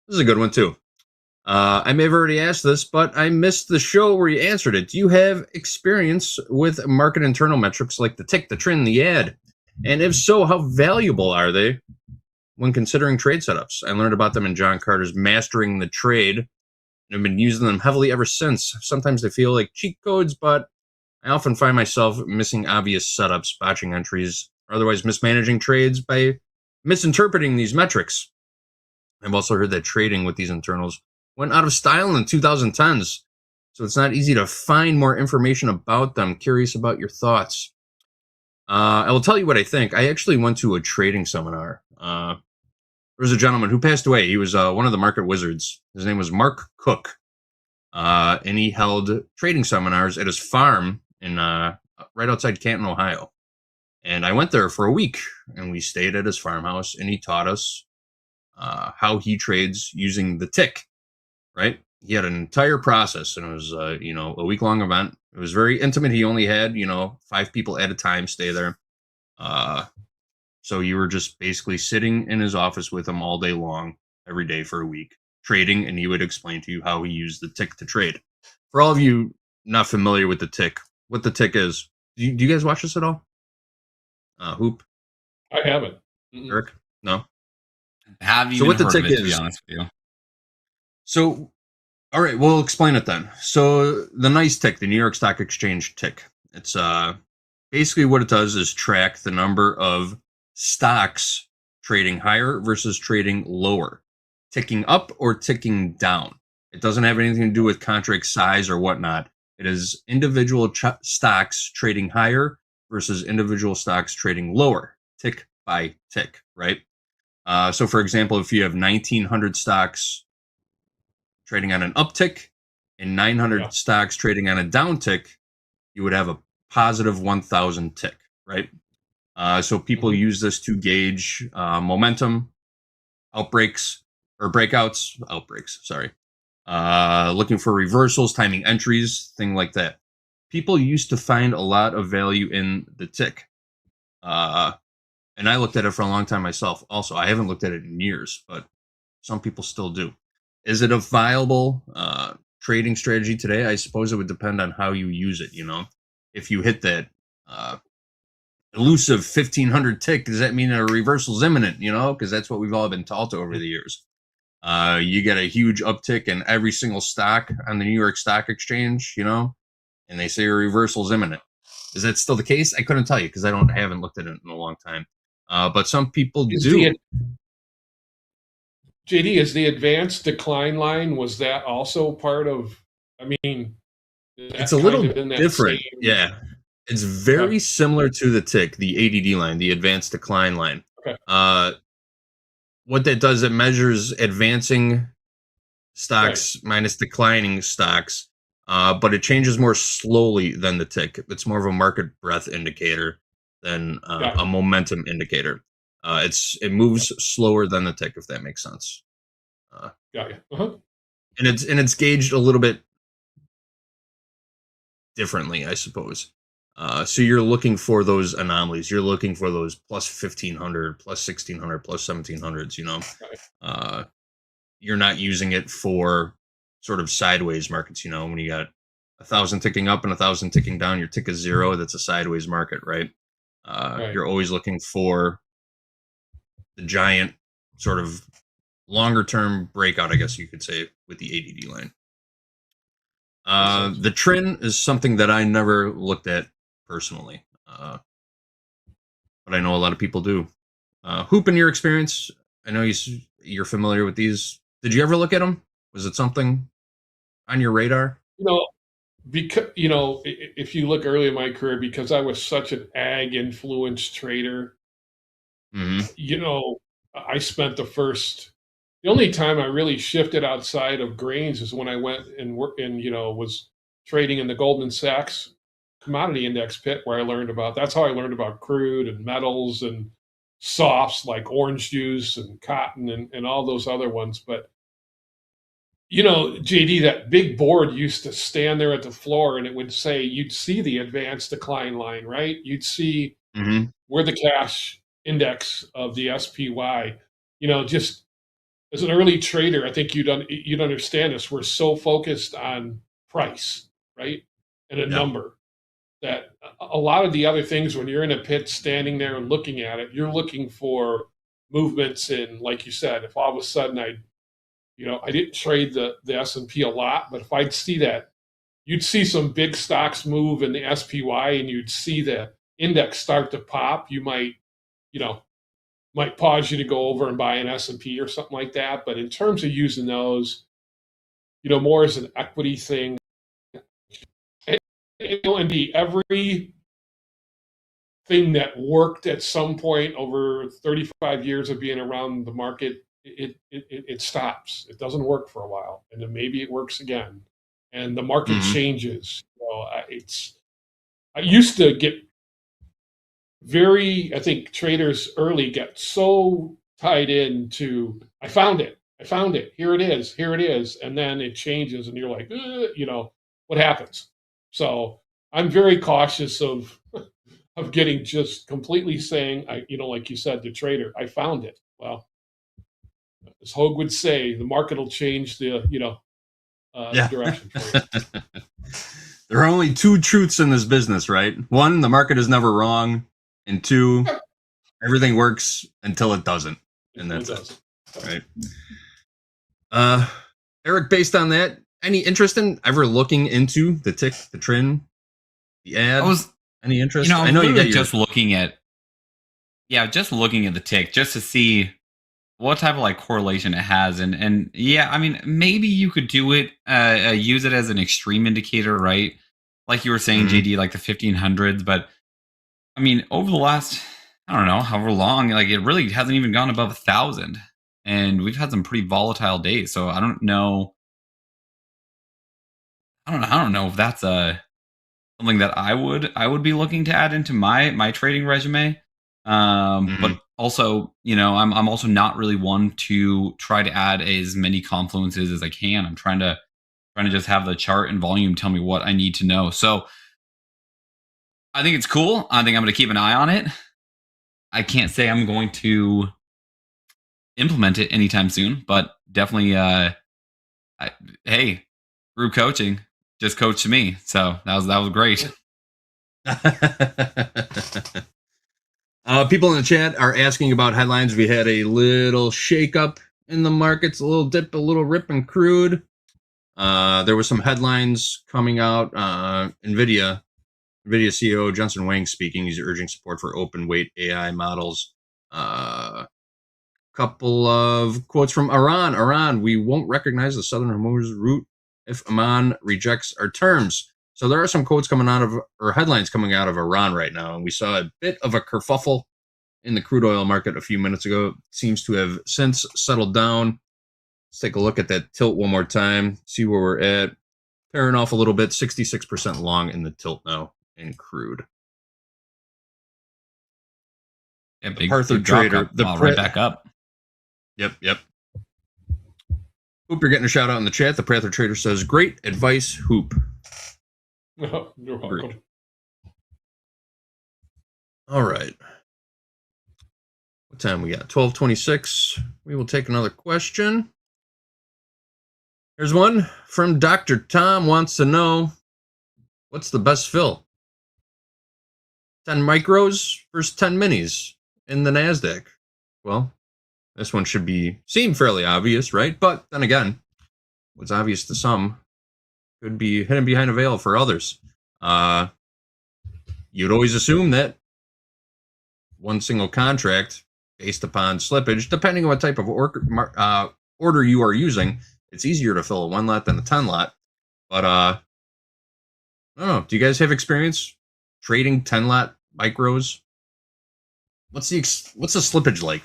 This is a good one, too. I may have already asked this, but I missed the show where you answered it. Do you have experience with market internal metrics like the tick, the trend, the ad? And if so, how valuable are they when considering trade setups? I learned about them in John Carter's Mastering the Trade, and I've been using them heavily ever since. Sometimes they feel like cheat codes, but I often find myself missing obvious setups, botching entries, or otherwise mismanaging trades by misinterpreting these metrics. I've also heard that trading with these internals went out of style in the 2010s, so it's not easy to find more information about them. Curious about your thoughts. I will tell you what I think. I actually went to a trading seminar. There was a gentleman who passed away. He was one of the market wizards. His name was Mark Cook, and he held trading seminars at his farm in right outside Canton, Ohio. And I went there for a week, and we stayed at his farmhouse, and he taught us how he trades using the tick. right? He had an entire process, and it was a week-long event. It was very intimate. He only had 5 people at a time stay there. So you were just basically sitting in his office with him all day long, every day for a week, trading, and he would explain to you how he used the tick to trade. For all of you not familiar with the tick, what the tick is, do you guys watch this at all? Hoop? I haven't. Eric? No? Haven't So even what the heard tick of it, to is? be honest with you. So, all right, we'll explain it then. So the nice tick, the New York Stock Exchange tick, it's basically what it does is track the number of stocks trading higher versus trading lower, ticking up or ticking down. It doesn't have anything to do with contract size or whatnot. It is individual stocks trading higher versus individual stocks trading lower, tick by tick, right? So, for example, if you have 1,900 stocks trading on an uptick and 900 stocks trading on a downtick, you would have a positive 1,000 tick, right? So people use this to gauge momentum, outbreaks, sorry. Looking for reversals, timing entries, thing like that. People used to find a lot of value in the tick. And I looked at it for a long time myself. Also, I haven't looked at it in years, but some people still do. Is it a viable trading strategy today? I suppose it would depend on how you use it. If you hit that elusive 1,500 tick, does that mean a reversal is imminent? Because that's what we've all been taught over the years. You get a huge uptick in every single stock on the New York Stock Exchange, and they say a reversal is imminent. Is that still the case? I couldn't tell you because I haven't looked at it in a long time. But some people do. JD, is the advanced decline line, was that also part of, It's a little different. Yeah. It's very similar to the tick, the ADD line, the advanced decline line. Okay. What that does, it measures advancing stocks minus declining stocks, but it changes more slowly than the tick. It's more of a market breadth indicator than a momentum indicator. It moves slower than the tick, if that makes sense. Got you. And it's gauged a little bit differently, I suppose. So you're looking for those anomalies. You're looking for those plus 1,500, plus 1,600, plus 1,700s. You're not using it for sort of sideways markets. When you got 1,000 ticking up and 1,000 ticking down, your tick is 0. That's a sideways market, right? You're always looking for the giant sort of longer term breakout, I guess you could say, with the ADD line. The trend is something that I never looked at personally, but I know a lot of people do. Hoop, in your experience, I know you're familiar with these. Did you ever look at them? Was it something on your radar? Because if you look early in my career, because I was such an ag influenced trader, I spent the only time I really shifted outside of grains is when I went and was trading in the Goldman Sachs commodity index pit, where that's how I learned about crude and metals and softs like orange juice and cotton and all those other ones. But JD, that big board used to stand there at the floor, and it would say, you'd see the advanced decline line, right? You'd see where the cash index of the SPY, just as an early trader, I think you'd understand this. We're so focused on price, right? And a number, that a lot of the other things, when you're in a pit standing there and looking at it, you're looking for movements in, like you said, if all of a sudden I didn't trade the S&P a lot, but if I'd see that, you'd see some big stocks move in the SPY and you'd see the index start to pop. You might pause you to go over and buy an S&P or something like that. But in terms of using those, more as an equity thing, and every thing that worked at some point over 35 years of being around the market, it stops. It doesn't work for a while, and then maybe it works again, and the market changes. I used to get I think traders early get so tied into, I found it. I found it. Here it is. Here it is. And then it changes, and you're like, what happens? So I'm very cautious of getting just completely saying, like you said, the trader, I found it. Well, as Hogue would say, the market will change the direction for you. There are only two truths in this business, right? One, the market is never wrong, and two, everything works until it doesn't, and that's it. Right. Eric, based on that, any interest in ever looking into the tick, the trend, the ad? Any interest? I know you got just looking at the tick just to see what type of correlation it has, and yeah, I mean, maybe you could do it, use it as an extreme indicator, right? Like you were saying, JD, like the 1500s, but I mean, over the last, I don't know, however long, it really hasn't even gone above 1,000, and we've had some pretty volatile days. So I don't know if that's something that I would be looking to add into my trading resume. But also, I'm also not really one to try to add as many confluences as I can. I'm trying to just have the chart and volume tell me what I need to know. So I think it's cool. I think I'm going to keep an eye on it. I can't say I'm going to implement it anytime soon, but definitely, hey, group coaching just coached me. So that was great. People in the chat are asking about headlines. We had a little shakeup in the markets, a little dip, a little rip in crude. There were some headlines coming out. NVIDIA CEO Jensen Huang speaking. He's urging support for open weight AI models. Couple of quotes from Iran. Iran, we won't recognize the Southern Hormuz route if Oman rejects our terms. So there are some quotes coming out of, or headlines coming out of Iran right now. And we saw a bit of a kerfuffle in the crude oil market a few minutes ago. It seems to have since settled down. Let's take a look at that tilt one more time, see where we're at. Pairing off a little bit, 66% long in the tilt now in crude. Yeah, big trader, right back up. Yep. Hoop, you're getting a shout out in the chat. The Prather Trader says, great advice, Hoop. Oh, you're welcome. Great. All right. What time we got? 12:26. We will take another question. Here's one from Dr. Tom wants to know, what's the best fill? 10 micros versus 10 minis in the NASDAQ. Well, this one should seem fairly obvious, right? But then again, what's obvious to some could be hidden behind a veil for others. You'd always assume that one single contract based upon slippage, depending on what type of order you are using, it's easier to fill a 1 lot than a 10 lot. But I don't know. Do you guys have experience trading 10 lot micros? What's the slippage like?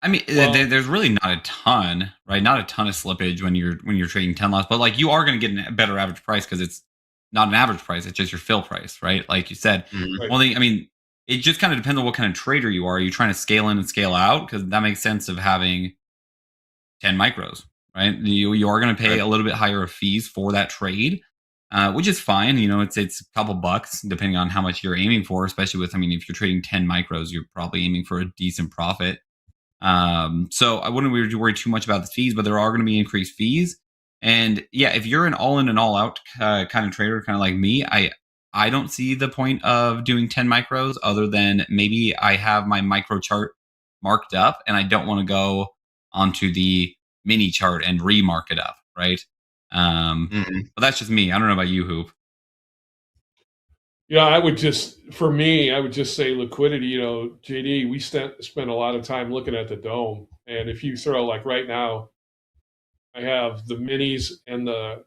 I mean, there's really not a ton, right? Not a ton of slippage when you're trading 10 lots, but you are going to get a better average price because it's not an average price; it's just your fill price, right? Like you said. Right. Well, I mean, it just kind of depends on what kind of trader you are. Are you trying to scale in and scale out? Because that makes sense of having 10 micros, right? You are going to pay a little bit higher of fees for that trade, which is fine. It's a couple bucks depending on how much you're aiming for. Especially with, if you're trading 10 micros, you're probably aiming for a decent profit. So I wouldn't worry too much about the fees, but there are going to be increased fees. And yeah, if you're an all in and all out kind of trader, kind of like me, I don't see the point of doing 10 micros other than maybe I have my micro chart marked up and I don't want to go onto the mini chart and remark it up, right? But that's just me. I don't know about you, Hoop. Yeah, I would just say liquidity. JD, we spent a lot of time looking at the dome, and if you throw right now, I have the minis and the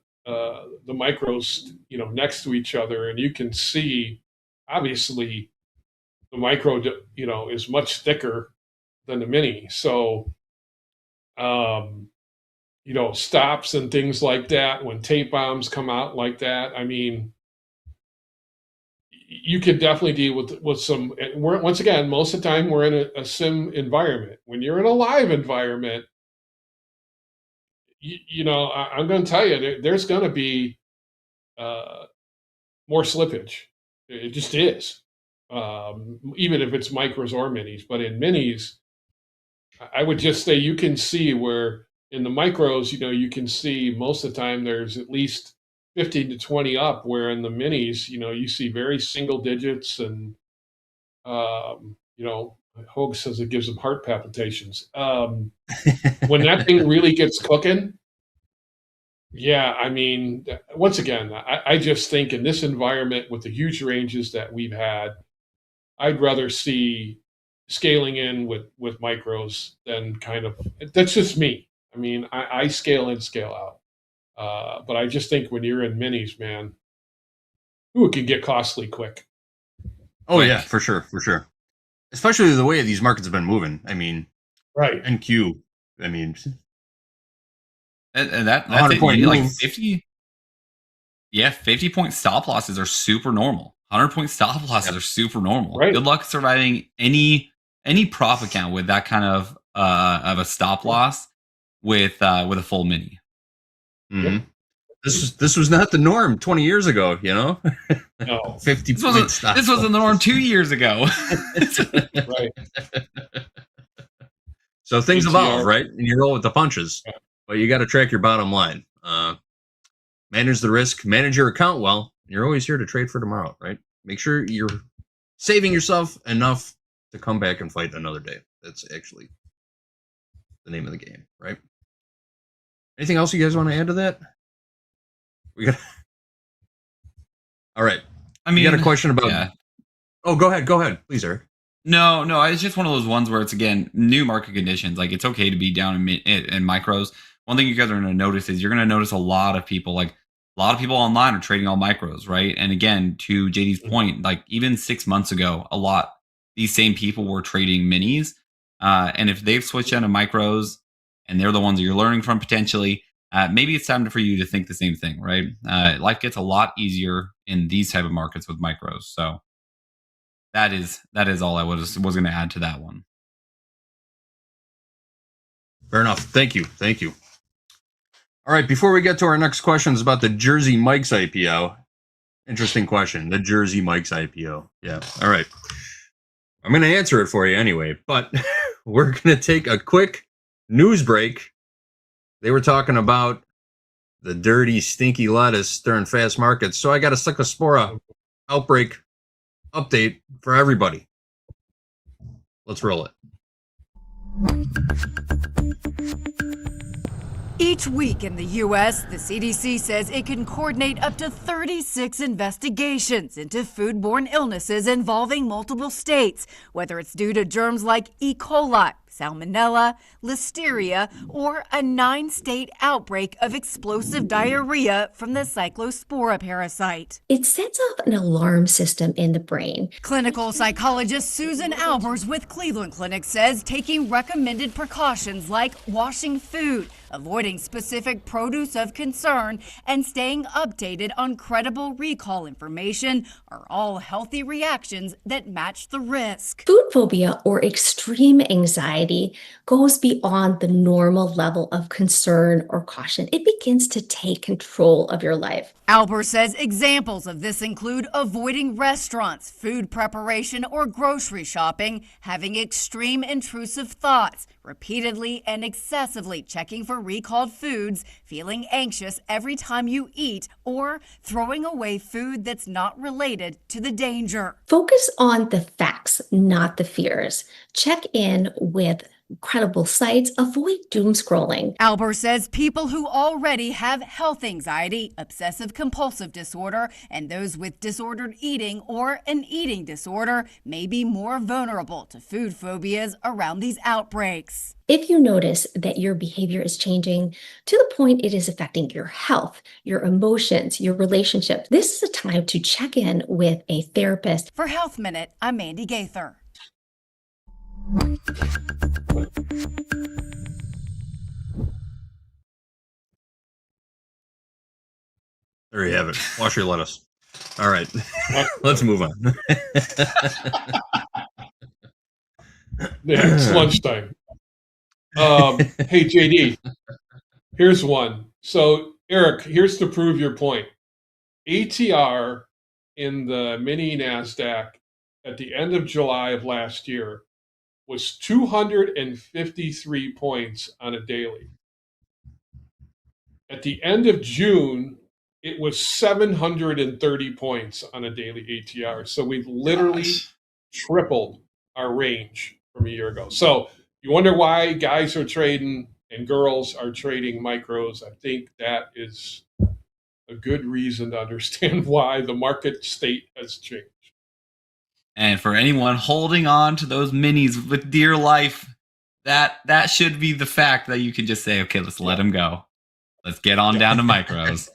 micros, next to each other, and you can see obviously the micro, is much thicker than the mini. So, stops and things like that when tape bombs come out like that. I mean, you could definitely deal with some. Once again, most of the time we're in a sim environment. When you're in a live environment, I'm going to tell you, there's going to be more slippage. It just is, even if it's micros or minis. But in minis, I would just say you can see where in the micros, you can see most of the time there's at least 15 to 20 up, where in the minis, you see very single digits, and Hogue says it gives them heart palpitations. When that thing really gets cooking, yeah, I mean, once again, I just think in this environment with the huge ranges that we've had, I'd rather see scaling in with micros than that's just me. I mean, I scale in, scale out. But I just think when you're in minis, man, it can get costly quick. Oh yeah, for sure. Especially the way these markets have been moving. I mean, right. NQ. I mean, and that's 100 point like move. 50. Yeah, 50 point stop losses are super normal. 100 point stop losses are super normal. Right. Good luck surviving any prop account with that kind of a stop loss with a full mini. Mm-hmm. This was not the norm 20 years ago, No. 50 point stop. This was the norm 2 years ago. Right. So things evolve, right? And you roll with the punches. Yeah. But you got to track your bottom line. Manage the risk, manage your account well. You're always here to trade for tomorrow, right? Make sure you're saving yourself enough to come back and fight another day. That's actually the name of the game, right? Anything else you guys want to add to that? All right. I mean, you got a question about? Yeah. Oh, go ahead, please, Eric. No, it's just one of those ones where it's, again, new market conditions. Like, it's okay to be down in micros. One thing you guys are going to notice is you're going to notice a lot of people online are trading all micros, right? And again, to JD's point, like even 6 months ago, these same people were trading minis. And if they've switched down to micros and they're the ones that you're learning from potentially, maybe it's time for you to think the same thing, right? Life gets a lot easier in these type of markets with micros. So that is all I was going to add to that one. Fair enough. Thank you. All right, before we get to our next questions about the Jersey Mike's IPO, interesting question, the Jersey Mike's IPO. Yeah, all right. I'm going to answer it for you anyway, but we're going to take a quick news break. They were talking about the dirty, stinky lettuce during fast markets, so I got a Cyclospora outbreak update for everybody. Let's roll it. Each week in the U.S., the CDC says it can coordinate up to 36 investigations into foodborne illnesses involving multiple states, whether it's due to germs like E. coli, Salmonella, Listeria, or a 9-state outbreak of explosive diarrhea from the Cyclospora parasite. It sets off an alarm system in the brain. Clinical psychologist Susan Albers with Cleveland Clinic says taking recommended precautions like washing food, avoiding specific produce of concern, and staying updated on credible recall information are all healthy reactions that match the risk. Food phobia or extreme anxiety goes beyond the normal level of concern or caution. It begins to take control of your life. Albers says examples of this include avoiding restaurants, food preparation, or grocery shopping, having extreme intrusive thoughts, repeatedly and excessively checking for recalled foods, feeling anxious every time you eat, or throwing away food that's not related to the danger. Focus on the facts, not the fears. Check in with credible sites. Avoid doom scrolling. Albers says people who already have health anxiety, obsessive compulsive disorder, and those with disordered eating or an eating disorder may be more vulnerable to food phobias around these outbreaks. If you notice that your behavior is changing to the point it is affecting your health, your emotions, your relationship, this is a time to check in with a therapist. For Health Minute, I'm Mandy Gaither. There you have it. Wash your lettuce. All right, let's move on. Yeah, it's lunchtime. Hey, JD, here's one. So, Eric, here's to prove your point. ATR in the mini NASDAQ at the end of July of last year was 253 points on a daily. At the end of June, it was 730 points on a daily ATR. So we've literally tripled our range from a year ago. So you wonder why guys are trading and girls are trading micros. I think that is a good reason to understand why the market state has changed. And for anyone holding on to those minis with dear life, that should be the fact that you can just say, okay, let's let them go. Let's get on down to micros.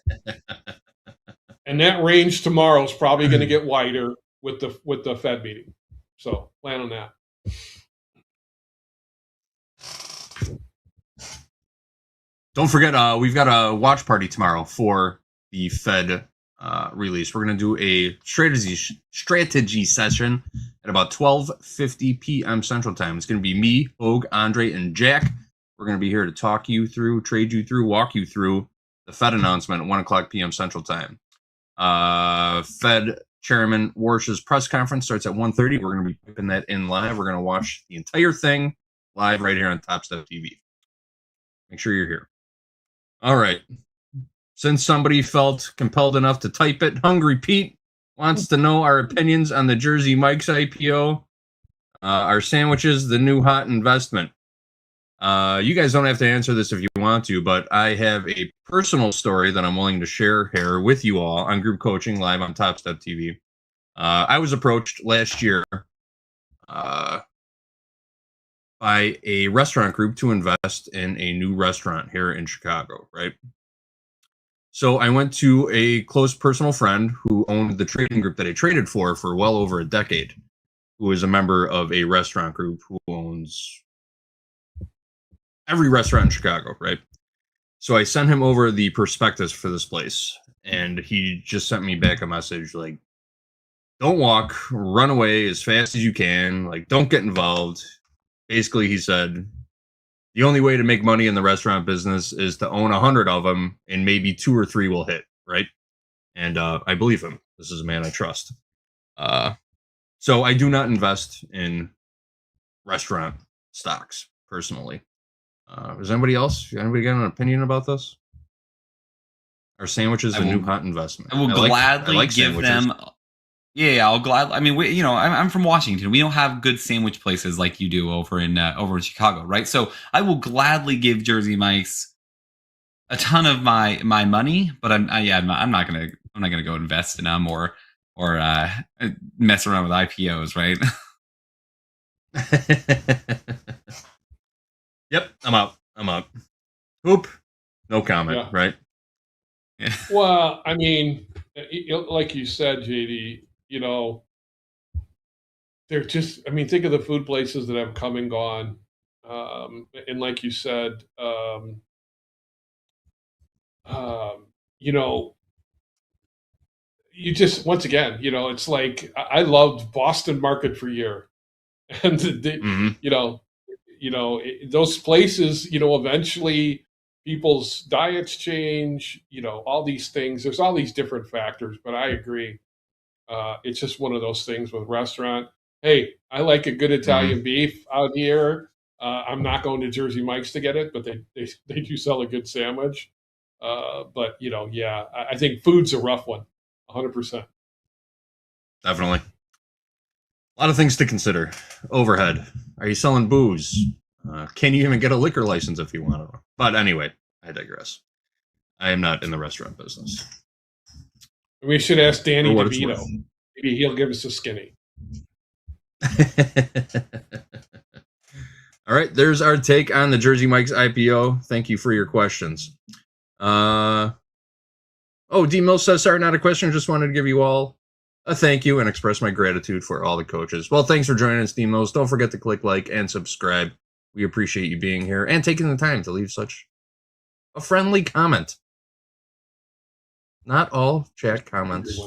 And that range tomorrow is probably going to get wider with the Fed meeting. So plan on that. Don't forget, we've got a watch party tomorrow for the Fed release. We're going to do a strategy session at about 12:50 p.m. Central Time. It's going to be me, Hogue, Andre, and Jack. We're going to be here to talk you through, trade you through, walk you through the Fed announcement at 1 o'clock p.m. Central Time. Fed Chairman Warsh's press conference starts at 1:30. We're going to be putting that in live. We're going to watch the entire thing live right here on Topstep TV. Make sure you're here. All right. Since somebody felt compelled enough to type it, Hungry Pete wants to know our opinions on the Jersey Mike's IPO. Are sandwiches the new hot investment? You guys don't have to answer this if you want to, but I have a personal story that I'm willing to share here with you all on group coaching live on Topstep TV. I was approached last year by a restaurant group to invest in a new restaurant here in Chicago, right? So I went to a close personal friend who owned the trading group that I traded for well over a decade, who is a member of a restaurant group who owns every restaurant in Chicago, right? So I sent him over the prospectus for this place, and he just sent me back a message like, don't walk, run away as fast as you can, like, don't get involved. Basically, he said, the only way to make money in the restaurant business is to own 100 of them, and maybe 2 or 3 will hit, right? And I believe him. This is a man I trust. So I do not invest in restaurant stocks, personally. Does anybody else? Anybody got an opinion about this? Are sandwiches a new hot investment? I will gladly give them. Yeah, I'll gladly. I mean, I'm from Washington. We don't have good sandwich places like you do over in Chicago, right? So I will gladly give Jersey Mike's a ton of my money, but I'm not gonna go invest in them or mess around with IPOs, right? Yep, I'm out. Oop, no comment, right? Yeah. Well, I mean, like you said, JD, they're just, I mean, think of the food places that have come and gone. And like you said, you just, once again, it's like, I loved Boston Market for a year. And, those places, eventually people's diets change, all these things. There's all these different factors, but I agree. It's just one of those things with restaurant. Hey, I like a good Italian beef out here. I'm not going to Jersey Mike's to get it, but they do sell a good sandwich. But I think food's a rough one, 100%. Definitely. A lot of things to consider. Overhead. Are you selling booze? Can you even get a liquor license if you want to? But anyway, I digress. I am not in the restaurant business. We should ask Danny DeVito. Maybe he'll give us a skinny. All right, there's our take on the Jersey Mike's IPO. Thank you for your questions. D Mills says, sorry, not a question. Just wanted to give you all a thank you and express my gratitude for all the coaches. Well, thanks for joining us, D Mills. Don't forget to click like and subscribe. We appreciate you being here and taking the time to leave such a friendly comment. Not all chat comments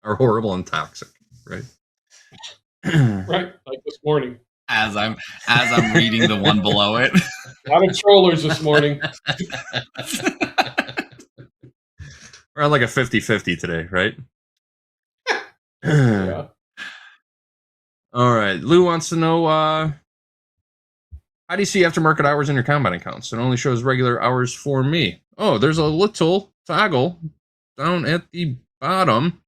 are horrible and toxic, right? Right, like this morning. As I'm reading the one below it. A lot of trollers this morning. We're on like a 50-50 today, right? Yeah. All right. Lou wants to know how do you see aftermarket hours in your combine accounts? It only shows regular hours for me. Oh, there's a little toggle down at the bottom.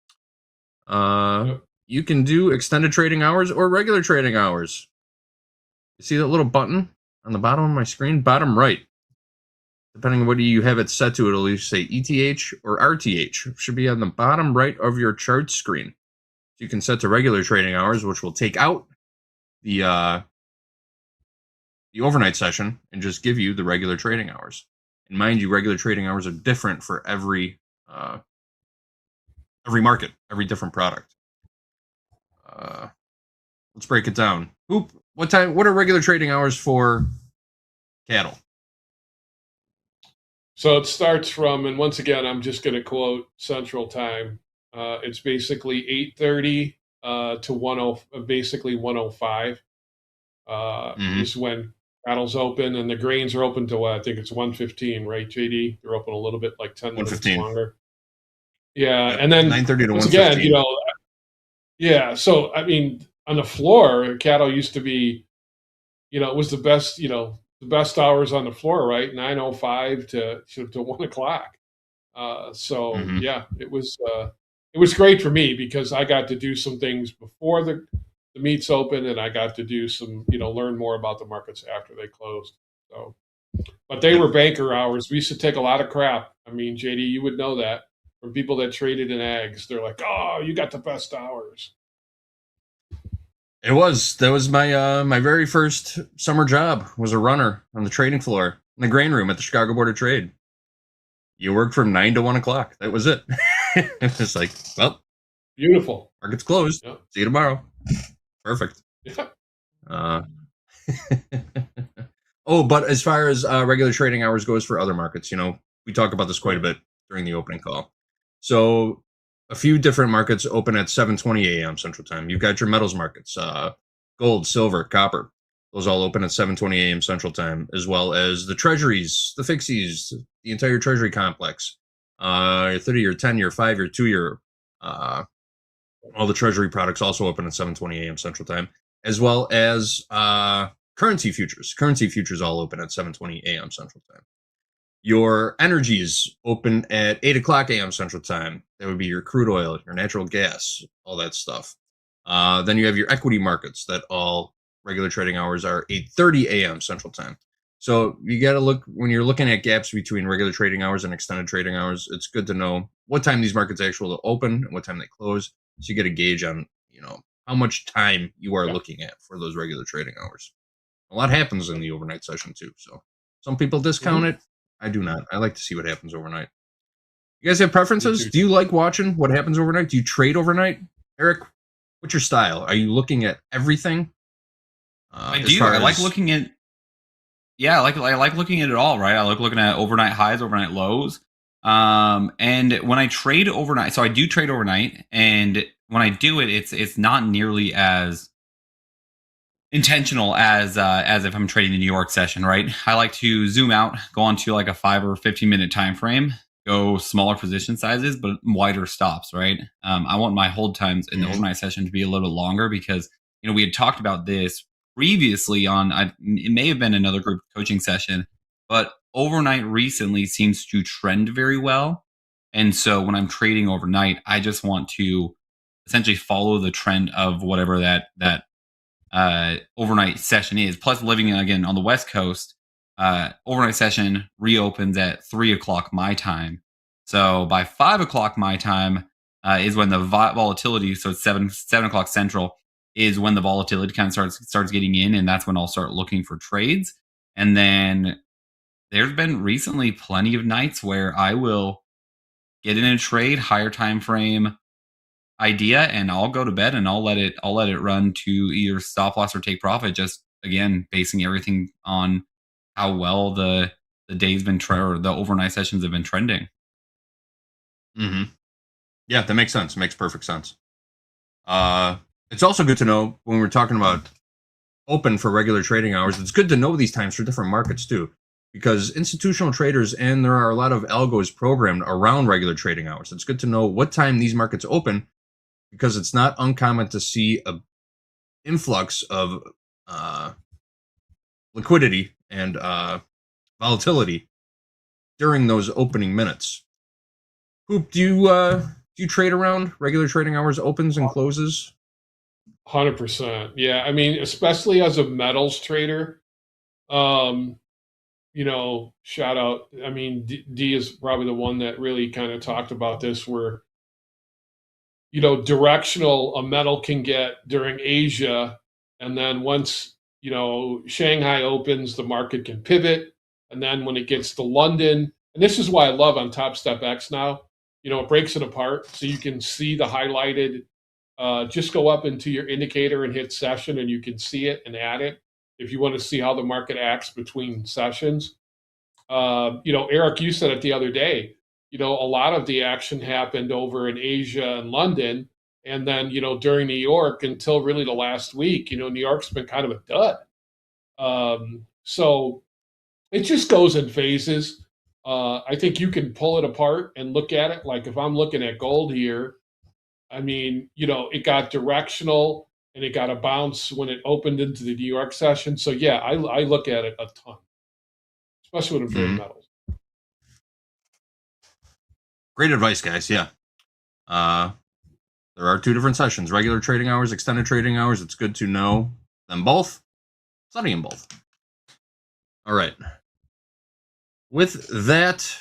You can do extended trading hours or regular trading hours. You see that little button on the bottom of my screen? Bottom right. Depending on what you have it set to, it'll either say ETH or RTH. It should be on the bottom right of your chart screen. You can set to regular trading hours, which will take out the overnight session and just give you the regular trading hours. And mind you, regular trading hours are different for every market, every different product. Let's break it down. What are regular trading hours for cattle? So it starts from, and once again, I'm just going to quote Central Time. It's basically 8:30 to basically 1:05 is when cattle's open, and the grains are open to I think it's 1:15, right, JD? They're open a little bit, like 10 minutes longer. Yeah, and then 9:30 to once 1:15. again, yeah. So I mean, on the floor, cattle used to be, it was the best, the best hours on the floor, right? 9:05 to 1 o'clock. Yeah, it was great for me because I got to do some things before the meets open, and I got to do some, learn more about the markets after they closed. So, but they were banker hours. We used to take a lot of crap. I mean, JD, you would know that from people that traded in ags. They're like, "Oh, you got the best hours." That was my my very first summer job. Was a runner on the trading floor in the grain room at the Chicago Board of Trade. You worked from 9 to 1 o'clock. That was it. It's like, well, beautiful. Market's closed. Yep. See you tomorrow. Perfect. Yeah. Oh, but as far as regular trading hours goes for other markets, we talk about this quite a bit during the opening call. So a few different markets open at 7:20 a.m. Central Time. You've got your metals markets, gold, silver, copper. Those all open at 7:20 a.m. Central Time, as well as the treasuries, the fixies, the entire treasury complex, your 30-year, 10-year, 5-year, 2-year. All the treasury products also open at 7:20 a.m. Central Time, as well as currency futures. Currency futures all open at 7:20 a.m. Central Time. Your energies open at 8 o'clock a.m. Central Time. That would be your crude oil, your natural gas, all that stuff. Then you have your equity markets that all regular trading hours are 8:30 a.m. Central Time. So you got to look, when you're looking at gaps between regular trading hours and extended trading hours, it's good to know what time these markets actually open and what time they close, so you get a gauge on, how much time you are looking at for those regular trading hours. A lot happens in the overnight session too. So some people discount it. I do not. I like to see what happens overnight. You guys have preferences? Do you like watching what happens overnight? Do you trade overnight? Eric, what's your style? Are you looking at everything? I do. I like looking at. Yeah, I like looking at it all. Right. I like looking at overnight highs, overnight lows. And when I trade overnight, so I do trade overnight, and when I do it, it's not nearly as intentional as if I'm trading the New York session, right? I like to zoom out, go onto like a 5 or 15-minute time frame, go smaller position sizes, but wider stops, right? I want my hold times in the overnight session to be a little bit longer because, we had talked about this previously on, it may have been another group coaching session, but overnight recently seems to trend very well. And so when I'm trading overnight, I just want to essentially follow the trend of whatever that overnight session is. Plus, living again on the West Coast, overnight session reopens at 3 o'clock my time. So by 5 o'clock my time is when the volatility. So it's 7 o'clock Central is when the volatility kind of starts getting in, and that's when I'll start looking for trades. And then there's been recently plenty of nights where I will get in a trade, higher time frame idea, and I'll go to bed and I'll let it run to either stop loss or take profit, just again basing everything on how well the day's been or the overnight sessions have been trending. Yeah, that makes sense. Makes perfect sense. It's also good to know when we're talking about open for regular trading hours. It's good to know these times for different markets too, because institutional traders and there are a lot of algos programmed around regular trading hours. It's good to know what time these markets open, because it's not uncommon to see a influx of liquidity and volatility during those opening minutes. Hoop, do you trade around regular trading hours opens and closes? 100%. Yeah, I mean, especially as a metals trader, shout out. I mean, D is probably the one that really kind of talked about this, where directional a metal can get during Asia, and then once Shanghai opens, the market can pivot, and then when it gets to London, and this is why I love on Topstep X now, it breaks it apart so you can see the highlighted. Just go up into your indicator and hit session, and you can see it and add it if you want to see how the market acts between sessions. Eric, you said it the other day. A lot of the action happened over in Asia and London, and then during New York until really the last week. New York's been kind of a dud. So it just goes in phases. I think you can pull it apart and look at it. Like if I'm looking at gold here, I mean, it got directional and it got a bounce when it opened into the New York session. So yeah, I look at it a ton, especially when I'm trading metals. Great advice, guys. Yeah. There are two different sessions, regular trading hours, extended trading hours. It's good to know them both. Study them both. All right. With that,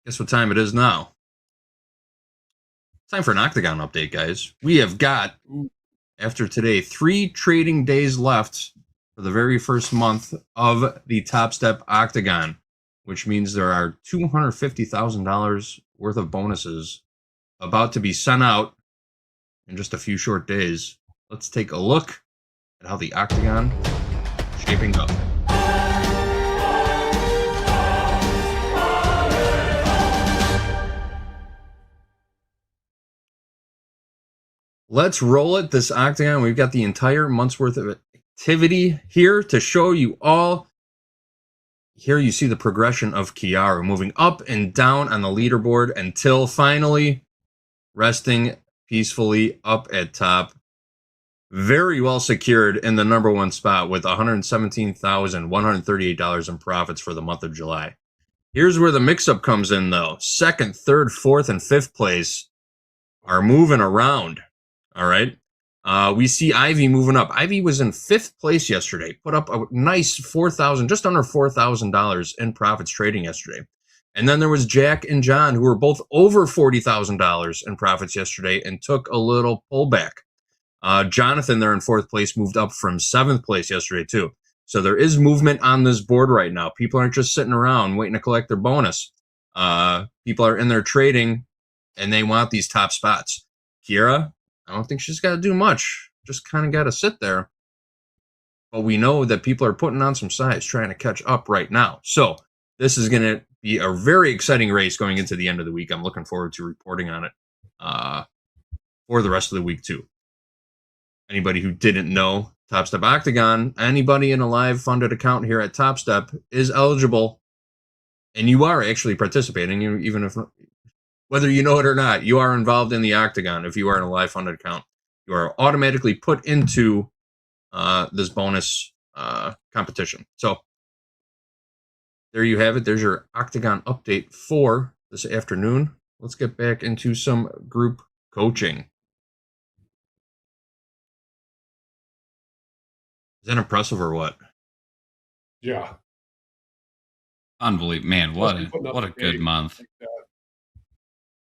guess what time it is now? Time for an Octagon update, guys. We have got, after today, 3 trading days left for the very first month of the Topstep Octagon, which means there are $250,000 worth of bonuses about to be sent out in just a few short days. Let's take a look at how the Octagon is shaping up. Let's roll it, this Octagon. We've got the entire month's worth of activity here to show you all. Here you see the progression of Kiara moving up and down on the leaderboard until finally resting peacefully up at top. Very well secured in the number 1 spot with $117,138 in profits for the month of July. Here's where the mix-up comes in, though. 2nd, 3rd, 4th, and 5th place are moving around. All right. We see Ivy moving up. Ivy was in 5th place yesterday, put up a nice just under $4,000 in profits trading yesterday. And then there was Jack and John, who were both over $40,000 in profits yesterday and took a little pullback. Jonathan there in 4th place moved up from 7th place yesterday too. So there is movement on this board right now. People aren't just sitting around waiting to collect their bonus. People are in there trading and they want these top spots. Kiera, I don't think she's got to do much. Just kind of got to sit there. But we know that people are putting on some size, trying to catch up right now. So this is going to be a very exciting race going into the end of the week. I'm looking forward to reporting on it for the rest of the week too. Anybody who didn't know, Topstep Octagon, anybody in a live funded account here at Topstep is eligible. And you are actually participating, even if whether you know it or not, you are involved in the Octagon. If you are in a live funded account, you are automatically put into this bonus competition. So there you have it. There's your Octagon update for this afternoon. Let's get back into some group coaching. Is that impressive or what? Yeah. Unbelievable, man. What a good month.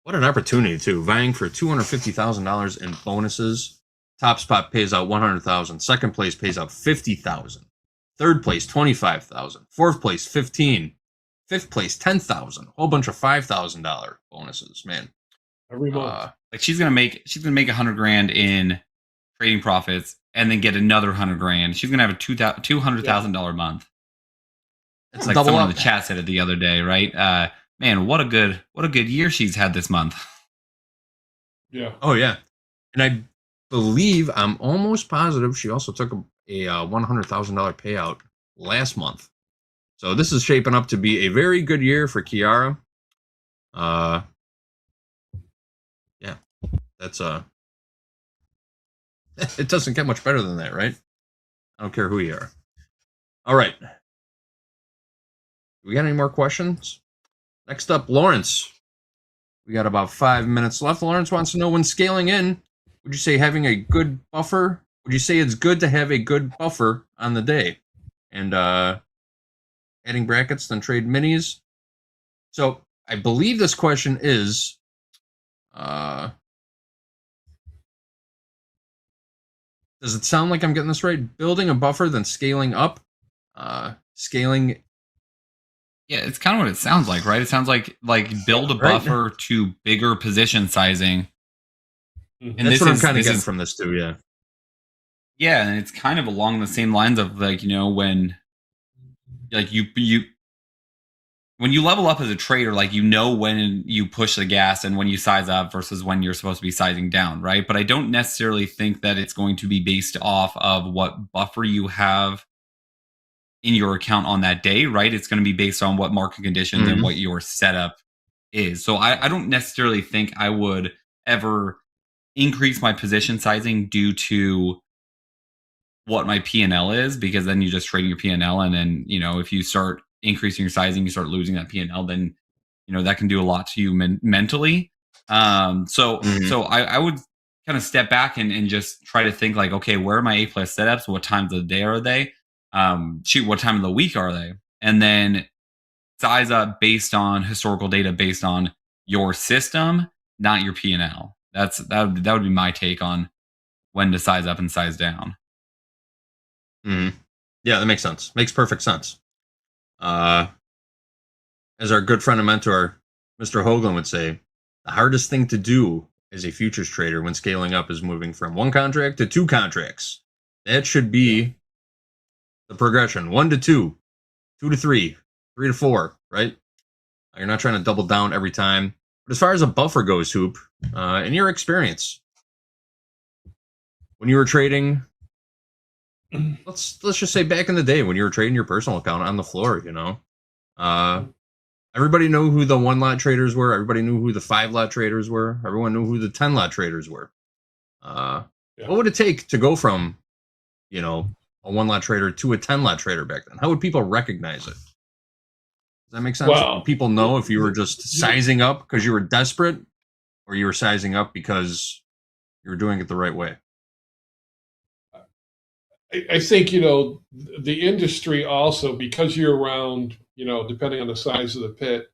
What an opportunity too. Vying for $250,000 in bonuses. Top spot pays out $100,000. 2nd place pays out $50,000. 3rd place $25,000. 4th place $15,000. 5th place $10,000. A whole bunch of $5,000 bonuses, man. Every month. Like she's gonna make $100,000 in trading profits and then get another $100,000. She's gonna have a $200,000 month. It's like someone in the chat said it the other day, right? man, what a good year she's had this month. Yeah. Oh yeah, and I believe I'm almost positive she also took a $100,000 payout last month. So this is shaping up to be a very good year for Kiara. Yeah, that's it doesn't get much better than that, right? I don't care who you are. All right. We got any more questions? Next up, Lawrence. We got about 5 minutes left. Lawrence wants to know, when scaling in, would you say having a good buffer? Would you say it's good to have a good buffer on the day? And adding brackets, then trade minis. So I believe this question is, does it sound like I'm getting this right? Building a buffer, then scaling up. Scaling. Yeah, it's kind of what it sounds like, right? It sounds like build a buffer to bigger position sizing. And that's what I'm kind of getting from this too, yeah. Yeah, and it's kind of along the same lines of, like, you know, when like when you level up as a trader, like, you know, when you push the gas and when you size up versus when you're supposed to be sizing down, right? But I don't necessarily think that it's going to be based off of what buffer you have in your account on that day, right? It's going to be based on what market conditions and what your setup is. So I don't necessarily think I would ever increase my position sizing due to what my P&L is, because then you're just trading your P&L, and then, you know, if you start increasing your sizing, you start losing that P&L, then, you know, that can do a lot to you mentally. So I would kind of step back and just try to think, like, okay, where are my A+ setups? What times of the day are they? What time of the week are they? And then size up based on historical data, based on your system, not your P&L. That would be my take on when to size up and size down. Yeah, that makes sense. Makes perfect sense. As our good friend and mentor, Mr. Hoagland, would say, the hardest thing to do as a futures trader when scaling up is moving from one contract to two contracts. That should be the progression: 1 to 2, 2 to 3, 3 to 4, right? You're not trying to double down every time. But as far as a buffer goes, Hoop, in your experience, when you were trading, let's just say back in the day when you were trading your personal account on the floor, you know, everybody knew who the 1-lot traders were. Everybody knew who the 5-lot traders were. Everyone knew who the 10-lot traders were. What would it take to go from, you know, a 1-lot trader to a 10-lot trader back then? How would people recognize it? Does that make sense? Well, would people know if you were just sizing up because you were desperate, or you were sizing up because you were doing it the right way? I think, you know, the industry also, because you're around, you know, depending on the size of the pit,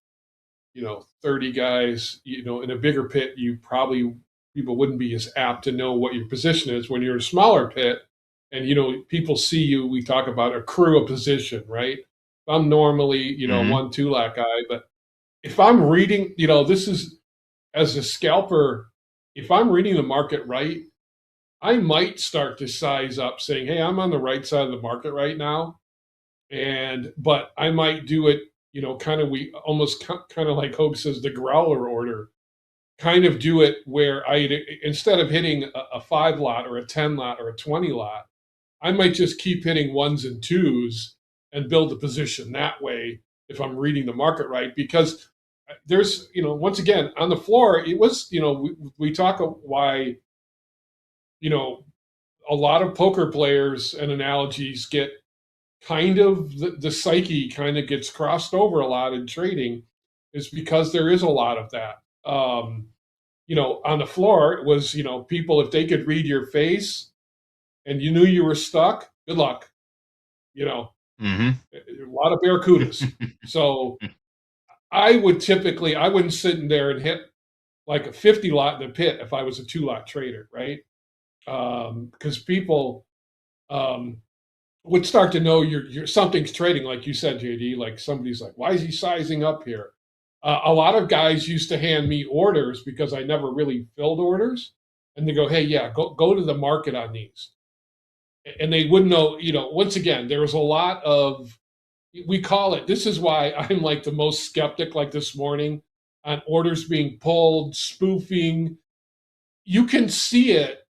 you know, 30 guys, you know, in a bigger pit, people wouldn't be as apt to know what your position is. When you're in a smaller pit and, you know, people see you, we talk about accrue a position, right? I'm normally, you know, 1-2 lot guy, but if I'm reading, you know, this is, as a scalper, if I'm reading the market right, I might start to size up, saying, hey, I'm on the right side of the market right now. But I might do it, you know, kind of like Hope says, the growler order, kind of do it where instead of hitting a 5-lot or a 10-lot or a 20-lot, I might just keep hitting 1s and 2s and build the position that way if I'm reading the market right. Because there's, you know, once again, on the floor, it was, you know, we talk why, you know, a lot of poker players and analogies get kind of, the psyche kind of gets crossed over a lot in trading, is because there is a lot of that. You know, on the floor, it was, you know, people, if they could read your face and you knew you were stuck, good luck. You know, a lot of barracudas. So I wouldn't sit in there and hit like a 50-lot in the pit if I was a 2-lot trader, right? Because people would start to know you're something's trading, like you said, JD. Like, somebody's like, why is he sizing up here? A lot of guys used to hand me orders because I never really filled orders, and they go, hey, yeah, go to the market on these. And they wouldn't know, you know, once again, there was a lot of, we call it, this is why I'm like the most skeptic, like this morning, on orders being pulled, spoofing. You can see it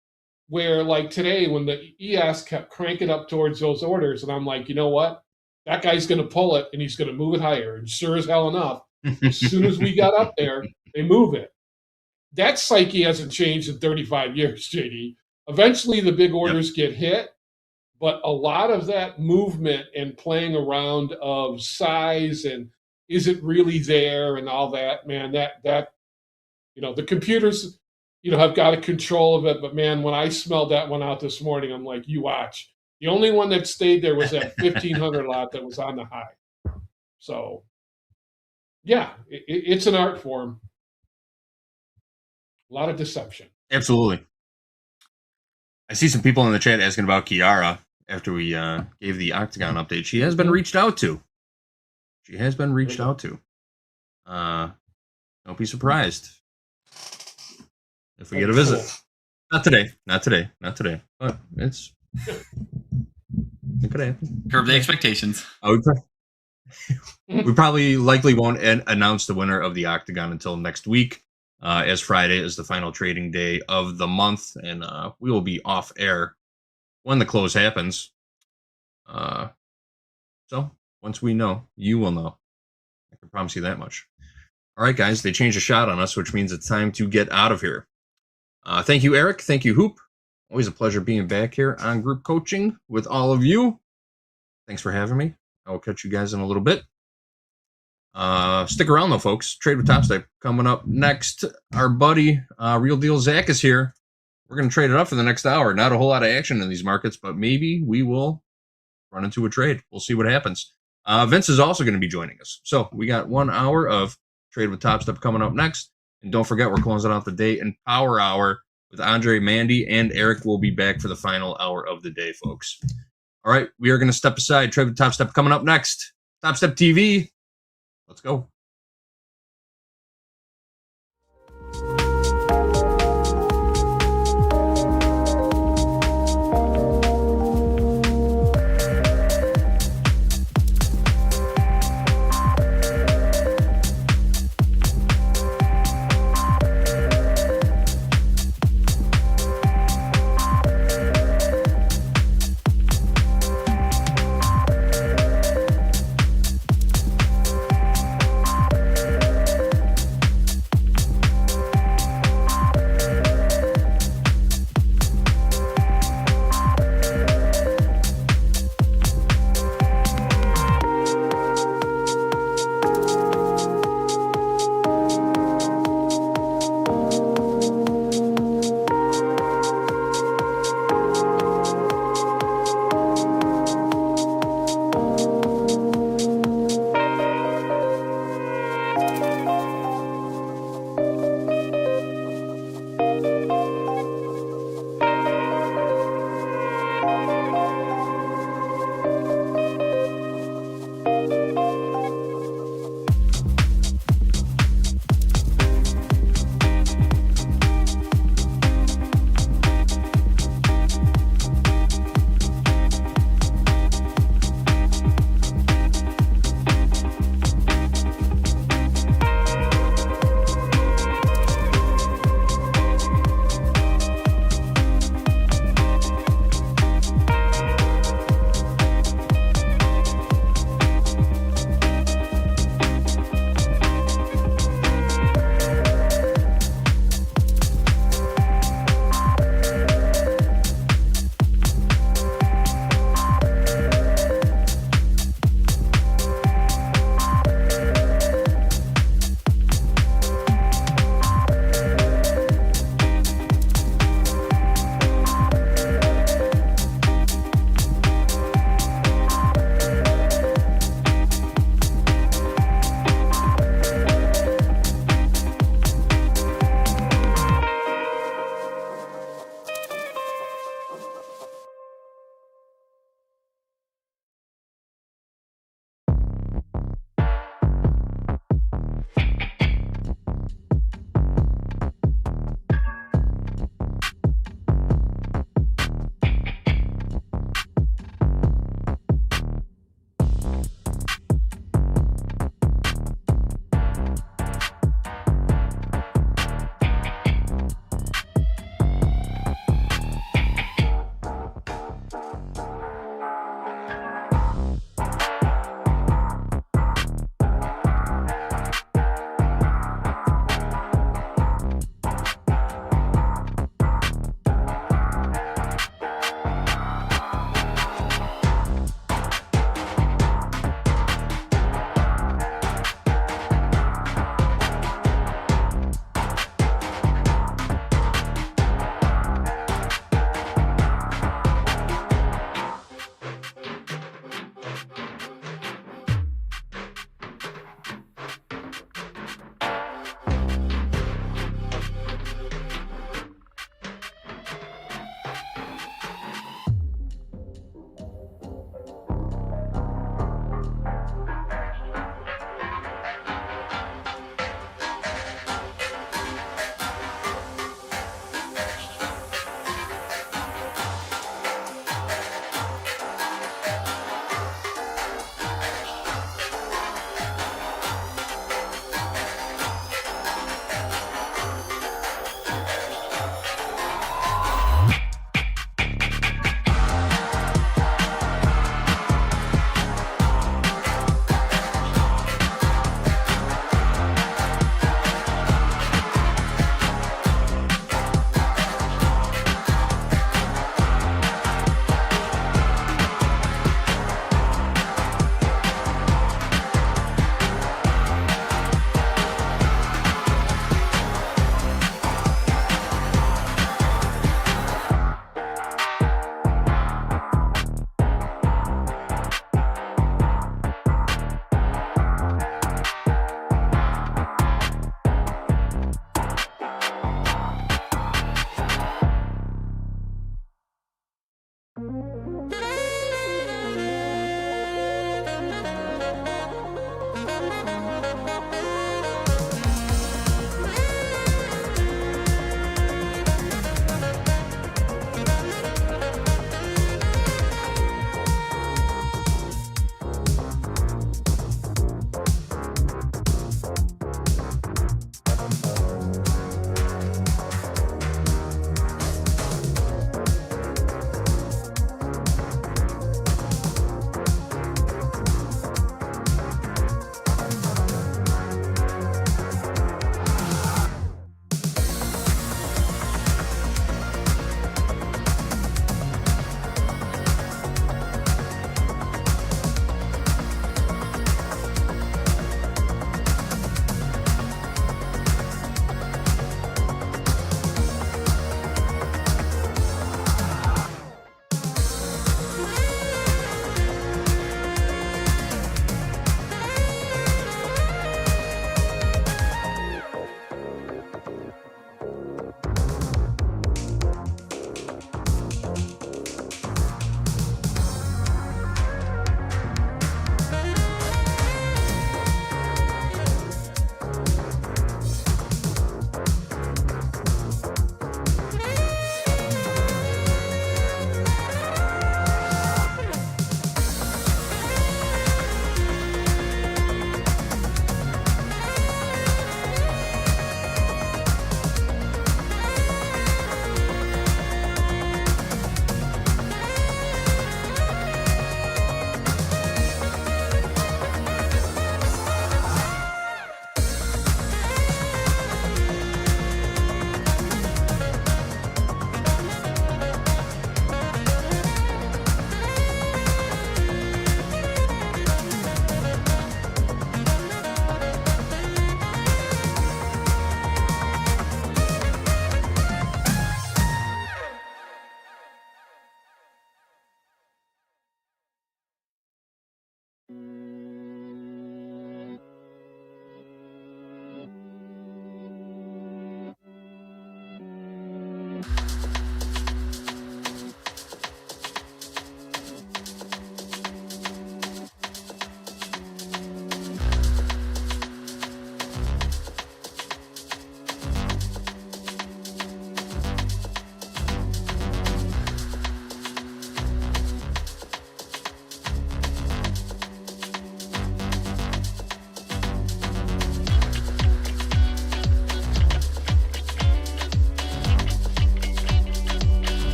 where, like today, when the ES kept cranking up towards those orders, and I'm like, you know what? That guy's going to pull it, and he's going to move it higher. And sure as hell enough, as soon as we got up there, they move it. That psyche hasn't changed in 35 years, JD. Eventually, the big orders get hit, but a lot of that movement and playing around of size and is it really there and all that, man, that the computers, have got a control of it. But man, when I smelled that one out this morning, I'm like, you watch. The only one that stayed there was that 1500 lot that was on the high. So, yeah, it's an art form. A lot of deception. Absolutely. I see some people in the chat asking about Kiara after we gave the Octagon update. She has been reached out to. Don't be surprised if we get a visit. Not today. But it could happen. Curb the expectations. We probably likely won't announce the winner of the Octagon until next week, as Friday is the final trading day of the month, and we will be off air when the close happens. So once we know, you will know. I can promise you that much. All right, guys, they changed a shot on us, which means it's time to get out of here. Thank you, Eric. Thank you, Hoop. Always a pleasure being back here on group coaching with all of you. Thanks for having me. I will catch you guys in a little bit. Stick around, though, folks. Trade with Topstep coming up next. Our buddy, Real Deal Zach, is here. We're going to trade it up for the next hour. Not a whole lot of action in these markets, but maybe we will run into a trade. We'll see what happens. Vince is also going to be joining us. So we got 1 hour of Trade with Topstep coming up next. And don't forget, we're closing out the day in Power Hour with Andre, Mandy, and Eric will be back for the final hour of the day, folks. All right, we are going to step aside. Trade with Topstep coming up next. TopstepTV. Let's go.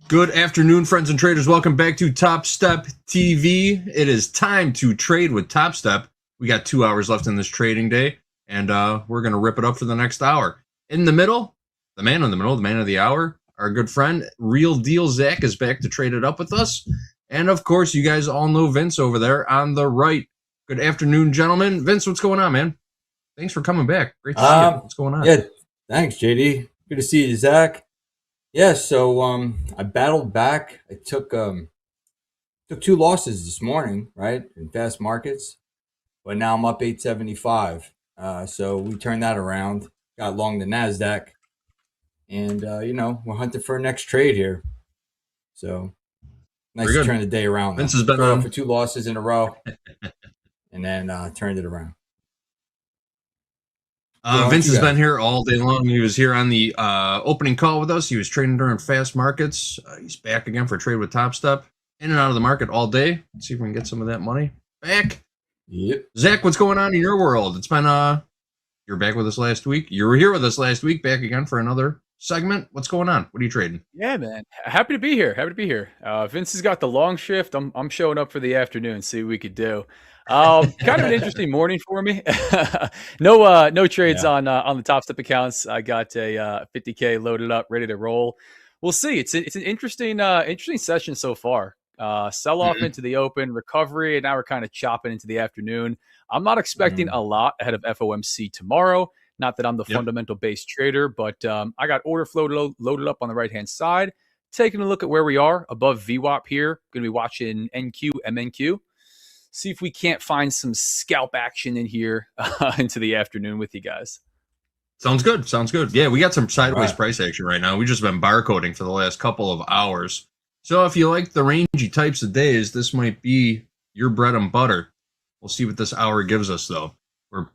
Good afternoon, friends and traders. Welcome back to Top Step TV. It is time to trade with Top Step. We got 2 hours left in this trading day, and we're going to rip it up for the next hour. In the middle, the man in the middle, the man of the hour, our good friend, Real Deal Zach, is back to trade it up with us. And, of course, you guys all know Vince over there on the right. Good afternoon, gentlemen. Vince, what's going on, man? Thanks for coming back. Great to see you. What's going on? Yeah, thanks, JD. Good to see you, Zach. Yeah, so I battled back. I took 2 losses this morning, right, in fast markets, but now I'm up 875. So we turned that around, got long the NASDAQ, and, we're hunting for a next trade here. So nice to turn the day around. Vince has been on for 2 losses in a row and then turned it around. Vince has been here all day long. He was here on the opening call with us. He was trading during fast markets. He's back again for trade with Top Step. In and out of the market all day. Let's see if we can get some of that money back. Yep. Zach, what's going on in your world? It's been you're back with us last week. You were here with us last week, back again for another segment. What's going on? What are you trading? Yeah, man. Happy to be here. Vince has got the long shift. I'm showing up for the afternoon. See what we could do. Kind of an interesting morning for me. No trades on the Top Step accounts. I got a 50K loaded up, ready to roll. We'll see. It's an interesting session so far. Sell off into the open, recovery, and now we're kind of chopping into the afternoon. I'm not expecting a lot ahead of FOMC tomorrow. Not that I'm the fundamental based trader, but I got order flow loaded up on the right hand side. Taking a look at where we are above VWAP here. Going to be watching NQ, MNQ. See if we can't find some scalp action in here into the afternoon with you guys. Sounds good. Sounds good. Yeah, we got some sideways price action right now. We've just been barcoding for the last couple of hours. So if you like the rangy types of days, this might be your bread and butter. We'll see what this hour gives us, though. We're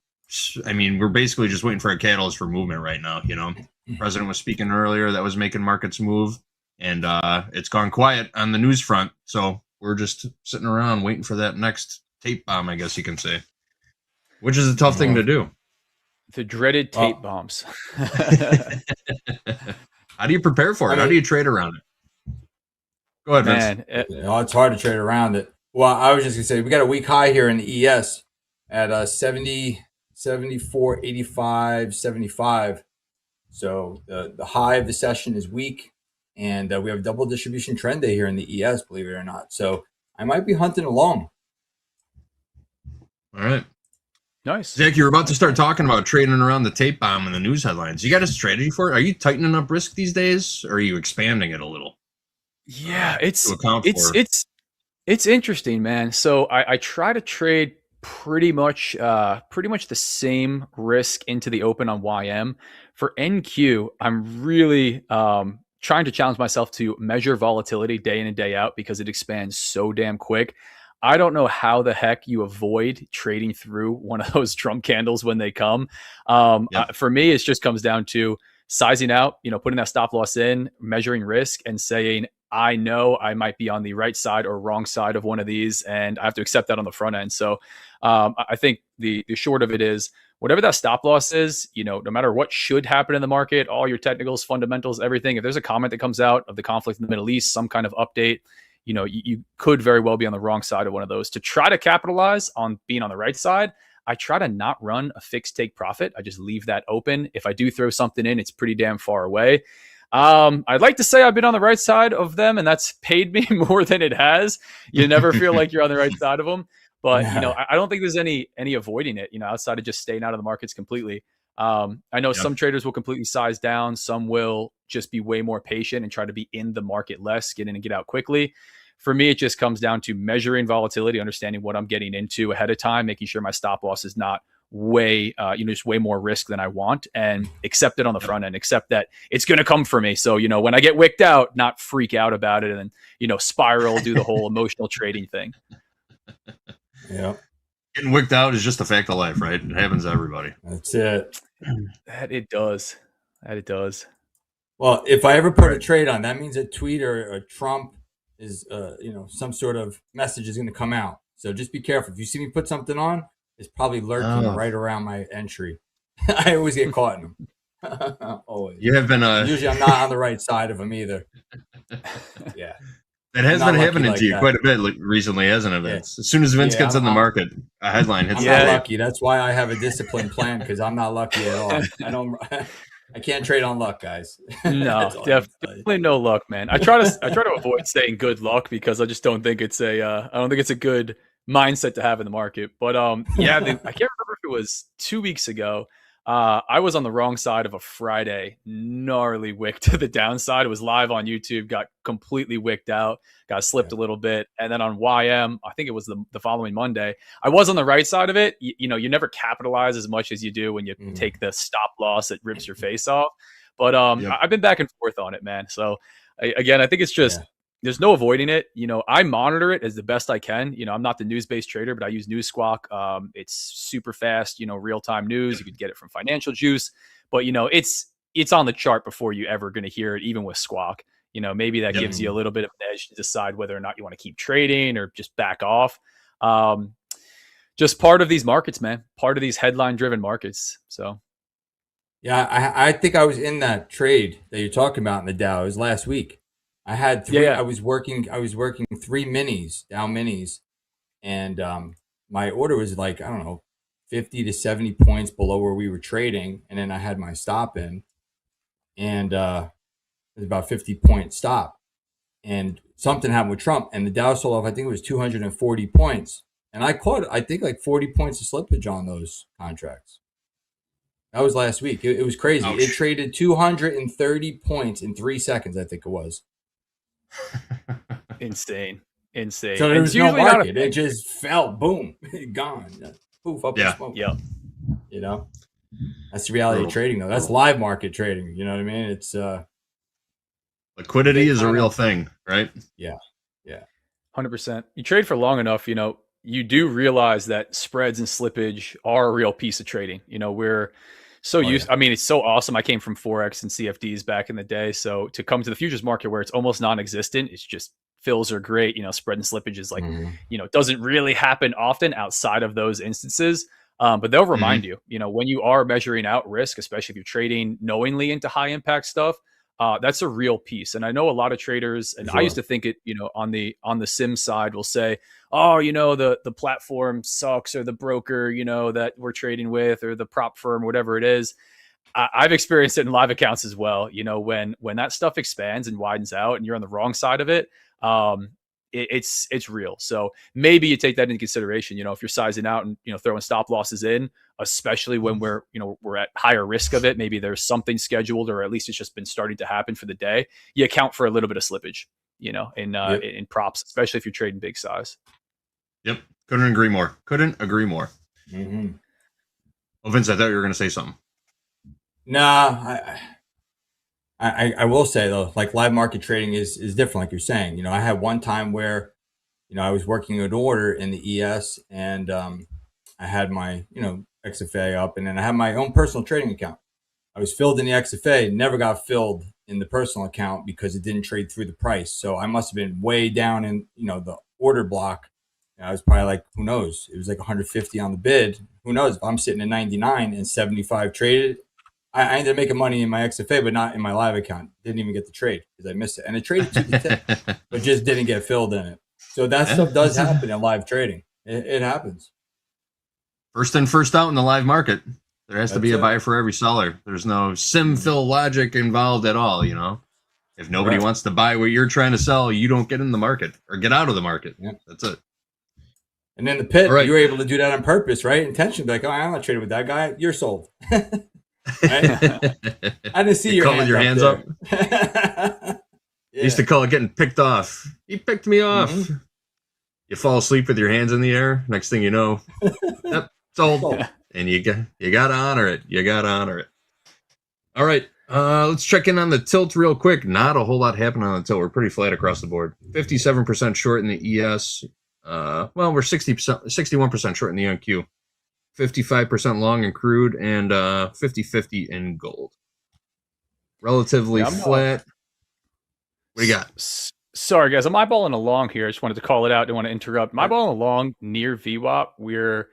basically just waiting for a catalyst for movement right now. The president was speaking earlier. That was making markets move. And it's gone quiet on the news front. So we're just sitting around waiting for that next tape bomb, I guess you can say, which is a tough thing to do. The dreaded tape bombs. How do you prepare for it? How do you trade around it? Go ahead, Vince. It's hard to trade around it. Well, I was just going to say, we got a weak high here in the ES at 70, 74, 85, 75. So the high of the session is weak. And we have a double distribution trend day here in the ES, believe it or not. So I might be hunting along. All right. Nice. Zach, you're about to start talking about trading around the tape bomb in the news headlines. You got a strategy for it? Are you tightening up risk these days, or are you expanding it a little? Yeah, it's interesting, man. So I try to trade pretty much the same risk into the open on YM. For NQ, I'm really trying to challenge myself to measure volatility day in and day out because it expands so damn quick. I don't know how the heck you avoid trading through one of those Trump candles when they come. For me, it just comes down to sizing out, putting that stop loss in, measuring risk, and saying, I know I might be on the right side or wrong side of one of these, and I have to accept that on the front end. So I think the short of it is, whatever that stop loss is, no matter what should happen in the market, all your technicals, fundamentals, everything, if there's a comment that comes out of the conflict in the Middle East, some kind of update, you could very well be on the wrong side of one of those. To try to capitalize on being on the right side, I try to not run a fixed take profit. I just leave that open. If I do throw something in, it's pretty damn far away. I'd like to say I've been on the right side of them, and that's paid me more than it has. You never feel like you're on the right side of them. But, I don't think there's any avoiding it, outside of just staying out of the markets completely. I know some traders will completely size down. Some will just be way more patient and try to be in the market less, get in and get out quickly. For me, it just comes down to measuring volatility, understanding what I'm getting into ahead of time, making sure my stop loss is not way, just way more risk than I want, and accept it on the front end, accept that it's going to come for me. So, when I get wicked out, not freak out about it and then, spiral, do the whole emotional trading thing. Yeah. Getting wicked out is just a fact of life, right? It happens to everybody. That's it. That it does. Well, if I ever put a trade on, that means a tweet or a Trump is, some sort of message is going to come out. So just be careful. If you see me put something on, it's probably lurking right around my entry. I always get caught in them. Always. You have been usually I'm not on the right side of them either. Yeah. That has I'm not been lucky happening like to you that. quite a bit recently, hasn't it, Yeah. Vince? As soon as Vince Yeah, gets in the market, a headline hits I'm the not tape. lucky. That's why I have a disciplined plan, because I'm not lucky at all. I can't trade on luck, guys. No, That's all I can tell you. definitely no luck, man. I try to avoid saying good luck because I just don't think it's a good mindset to have in the market. But yeah, I can't remember if it was 2 weeks ago. I was on the wrong side of a Friday, gnarly wick to the downside. It was live on YouTube, got completely wicked out, got slipped a little bit, and then on YM, I think it was the following Monday, I was on the right side of it. You know, you never capitalize as much as you do when you take the stop loss that rips your face off. But I've been back and forth on it, man. So again, I think it's just there's no avoiding it. You know, I monitor it as the best I can. You know, I'm not the news-based trader, but I use News Squawk. It's super fast, you know, real-time news. You could get it from Financial Juice, but you know, it's on the chart before you ever going to hear it, even with Squawk. You know, maybe that gives you a little bit of an edge to decide whether or not you want to keep trading or just back off. Just part of these markets, man. Part of these headline-driven markets. So. Yeah, I think I was in that trade that you're talking about in the Dow. It was last week. I had three. I was working 3 minis, Dow minis, and my order was like, I don't know, 50 to 70 points below where we were trading, and then I had my stop in, and it was about 50-point stop, and something happened with Trump, and the Dow sold off. I think it was 240 points, and I caught, I think, like 40 points of slippage on those contracts. That was last week. It was crazy. Ouch. It traded 230 points in 3 seconds, I think it was. Insane. So there was no market. It just fell, boom, gone. Poof, up in smoke. Yeah. You know? That's the reality of trading, though. That's live market trading. You know what I mean? It's liquidity is a real thing, right? Yeah. Yeah. 100%. You trade for long enough, you know, you do realize that spreads and slippage are a real piece of trading. You know, we're so used. I mean, it's so awesome. I came from Forex and CFDs back in the day. So to come to the futures market where it's almost non-existent, it's just fills are great. You know, spread and slippage is like, you know, it doesn't really happen often outside of those instances. But they'll remind you, you know, when you are measuring out risk, especially if you're trading knowingly into high impact stuff, that's a real piece. And I know a lot of traders, and I used to think it, you know, on the sim side will say, oh, you know, the platform sucks, or the broker, you know, that we're trading with, or the prop firm, whatever it is. I've experienced it in live accounts as well. You know, when that stuff expands and widens out and you're on the wrong side of it, it's real. So maybe you take that into consideration, you know, if you're sizing out and, you know, throwing stop losses in, especially when we're at higher risk of it, maybe there's something scheduled, or at least it's just been starting to happen for the day. You account for a little bit of slippage, you know, in props, especially if you're trading big size. Yep. Couldn't agree more. Oh, Vince, I thought you were going to say something. Nah, I will say though, like live market trading is different, like you're saying. You know, I had one time where, you know, I was working an order in the ES, and I had my, you know, XFA up, and then I had my own personal trading account. I was filled in the XFA, never got filled in the personal account because it didn't trade through the price. So I must have been way down in, you know, the order block. I was probably like, who knows? It was like 150 on the bid. Who knows? If I'm sitting at 99 and 75 traded, I ended up making money in my XFA, but not in my live account. Didn't even get the trade because I missed it. And it traded to the tip, but just didn't get filled in it. So that stuff does happen in live trading. It happens. First in, first out in the live market. There has to be a buyer for every seller. There's no sim fill logic involved at all, you know? If nobody wants to buy what you're trying to sell, you don't get in the market or get out of the market. Yeah. That's it. And then the pit, you were able to do that on purpose, right? Intentionally, like, oh, I'm not trading with that guy. You're sold. I didn't see your hands up. Used to call it getting picked off. He picked me off. You fall asleep with your hands in the air. Next thing you know, yep, sold. And you got to honor it. You got to honor it. All right. Let's check in on the tilt real quick. Not a whole lot happened on the tilt. We're pretty flat across the board. 57% short in the ES. Well, we're 61% short in the NQ. 55% long in crude, and 50-50 in gold. Relatively flat. What do you got? Sorry, guys. I'm eyeballing along here. I just wanted to call it out. Didn't want to interrupt. I'm eyeballing along near VWAP. We're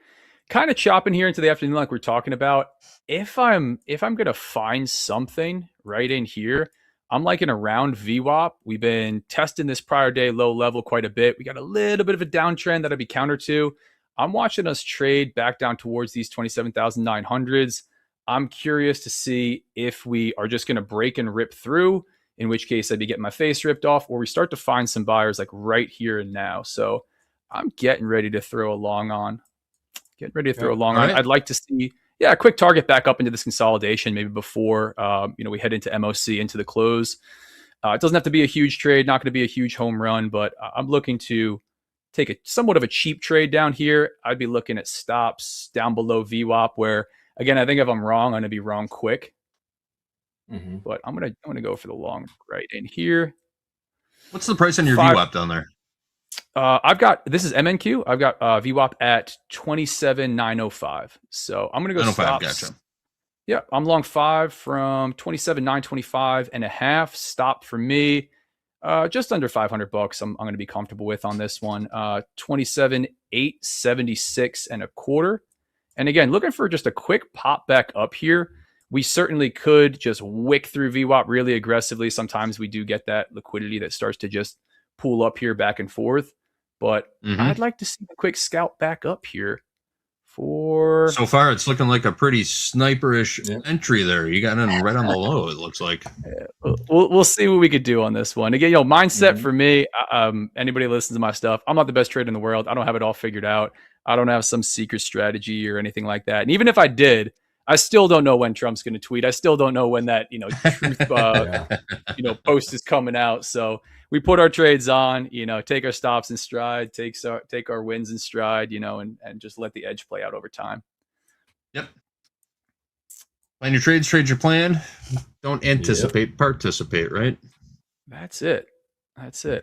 kind of chopping here into the afternoon like we're talking about. If I'm going to find something right in here, I'm liking around VWAP. We've been testing this prior day low level quite a bit. We got a little bit of a downtrend that I'd be counter to. I'm watching us trade back down towards these 27,900s. I'm curious to see if we are just going to break and rip through, in which case I'd be getting my face ripped off, or we start to find some buyers like right here and now. So I'm getting ready to throw a long on. I'd like to see, a quick target back up into this consolidation, maybe before we head into MOC, into the close. It doesn't have to be a huge trade, not going to be a huge home run, but I'm looking to take a somewhat of a cheap trade down here. I'd be looking at stops down below VWAP, where again, I think if I'm wrong, I'm going to be wrong quick. But I'm gonna go for the long right in here. What's the price on your VWAP down there? This is MNQ. I've got VWAP at 27,905. So I'm gonna go stops. Gotcha. Yeah, I'm long 5 from 27,925 and a half. Stop for me, just under $500. I'm gonna be comfortable with on this one. 27,876 and a quarter. And again, looking for just a quick pop back up here. We certainly could just wick through VWAP really aggressively. Sometimes we do get that liquidity that starts to just pull up here back and forth. But I'd like to see a quick scalp back up here for... So far, it's looking like a pretty sniperish entry there. You got in right on the low, it looks like. We'll see what we could do on this one. Again, mindset for me, anybody who listens to my stuff, I'm not the best trader in the world. I don't have it all figured out. I don't have some secret strategy or anything like that. And even if I did, I still don't know when Trump's going to tweet. I still don't know when that, truth, post is coming out. So we put our trades on, take our stops in stride, take our wins in stride, and just let the edge play out over time. Yep. Plan your trades, trade your plan. Don't anticipate, participate, right? That's it.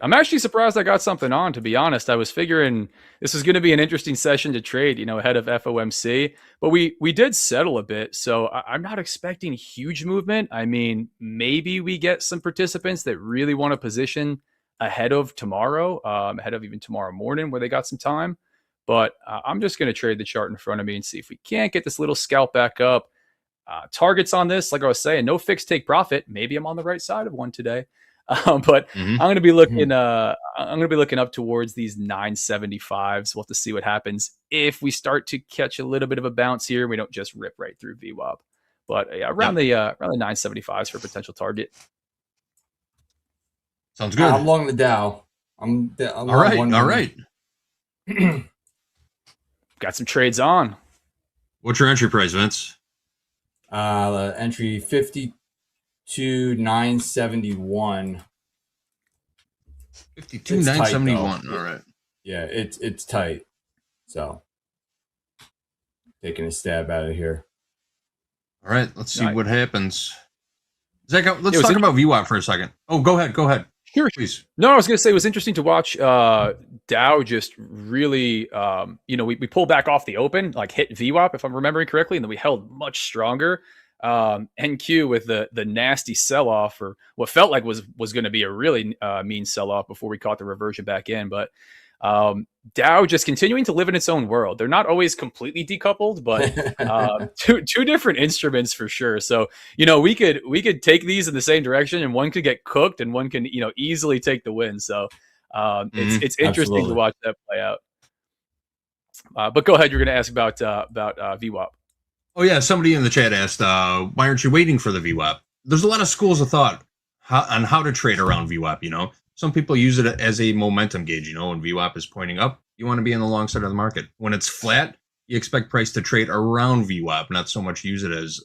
I'm actually surprised I got something on, to be honest. I was figuring this was going to be an interesting session to trade, ahead of FOMC, but we did settle a bit. So I'm not expecting huge movement. I mean, maybe we get some participants that really want to position ahead of tomorrow, ahead of even tomorrow morning where they got some time. But I'm just going to trade the chart in front of me and see if we can't get this little scalp back up. Targets on this, like I was saying, no fixed take profit. Maybe I'm on the right side of one today. But I'm going to be looking. I'm going to be looking up towards these 975s. We'll have to see what happens if we start to catch a little bit of a bounce here. We don't just rip right through VWAP, but around the 975s for potential target. Sounds good. I'm long the Dow. I'm all right. All right. Got some trades on. What's your entry price, Vince? Entry 52,971. 52,971. All right. Yeah, it's tight. So taking a stab out of here. All right, let's see what happens. Zach, let's talk about VWAP for a second. Oh, go ahead. Sure, please. No, I was going to say it was interesting to watch Dow just really, we pulled back off the open, like hit VWAP, if I'm remembering correctly, and then we held much stronger. NQ with the nasty sell-off, or what felt like was going to be a really mean sell-off before we caught the reversion back in. But Dow just continuing to live in its own world. They're not always completely decoupled, but two different instruments for sure. So we could take these in the same direction, and one could get cooked, and one can easily take the win. So it's interesting to watch that play out. But go ahead. You're going to ask about VWAP. Oh yeah, somebody in the chat asked, why aren't you waiting for the VWAP? There's a lot of schools of thought on how to trade around VWAP. Some people use it as a momentum gauge. When VWAP is pointing up, you want to be on the long side of the market. When it's flat, you expect price to trade around VWAP, not so much use it as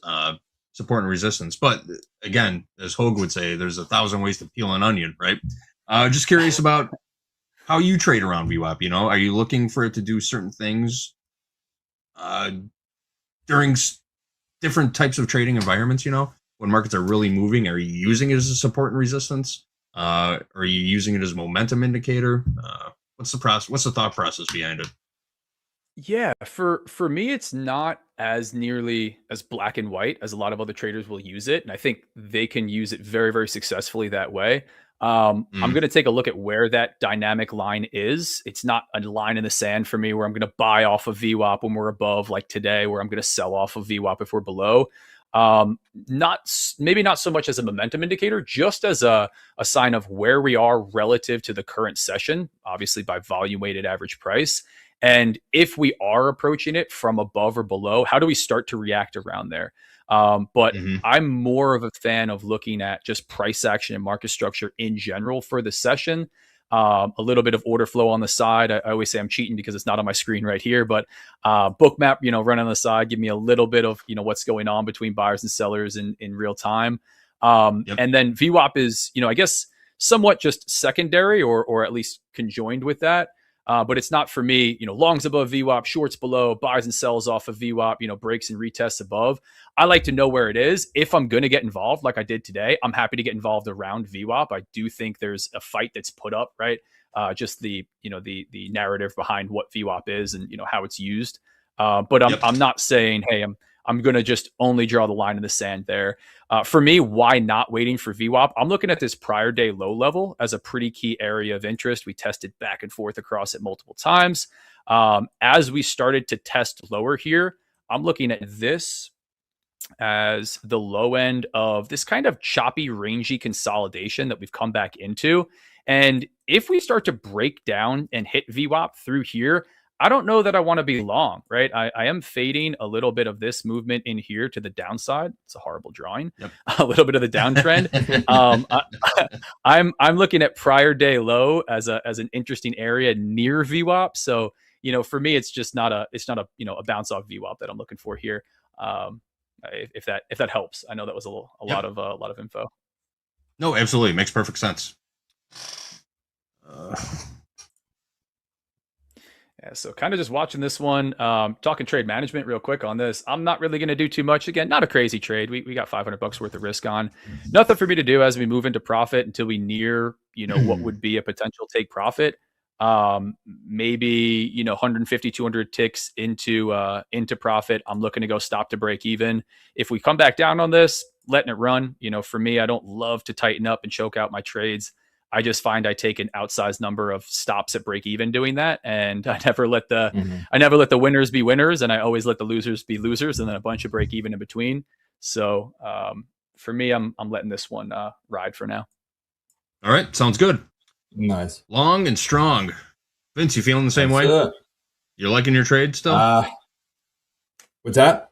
support and resistance. But again, as Hogue would say, there's 1,000 ways to peel an onion, right? Just curious about how you trade around VWAP. Are you looking for it to do certain things during different types of trading environments? When markets are really moving, are you using it as a support and resistance? Are you using it as a momentum indicator? What's the process? What's the thought process behind it? Yeah, for me, it's not as nearly as black and white as a lot of other traders will use it, and I think they can use it very, very successfully that way. I'm going to take a look at where that dynamic line is. It's not a line in the sand for me where I'm going to buy off of VWAP when we're above, like today, where I'm going to sell off of VWAP if we're below. Maybe not so much as a momentum indicator, just as a sign of where we are relative to the current session, obviously by volume weighted average price. And if we are approaching it from above or below, how do we start to react around there? But I'm more of a fan of looking at just price action and market structure in general for the session. A little bit of order flow on the side. I always say I'm cheating because it's not on my screen right here, but book map, run on the side, give me a little bit of, what's going on between buyers and sellers in real time. And then VWAP is, I guess somewhat just secondary or at least conjoined with that. But it's not for me, longs above VWAP, shorts below, buys and sells off of VWAP, breaks and retests above. I like to know where it is. If I'm going to get involved, like I did today, I'm happy to get involved around VWAP. I do think there's a fight that's put up, right? Just the narrative behind what VWAP is and, how it's used. But I'm not saying, hey, I'm going to just only draw the line in the sand there. For me, why not waiting for VWAP? I'm looking at this prior day low level as a pretty key area of interest. We tested back and forth across it multiple times. As we started to test lower here, I'm looking at this as the low end of this kind of choppy, rangy consolidation that we've come back into. And if we start to break down and hit VWAP through here, I don't know that I want to be long, right? I am fading a little bit of this movement in here to the downside. It's a horrible drawing. A little bit of the downtrend. I'm looking at prior day low as an interesting area near VWAP. So, for me, it's just not a bounce off VWAP that I'm looking for here. If that helps. I know that was a lot of info. No, absolutely. Makes perfect sense. Yeah, so kind of just watching this one, talking trade management real quick on this. I'm not really going to do too much. Again, not a crazy trade. We got $500 worth of risk on. Nothing for me to do as we move into profit until we near, what would be a potential take profit. Maybe, 150, 200 ticks into profit. I'm looking to go stop to break even. If we come back down on this, letting it run, for me, I don't love to tighten up and choke out my trades. I just find I take an outsized number of stops at break even doing that. And I never let the winners be winners. And I always let the losers be losers and then a bunch of break even in between. So, for me, I'm letting this one, ride for now. All right. Sounds good. Nice. Long and strong. Vince, you feeling the same way? You're liking your trade still? What's that?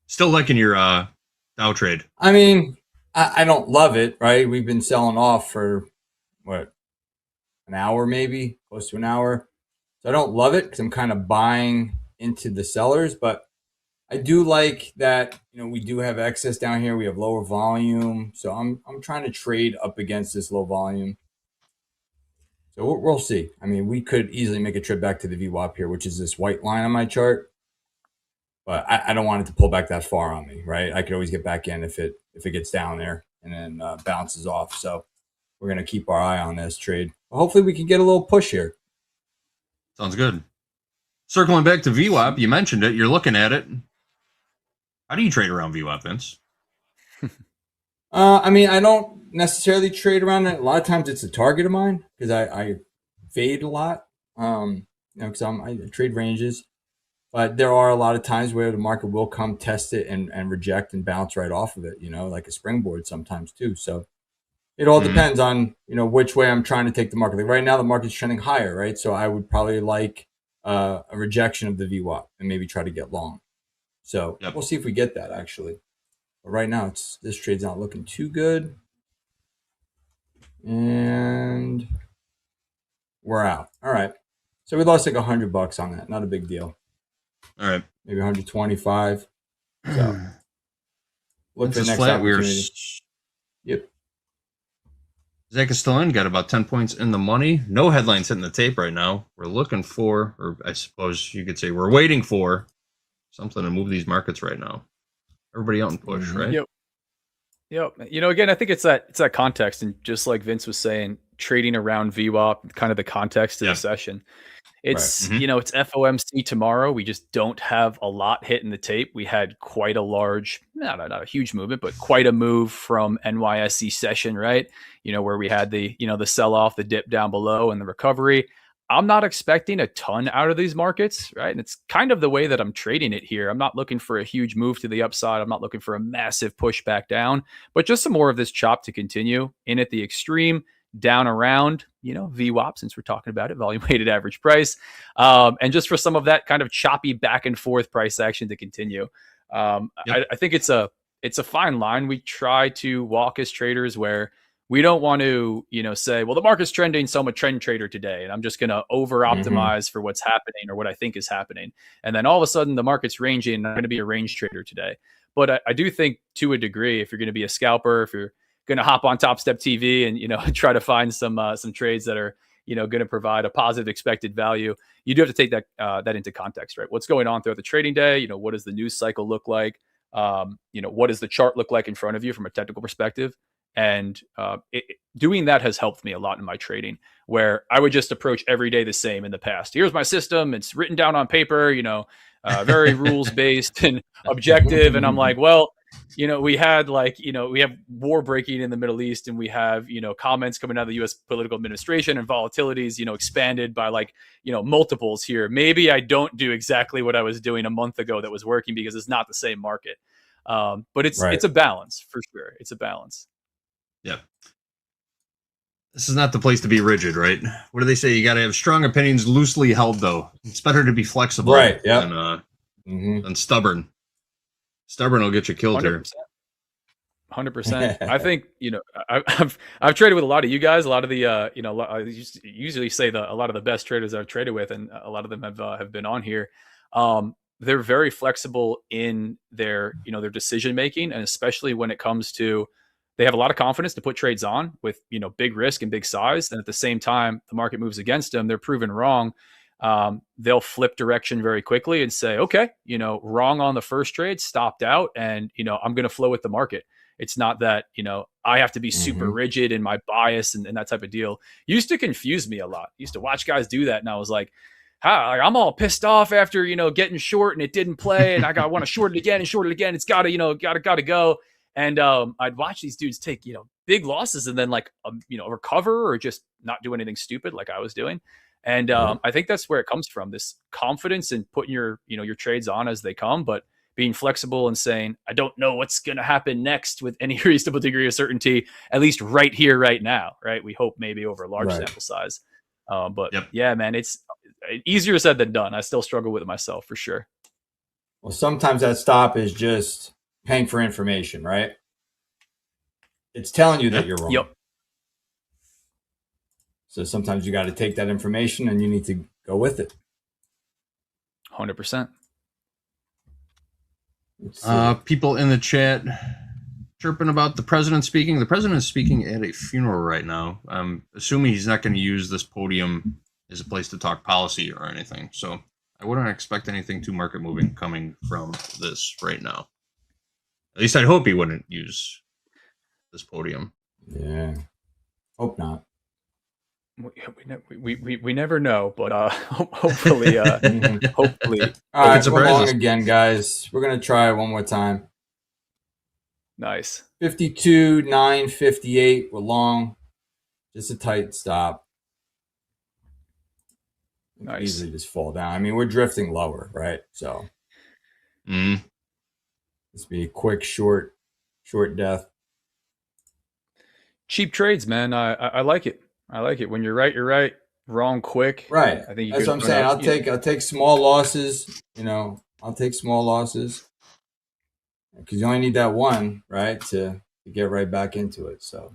Still liking your Dow trade. I mean, I don't love it, right? We've been selling off for an hour, maybe close to an hour. So I don't love it because I'm kind of buying into the sellers, but I do like that, we do have excess down here. We have lower volume. So I'm trying to trade up against this low volume. So we'll see. I mean, we could easily make a trip back to the VWAP here, which is this white line on my chart. But I don't want it to pull back that far on me, right? I could always get back in if it gets down there and then bounces off. So we're going to keep our eye on this trade. Hopefully we can get a little push here. Sounds good. Circling back to VWAP, you mentioned it. You're looking at it. How do you trade around VWAP, Vince? I mean, I don't necessarily trade around it. A lot of times it's a target of mine because I fade a lot. Because I trade ranges. But there are a lot of times where the market will come test it and reject and bounce right off of it, like a springboard sometimes too. So it all depends on, which way I'm trying to take the market. Like right now, the market's trending higher, right? So I would probably like a rejection of the VWAP and maybe try to get long. So we'll see if we get that actually. But right now, this trade's not looking too good. And we're out. All right. So we lost like $100 on that. Not a big deal. All right. Maybe 125. So look for the next flat. opportunity. Yep. Zach is still in. Got about 10 points in the money. No headlines hitting the tape right now. We're looking for, or I suppose you could say we're waiting for something to move these markets right now. Everybody out and push, right? Yep. Again, I think it's that context. And just like Vince was saying, trading around VWAP, kind of the context of the session. It's, Mhm. you know, it's FOMC tomorrow. We just don't have a lot hitting the tape. We had quite a large, not a huge movement, but quite a move from NYSE session, right? You know, where we had the, you know, the sell off, the dip down below and the recovery. I'm not expecting a ton out of these markets, right? And it's kind of the way that I'm trading it here. I'm not looking for a huge move to the upside. I'm not looking for a massive push back down, but just some more of this chop to continue in at the extreme, down around, you know, VWAP, since we're talking about it, volume weighted average price. And just for some of that kind of choppy back and forth price action to continue. I think it's a fine line we try to walk as traders, where we don't want to, you know, say, well, the market's trending, so I'm a trend trader today, and I'm just going to over optimize for what's happening or what I think is happening. And then all of a sudden the market's ranging, and I'm going to be a range trader today. But I do think, to a degree, if you're going to be a scalper, if you're going to hop on Topstep TV and, you know, try to find some trades that are, you know, going to provide a positive expected value, you do have to take that into context, right? What's going on throughout the trading day? You know, what does the news cycle look like? You know, what does the chart look like in front of you from a technical perspective? And doing that has helped me a lot in my trading, where I would just approach every day the same in the past. Here's my system. It's written down on paper, you know, very rules based and objective. And I'm like, well, you know, we had like, you know, we have war breaking in the Middle East, and we have, you know, comments coming out of the U.S. political administration, and volatilities, you know, expanded by like, you know, multiples here. Maybe I don't do exactly what I was doing a month ago that was working, because it's not the same market. But it's a balance for sure. It's a balance. Yeah. This is not the place to be rigid, right? What do they say? You got to have strong opinions loosely held, though. It's better to be flexible, Right? Yeah. Than stubborn. Stubborn will get you killed 100%. here. 100%. I think, you know, I've traded with a lot of you guys. A lot of the, you know, I usually say a lot of the best traders I've traded with, and a lot of them have been on here. They're very flexible in their, you know, their decision making, and especially when it comes to, they have a lot of confidence to put trades on with, you know, big risk and big size. And at the same time, the market moves against them, they're proven wrong. They'll flip direction very quickly and say, okay, you know, wrong on the first trade, stopped out, and, you know, I'm going to flow with the market. It's not that, you know, I have to be super rigid in my bias and that type of deal. Used to confuse me a lot. Used to watch guys do that, and I was like, I'm all pissed off after, you know, getting short and it didn't play, and I want to short it again and short it again. It's got to, you know, got to go. And I'd watch these dudes take, you know, big losses, and then like, you know, recover or just not do anything stupid like I was doing. And I think that's where it comes from, this confidence in putting your, you know, your trades on as they come, but being flexible and saying, I don't know what's going to happen next with any reasonable degree of certainty, at least right here, right now, right? We hope maybe over a large sample size. But yeah, man, it's easier said than done. I still struggle with it myself for sure. Well, sometimes that stop is just paying for information, right? It's telling you that you're wrong. Yep. So sometimes you got to take that information and you need to go with it. 100%. People in the chat chirping about the president speaking. The president is speaking at a funeral right now. I'm assuming he's not going to use this podium as a place to talk policy or anything. So I wouldn't expect anything too market moving coming from this right now. At least I hope he wouldn't use this podium. Yeah. Hope not. We never know, but hopefully, hopefully. All right, we're long again, guys. We're gonna try one more time. Nice. 52,958. We're long. Just a tight stop. Nice. Easily just fall down. I mean, we're drifting lower, right? So this be a quick, short death. Cheap trades, man. I like it. I like it. When you're right, you're right. Wrong quick. Right. I think that's what I'm saying. I'll take small losses. You know, I'll take small losses because you only need that one, right, to get right back into it. So,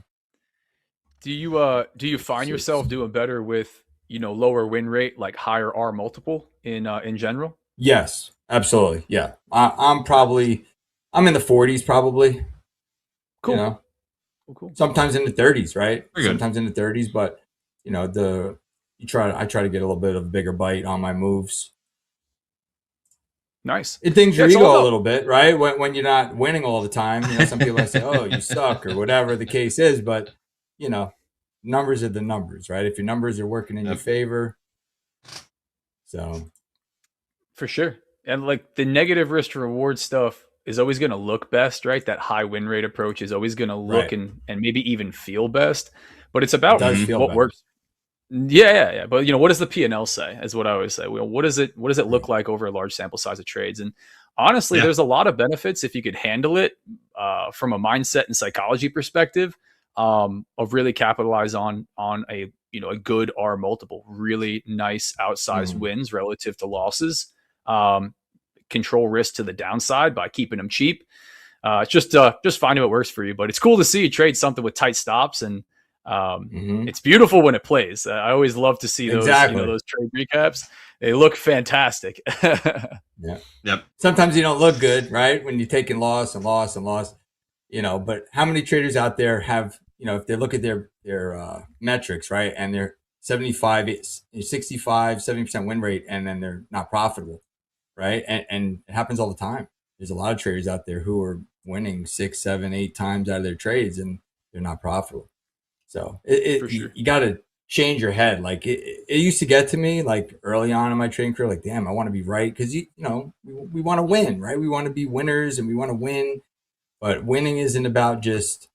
do you find yourself doing better with, you know, lower win rate, like higher R multiple in general? Yes, absolutely. Yeah, I'm in the 40s probably. Cool. You know? Cool. Sometimes in the 30s, right? Very good. Sometimes in the 30s, but you know, I try to get a little bit of a bigger bite on my moves. Nice. It dings your ego a little bit, right? When you're not winning all the time, you know, some people say, "Oh, you suck," or whatever the case is. But you know, numbers are the numbers, right? If your numbers are working in your favor, So for sure. And like the negative risk to reward stuff is always going to look best, right? That high win rate approach is always going to look Right. and maybe even feel best, but it's it about does feel what better. works. Yeah. But what does the P&L say? Is what I always say. Well, what does it look like over a large sample size of trades? And honestly, Yeah. there's a lot of benefits if you could handle it from a mindset and psychology perspective of really capitalize on a a good R multiple, really nice outsized wins relative to losses. Control risk to the downside by keeping them cheap. It's just finding what works for you. But it's cool to see you trade something with tight stops, and it's beautiful when it plays. I always love to see those those trade recaps. They look fantastic. Yeah. Yep. Sometimes you don't look good, right? When you're taking loss and loss and loss, but how many traders out there have, if they look at their metrics, right? And they're 65, 65, 70% win rate, and then they're not profitable, right? And it happens all the time. There's a lot of traders out there who are winning 6, 7, 8 times out of their trades, and they're not profitable. So you got to change your head. Like it used to get to me like early on in my trading career, like, damn, I want to be right. Cause we want to win, right? We want to be winners and we want to win, but winning isn't about just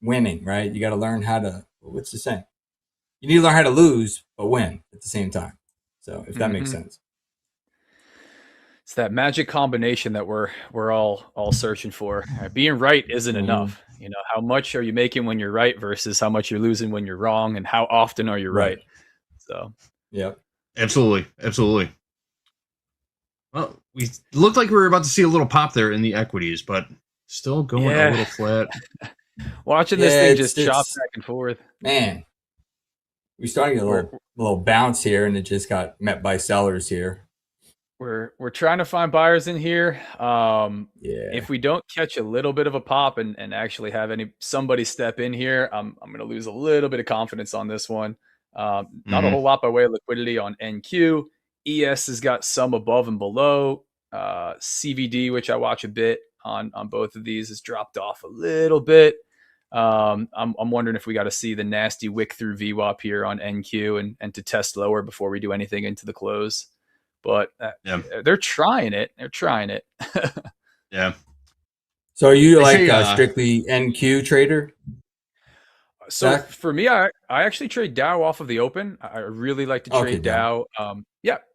winning, right? You got to learn how to, what's the saying? You need to learn how to lose, but win at the same time. So if that makes sense. It's that magic combination that we're all searching for. Being right isn't enough. How much are you making when you're right versus how much you're losing when you're wrong, and how often are you right? So, yeah, absolutely. Well, we looked like we were about to see a little pop there in the equities, but still going a little flat. Watching this thing just chop back and forth. Man, we're starting a little bounce here, and it just got met by sellers here. We're trying to find buyers in here. If we don't catch a little bit of a pop and actually have somebody step in here, I'm going to lose a little bit of confidence on this one. Not a whole lot by way of liquidity on NQ. ES has got some above and below. CVD, which I watch a bit on both of these, has dropped off a little bit. I'm wondering if we got to see the nasty wick through VWAP here on NQ and to test lower before we do anything into the close. But they're trying it. Yeah. So are you strictly NQ trader? So Zach? For me, I actually trade Dow off of the open. I really like to trade Dow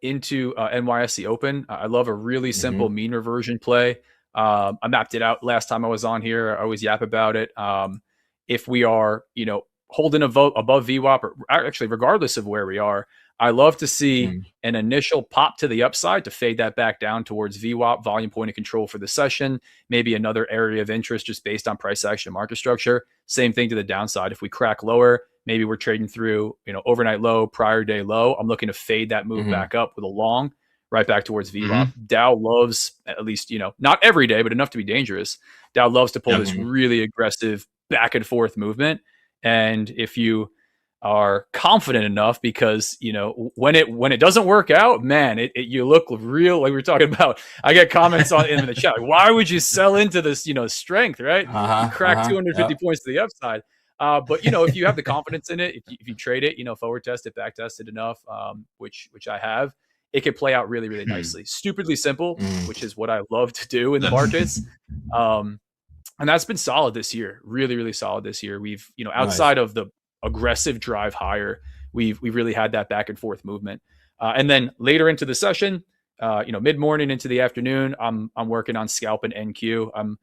into NYSE open. I love a really simple mean reversion play. I mapped it out last time I was on here. I always yap about it. If we are, holding above VWAP, or actually regardless of where we are, I love to see an initial pop to the upside to fade that back down towards VWAP, volume point of control for the session, maybe another area of interest just based on price action market structure. Same thing to the downside. If we crack lower, maybe we're trading through, overnight low, prior day low. I'm looking to fade that move back up with a long right back towards VWAP. Dow loves, at least, not every day, but enough to be dangerous. Dow loves to pull this really aggressive back and forth movement. And if you are confident enough, because when it doesn't work out, man, you look real, like we were talking about. I get comments in the chat, like, why would you sell into this strength, right? You crack 250 points to the upside, but if you have the confidence in it, if you trade it, forward test it, back test it enough, which I have, it could play out really, really nicely. Stupidly simple, which is what I love to do in the markets. And that's been solid this year. Really, really solid this year. We've, outside of the aggressive drive higher, we've really had that back and forth movement. And then later into the session, mid-morning into the afternoon, I'm working on scalping NQ.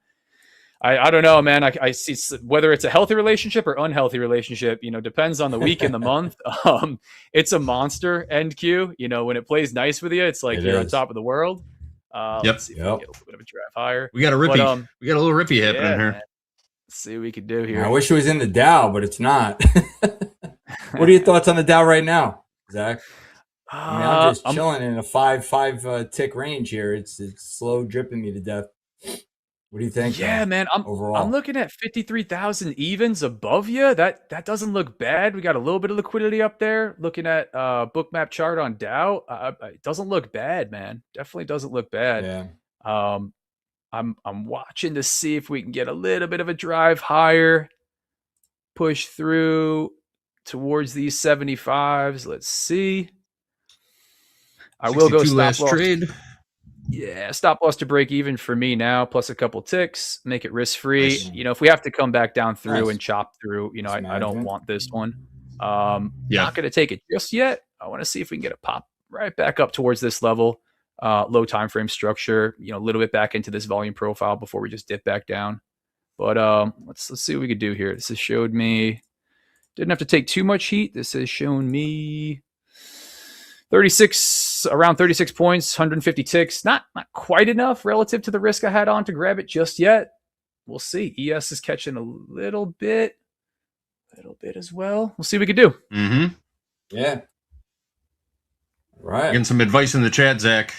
I don't know, man. I see whether it's a healthy relationship or unhealthy relationship, depends on the week and the month. It's a monster NQ. When it plays nice with you, it's like you're on top of the world. Let's see if we can get a little bit of a drive higher. We got a rippy. We got a little rippy happening here. Man. Let's see what we could do here. I wish it was in the Dow, but it's not. What are your thoughts on the Dow right now, Zach? I'm just chilling in a five tick range here. It's slow dripping me to death. What do you think? Yeah, man. Overall, I'm looking at 53,000 evens above you. That doesn't look bad. We got a little bit of liquidity up there. Looking at bookmap chart on Dow, it doesn't look bad, man. Definitely doesn't look bad. Yeah. I'm watching to see if we can get a little bit of a drive higher, push through towards these 75s. Let's see. I will go 62 stop last loss. trade. Yeah, stop loss to break even for me now, plus a couple ticks, make it risk free. Nice. You know, if we have to come back down through Nice. and chop through, you know, Risk I don't management. want this one. Yeah. Not going to take it just yet. I want to see if we can get a pop right back up towards this level. Low time frame structure, you know, a little bit back into this volume profile before we just dip back down. But let's see what we could do here. This has showed me, didn't have to take too much heat. This has shown me 36, around 36 points, 150 ticks. Not quite enough relative to the risk I had on to grab it just yet. We'll see. ES is catching a little bit as well. We'll see what we can do. Mm-hmm. Yeah. Right. Getting some advice in the chat, Zach.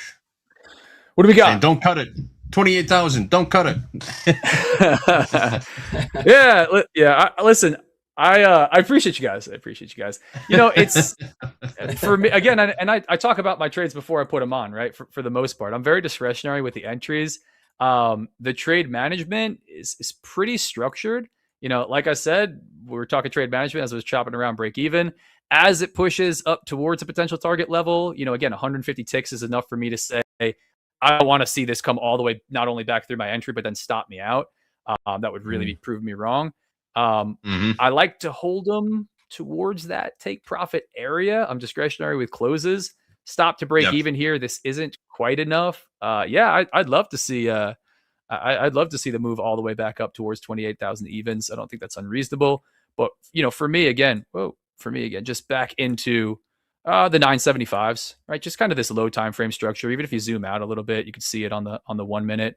What do we got? Saying, don't cut it. 28,000. Don't cut it. Listen, I appreciate you guys. You know, it's for me again, and I talk about my trades before I put them on, right? For the most part, I'm very discretionary with the entries. The trade management is pretty structured. You know, like I said, we were talking trade management as I was chopping around break even. As it pushes up towards a potential target level, you know, again, 150 ticks is enough for me to say, I want to see this come all the way, not only back through my entry, but then stop me out. That would really prove me wrong. I like to hold them towards that take profit area. I'm discretionary with closes. Stop to break even here. This isn't quite enough. I'd love to see. I'd love to see the move all the way back up towards 28,000 evens. I don't think that's unreasonable. But you know, for me again, just back into the 975s, right? Just kind of this low time frame structure. Even if you zoom out a little bit, you can see it on the 1 minute.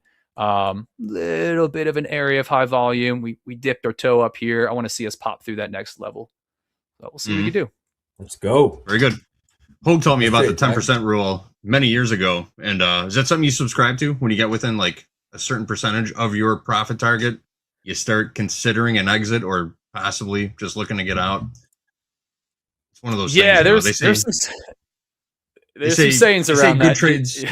Little bit of an area of high volume. We dipped our toe up here. I want to see us pop through that next level. So we'll see what we can do. Let's go. Very good. Hogue told me about the 10% rule many years ago. And is that something you subscribe to when you get within like a certain percentage of your profit target? You start considering an exit or possibly just looking to get out? It's one of those things. There's some sayings around good that. Trades,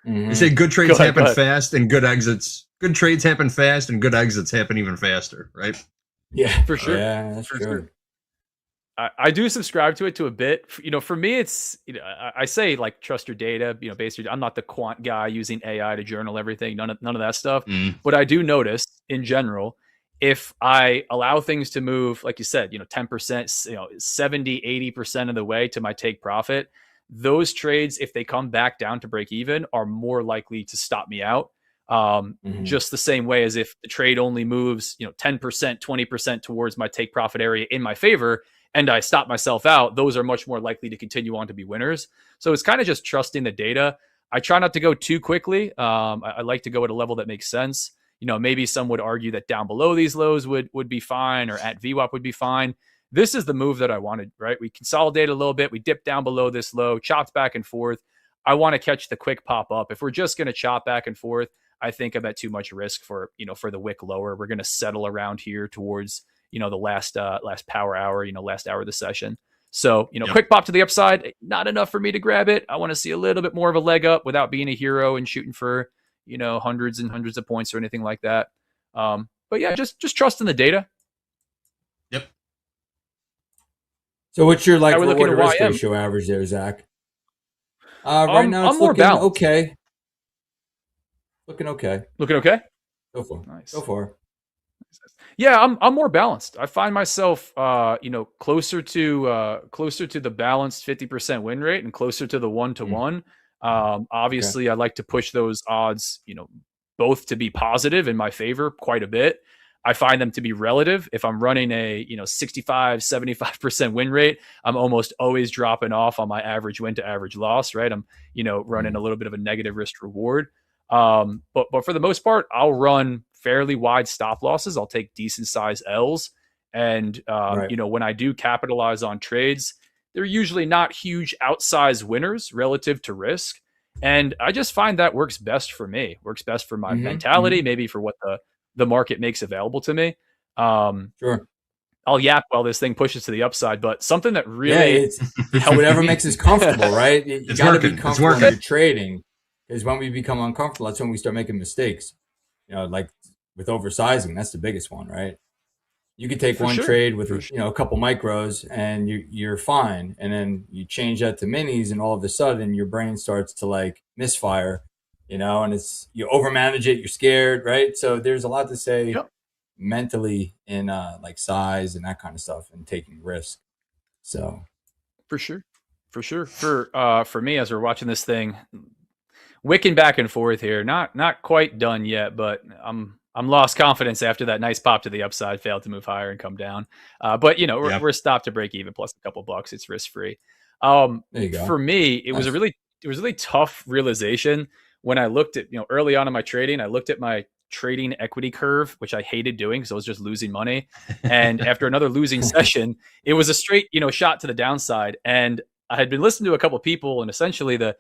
They say good trades happen fast and good exits. Good trades happen fast and good exits happen even faster, right? Yeah, for sure. Yeah, that's true. Sure. I do subscribe to it to a bit. You know, for me, it's, you know, I say like trust your data. You know, basically, I'm not the quant guy using AI to journal everything. None of that stuff. But I do notice in general, if I allow things to move, like you said, you know, 10%, you know, 70, 80% of the way to my take profit, those trades, if they come back down to break even, are more likely to stop me out. Just the same way as if the trade only moves, you know, 10%, 20% towards my take profit area in my favor, and I stop myself out, those are much more likely to continue on to be winners. So it's kind of just trusting the data. I try not to go too quickly. I like to go at a level that makes sense. You know, maybe some would argue that down below these lows would be fine, or at VWAP would be fine. This is the move that I wanted, right? We consolidated a little bit. We dipped down below this low, chopped back and forth. I want to catch the quick pop up. If we're just going to chop back and forth, I think I'm at too much risk for, you know, for the wick lower. We're going to settle around here towards, you know, the last power hour, you know, last hour of the session. So, you know, quick pop to the upside, not enough for me to grab it. I want to see a little bit more of a leg up without being a hero and shooting for, you know, hundreds and hundreds of points or anything like that. But yeah, just trust in the data. Yep. So what's your like Now we're reward to looking at risk YM. ratio average there, Zach? Right now it's I'm more looking balanced. okay. Looking okay. Looking okay? Go for it. Nice. Go for it. Yeah, I'm more balanced. I find myself, you know, closer to the balanced 50% win rate and closer to the 1-to-1. Obviously, I like to push those odds, you know, both to be positive in my favor quite a bit. I find them to be relative. If I'm running a, you know, 65, 75% win rate, I'm almost always dropping off on my average win to average loss, right? I'm, you know, running a little bit of a negative risk reward. But for the most part, I'll run fairly wide stop losses. I'll take decent size L's. And, you know, when I do capitalize on trades, they're usually not huge outsized winners relative to risk. And I just find that works best for me, works best for my mentality, maybe for what the market makes available to me. Sure. I'll yap while this thing pushes to the upside, but something that really it's whatever makes us comfortable, right? You got to be comfortable when you're trading, because when we become uncomfortable, that's when we start making mistakes. You know, like with oversizing, that's the biggest one, right? You could take For one sure. trade with For a couple micros and you're fine, and then you change that to minis, and all of a sudden your brain starts to like misfire, and it's you overmanage it, you're scared, right? So there's a lot to say mentally in like size and that kind of stuff and taking risk. So For sure. For me, as we're watching this thing, wicking back and forth here, not quite done yet, but I'm lost confidence after that nice pop to the upside, failed to move higher and come down. But we're stopped to break even plus a couple bucks. It's risk free. there you go. For me, it was a really tough realization when I looked at early on in my trading. I looked at my trading equity curve, which I hated doing because I was just losing money. And after another losing session, it was a straight shot to the downside. And I had been listening to a couple of people, and essentially the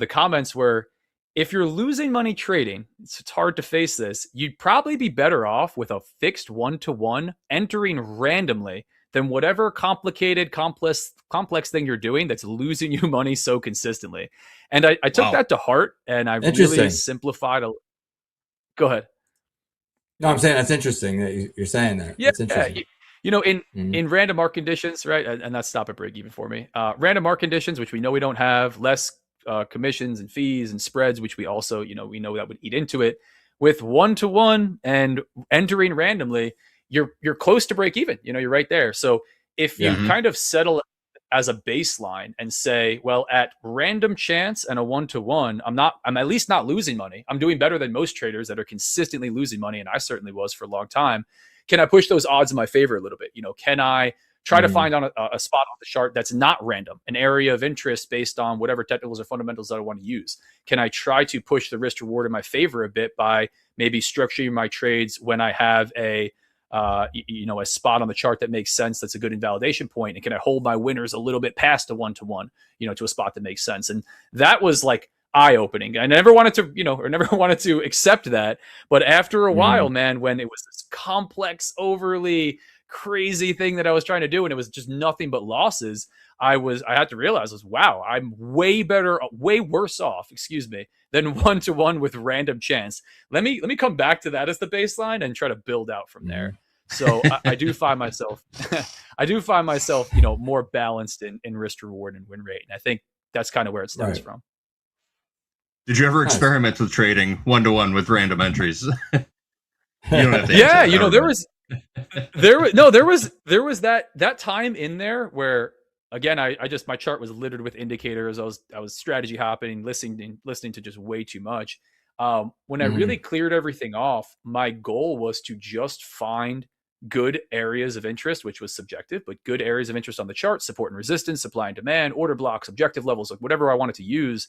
comments were, if you're losing money trading, it's hard to face this. You'd probably be better off with a fixed 1-to-1 entering randomly than whatever complicated, complex thing you're doing that's losing you money so consistently. And I took that to heart, and I really simplified. Go ahead. No, I'm saying that's interesting that you're saying that. Yeah, that's interesting. In random market conditions, right? And that's stop at break even for me. Random market conditions, which we know we don't have, less commissions and fees and spreads, which we also, we know that would eat into it. With 1-to-1 and entering randomly, you're close to break even. You're right there. So if you kind of settle as a baseline and say, well, at random chance and a 1-to-1, I'm at least not losing money. I'm doing better than most traders that are consistently losing money, and I certainly was for a long time. Can I push those odds in my favor a little bit? Can I try to find on a spot on the chart that's not random, an area of interest based on whatever technicals or fundamentals that I want to use? Can I try to push the risk reward in my favor a bit by maybe structuring my trades when I have a spot on the chart that makes sense, that's a good invalidation point, and can I hold my winners a little bit past a 1-to-1, to a spot that makes sense? And that was like eye-opening. I never wanted to accept that, but after a while, man, when it was this complex, overly crazy thing that I was trying to do and it was just nothing but losses, I had to realize wow, I'm way worse off, than 1-to-1 with random chance. Let me come back to that as the baseline and try to build out from there. So I do find myself more balanced in risk reward and win rate. And I think that's kind of where it stems from. Did you ever experiment with trading 1-to-1 with random entries? You don't have to there was that time in there where, again, my chart was littered with indicators. I was strategy hopping, listening to just way too much. When I really cleared everything off, my goal was to just find good areas of interest, which was subjective, but good areas of interest on the chart, support and resistance, supply and demand, order blocks, objective levels, like whatever I wanted to use,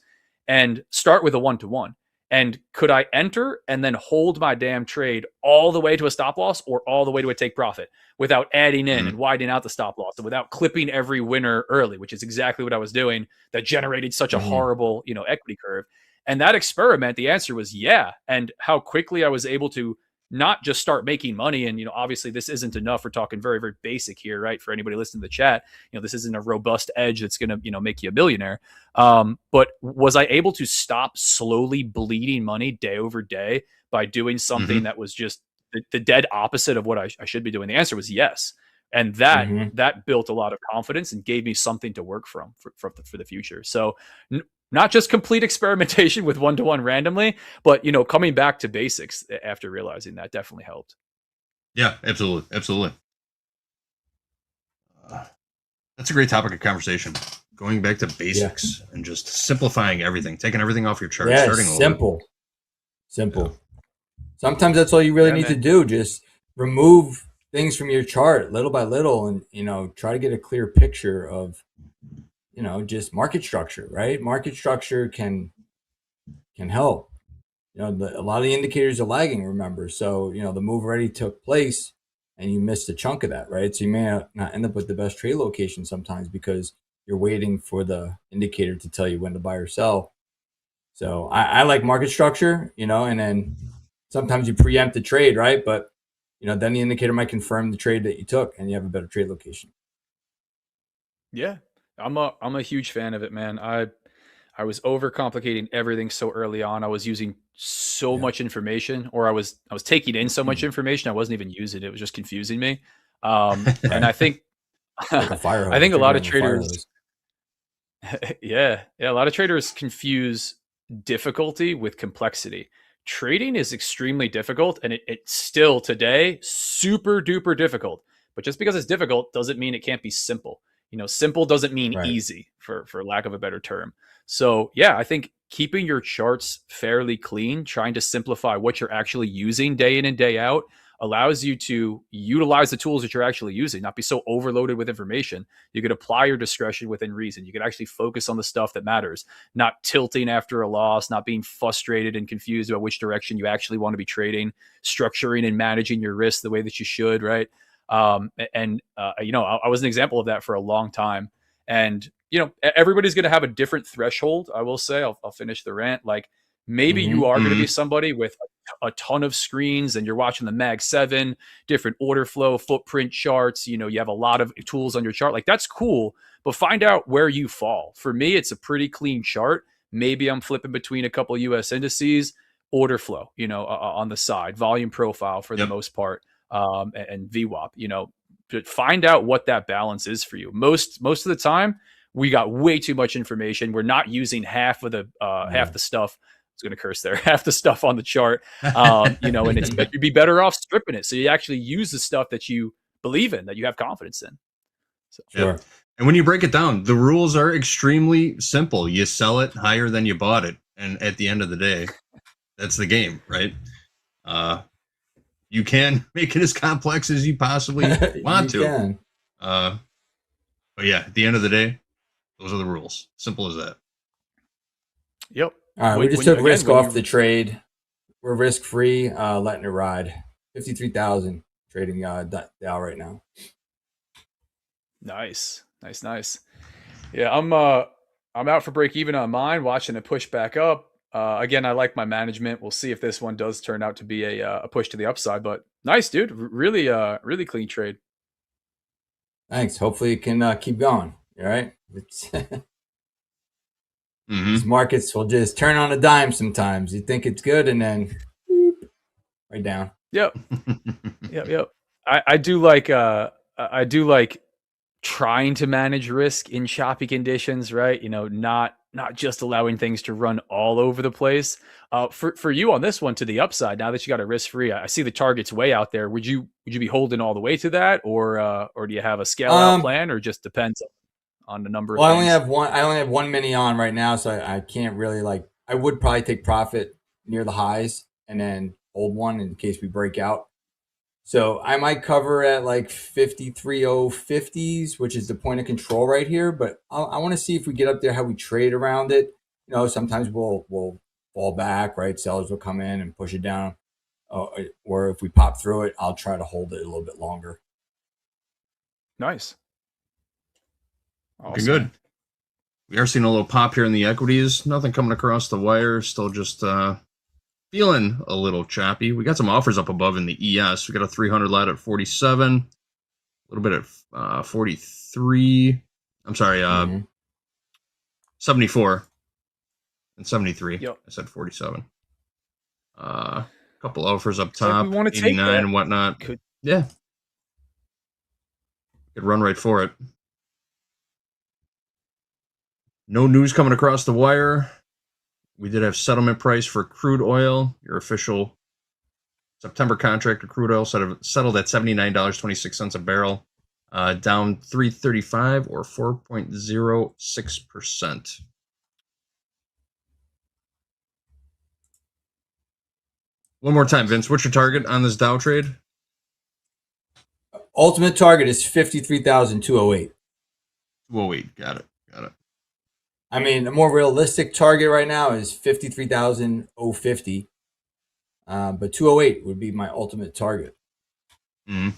and start with a 1-to-1. And could I enter and then hold my damn trade all the way to a stop loss or all the way to a take profit without adding in and widening out the stop loss and without clipping every winner early, which is exactly what I was doing that generated such a horrible, equity curve. And that experiment, the answer was yeah. And how quickly I was able to not just start making money. And, obviously this isn't enough. We're talking very, very basic here, right? For anybody listening to the chat, this isn't a robust edge that's going to, make you a millionaire. But was I able to stop slowly bleeding money day over day by doing something that was just the dead opposite of what I should be doing? The answer was yes. And that built a lot of confidence and gave me something to work from for the future. So not just complete experimentation with 1-to-1 randomly, but, coming back to basics after realizing that definitely helped. Yeah, absolutely. Absolutely. That's a great topic of conversation. Going back to basics and just simplifying everything, taking everything off your chart, starting over. Simple. Sometimes that's all you really need to do. Just remove things from your chart little by little and, try to get a clear picture of, just market structure, right? Market structure can help. A lot of the indicators are lagging, remember? So, the move already took place and you missed a chunk of that, right? So you may not end up with the best trade location sometimes because you're waiting for the indicator to tell you when to buy or sell. So I like market structure, and then sometimes you preempt the trade, right? But, then the indicator might confirm the trade that you took and you have a better trade location. Yeah. I'm a huge fan of it, man. I was overcomplicating everything so early on. I was using so much information, or I was taking in so much information I wasn't even using it. It was just confusing me. And I think Like a fire hose. I think a lot of Figuring a fire traders hose. yeah, a lot of traders confuse difficulty with complexity. Trading is extremely difficult, and it's still today super duper difficult. But just because it's difficult doesn't mean it can't be simple. Simple doesn't mean Right. easy, for lack of a better term. So yeah, I think keeping your charts fairly clean, trying to simplify what you're actually using day in and day out, allows you to utilize the tools that you're actually using, not be so overloaded with information. You could apply your discretion within reason. You could actually focus on the stuff that matters, not tilting after a loss, not being frustrated and confused about which direction you actually want to be trading, structuring and managing your risk the way that you should, right? I was an example of that for a long time. And, everybody's going to have a different threshold. I will say, I'll finish the rant. Like, maybe you are going to be somebody with a ton of screens and you're watching the Mag 7, different order flow, footprint charts. You have a lot of tools on your chart. Like, that's cool, but find out where you fall. For me, it's a pretty clean chart. Maybe I'm flipping between a couple US indices, order flow, on the side, volume profile for the most part, and VWAP, but find out what that balance is for you. Most of the time, we got way too much information. We're not using half the stuff. I was going to curse there. Half the stuff on the chart, and you'd be better off stripping it. So you actually use the stuff that you believe in, that you have confidence in. So, Sure. And when you break it down, the rules are extremely simple. You sell it higher than you bought it. And at the end of the day, that's the game, right? You can make it as complex as you possibly want to. Can. But yeah, at the end of the day, those are the rules. Simple as that. Yep. All right, we just took risk off the trade. We're risk free, letting it ride. 53,000 trading Dow right now. Nice. Yeah, I'm out for break even on mine, watching it push back up. Again, I like my management. We'll see if this one does turn out to be a push to the upside. But nice, dude. Really clean trade. Thanks. Hopefully it can keep going. All right. These markets will just turn on a dime sometimes. You think it's good and then right down. Yep. Yep. I do like trying to manage risk in choppy conditions, right? Not just allowing things to run all over the place. For you on this one to the upside, now that you got a risk free, I see the target's way out there. Would you be holding all the way to that, or do you have a scale out plan, or just depends on the number of Well, things? I only have one mini on right now, so I can't really I would probably take profit near the highs and then hold one in case we break out. So I might cover at like 53.050s, which is the point of control right here. But I want to see if we get up there, how we trade around it. Sometimes we'll fall back, right? Sellers will come in and push it down. Or if we pop through it, I'll try to hold it a little bit longer. Nice. Looking good. We are seeing a little pop here in the equities. Nothing coming across the wire. Still just feeling a little choppy. We got some offers up above in the ES. We got a 300 lat at 47. A little bit at 43. I'm sorry, 74 and 73. Yep. I said 47. A couple offers up top, we wanna take 89 that. and whatnot. Yeah. Could run right for it. No news coming across the wire. We did have settlement price for crude oil. Your official September contract of crude oil settled at $79.26 a barrel, down 335 or 4.06%. One more time, Vince. What's your target on this Dow trade? Ultimate target is 53,208. 208. Got it. I mean, the more realistic target right now is 53,050. But 208 would be my ultimate target. Mm-hmm.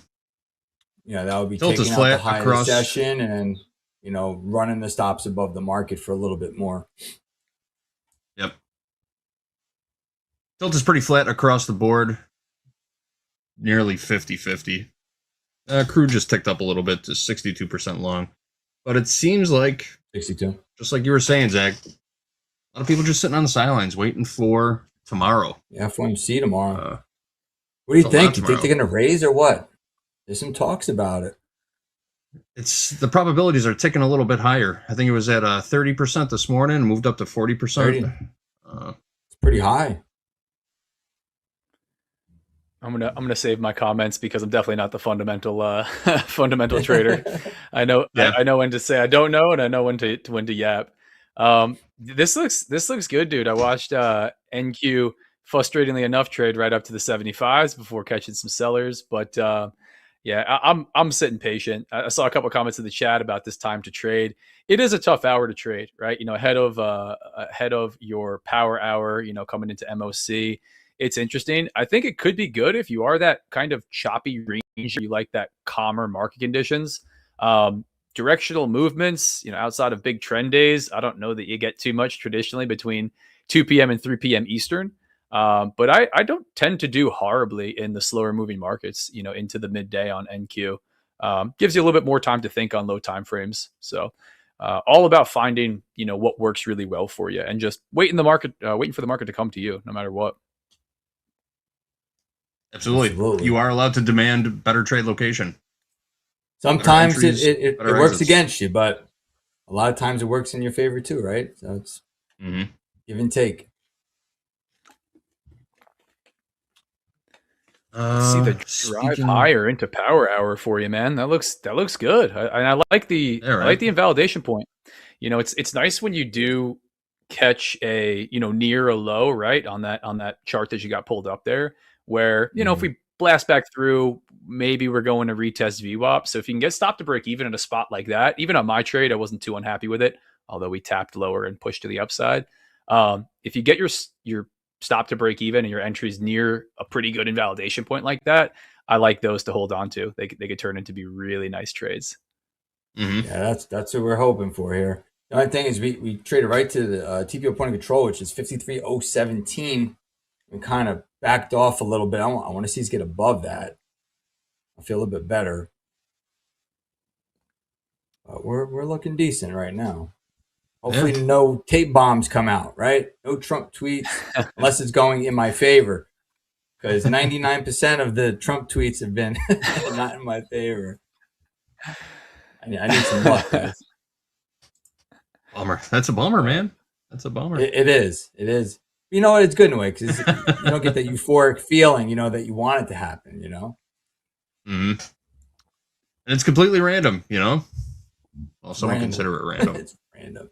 That would be Tilt taking is out flat the high of the across session and, running the stops above the market for a little bit more. Yep. Tilt is pretty flat across the board. Nearly 50-50. Crude just ticked up a little bit to 62% long. But it seems like 62. Just like you were saying, Zach, A lot of people just sitting on the sidelines waiting for tomorrow. Yeah, FOMC tomorrow. What do you think? You think they're going to raise or what? There's some talks about it. It's the probabilities are ticking a little bit higher. I think it was at 30% this morning, moved up to 40%. It's pretty high. I'm gonna save my comments because I'm definitely not the fundamental fundamental trader. I know I know when to say I don't know, and I know when to yap. This looks good, dude. I watched NQ frustratingly enough trade right up to the 75s before catching some sellers, but yeah, I'm sitting patient. I saw a couple of comments in the chat about this time to trade. It is a tough hour to trade, right? You know, ahead of your power hour, you know, coming into MOC. It's interesting. I think it could be good if you are that kind of choppy range. You like that calmer market conditions. Directional movements, you know, outside of big trend days, I don't know that you get too much traditionally between 2 p.m. and 3 p.m. Eastern. But I don't tend to do horribly in the slower moving markets, you know, into the midday on NQ. Gives you a little bit more time to think on low time frames. So all about finding, you know, what works really well for you and just waiting for the market to come to you no matter what. Absolutely. You are allowed to demand better trade location. Sometimes it works against you, but a lot of times it works in your favor too, right? So it's give and take. See the drive higher into power hour for you, man. That looks good. I like the I like the invalidation point. You know, it's nice when you do catch a, you know, near a low, right, on that chart that you got pulled up there, where, you know, if we blast back through, maybe we're going to retest VWAP. So if you can get stop to break even at a spot like that, even on my trade, I wasn't too unhappy with it, although we tapped lower and pushed to the upside. If you get your stop to break even and your entries near a pretty good invalidation point like that, I like those to hold on to. They could turn into be really nice trades. Yeah, that's what we're hoping for here. The only thing is we traded right to the TPO point of control, which is 53.017, and kind of backed off a little bit. I want to see us get above that. I feel a little bit better. But we're looking decent right now. Hopefully no tape bombs come out, right? No Trump tweets, unless it's going in my favor. Because 99% of the Trump tweets have been not in my favor. I need some luck, guys. Bummer. That's a bummer, man. That's a bummer. It is. You know what? It's good in a way because you don't get that euphoric feeling, you know, that you want it to happen, you know? And it's completely random, you know? Well, someone consider it random. It's random.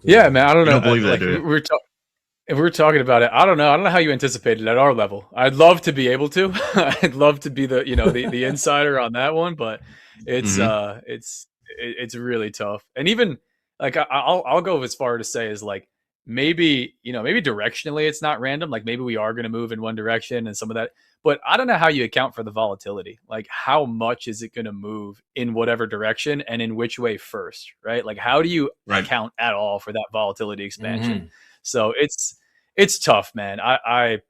Yeah, man. I don't know. You don't believe that, do you? If we're talking about it, I don't know how you anticipate it at our level. I'd love to be able to. I'd love to be the the insider on that one, but it's really tough. And even like I'll go as far to say is like maybe directionally it's not random. Like maybe we are going to move in one direction and some of that. But I don't know how you account for the volatility. Like how much is it going to move in whatever direction and in which way first, right? Like how do you account at all for that volatility expansion? So it's tough, man. I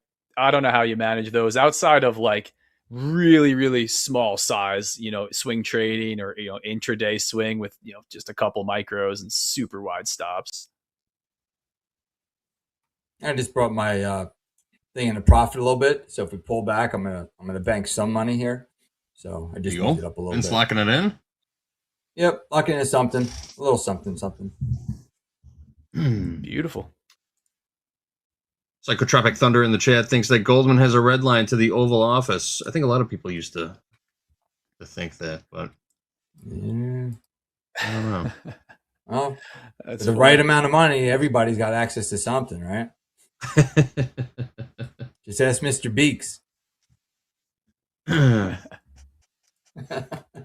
don't know how you manage those outside of like really, really small size, you know, swing trading or, you know, intraday swing with, you know, just a couple micros and super wide stops. I just brought my thing into profit a little bit. So if we pull back, I'm gonna bank some money here. So I just moved it up a little bit. It's locking it in? Yep, locking in something. A little something. Beautiful. Psychotropic Thunder in the chat thinks that Goldman has a red line to the Oval Office. I think a lot of people used to think that, but I don't know. Well, for the right amount of money, everybody's got access to something, right? Just ask Mr. Beeks.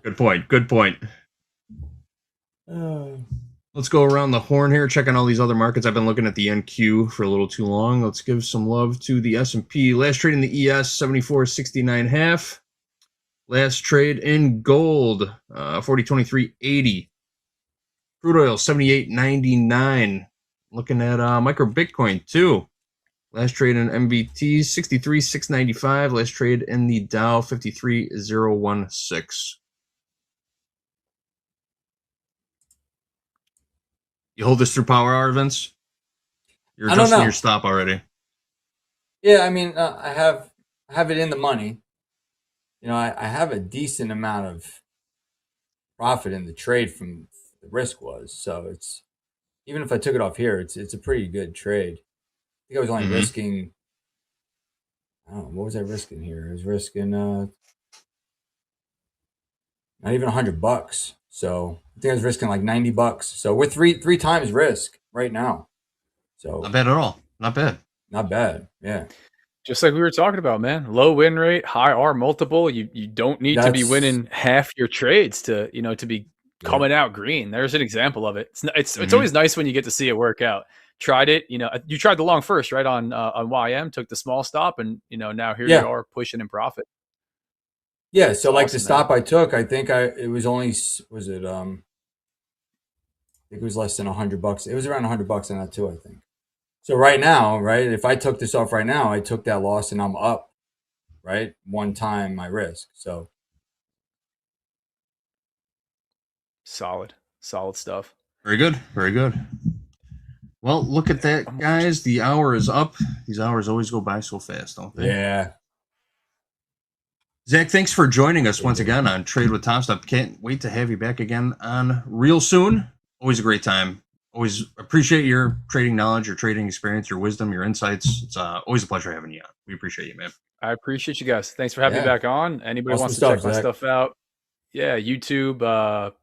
Good point. Let's go around the horn here, checking all these other markets. I've been looking at the NQ for a little too long. Let's give some love to the S&P. Last trade in the ES, 74.69.5. Last trade in gold, 40.23.80. Crude oil, 78.99. Looking at micro Bitcoin, too. Last trade in MVT, 63.695. Last trade in the Dow, 53.016. You hold this through power hour, Vince? You're I don't adjusting know. your stop already. Yeah, I mean, I have it in the money. You know, I have a decent amount of profit in the trade from the risk was. So it's even if I took it off here, it's a pretty good trade. I think I was only risking. I don't know, what was I risking here? I was risking not even $100. So I think I was risking like $90. So we're three times risk right now. So not bad at all. Not bad. Not bad. Yeah. Just like we were talking about, man. Low win rate, high R multiple. You don't need to be That's- winning half your trades to to be coming out green. There's an example of it. It's always nice when you get to see it work out. Tried it, you tried the long first, right, on YM, took the small stop, and now here you are pushing in profit. Yeah, so like the awesome, stop I took, I think it was only was it I think it was less than $100. It was around $100 on that too, I think. So right now, right, if I took this off right now, I took that loss and I'm up, right? One time my risk. So solid stuff. Very good. Very good. Well, look at that, guys. The hour is up. These hours always go by so fast, don't they? Yeah. Zach, thanks for joining us once again on Trade with Topstep. Can't wait to have you back again on real soon. Always a great time. Always appreciate your trading knowledge, your trading experience, your wisdom, your insights. It's always a pleasure having you on. We appreciate you, man. I appreciate you guys. Thanks for having me back on. Anybody Awesome wants to stuff, check my Zach. stuff out? Yeah, YouTube,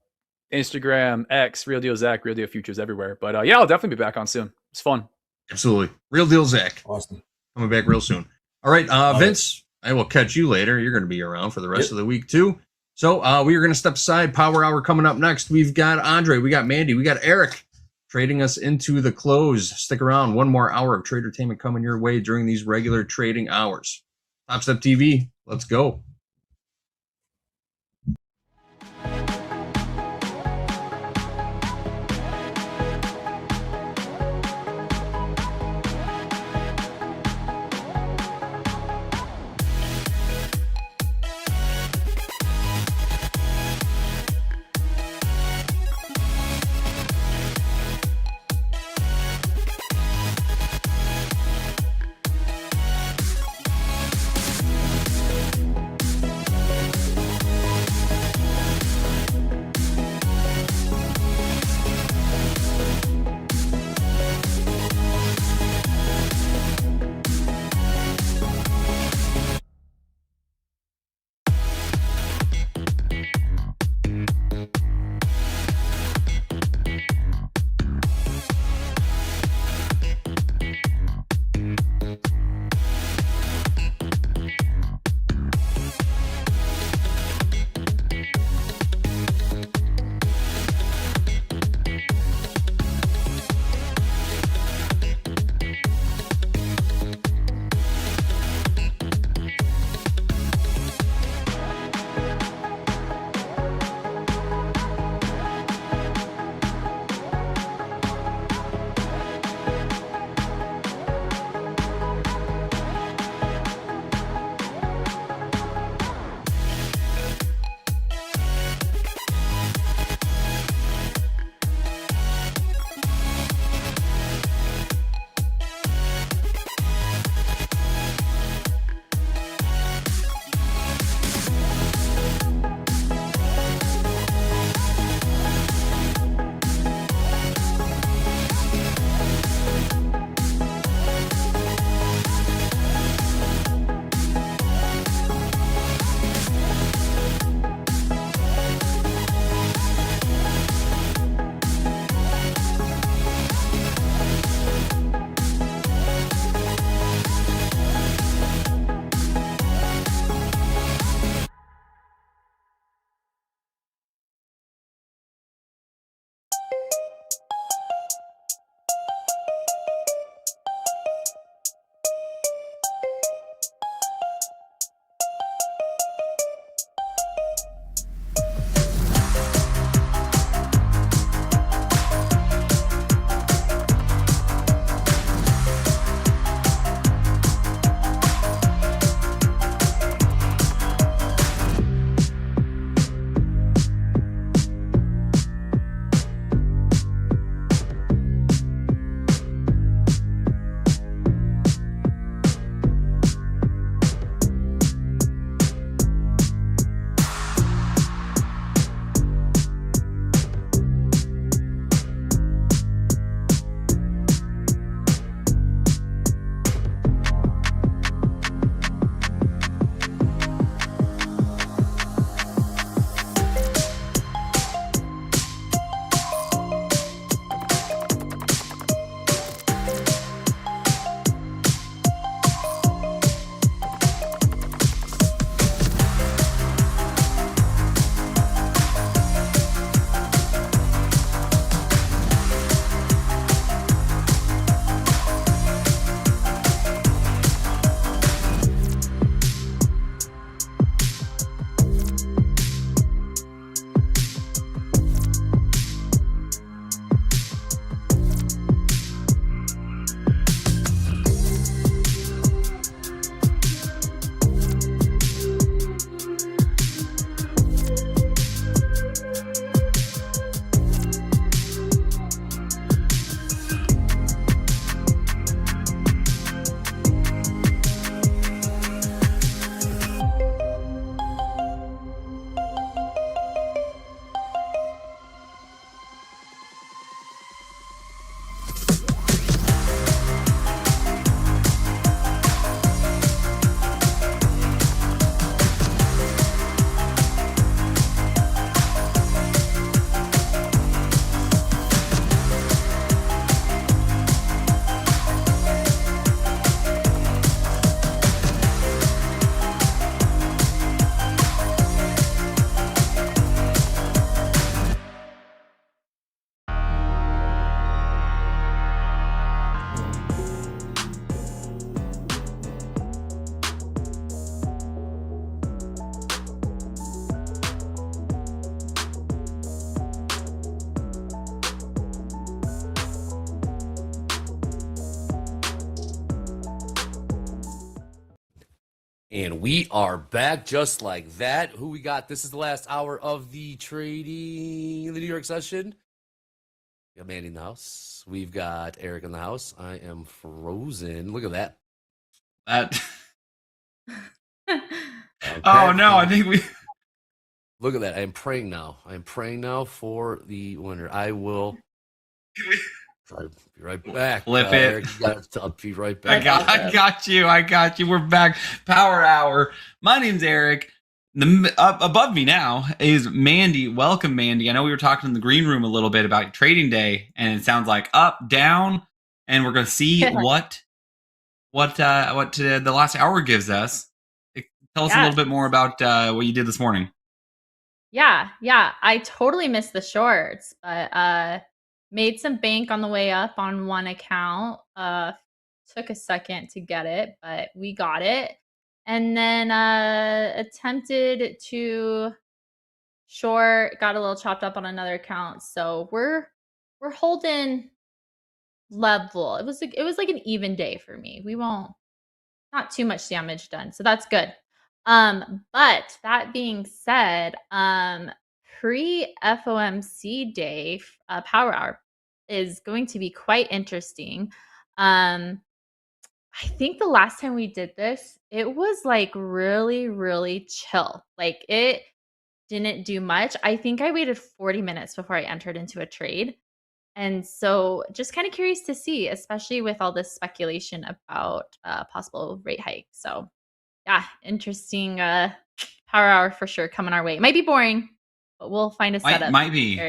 Instagram, X, Real Deal Zach, Real Deal Futures everywhere. But yeah, I'll definitely be back on soon. It's fun. Absolutely. Real Deal Zach. Awesome. Coming back real soon. All right, Vince, I will catch you later. You're going to be around for the rest of the week, too. So we are going to step aside. Power Hour coming up next. We've got Andre, we got Mandy, we got Eric trading us into the close. Stick around. One more hour of tradertainment coming your way during these regular trading hours. Topstep TV, let's go. And we are back just like that. Who we got? This is the last hour of the trading, the New York session. We got Mandy in the house. We've got Eric in the house. I am frozen. Look at that. Oh no, I think we. Look at that. I am praying now. I am praying now for the winner. I will be right back. Flip it. Eric, I'll be right back. I got you. We're back. Power Hour. My name's Eric. Above me now is Mandy. Welcome, Mandy. I know we were talking in the green room a little bit about trading day, and it sounds like up, down, and we're going to see what the last hour gives us. Tell us a little bit more about what you did this morning. Yeah. I totally missed the shorts, but made some bank on the way up on one account. Took a second to get it, but we got it. And then attempted to short, got a little chopped up on another account. So we're holding level. It was like an even day for me. Not too much damage done. So that's good. But that being said, pre FOMC day, Power Hour is going to be quite interesting. I think the last time we did this, it was like really, really chill. Like it didn't do much. I think I waited 40 minutes before I entered into a trade. And so just kind of curious to see, especially with all this speculation about possible rate hike. So yeah, interesting power hour for sure coming our way. It might be boring, but we'll find a setup. Might be.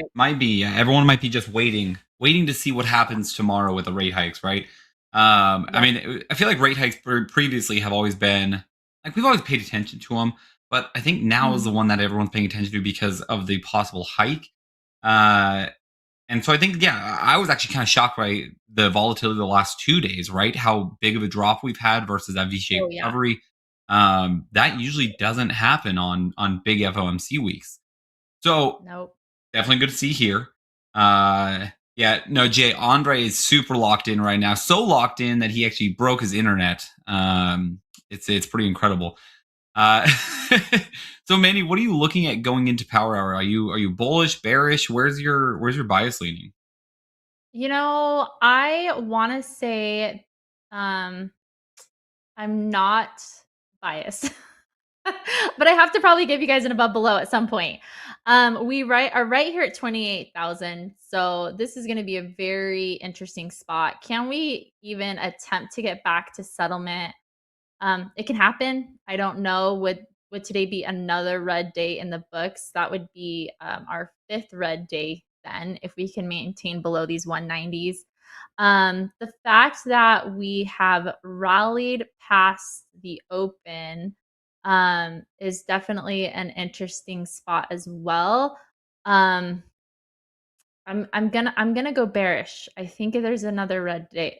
Everyone might be just waiting to see what happens tomorrow with the rate hikes, right? I mean, I feel like rate hikes previously have always been like we've always paid attention to them, but I think now is the one that everyone's paying attention to because of the possible hike. And so I think, I was actually kind of shocked by the volatility of the last 2 days, right? How big of a drop we've had versus that V-shaped recovery. That usually doesn't happen on big FOMC weeks. So definitely good to see here. Jay, Andre is super locked in right now. So locked in that he actually broke his internet. It's pretty incredible. So Mandy, what are you looking at going into Power Hour? Are you bullish, bearish? Where's your bias leaning? I want to say I'm not biased. But I have to probably give you guys an above below at some point. We are right here at 28,000. So this is going to be a very interesting spot. Can we even attempt to get back to settlement? It can happen. I don't know. Would today be another red day in the books? That would be our 5th red day then, if we can maintain below these 190s. The fact that we have rallied past the open is definitely an interesting spot as well. I'm gonna go bearish. I think there's another red day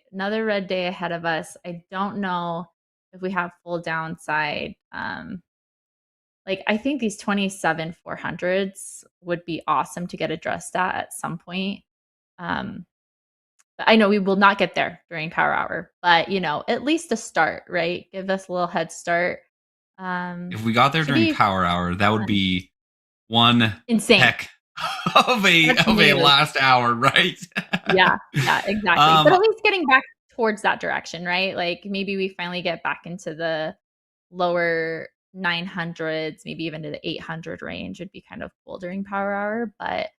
ahead of us. I don't know if we have full downside. I think these 27,400s would be awesome to get addressed at some point. But I know we will not get there during Power Hour, but at least a start, right? Give us a little head start. If we got there during Power Hour, that would be one insane heck of a last hour, right? yeah, exactly. But at least getting back towards that direction, right? Like maybe we finally get back into the lower 900s, maybe even to the 800 range would be kind of cool during Power Hour. But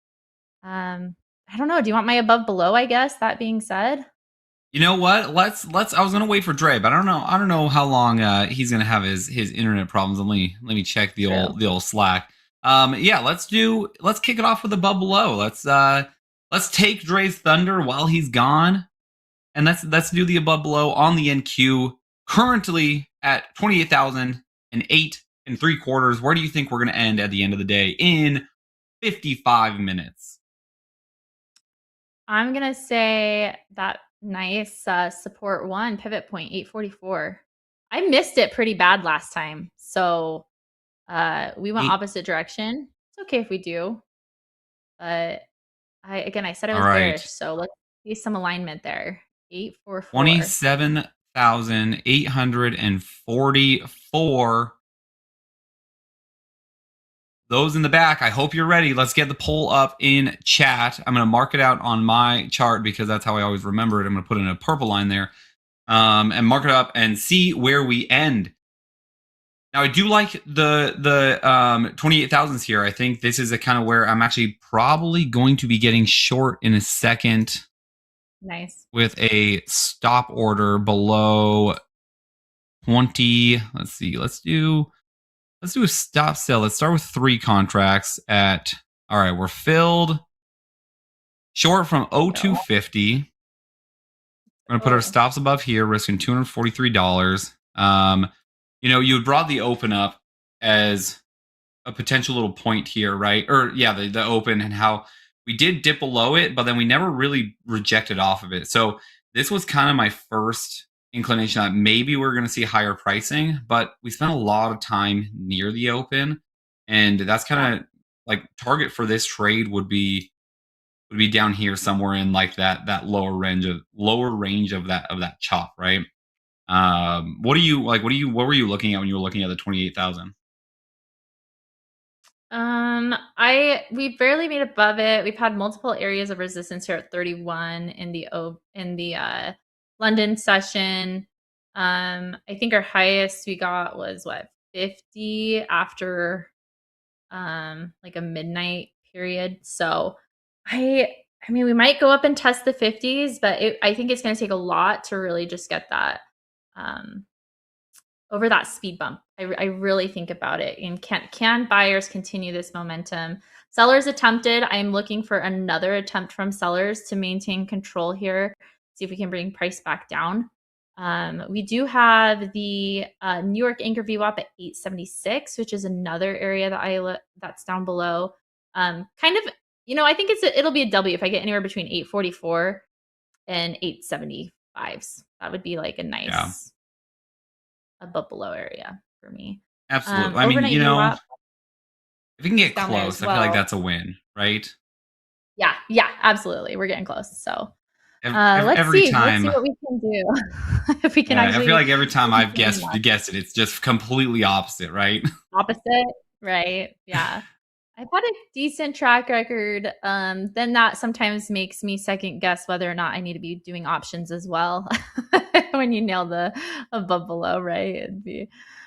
I don't know. Do you want my above below? I guess that being said. You know what? Let's. I was gonna wait for Dre, but I don't know how long he's gonna have his internet problems. Let me check the old Slack. Let's kick it off with above below. Let's take Dre's thunder while he's gone, and let's do the above below on the NQ. Currently at 28,008 3/4. Where do you think we're gonna end at the end of the day in 55 minutes? I'm gonna say that nice support one pivot point 844. I missed it pretty bad last time, so we went opposite direction. It's okay if we do, but I said I was bearish, so let's see some alignment there. 844. 28,844. Those in the back, I hope you're ready. Let's get the poll up in chat. I'm going to mark it out on my chart because that's how I always remember it. I'm going to put in a purple line there and mark it up and see where we end. Now, I do like the 28,000s here. I think this is a kind of where I'm actually probably going to be getting short in a second. Nice. With a stop order below 20. Let's see. Let's do a stop sell. Let's start with 3 contracts at, all right, we're filled short from 0250. I'm going to put our stops above here, risking $243. You had brought the open up as a potential little point here, right? Or yeah, the open, and how we did dip below it, but then we never really rejected off of it. So this was kind of my first inclination that maybe we're going to see higher pricing, but we spent a lot of time near the open, and that's kind of like target for this trade would be down here somewhere in like that lower range of that chop, right? What were you looking at when you were looking at the 28,000? We barely made above it. We've had multiple areas of resistance here at 31 in the London session. I think our highest we got was 50 after like a midnight period. So I mean, we might go up and test the 50s, but I think it's going to take a lot to really just get that over that speed bump. I really think about it. And can buyers continue this momentum? Sellers attempted. I'm looking for another attempt from sellers to maintain control here. See if we can bring price back down. We do have the New York Anchor VWAP at 876, which is another area that that's down below. Kind of, I think it'll be a W if I get anywhere between 844 and 875s. That would be like a nice above below area for me. Absolutely. I mean, VWAP, if you can get close, I feel like that's a win, right? Yeah, absolutely. We're getting close. So let's see what we can do. If we can actually, I feel like every time I've guessed it, it's just completely opposite, right? Opposite, right? Yeah. I've had a decent track record. Then that sometimes makes me second guess whether or not I need to be doing options as well. When you nail the above below, right?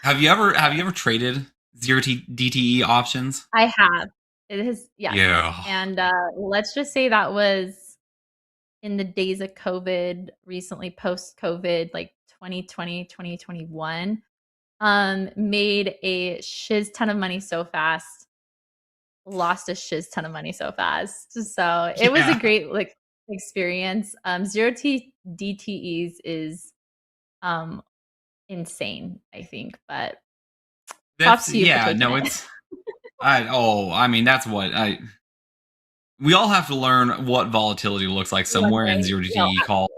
Have you ever traded zero DTE options? I have. It has, yes. Yeah. And let's just say that was in the days of COVID, recently post-COVID, like 2020, 2021. Made a shiz ton of money so fast. Lost a shiz ton of money so fast. So it was a great experience. Zero DTEs is insane, I think, but props to you for taking it. I mean, that's what we all have to learn what volatility looks like somewhere in zero DTE call.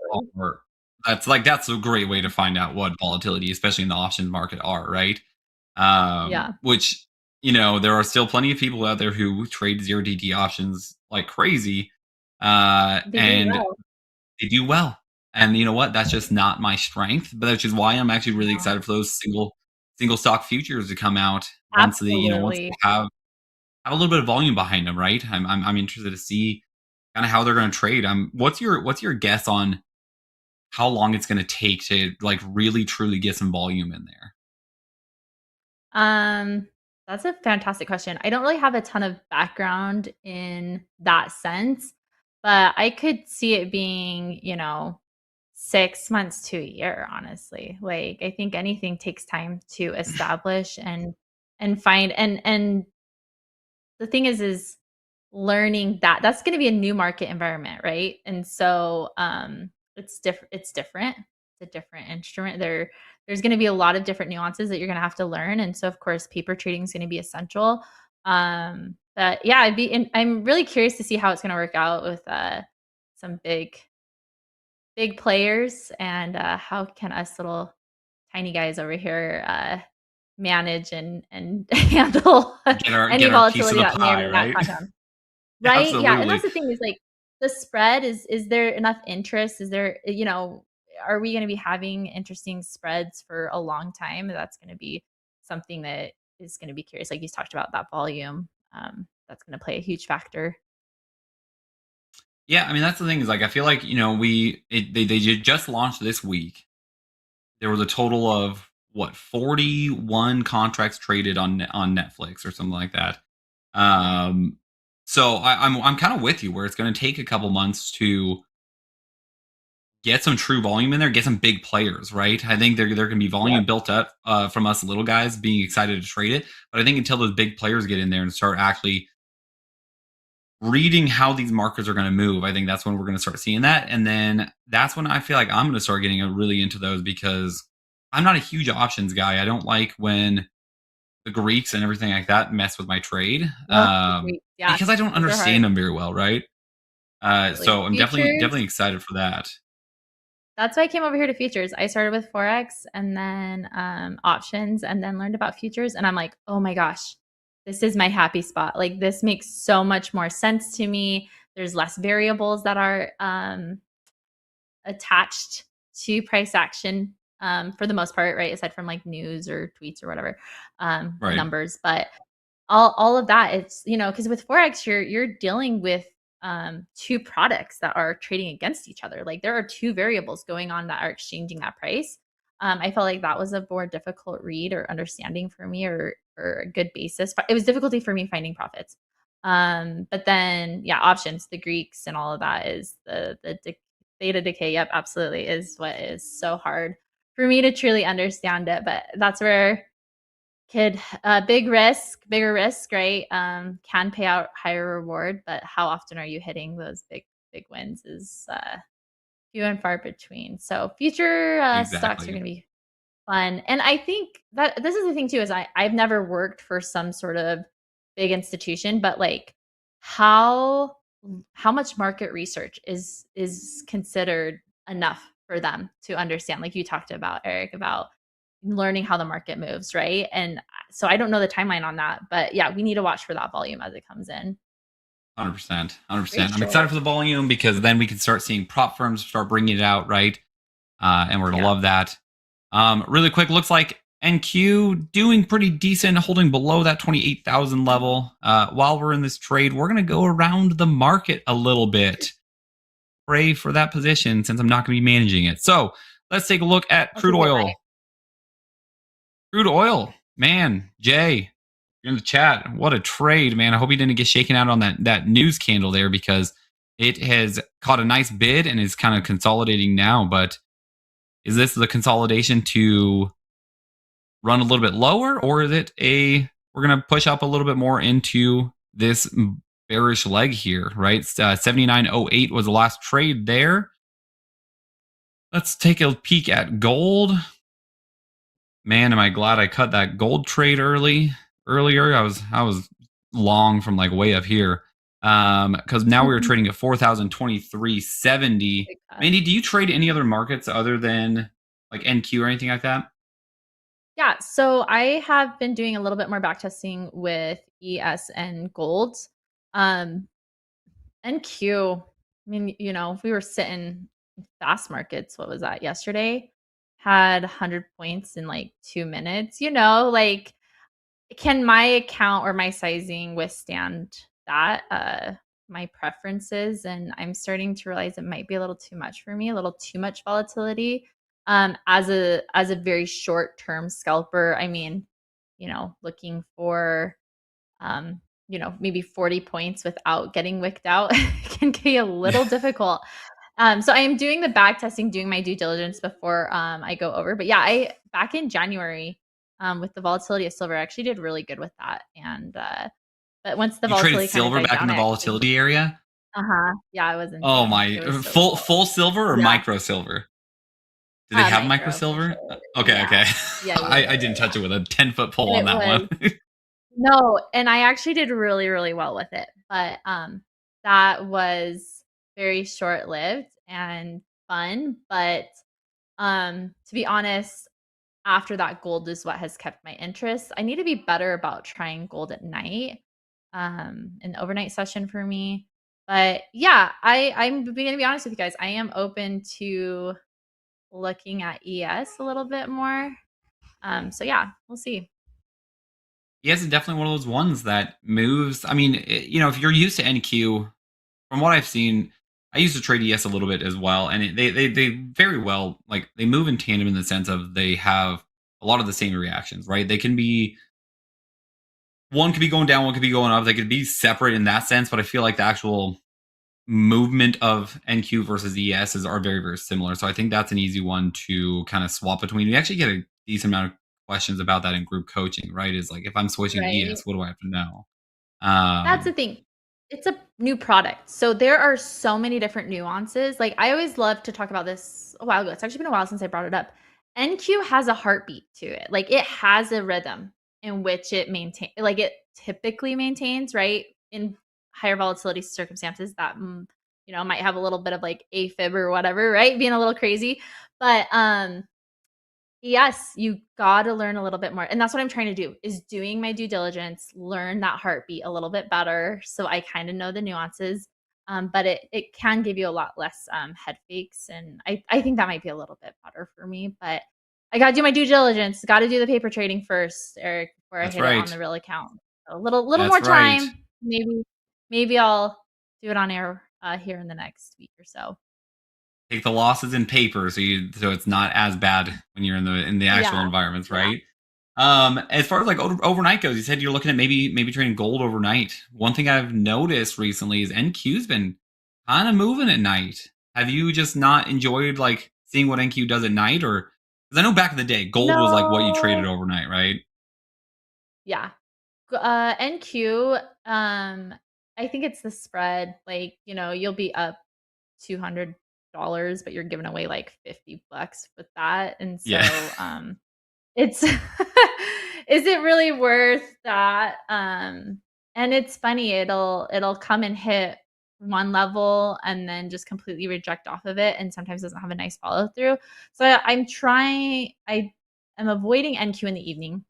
That's a great way to find out what volatility, especially in the options market, are, right? Which, there are still plenty of people out there who trade zero DTE options like crazy, and they do well. And you know what? That's just not my strength, but that's just why I'm actually really excited for those single stock futures to come out once they have a little bit of volume behind them, right? I'm interested to see kind of how they're going to trade. What's your guess on how long it's going to take to really truly get some volume in there? That's a fantastic question. I don't really have a ton of background in that sense, but I could see it being, 6 months to a year, honestly. I think anything takes time to establish and find, and the thing is learning that's going to be a new market environment, right? And so it's different. It's a different instrument. There's going to be a lot of different nuances that you're going to have to learn, and so of course paper trading is going to be essential. But yeah, I'm really curious to see how it's going to work out with some big players, and how can us little tiny guys over here manage and handle any volatility that may or may not come down. Right? Yeah, and that's the thing is the spread is there enough interest? Is there are we going to be having interesting spreads for a long time? That's going to be something that is going to be curious. Like you talked about that volume. That's going to play a huge factor. Yeah, I mean that's the thing is like I feel like they just launched this week. There was a total of what 41 contracts traded on Netflix or something like that. So I'm kind of with you where it's going to take a couple months to get some true volume in there, get some big players, right? I think there can be volume built up from us little guys being excited to trade it, but I think until those big players get in there and start actually reading how these markets are going to move, I think that's when we're going to start seeing that. And then that's when I feel like I'm going to start getting really into those because I'm not a huge options guy. I don't like when the Greeks and everything like that mess with my trade because I don't understand them very well, right? So I'm definitely excited for that. That's why I came over here to futures. I started with Forex and then options and then learned about futures. And I'm like, oh my gosh, this is my happy spot. Like this makes so much more sense to me. There's less variables that are attached to price action for the most part, right? Aside from like news or tweets or whatever, numbers. But all of that, it's, because with Forex, you're dealing with two products that are trading against each other. Like there are two variables going on that are exchanging that price. I felt like that was a more difficult read or understanding for me or a good basis. It was difficulty for me finding profits. But then, options, the Greeks and all of that is the theta decay. Yep, absolutely is what is so hard for me to truly understand it. But that's where bigger risk, right? Can pay out higher reward, but how often are you hitting those big wins is few and far between. So future stocks are going to be fun. And I think that this is the thing too, is I've never worked for some sort of big institution, but like how much market research is considered enough for them to understand, like you talked about, Eric, about learning how the market moves, right? And so I don't know the timeline on that, but yeah, we need to watch for that volume as it comes in. 100%. I'm excited for the volume because then we can start seeing prop firms start bringing it out, right? And we're going to love that. Really quick, looks like NQ doing pretty decent, holding below that 28,000 level. While we're in this trade, we're going to go around the market a little bit. Pray for that position since I'm not going to be managing it. So let's take a look at crude oil. Crude oil, man, Jay, you're in the chat. What a trade, man. I hope he didn't get shaken out on that news candle there because it has caught a nice bid and is kind of consolidating now. But is this the consolidation to run a little bit lower, or is it we're going to push up a little bit more into this bearish leg here, right? 79.08 was the last trade there. Let's take a peek at gold. Man, am I glad I cut that gold trade earlier. I was long from like way up here. Because now we were trading at 4,023.70. Mandy, do you trade any other markets other than like NQ or anything like that? Yeah, so I have been doing a little bit more backtesting with ES and gold. NQ, I mean, if we were sitting fast markets, what was that yesterday? Had 100 points in like 2 minutes, like can my account or my sizing withstand that? My preferences, and I'm starting to realize it might be a little too much for me, a little too much volatility. As a very short term scalper, I mean, looking for maybe 40 points without getting wicked out can be a little difficult. So I am doing the back testing, doing my due diligence before I go over. But yeah, back in January with the volatility of silver, I actually did really good with that. And but once the volatility traded silver back in the volatility area. Yeah, I wasn't. Oh my! Full silver or micro silver? Do they have micro silver? Okay. Yeah. I didn't touch it with a 10-foot pole on that one. No, and I actually did really, really well with it. But that was very short-lived and fun. But to be honest, after that, gold is what has kept my interest. I need to be better about trying gold at night, an overnight session for me. But yeah, I'm going to be honest with you guys. I am open to looking at ES a little bit more. So yeah, we'll see. ES is definitely one of those ones that moves. I mean, if you're used to NQ, from what I've seen, I used to trade ES a little bit as well, and they very well, like, they move in tandem in the sense of they have a lot of the same reactions, right? They can be, one could be going down, one could be going up. They could be separate in that sense, but I feel like the actual movement of NQ versus ES are very, very similar. So I think that's an easy one to kind of swap between. You actually get a decent amount of questions about that in group coaching, right? Is like, if I'm switching Right. ES, what do I have to know? That's the thing. It's a new product. So there are so many different nuances. Like, I always love to talk about this a while ago. It's actually been a while since I brought it up. NQ has a heartbeat to it. Like, it has a rhythm in which it maintains, like, it typically maintains, right? In higher volatility circumstances that, might have a little bit of like AFib or whatever, right? Being a little crazy. But yes, you got to learn a little bit more. And that's what I'm trying to do, is doing my due diligence, learn that heartbeat a little bit better so I kind of know the nuances. But it can give you a lot less head fakes. And I think that might be a little bit better for me. But I got to do my due diligence. Got to do the paper trading first, Eric, before That's I hit it on right. the real account. So a little That's more right. time. Maybe I'll do it on air here in the next week or so. Take the losses in paper, so it's not as bad when you're in the actual Yeah. environments, right? As far as like overnight goes, you said you're looking at maybe trading gold overnight. One thing I've noticed recently is NQ's been kind of moving at night. Have you just not enjoyed like seeing what NQ does at night, or because I know back in the day, gold was like what you traded No. overnight, right? Yeah. NQ, I think it's the spread. Like, you'll be up $200, but you're giving away like $50 with that. And so, Yeah. it's is it really worth that? And it's funny, it'll come and hit one level and then just completely reject off of it, and sometimes doesn't have a nice follow through. So I am avoiding NQ in the evening.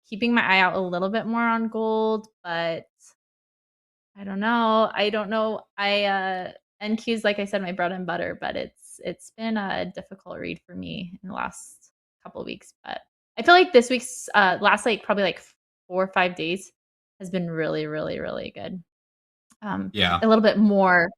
Keeping my eye out a little bit more on gold, but I don't know. NQ's, like I said, my bread and butter, but it's been a difficult read for me in the last couple of weeks. But I feel like this week's last probably 4 or 5 days has been really, really, really good. Yeah. A little bit more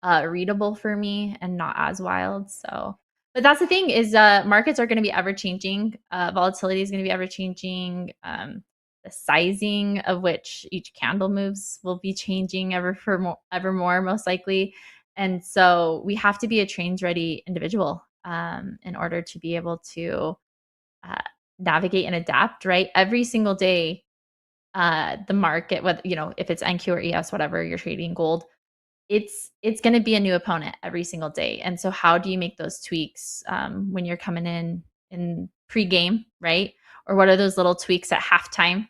readable for me and not as wild. So, but that's the thing, is markets are going to be ever changing. Volatility is going to be ever changing. The sizing of which each candle moves will be changing evermore, most likely. And so we have to be a trades ready individual in order to be able to navigate and adapt, right? Every single day, the market, whether, if it's NQ or ES, whatever you're trading, gold, it's going to be a new opponent every single day. And so how do you make those tweaks when you're coming in pre-game, right? Or what are those little tweaks at halftime?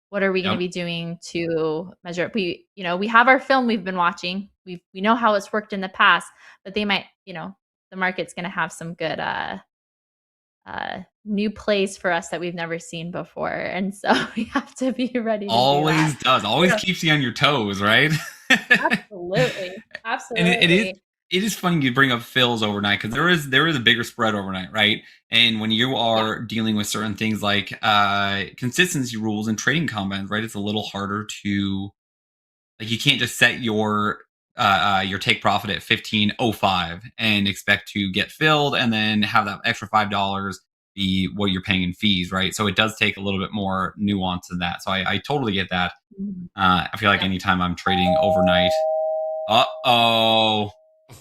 What are we going to be doing to measure it? We have our film we've been watching. We know how it's worked in the past, but they might, the market's going to have some good new plays for us that we've never seen before. And so we have to be ready to Always do that. does. Always keeps you on your toes, right? Absolutely. And Absolutely. it is funny you bring up fills overnight, because there is a bigger spread overnight, right? And when you are dealing with certain things like consistency rules and trading combines, right, it's a little harder to, like, you can't just set your take profit at 15.05 and expect to get filled and then have that extra $5 be what you're paying in fees, right? So it does take a little bit more nuance than that. So I totally get that. I feel like anytime I'm trading overnight,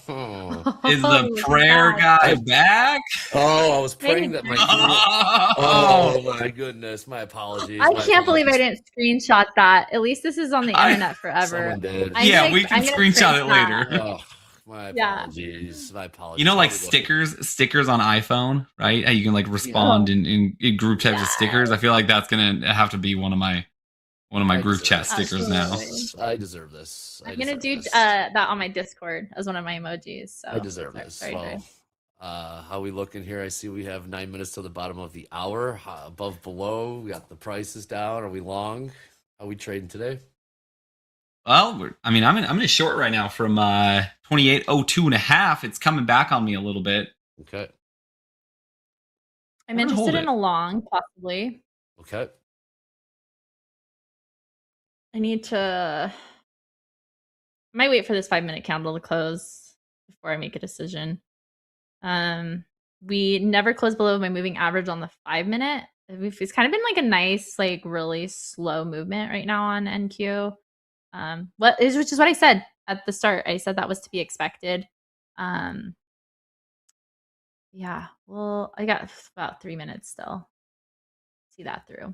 is the prayer guy back? Oh, I was praying that my oh my goodness, my apologies. I can't believe I didn't screenshot that. At least this is on the internet forever. Someone did. We can screenshot it later. Oh, my apologies. My apologies. You know, like stickers on iPhone, right? How you can like respond in group types of stickers. I feel like that's gonna have to be one of my group chat stickers now. I deserve this. I'm gonna do that on my Discord as one of my emojis. So I deserve this. Sorry, well, how we looking here? I see we have 9 minutes to the bottom of the hour. Above, below, we got the prices down. Are we long? How we trading today? Well, I'm in a short right now from 28.02.5. It's coming back on me a little bit. Okay. I'm We're gonna hold interested in it. a long, possibly. Okay. I need to. I might wait for this 5-minute candle to close before I make a decision. We never close below my moving average on the 5-minute. It's kind of been like a nice, like really slow movement right now on NQ. Which is what I said at the start. I said that was to be expected. Yeah. Well, I got about 3 minutes still. See that through.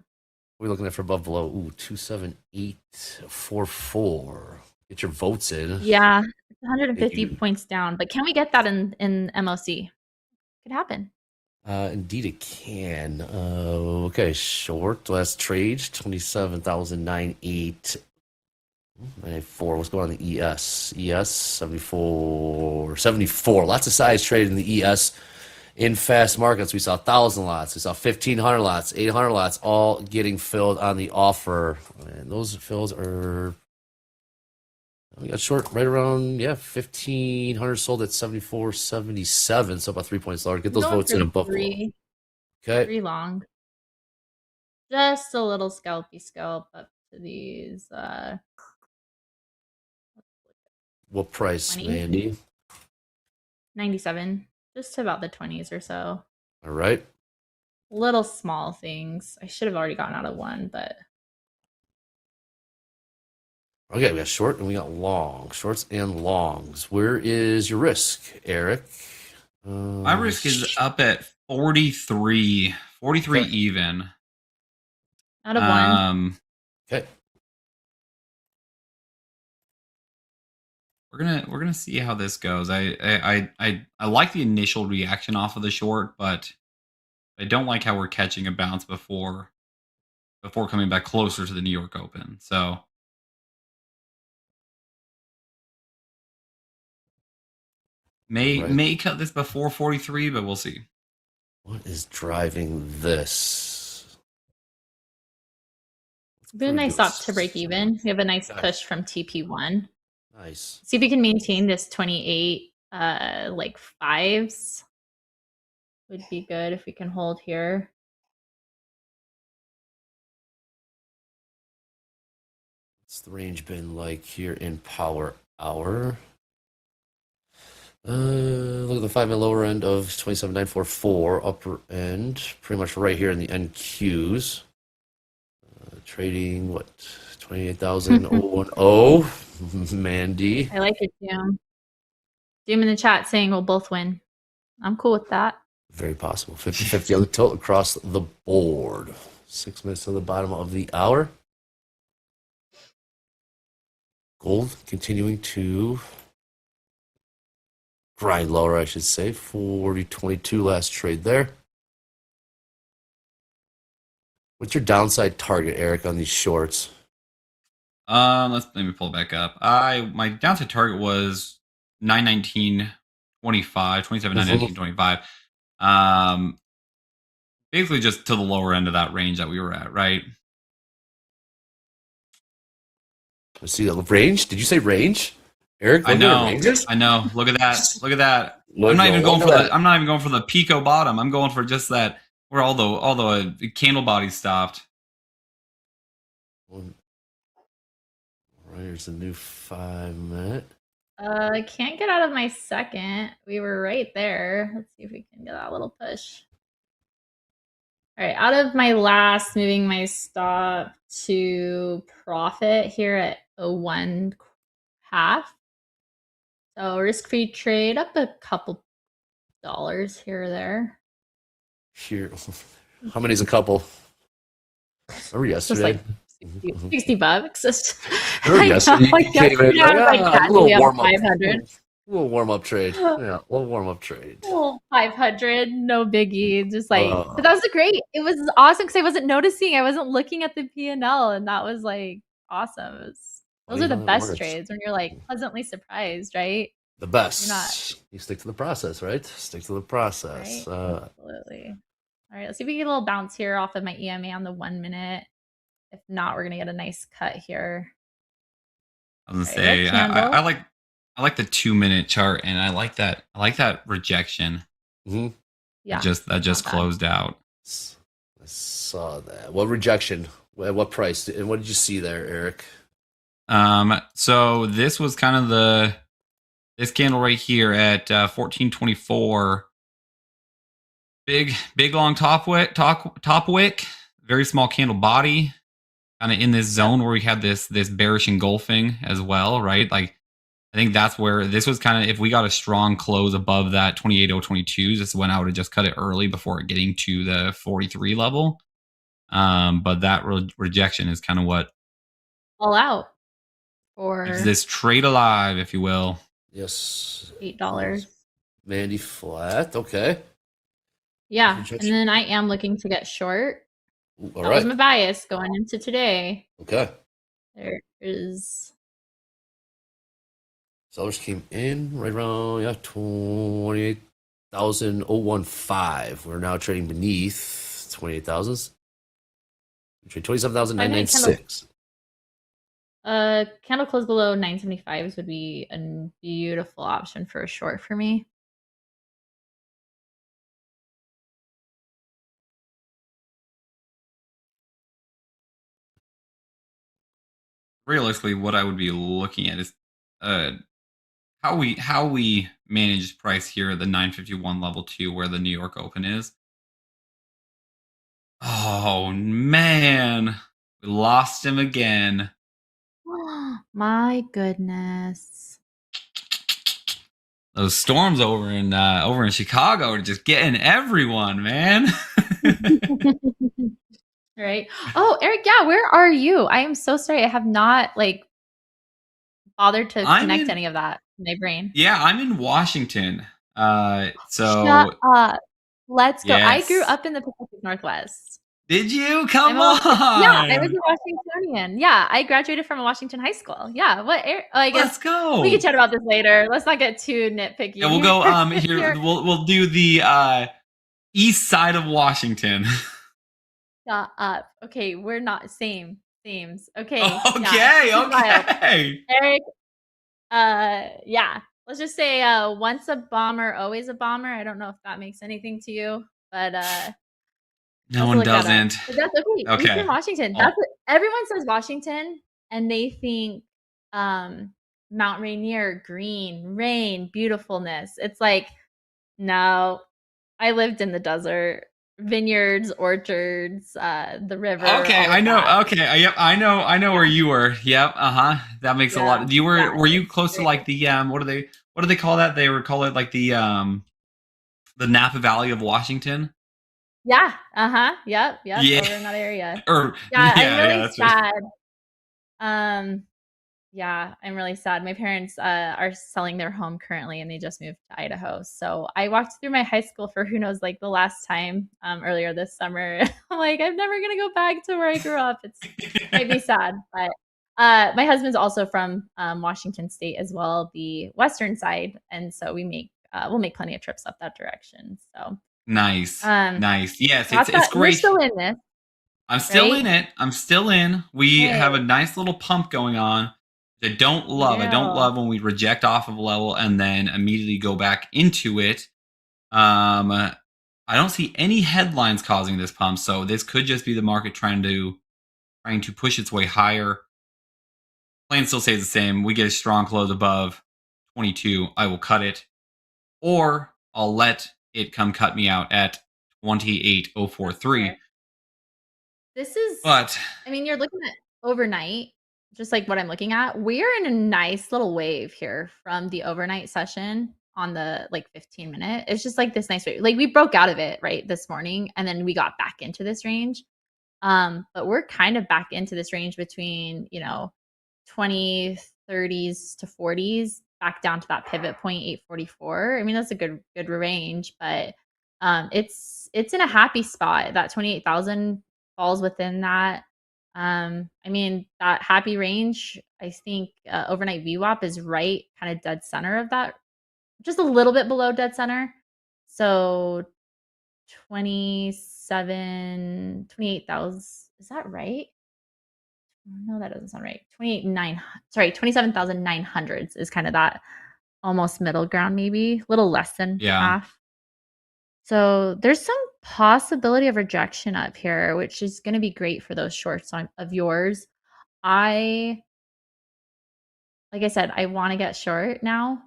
We're looking at for above below. Ooh, 27844. Get your votes in. Yeah, it's 150 points down. But can we get that in MOC? Could happen. Indeed, it can. Okay, short last trade 27,994. What's going on in the ES? ES 74. Lots of size trade in the ES. In fast markets, we saw 1,000 lots, we saw 1,500 lots, 800 lots, all getting filled on the offer. And those fills are, we got short right around, 1,500 sold at 74.77, so about 3 points lower. Get those votes in above. Three. Okay. 3 long. Just a little scalpy scalp up to these. What price, 20? Mandy? 97. Just to about the 20s or so. All right. Little small things. I should have already gotten out of one, but Okay, we got short and we got long. Shorts and longs. Where is your risk, Eric? My risk is up at 43 Okay. even. out of one. Okay. We're gonna see how this goes. I like the initial reaction off of the short, but I don't like how we're catching a bounce before coming back closer to the New York Open. So may cut this before 43, but we'll see. What is driving this? Been a nice stop to break even. We have a nice push from TP1. Nice. See if we can maintain this 28 like fives. Would be good if we can hold here. What's the range been like here in Power Hour? Look at the 5-minute lower end of 27,944, upper end, pretty much right here in the NQs. Trading what? 28,010. Mandy. I like it, Doom. Doom in the chat saying we'll both win. I'm cool with that. Very possible. 50-50 on the tilt across the board. 6 minutes to the bottom of the hour. Gold continuing to grind lower, I should say. 40.22 last trade there. What's your downside target, Eric, on these shorts? Let me pull it back up. My downside target was 919.25, 27.919.25. Basically just to the lower end of that range that we were at, right? Let's see the range. Did you say range, Eric? I know. Look at that. Look at that. I'm not even going for the Pico bottom. I'm going for just that where all the candle body stopped. Here's the new 5-minute. I can't get out of my second. We were right there. Let's see if we can get that little push. All right, out of my last, moving my stop to profit here at 1.5. So risk-free trade up a couple dollars here or there. Here, how many's a couple? Remember yesterday? Just like 60 bucks. Remember yesterday? Like yesterday I was like, A little warm up. 500. A little warm up trade. Yeah, a little warm up trade. Oh, 500, no biggie. Just like, but that was great. It was awesome because I wasn't noticing. I wasn't looking at the P&L, and that was like awesome. Those are the best trades when you're like pleasantly surprised, right? The best. You stick to the process, right? Stick to the process. Right? Absolutely. All right, let's see if we get a little bounce here off of my EMA on the 1 minute. If not, we're gonna get a nice cut here. I was gonna say I like the 2-minute chart, and I like that rejection. Mm-hmm. Yeah. That just not bad. closed out. I saw that. What rejection? At what price? And what did you see there, Eric? So this was kind of this candle right here at 1424. Big long top wick, very small candle body, kind of in this zone where we had this bearish engulfing as well, right? Like I think that's where this was kind of, if we got a strong close above that 28.022, this is when I would have just cut it early before getting to the 43 level. But that rejection is kind of what All out for keeps this trade alive, if you will. Yes. $8. Mandy flat. Okay. Yeah, and then I am looking to get short. All That right. was my bias going into today. Okay. There is Sellers came in right around 28,015. We're now trading beneath 28,000s. We trade 27,996. candle close below 975s would be a beautiful option for a short for me. Realistically, what I would be looking at is how we manage price here at the 951 level 2 where the New York Open is. Oh man, we lost him again. My goodness. Those storms over in Chicago are just getting everyone, man. Right. Oh, Eric, yeah, where are you? I am so sorry. I have not bothered to connect any of that in my brain. Yeah, I'm in Washington. So Shut up. Let's go. I grew Yes. up in the Pacific Northwest. Did you? Come Yeah, I was on. a Washingtonian. Yeah, I graduated from a Washington high school. Yeah, I guess Let's go. we can chat about this later. Let's not get too nitpicky. Yeah, we'll go here. Here. We'll do the east side of Washington. Shut up. Okay, we're not same themes. Okay. Okay, Yeah, okay. Eric, yeah. Let's just say once a bomber, always a bomber. I don't know if that makes anything to you, but No one doesn't. But that's okay. Okay. Eastern Washington. That's what everyone says Washington, and they think Mount Rainier, green, rain, beautifulness. It's like, no, I lived in the desert, vineyards, orchards, the river. Okay, all I of know. that. Okay, yep, I know where you were. Yep, that makes a lot. Were you close to like the what do they call that? They would call it like the Napa Valley of Washington. Yeah. Yep. Yeah. Over in that area. Or Yeah, I'm yeah, really that's sad. Yeah, I'm really sad. My parents are selling their home currently, and they just moved to Idaho. So I walked through my high school for who knows, like the last time earlier this summer. I'm like, I'm never gonna go back to where I grew up. It might be sad, but my husband's also from Washington State as well, the western side, and so we'll make plenty of trips up that direction. So nice. Yes, that's it's great. You're still in this. I'm still right? in it. I'm still in. We Hey. have a nice little pump going on. I don't love. I don't Yeah. love when we reject off of a level and then immediately go back into it. I don't see any headlines causing this pump, so this could just be the market trying to push its way higher. Plan still stays the same. We get a strong close above 22. I will cut it, or I'll let it come cut me out at 28.043. This is, But I mean, you're looking at overnight, just like what I'm looking at. We're in a nice little wave here from the overnight session on the 15-minute. It's just like this nice wave. Like we broke out of it right this morning, and then we got back into this range. But we're kind of back into this range between 20, 30s to 40s, back down to that pivot point 844. I mean, that's a good range, but it's in a happy spot. That 28,000 falls within that. I mean, that happy range, I think overnight VWAP is right kind of dead center of that, just a little bit below dead center. So 28,000, is that right? No, that doesn't sound right. 27,900 is kind of that almost middle ground, maybe a little less than Yeah. half. So there's some possibility of rejection up here, which is going to be great for those shorts of yours. Like I said, I want to get short now.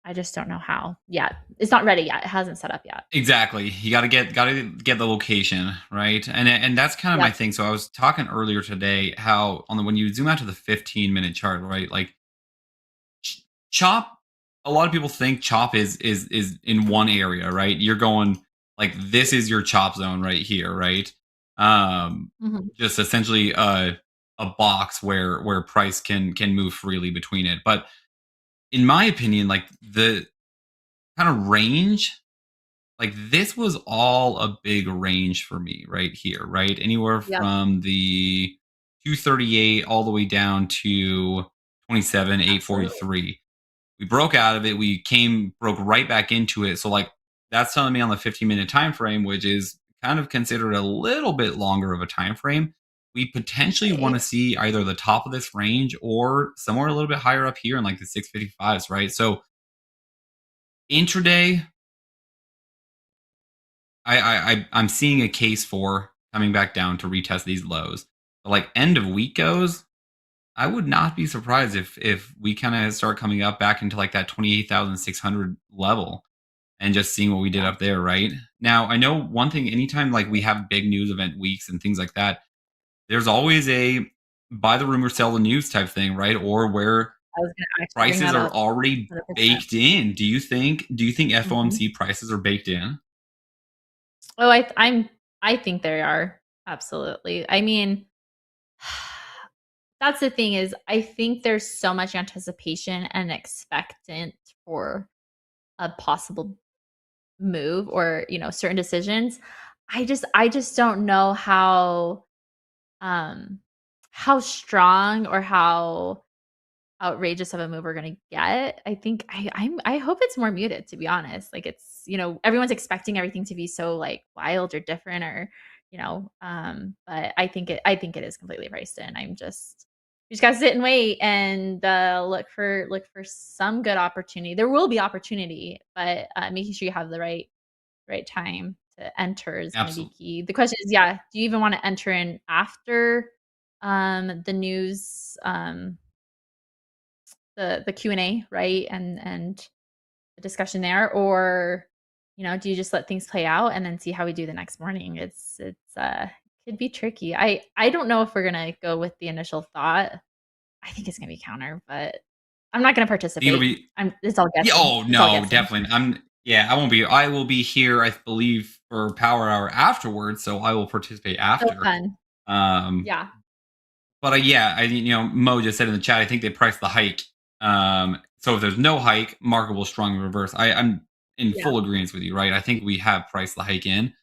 I just don't know how yet. It's not ready yet. It hasn't set up yet. Exactly. You got to get the location, right? And that's kind of my Yep. thing. So I was talking earlier today how when you zoom out to the 15-minute chart, right? Like chop, a lot of people think chop is in one area, right? You're going like this is your chop zone right here, right? Mhm. Just essentially a box where price can move freely between it. But in my opinion, like the kind of range, like this was all a big range for me right here, right? Anywhere Yep. from the 238 all the way down to 27,843. We broke out of it. We broke right back into it. So like that's telling me on the 15-minute time frame, which is kind of considered a little bit longer of a time frame, we potentially want to see either the top of this range or somewhere a little bit higher up here in like the 655s, right? So intraday, I'm seeing a case for coming back down to retest these lows. But like end of week goes, I would not be surprised if we kind of start coming up back into like that 28,600 level and just seeing what we did up there, right? Now, I know one thing, anytime like we have big news event weeks and things like that, there's always a buy the rumor, sell the news type thing, right? Or where I was going to actually bring prices that are up. already 100%. baked in. Do you think Mhm. FOMC prices are baked in? Oh, I think they are. Absolutely. I mean, that's the thing is I think there's so much anticipation and expectant for a possible move or, certain decisions. I just don't know how strong or how outrageous of a move we're gonna get. I think I hope it's more muted, to be honest. Like it's, everyone's expecting everything to be so like wild or different or, but I think it is completely priced in. You just gotta sit and wait and look for some good opportunity. There will be opportunity, but making sure you have the right time to enter is gonna be Absolutely. key. The question is, yeah, do you even want to enter in after the news the Q&A, right? And the discussion there, or do you just let things play out and then see how we do the next morning? It's could be tricky. I don't know if we're going to go with the initial thought. I think it's going to be counter, but I'm not going to It'll participate. be It's all yeah, guessing. oh It's all no, guessing. definitely. I will be here, I believe, for Power Hour afterwards, so I will participate So after. fun. Um Yeah. but Mo just said in the chat, I think they priced the hike. So if there's no hike, market will strongly reverse. I'm in Yeah. full agreement with you, right? I think we have priced the hike in,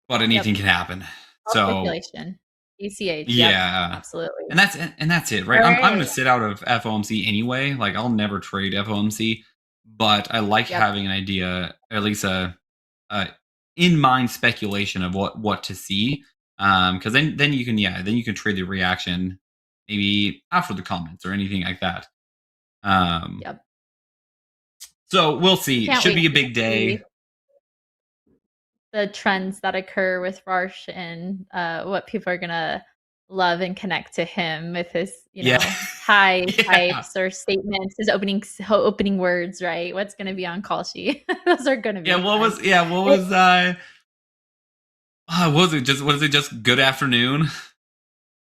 but anything Yep. can happen. All So speculation. ACH. Yep. yeah. Absolutely. And that's it, right? All I'm gonna right. sit out of FOMC anyway. Like I'll never trade FOMC, but I like Yep. having an idea, at least a in mind speculation of what to see. Because then you can trade the reaction maybe after the comments or anything like that. Yep. So we'll see. Can't Should wait be a to big day. see the trends that occur with Rarsh and what people are gonna love and connect to him with his, Yeah. high Yeah. types or statements, his opening words, right? What's gonna be on call sheet? Those are gonna be Yeah. fun. What was it? Was it just good afternoon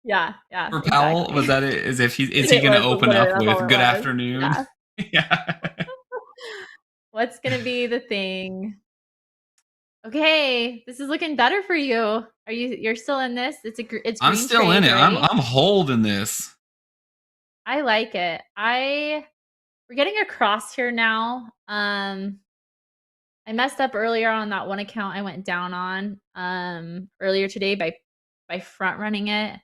Yeah, for Powell? exactly. Was that it? Is he It gonna was open literally up that's all with it good was. afternoon? Yeah. Yeah. What's gonna be the thing? Okay, this is looking better for you. You're still in this? It's I'm green still in trades, it. right? I'm holding this. I like it. We're getting across here now. I messed up earlier on that one account I went down on earlier today by front running it.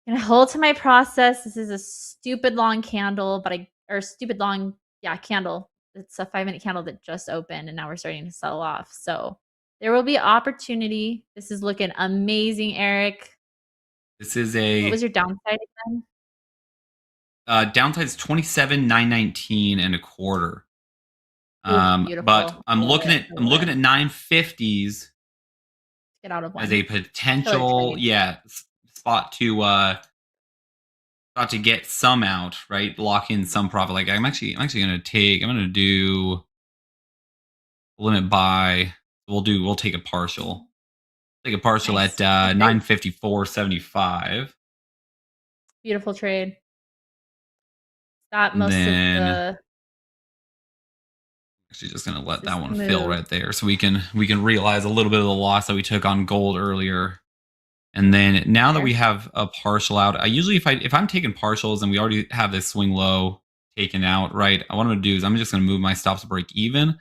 Gonna hold to my process. This is a stupid long candle, stupid long, yeah, candle. It's a 5-minute candle that just opened and now we're starting to sell off. So there will be opportunity. This is looking amazing, Eric. This is What was a your downside again? downside is 27,919 and a quarter. Ooh, But beautiful. I'm Love looking it. at I love it. 950s Get out of as one. a Killer potential, trade. spot to get some out, right? Lock in some profit. Like I'm actually gonna do limit buy. We'll take a partial. Take a partial Nice. at Okay. 954.75. Beautiful trade. Got And most of then the actually just gonna let this is that one the fill move. right there so we can realize a little bit of the loss that we took on gold earlier. And then now that we have a partial out, I usually if I'm taking partials and we already have this swing low taken out, right? What I'm gonna do is I'm just gonna move my stops to break even.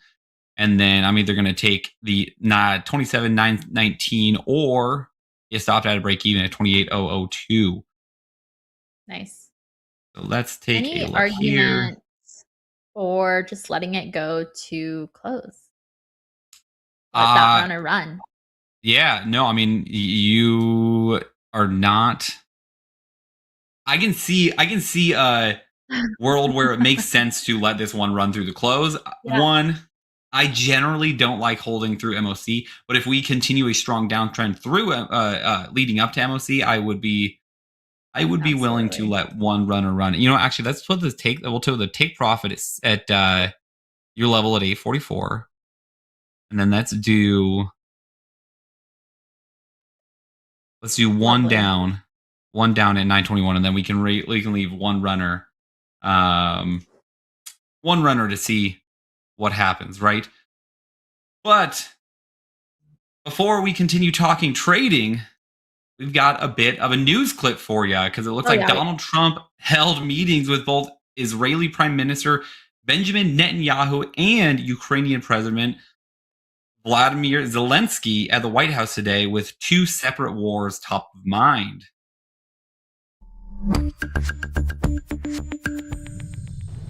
And then I'm either gonna take the 27,919 or you stopped at a break even at 28,002. Nice. So let's take Any a look here. argument for just letting it go to close? Let that runner run. Yeah, no, I mean you are not. I can see a world where it makes sense to let this one run through the close. Yeah. One, I generally don't like holding through MOC, but if we continue a strong downtrend through leading up to MOC, I would be willing to let one runner run. You know, actually, let's put the take. We'll put the take profit at your level at 844, and then let's do one Lovely. down at 921, and then we can leave one runner to see what happens, right? But before we continue talking trading, we've got a bit of a news clip for you because it looks like Donald Trump held meetings with both Israeli Prime Minister Benjamin Netanyahu and Ukrainian President Vladimir Zelensky at the White House today with two separate wars top of mind.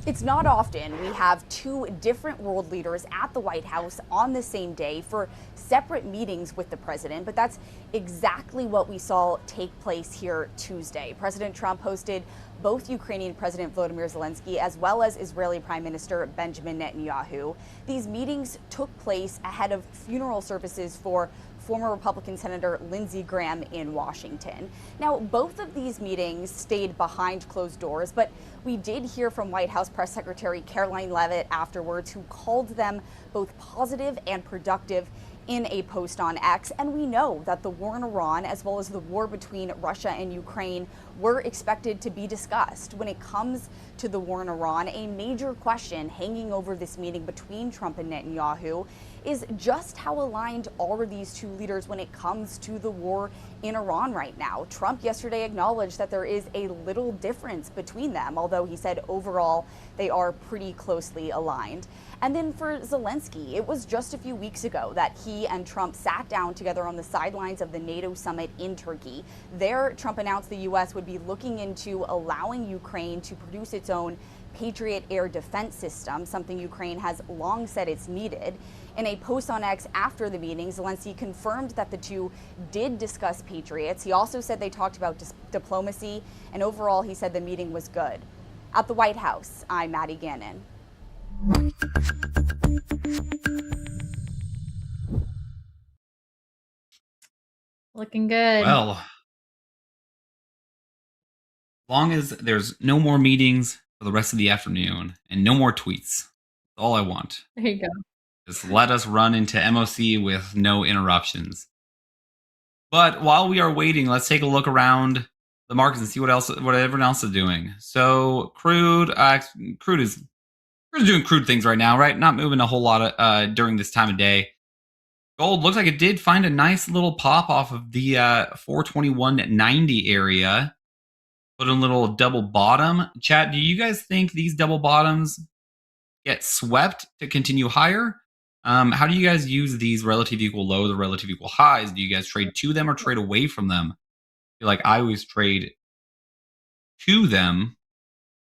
It's not often we have two different world leaders at the White House on the same day for separate meetings with the president, but that's exactly what we saw take place here Tuesday. President Trump hosted both Ukrainian President Volodymyr Zelensky as well as Israeli Prime Minister Benjamin Netanyahu. These meetings took place ahead of funeral services for former Republican Senator Lindsey Graham in Washington. Now, both of these meetings stayed behind closed doors, but we did hear from White House Press Secretary Caroline Leavitt afterwards, who called them both positive and productive in a post on X. And we know that the war in Iran, as well as the war between Russia and Ukraine, were expected to be discussed. When it comes to the war in Iran, a major question hanging over this meeting between Trump and Netanyahu is just how aligned are these two leaders when it comes to the war in Iran right now. Trump yesterday acknowledged that there is a little difference between them, although he said overall they are pretty closely aligned. And then for Zelensky, it was just a few weeks ago that he and Trump sat down together on the sidelines of the NATO summit in Turkey. There, Trump announced the U.S. would be looking into allowing Ukraine to produce its own Patriot air defense system, something Ukraine has long said it's needed. In a post on X after the meeting, Zelensky confirmed that the two did discuss Patriots. He also said they talked about diplomacy, and overall, he said the meeting was good. At the White House, I'm Maddie Gannon. Looking good. Well, as long as there's no more meetings for the rest of the afternoon and no more tweets, that's all I want. There you go. Just let us run into MOC with no interruptions. But while we are waiting, let's take a look around the markets and see what everyone else is doing. So crude is doing crude things right now, right? Not moving a whole lot during this time of day. Gold looks like it did find a nice little pop off of the 421.90 area. Put in a little double bottom. Chat, do you guys think these double bottoms get swept to continue higher? How do you guys use these relative equal lows or relative equal highs? Do you guys trade to them or trade away from them? I feel like I always trade to them.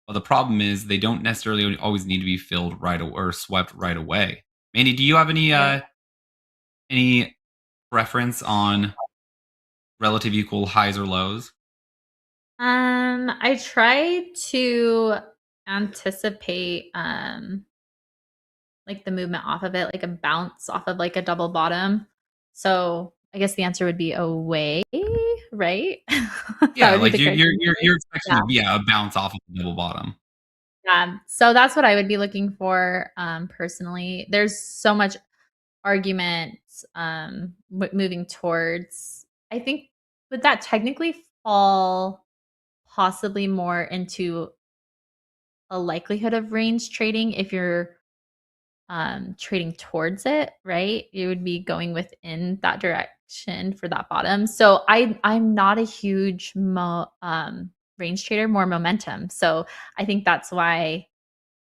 Well, the problem is they don't necessarily always need to be filled right away or swept right away. Mandy, do you have any preference on relative equal highs or lows? I try to anticipate like the movement off of it, like a bounce off of like a double bottom. So I guess the answer would be away, right? That Yeah, would be like the correct you're answer. expecting a bounce off of the double bottom. So that's what I would be looking for personally. There's so much argument moving towards. I think would that technically fall possibly more into a likelihood of range trading if you're trading towards it, right? You would be going within that direction for that bottom. So I'm not a huge range trader, more momentum. So I think that's why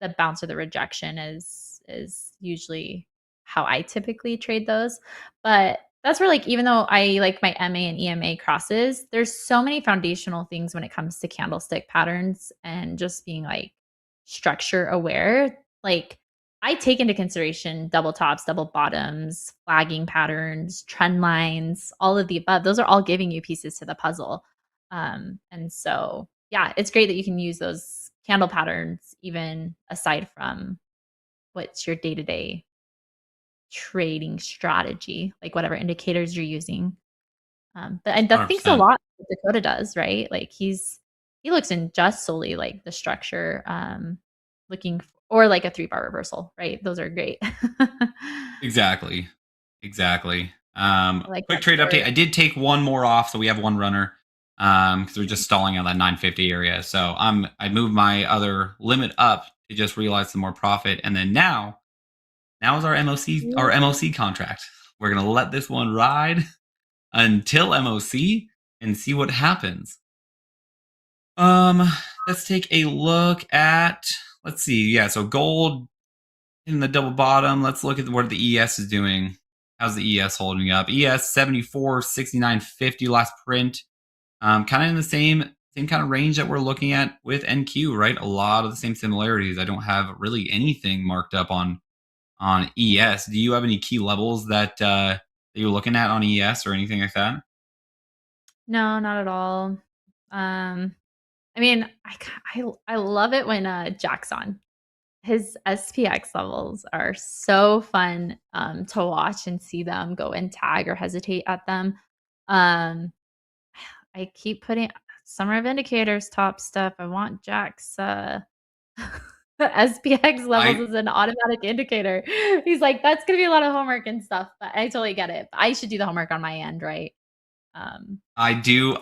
the bounce or the rejection is usually how I typically trade those. But that's where, like, even though I like my MA and EMA crosses, there's so many foundational things when it comes to candlestick patterns and just being like structure aware. Like, I take into consideration double tops, double bottoms, flagging patterns, trend lines, all of the above. Those are all giving you pieces to the puzzle. And so, yeah, it's great that you can use those candle patterns even aside from what's your day-to-day trading strategy, like whatever indicators you're using. And that thinks a 100%. lot what Dakota does, right? Like he looks in just solely like the structure, or like a 3-bar reversal, right? Those are great. Exactly. Exactly. I like Quick that trade for- update. I did take one more off, so we have one runner. Because we're just stalling out that 950 area. So I moved my other limit up to just realize some more profit. And then now is our MOC contract. We're gonna let this one ride until MOC and see what happens. Let's take a look at, let's see. Yeah, so gold in the double bottom. Let's look at what the ES is doing. How's the ES holding up? ES 74, 69.50 last print. Kind of in the same kind of range that we're looking at with NQ, right? A lot of the same similarities. I don't have really anything marked up on ES. Do you have any key levels that you're looking at on ES or anything like that? No, not at all. I mean, I love it when Jack's on. His SPX levels are so fun to watch and see them go and tag or hesitate at them. Um, I keep putting Summer of Indicators top stuff. I want Jack's SPX levels as an automatic indicator. He's like, that's gonna be a lot of homework and stuff, but I totally get it. I should do the homework on my end, right? I do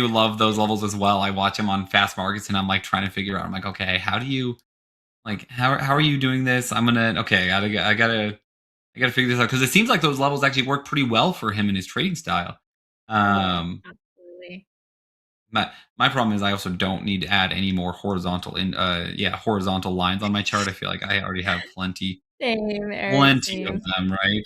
love those levels as well. I watch them on fast markets and I'm like trying to figure out, I'm like, okay, how do you, like, how are you doing this? I gotta figure this out, because it seems like those levels actually work pretty well for him and his trading style. Absolutely. My problem is I also don't need to add any more horizontal lines on my chart. I feel like I already have plenty Same, Eric, plenty of same. them, right?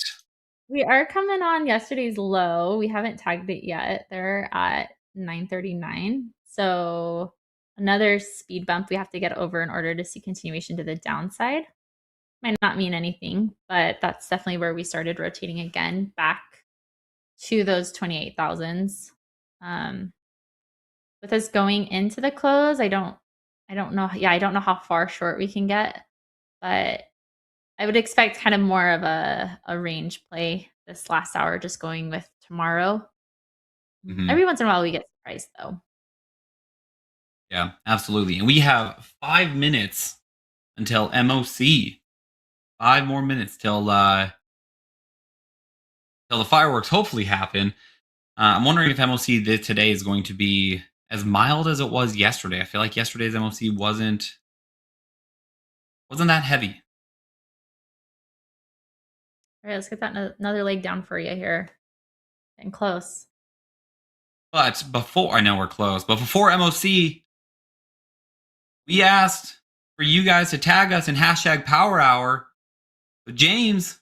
We are coming on yesterday's low. We haven't tagged it yet. They're at 939. So another speed bump we have to get over in order to see continuation to the downside. Might not mean anything, but that's definitely where we started rotating again back to those 28,000s. With us going into the close, I don't know. Yeah, I don't know how far short we can get, but I would expect kind of more of a range play this last hour, just going with tomorrow. Mhm. Every once in a while we get surprised though. Yeah, absolutely. And we have 5 minutes until MOC. 5 more minutes till the fireworks hopefully happen. I'm wondering if MOC today is going to be as mild as it was yesterday. I feel like yesterday's MOC wasn't that heavy. All right, let's get that another leg down for you here. Getting close. But before, I know we're close, but before MOC, we asked for you guys to tag us in hashtag Power Hour. But James,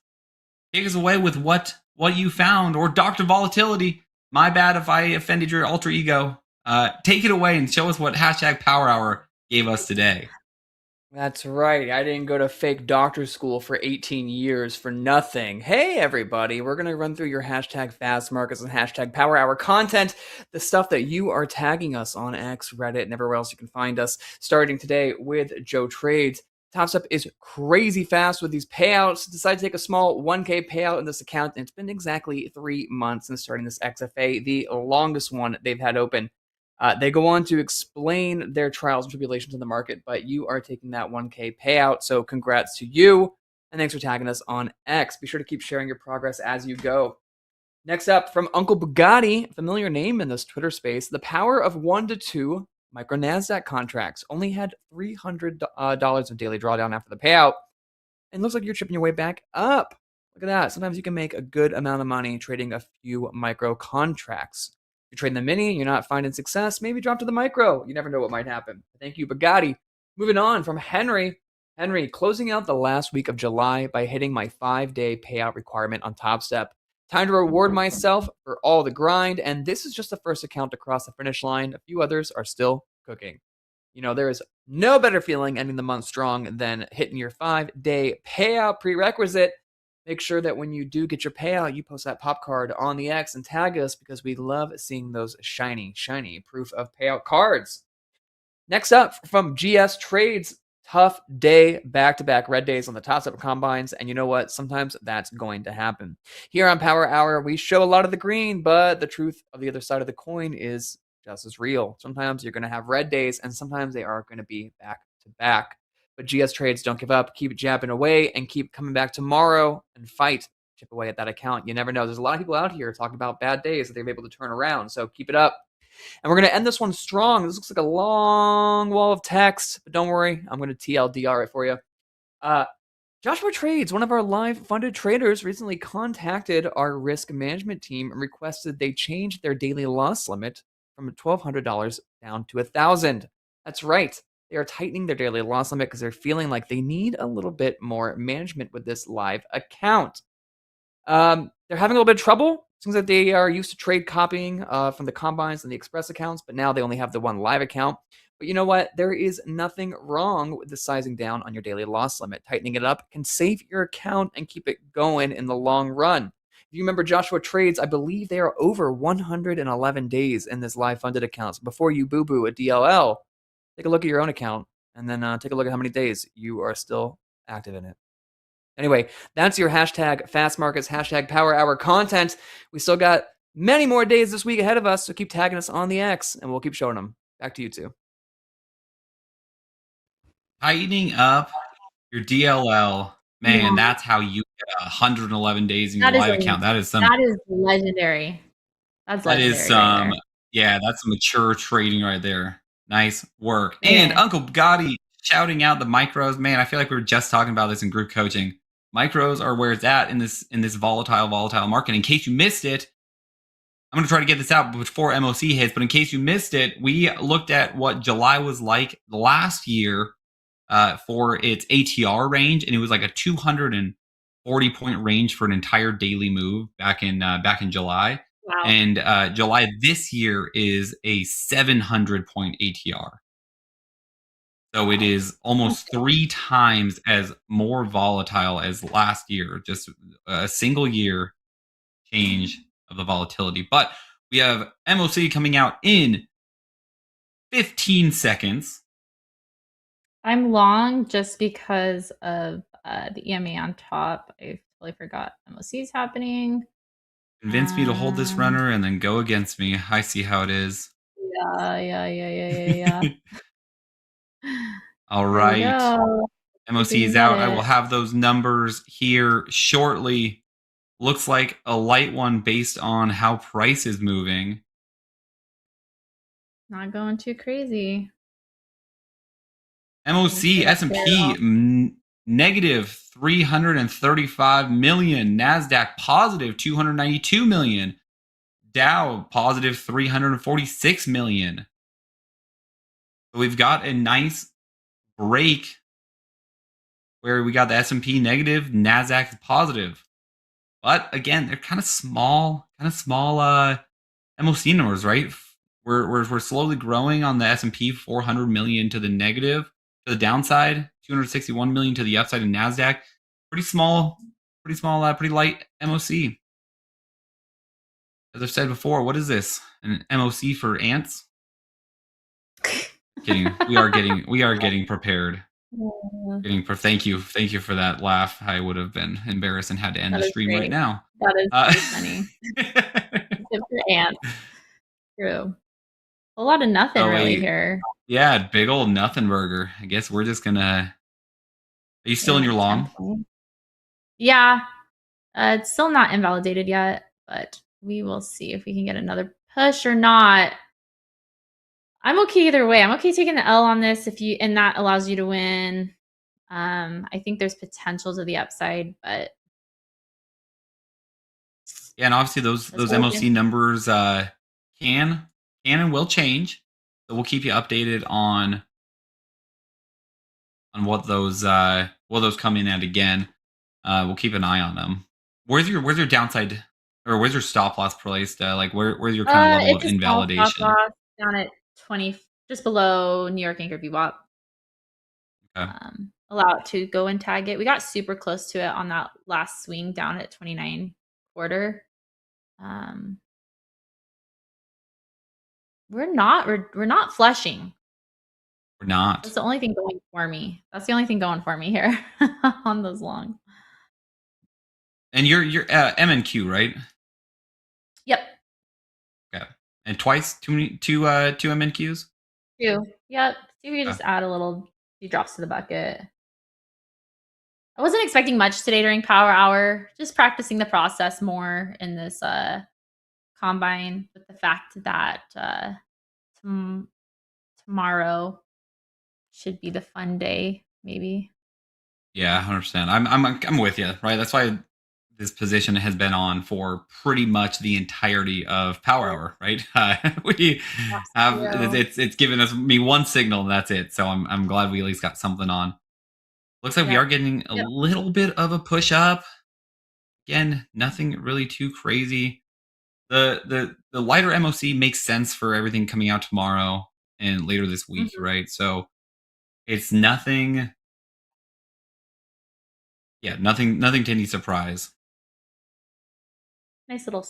take us away with what you found, or Dr. Volatility. My bad if I offended your alter ego. Take it away and show us what hashtag Power Hour gave us today. That's right. I didn't go to fake doctor school for 18 years for nothing. Hey, everybody. We're going to run through your hashtag fast markets and hashtag power hour content, the stuff that you are tagging us on X, Reddit, and everywhere else you can find us, starting today with Joe Trades. TopStep is crazy fast with these payouts. Decided to take a small 1K payout in this account, and it's been exactly 3 months since starting this XFA, the longest one they've had open. They go on to explain their trials and tribulations in the market, but you are taking that 1K payout, so congrats to you, and thanks for tagging us on X. Be sure to keep sharing your progress as you go. Next up, from Uncle Bugatti, familiar name in this Twitter space, the power of 1 to 2 micro NASDAQ contracts only had $300 of daily drawdown after the payout. And looks like you're chipping your way back up. Look at that. Sometimes you can make a good amount of money trading a few micro contracts. If you're trading the mini, you're not finding success, maybe drop to the micro. You never know what might happen. Thank you, Bugatti. Moving on from Henry. Henry, closing out the last week of July by hitting my 5-day payout requirement on Topstep. Time to reward myself for all the grind, and this is just the first account to cross the finish line. A few others are still cooking. You know, there is no better feeling ending the month strong than hitting your 5-day payout prerequisite. Make sure that when you do get your payout, you post that pop card on the X and tag us because we love seeing those shiny, shiny proof of payout cards. Next up from GS Trades, tough day, back-to-back red days on the Topstep combines, and you know what? Sometimes that's going to happen. Here on Power Hour, we show a lot of the green, but the truth of the other side of the coin is just as real. Sometimes you're going to have red days, and sometimes they are going to be back-to-back. But GS Trades, don't give up. Keep jabbing away and keep coming back tomorrow and fight. Chip away at that account. You never know. There's a lot of people out here talking about bad days that they've been able to turn around, so keep it up. And we're going to end this one strong. This looks like a long wall of text, but don't worry. I'm going to TLDR it for you. Joshua Trades, one of our live funded traders, recently contacted our risk management team and requested they change their daily loss limit from $1,200 down to $1,000. That's right. They are tightening their daily loss limit because they're feeling like they need a little bit more management with this live account. They're having a little bit of trouble. Seems like they are used to trade copying from the combines and the express accounts, but now they only have the one live account. But you know what? There is nothing wrong with the sizing down on your daily loss limit. Tightening it up can save your account and keep it going in the long run. If you remember Joshua Trades, I believe they are over 111 days in this live funded account. So before you boo-boo a DLL, take a look at your own account and then take a look at how many days you are still active in it. Anyway, that's your hashtag Fast Markets, hashtag Power Hour content. We still got many more days this week ahead of us, so keep tagging us on the X, and we'll keep showing them. Back to you two. Tightening up your DLL, man, that's how you get 111 days in your live account. That is legendary. That's that legendary. is some, yeah, that's some mature trading right there. Nice work. Yeah. And Uncle Bugatti shouting out the micros. Man, I feel like we were just talking about this in group coaching. Micros are where it's at in this volatile market. In case you missed it, I'm going to try to get this out before MOC hits, but in case you missed it, we looked at what July was like last year for its ATR range, and it was like a 240 point range for an entire daily move back in July. Wow. And July this year is a 700 point ATR. So it is almost 3 times as more volatile as last year, just a single year change of the volatility. But we have MOC coming out in 15 seconds. I'm long just because of the EMA on top. I totally forgot MOC is happening. Convince me to hold this runner and then go against me. I see how it is. Yeah. All right. MOC is out. I will have those numbers here shortly. Looks like a light one based on how price is moving. Not going too crazy. MOC, S&P, negative 335 million. NASDAQ, positive 292 million. Dow, positive 346 million. So we've got a nice break where we got the S&P negative, NASDAQ is positive. But again, they're kind of small MOC numbers, right? We're slowly growing on the S&P, 400 million to the negative, to the downside, 261 million to the upside in NASDAQ. Pretty light MOC. As I've said before, what is this? An MOC for ants? Kidding. We are getting prepared. Thank you for that laugh. I would have been embarrassed and had to end That the is stream right great. now. That is Uh, very funny. Good for ants. True. A lot of nothing really here. yeah, big old nothing burger. I guess we're just gonna. Are you still in your long? Yeah. It's still not invalidated yet, but we will see if we can get another push or not. I'm okay either way. I'm okay taking the L on this and that allows you to win. I think there's potential to the upside, but Yeah, and obviously those MOC numbers can and will change. So we'll keep you updated on what those come in at again. We'll keep an eye on them. Where's your downside or where's your stop loss placed? Where's your kind of level of invalidation? Stop loss down at 20, just below New York Anchor VWAP. Okay. Allow it to go and tag it. We got super close to it on that last swing down at 29 quarter. We're not flushing. We're not. That's the only thing going for me. That's the only thing going for me here on those longs. And you're MNQ, right? Yep. Okay. And two MNQs? Two. Yep. See if we can just add a few drops to the bucket. I wasn't expecting much today during power hour. Just practicing the process more in this combine with the fact that tomorrow should be the fun day, maybe. Yeah, 100%. I'm with you, right? That's why this position has been on for pretty much the entirety of power hour, right? We have it's given me one signal and that's it. So I'm glad we at least got something on. Looks like we are getting a little bit of a push up. Again, nothing really too crazy. The lighter MOC makes sense for everything coming out tomorrow and later this week, right? So it's nothing. Yeah, nothing to any surprise. Nice little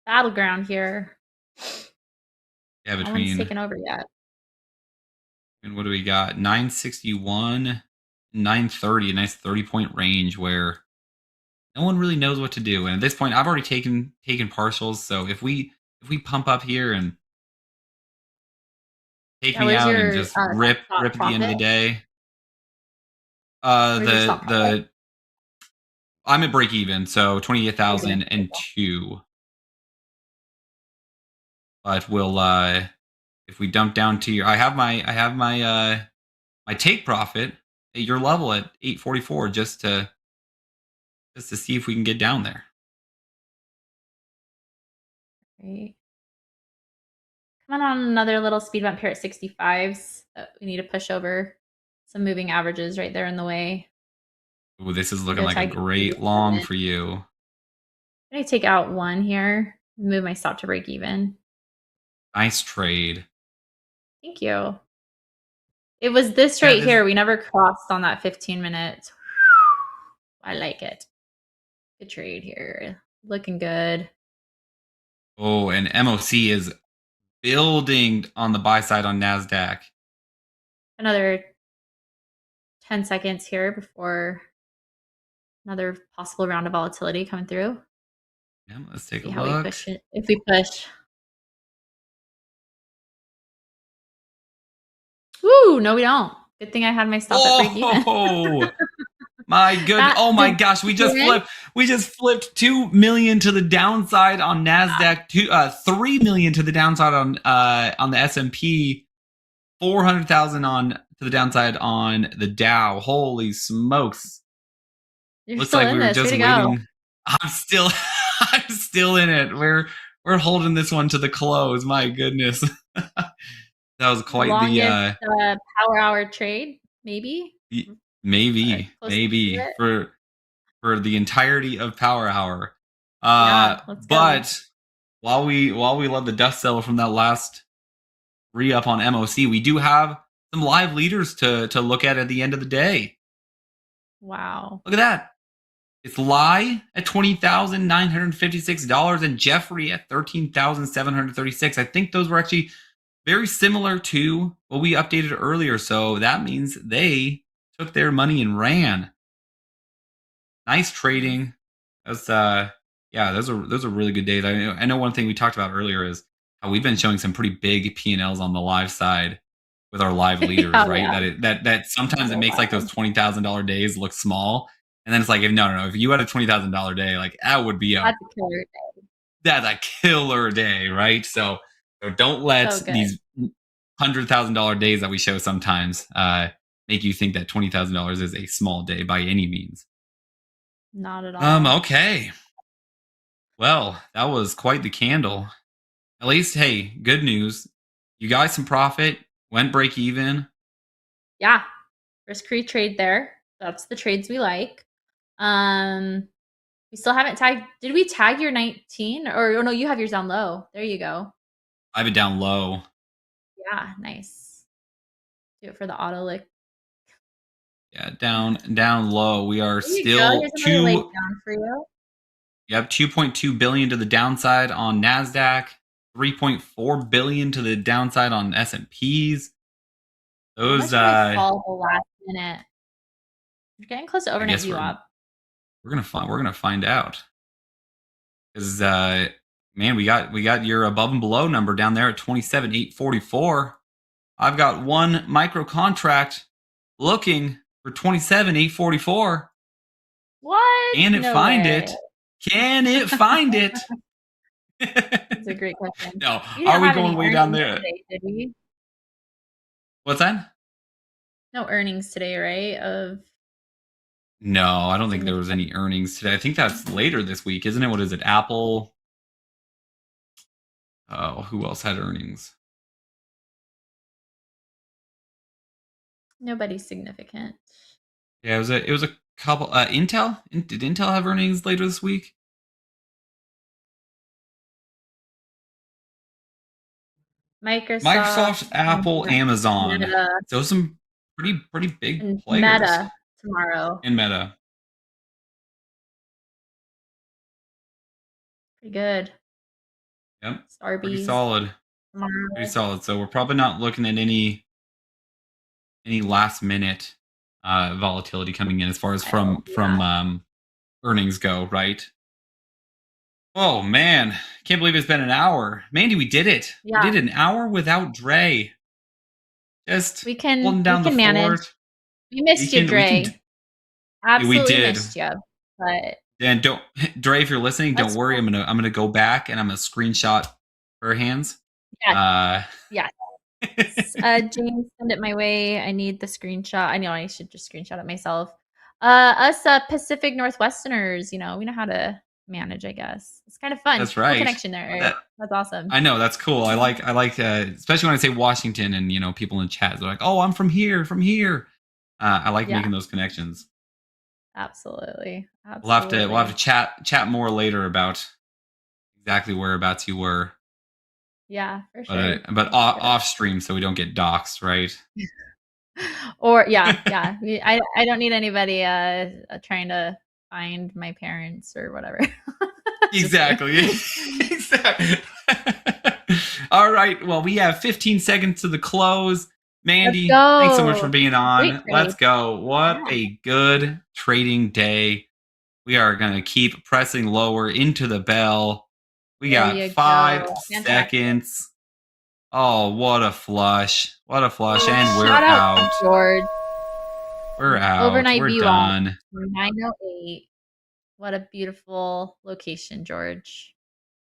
battleground here. Yeah, No one's taken over yet. And what do we got? 961, 930, a nice 30-point range where no one really knows what to do. And at this point, I've already taken partials. So if we pump up here and take me out and just rip at the end of the day, I'm at break even, so 28,002. But we'll if we dump down to I have my take profit at your level at 844 just to see if we can get down there. Great. Coming on another little speed bump here at 65s. We need to push over some moving averages right there in the way. Ooh, this is looking like a great long for you. I'm going to take out one here, move my stop to break even. Nice trade. Thank you. It was this right here. We never crossed on that 15 minutes. I like it. Good trade here. Looking good. Oh, and MOC is building on the buy side on NASDAQ. Another 10 seconds here before another possible round of volatility coming through. Yeah, let's take a how look. We push it. If we push. Woo, no, we don't. Good thing I had my stop at break even. Oh, my goodness. Oh my gosh. We just flipped 2 million to the downside on NASDAQ, 3 million to the downside on the S&P, 400,000 to the downside on the Dow. Holy smokes. You're Looks still like in we were this. just Way to waiting. go. I'm still in it. We're holding this one to the close. My goodness. That was quite Longest, power hour trade, maybe. Maybe for the entirety of power hour. Let's go. But while we love the dust settle from that last re-up on MOC, we do have some live leaders to look at the end of the day. Wow. Look at that. It's Lai at $20,956 and Jeffrey at $13,736. I think those were actually very similar to what we updated earlier. So that means they took their money and ran. Nice trading. That's yeah, those are really good days. I know one thing we talked about earlier is how we've been showing some pretty big P&Ls on the live side with our live leaders, Oh, right? yeah. That sometimes it So makes like those wild. $20,000 days look small, and then it's like, no, if you had a $20,000 day, like that would be That's a killer day. that's a killer day, right? So don't let So good. these $100,000 days that we show sometimes make you think that $20,000 is a small day by any means. Not at all. Okay. Well, that was quite the candle. At least, hey, good news. You got some profit, went break even. Yeah. Risk-free trade there. That's the trades we like. We still haven't tagged. Did we tag your 19? Or no, you have yours down low. There you go. I have it down low. Yeah, nice. Do it for the auto lick. Yeah, down low. We are There you go. still Here's another leg down for you. Yep, 2.2 billion to the downside on Nasdaq, 3.4 billion to the downside on S&Ps. How much Those did I fall the last minute? You're getting close to I overnight guess view up. we're gonna find out. Because man, we got your above and below number down there at 27,844. I've got one micro contract looking for 27,844. What? Can it No find way. it? Can it find it? That's a great question. No, We are didn't we have going any way down earnings there? today, did we? What's that? No earnings today, right? Of No, I don't think there was any earnings today. I think that's later this week, isn't it? What is it? Apple. Oh, who else had earnings? nobody significant. Yeah, it was a couple. Intel. Did Intel have earnings later this week? Microsoft, Apple, Amazon. Meta, So some pretty big and players. Meta tomorrow. And Meta. Pretty good. Yep. Starbies. Pretty solid. Tomorrow. Pretty solid. So we're probably not looking at any last minute volatility coming in as far as from earnings go, right? Oh man, can't believe it's been an hour. Mandy, we did it. Yeah. We did an hour without Dre. Just We can holding down the manage. fort. We missed you, Dre. Absolutely did. missed you. But And don't, Dre, if you're listening, don't That's worry. cool. I'm gonna go back and I'm gonna screenshot her hands. yeah. James, send it my way. I need the screenshot. I know I should just screenshot it myself. Us Pacific Northwesterners, we know how to manage, I guess. It's kind of fun. That's Cool right. connection there, Eric. That's awesome. I know, that's cool. I like especially when I say Washington and people in chat, they're like, oh, I'm from here. I like Yeah. making those connections. Absolutely. We'll have to chat more later about exactly whereabouts you were. Yeah, for sure. But off stream, so we don't get doxxed, right? Or yeah. I don't need anybody trying to find my parents or whatever. Exactly. Exactly. All right. Well, we have 15 seconds to the close. Mandy, thanks so much for being on. Great Let's trade. go. What a good trading day. We are going to keep pressing lower into the bell. We There got you 5 go. Fantastic. seconds. Oh, what a flush. What a flush. And we're Shout out out. to George. We're out. Overnight We're view done. on 908. What a beautiful location, George.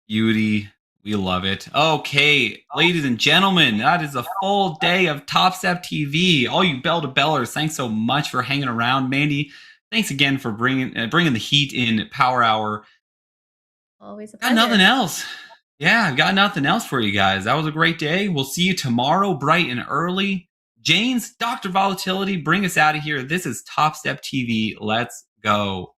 Beauty. We love it. Okay, ladies and gentlemen, that is a full day of Topstep TV. All you bell to bellers, thanks so much for hanging around. Mandy, thanks again for bringing the heat in Power Hour. Always a Got pleasure. nothing else. Yeah, I've got nothing else for you guys. That was a great day. We'll see you tomorrow, bright and early. James, Dr. Volatility, bring us out of here. This is Topstep TV. Let's go.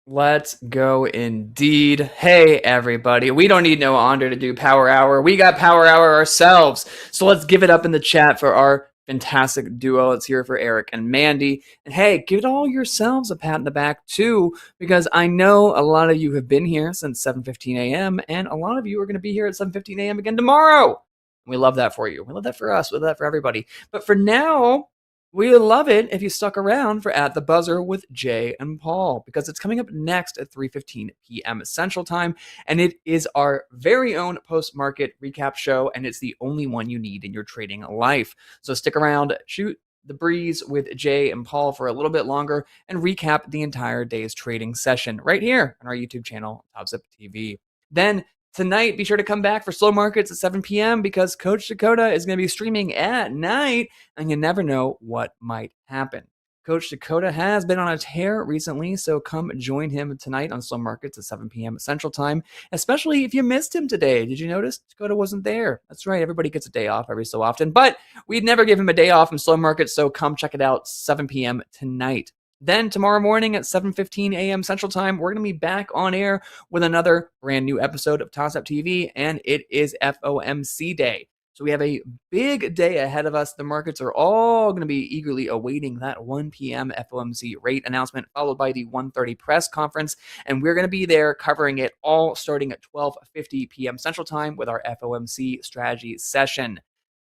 Let's go indeed. Hey, everybody. We don't need no Andre to do Power Hour. We got Power Hour ourselves. So let's give it up in the chat for our fantastic duo. Let's hear it for Eric and Mandy. And hey, give it all yourselves a pat on the back too, because I know a lot of you have been here since 7:15 a.m. and a lot of you are going to be here at 7:15 a.m. again tomorrow. We love that for you. We love that for us. We love that for everybody. But for now, we would love it if you stuck around for At the Buzzer with Jay and Paul, because it's coming up next at 3:15 p.m. Central Time, and it is our very own post-market recap show, and it's the only one you need in your trading life. So stick around, shoot the breeze with Jay and Paul for a little bit longer, and recap the entire day's trading session right here on our YouTube channel, TopstepTV. Then tonight, be sure to come back for Slow Markets at 7 p.m. because Coach Dakota is going to be streaming at night, and you never know what might happen. Coach Dakota has been on a tear recently, so come join him tonight on Slow Markets at 7 p.m. Central Time, especially if you missed him today. Did you notice Dakota wasn't there? That's right, everybody gets a day off every so often, but we'd never give him a day off from Slow Markets, so come check it out 7 p.m. tonight. Then tomorrow morning at 7:15 a.m. Central Time, we're going to be back on air with another brand new episode of Topstep TV, and it is FOMC Day. So we have a big day ahead of us. The markets are all going to be eagerly awaiting that 1 p.m. FOMC rate announcement, followed by the 1:30 press conference, and we're going to be there covering it all starting at 12:50 p.m. Central Time with our FOMC strategy session.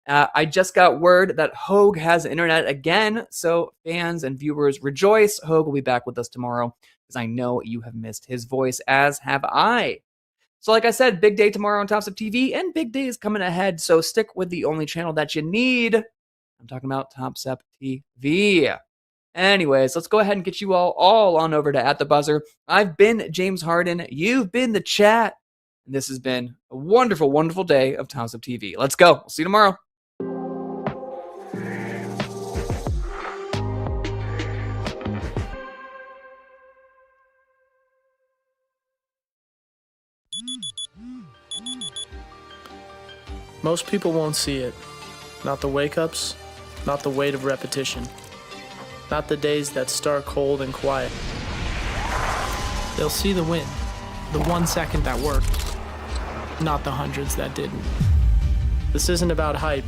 I just got word that Hogue has internet again, so fans and viewers rejoice. Hogue will be back with us tomorrow because I know you have missed his voice, as have I. So like I said, big day tomorrow on Topstep TV, and big days coming ahead, so stick with the only channel that you need. I'm talking about Topstep TV. Anyways, let's go ahead and get you all on over to At the Buzzer. I've been James Harden. You've been the chat. And this has been a wonderful, wonderful day of Topstep TV. Let's go. We'll see you tomorrow. Most people won't see it. Not the wake-ups, not the weight of repetition, not the days that start cold and quiet. They'll see the win, the 1 second that worked, not the hundreds that didn't. This isn't about hype,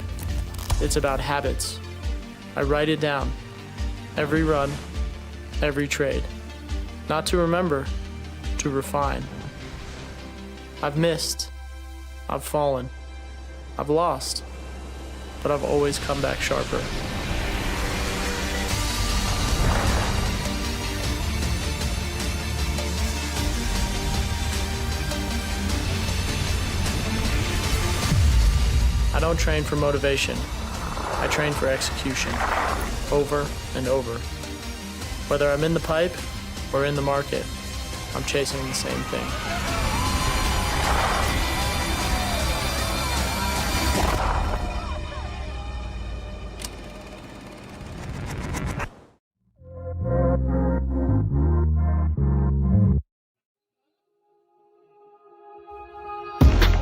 it's about habits. I write it down, every run, every trade. Not to remember, to refine. I've missed, I've fallen, I've lost, but I've always come back sharper. I don't train for motivation. I train for execution, over and over. Whether I'm in the pipe or in the market, I'm chasing the same thing.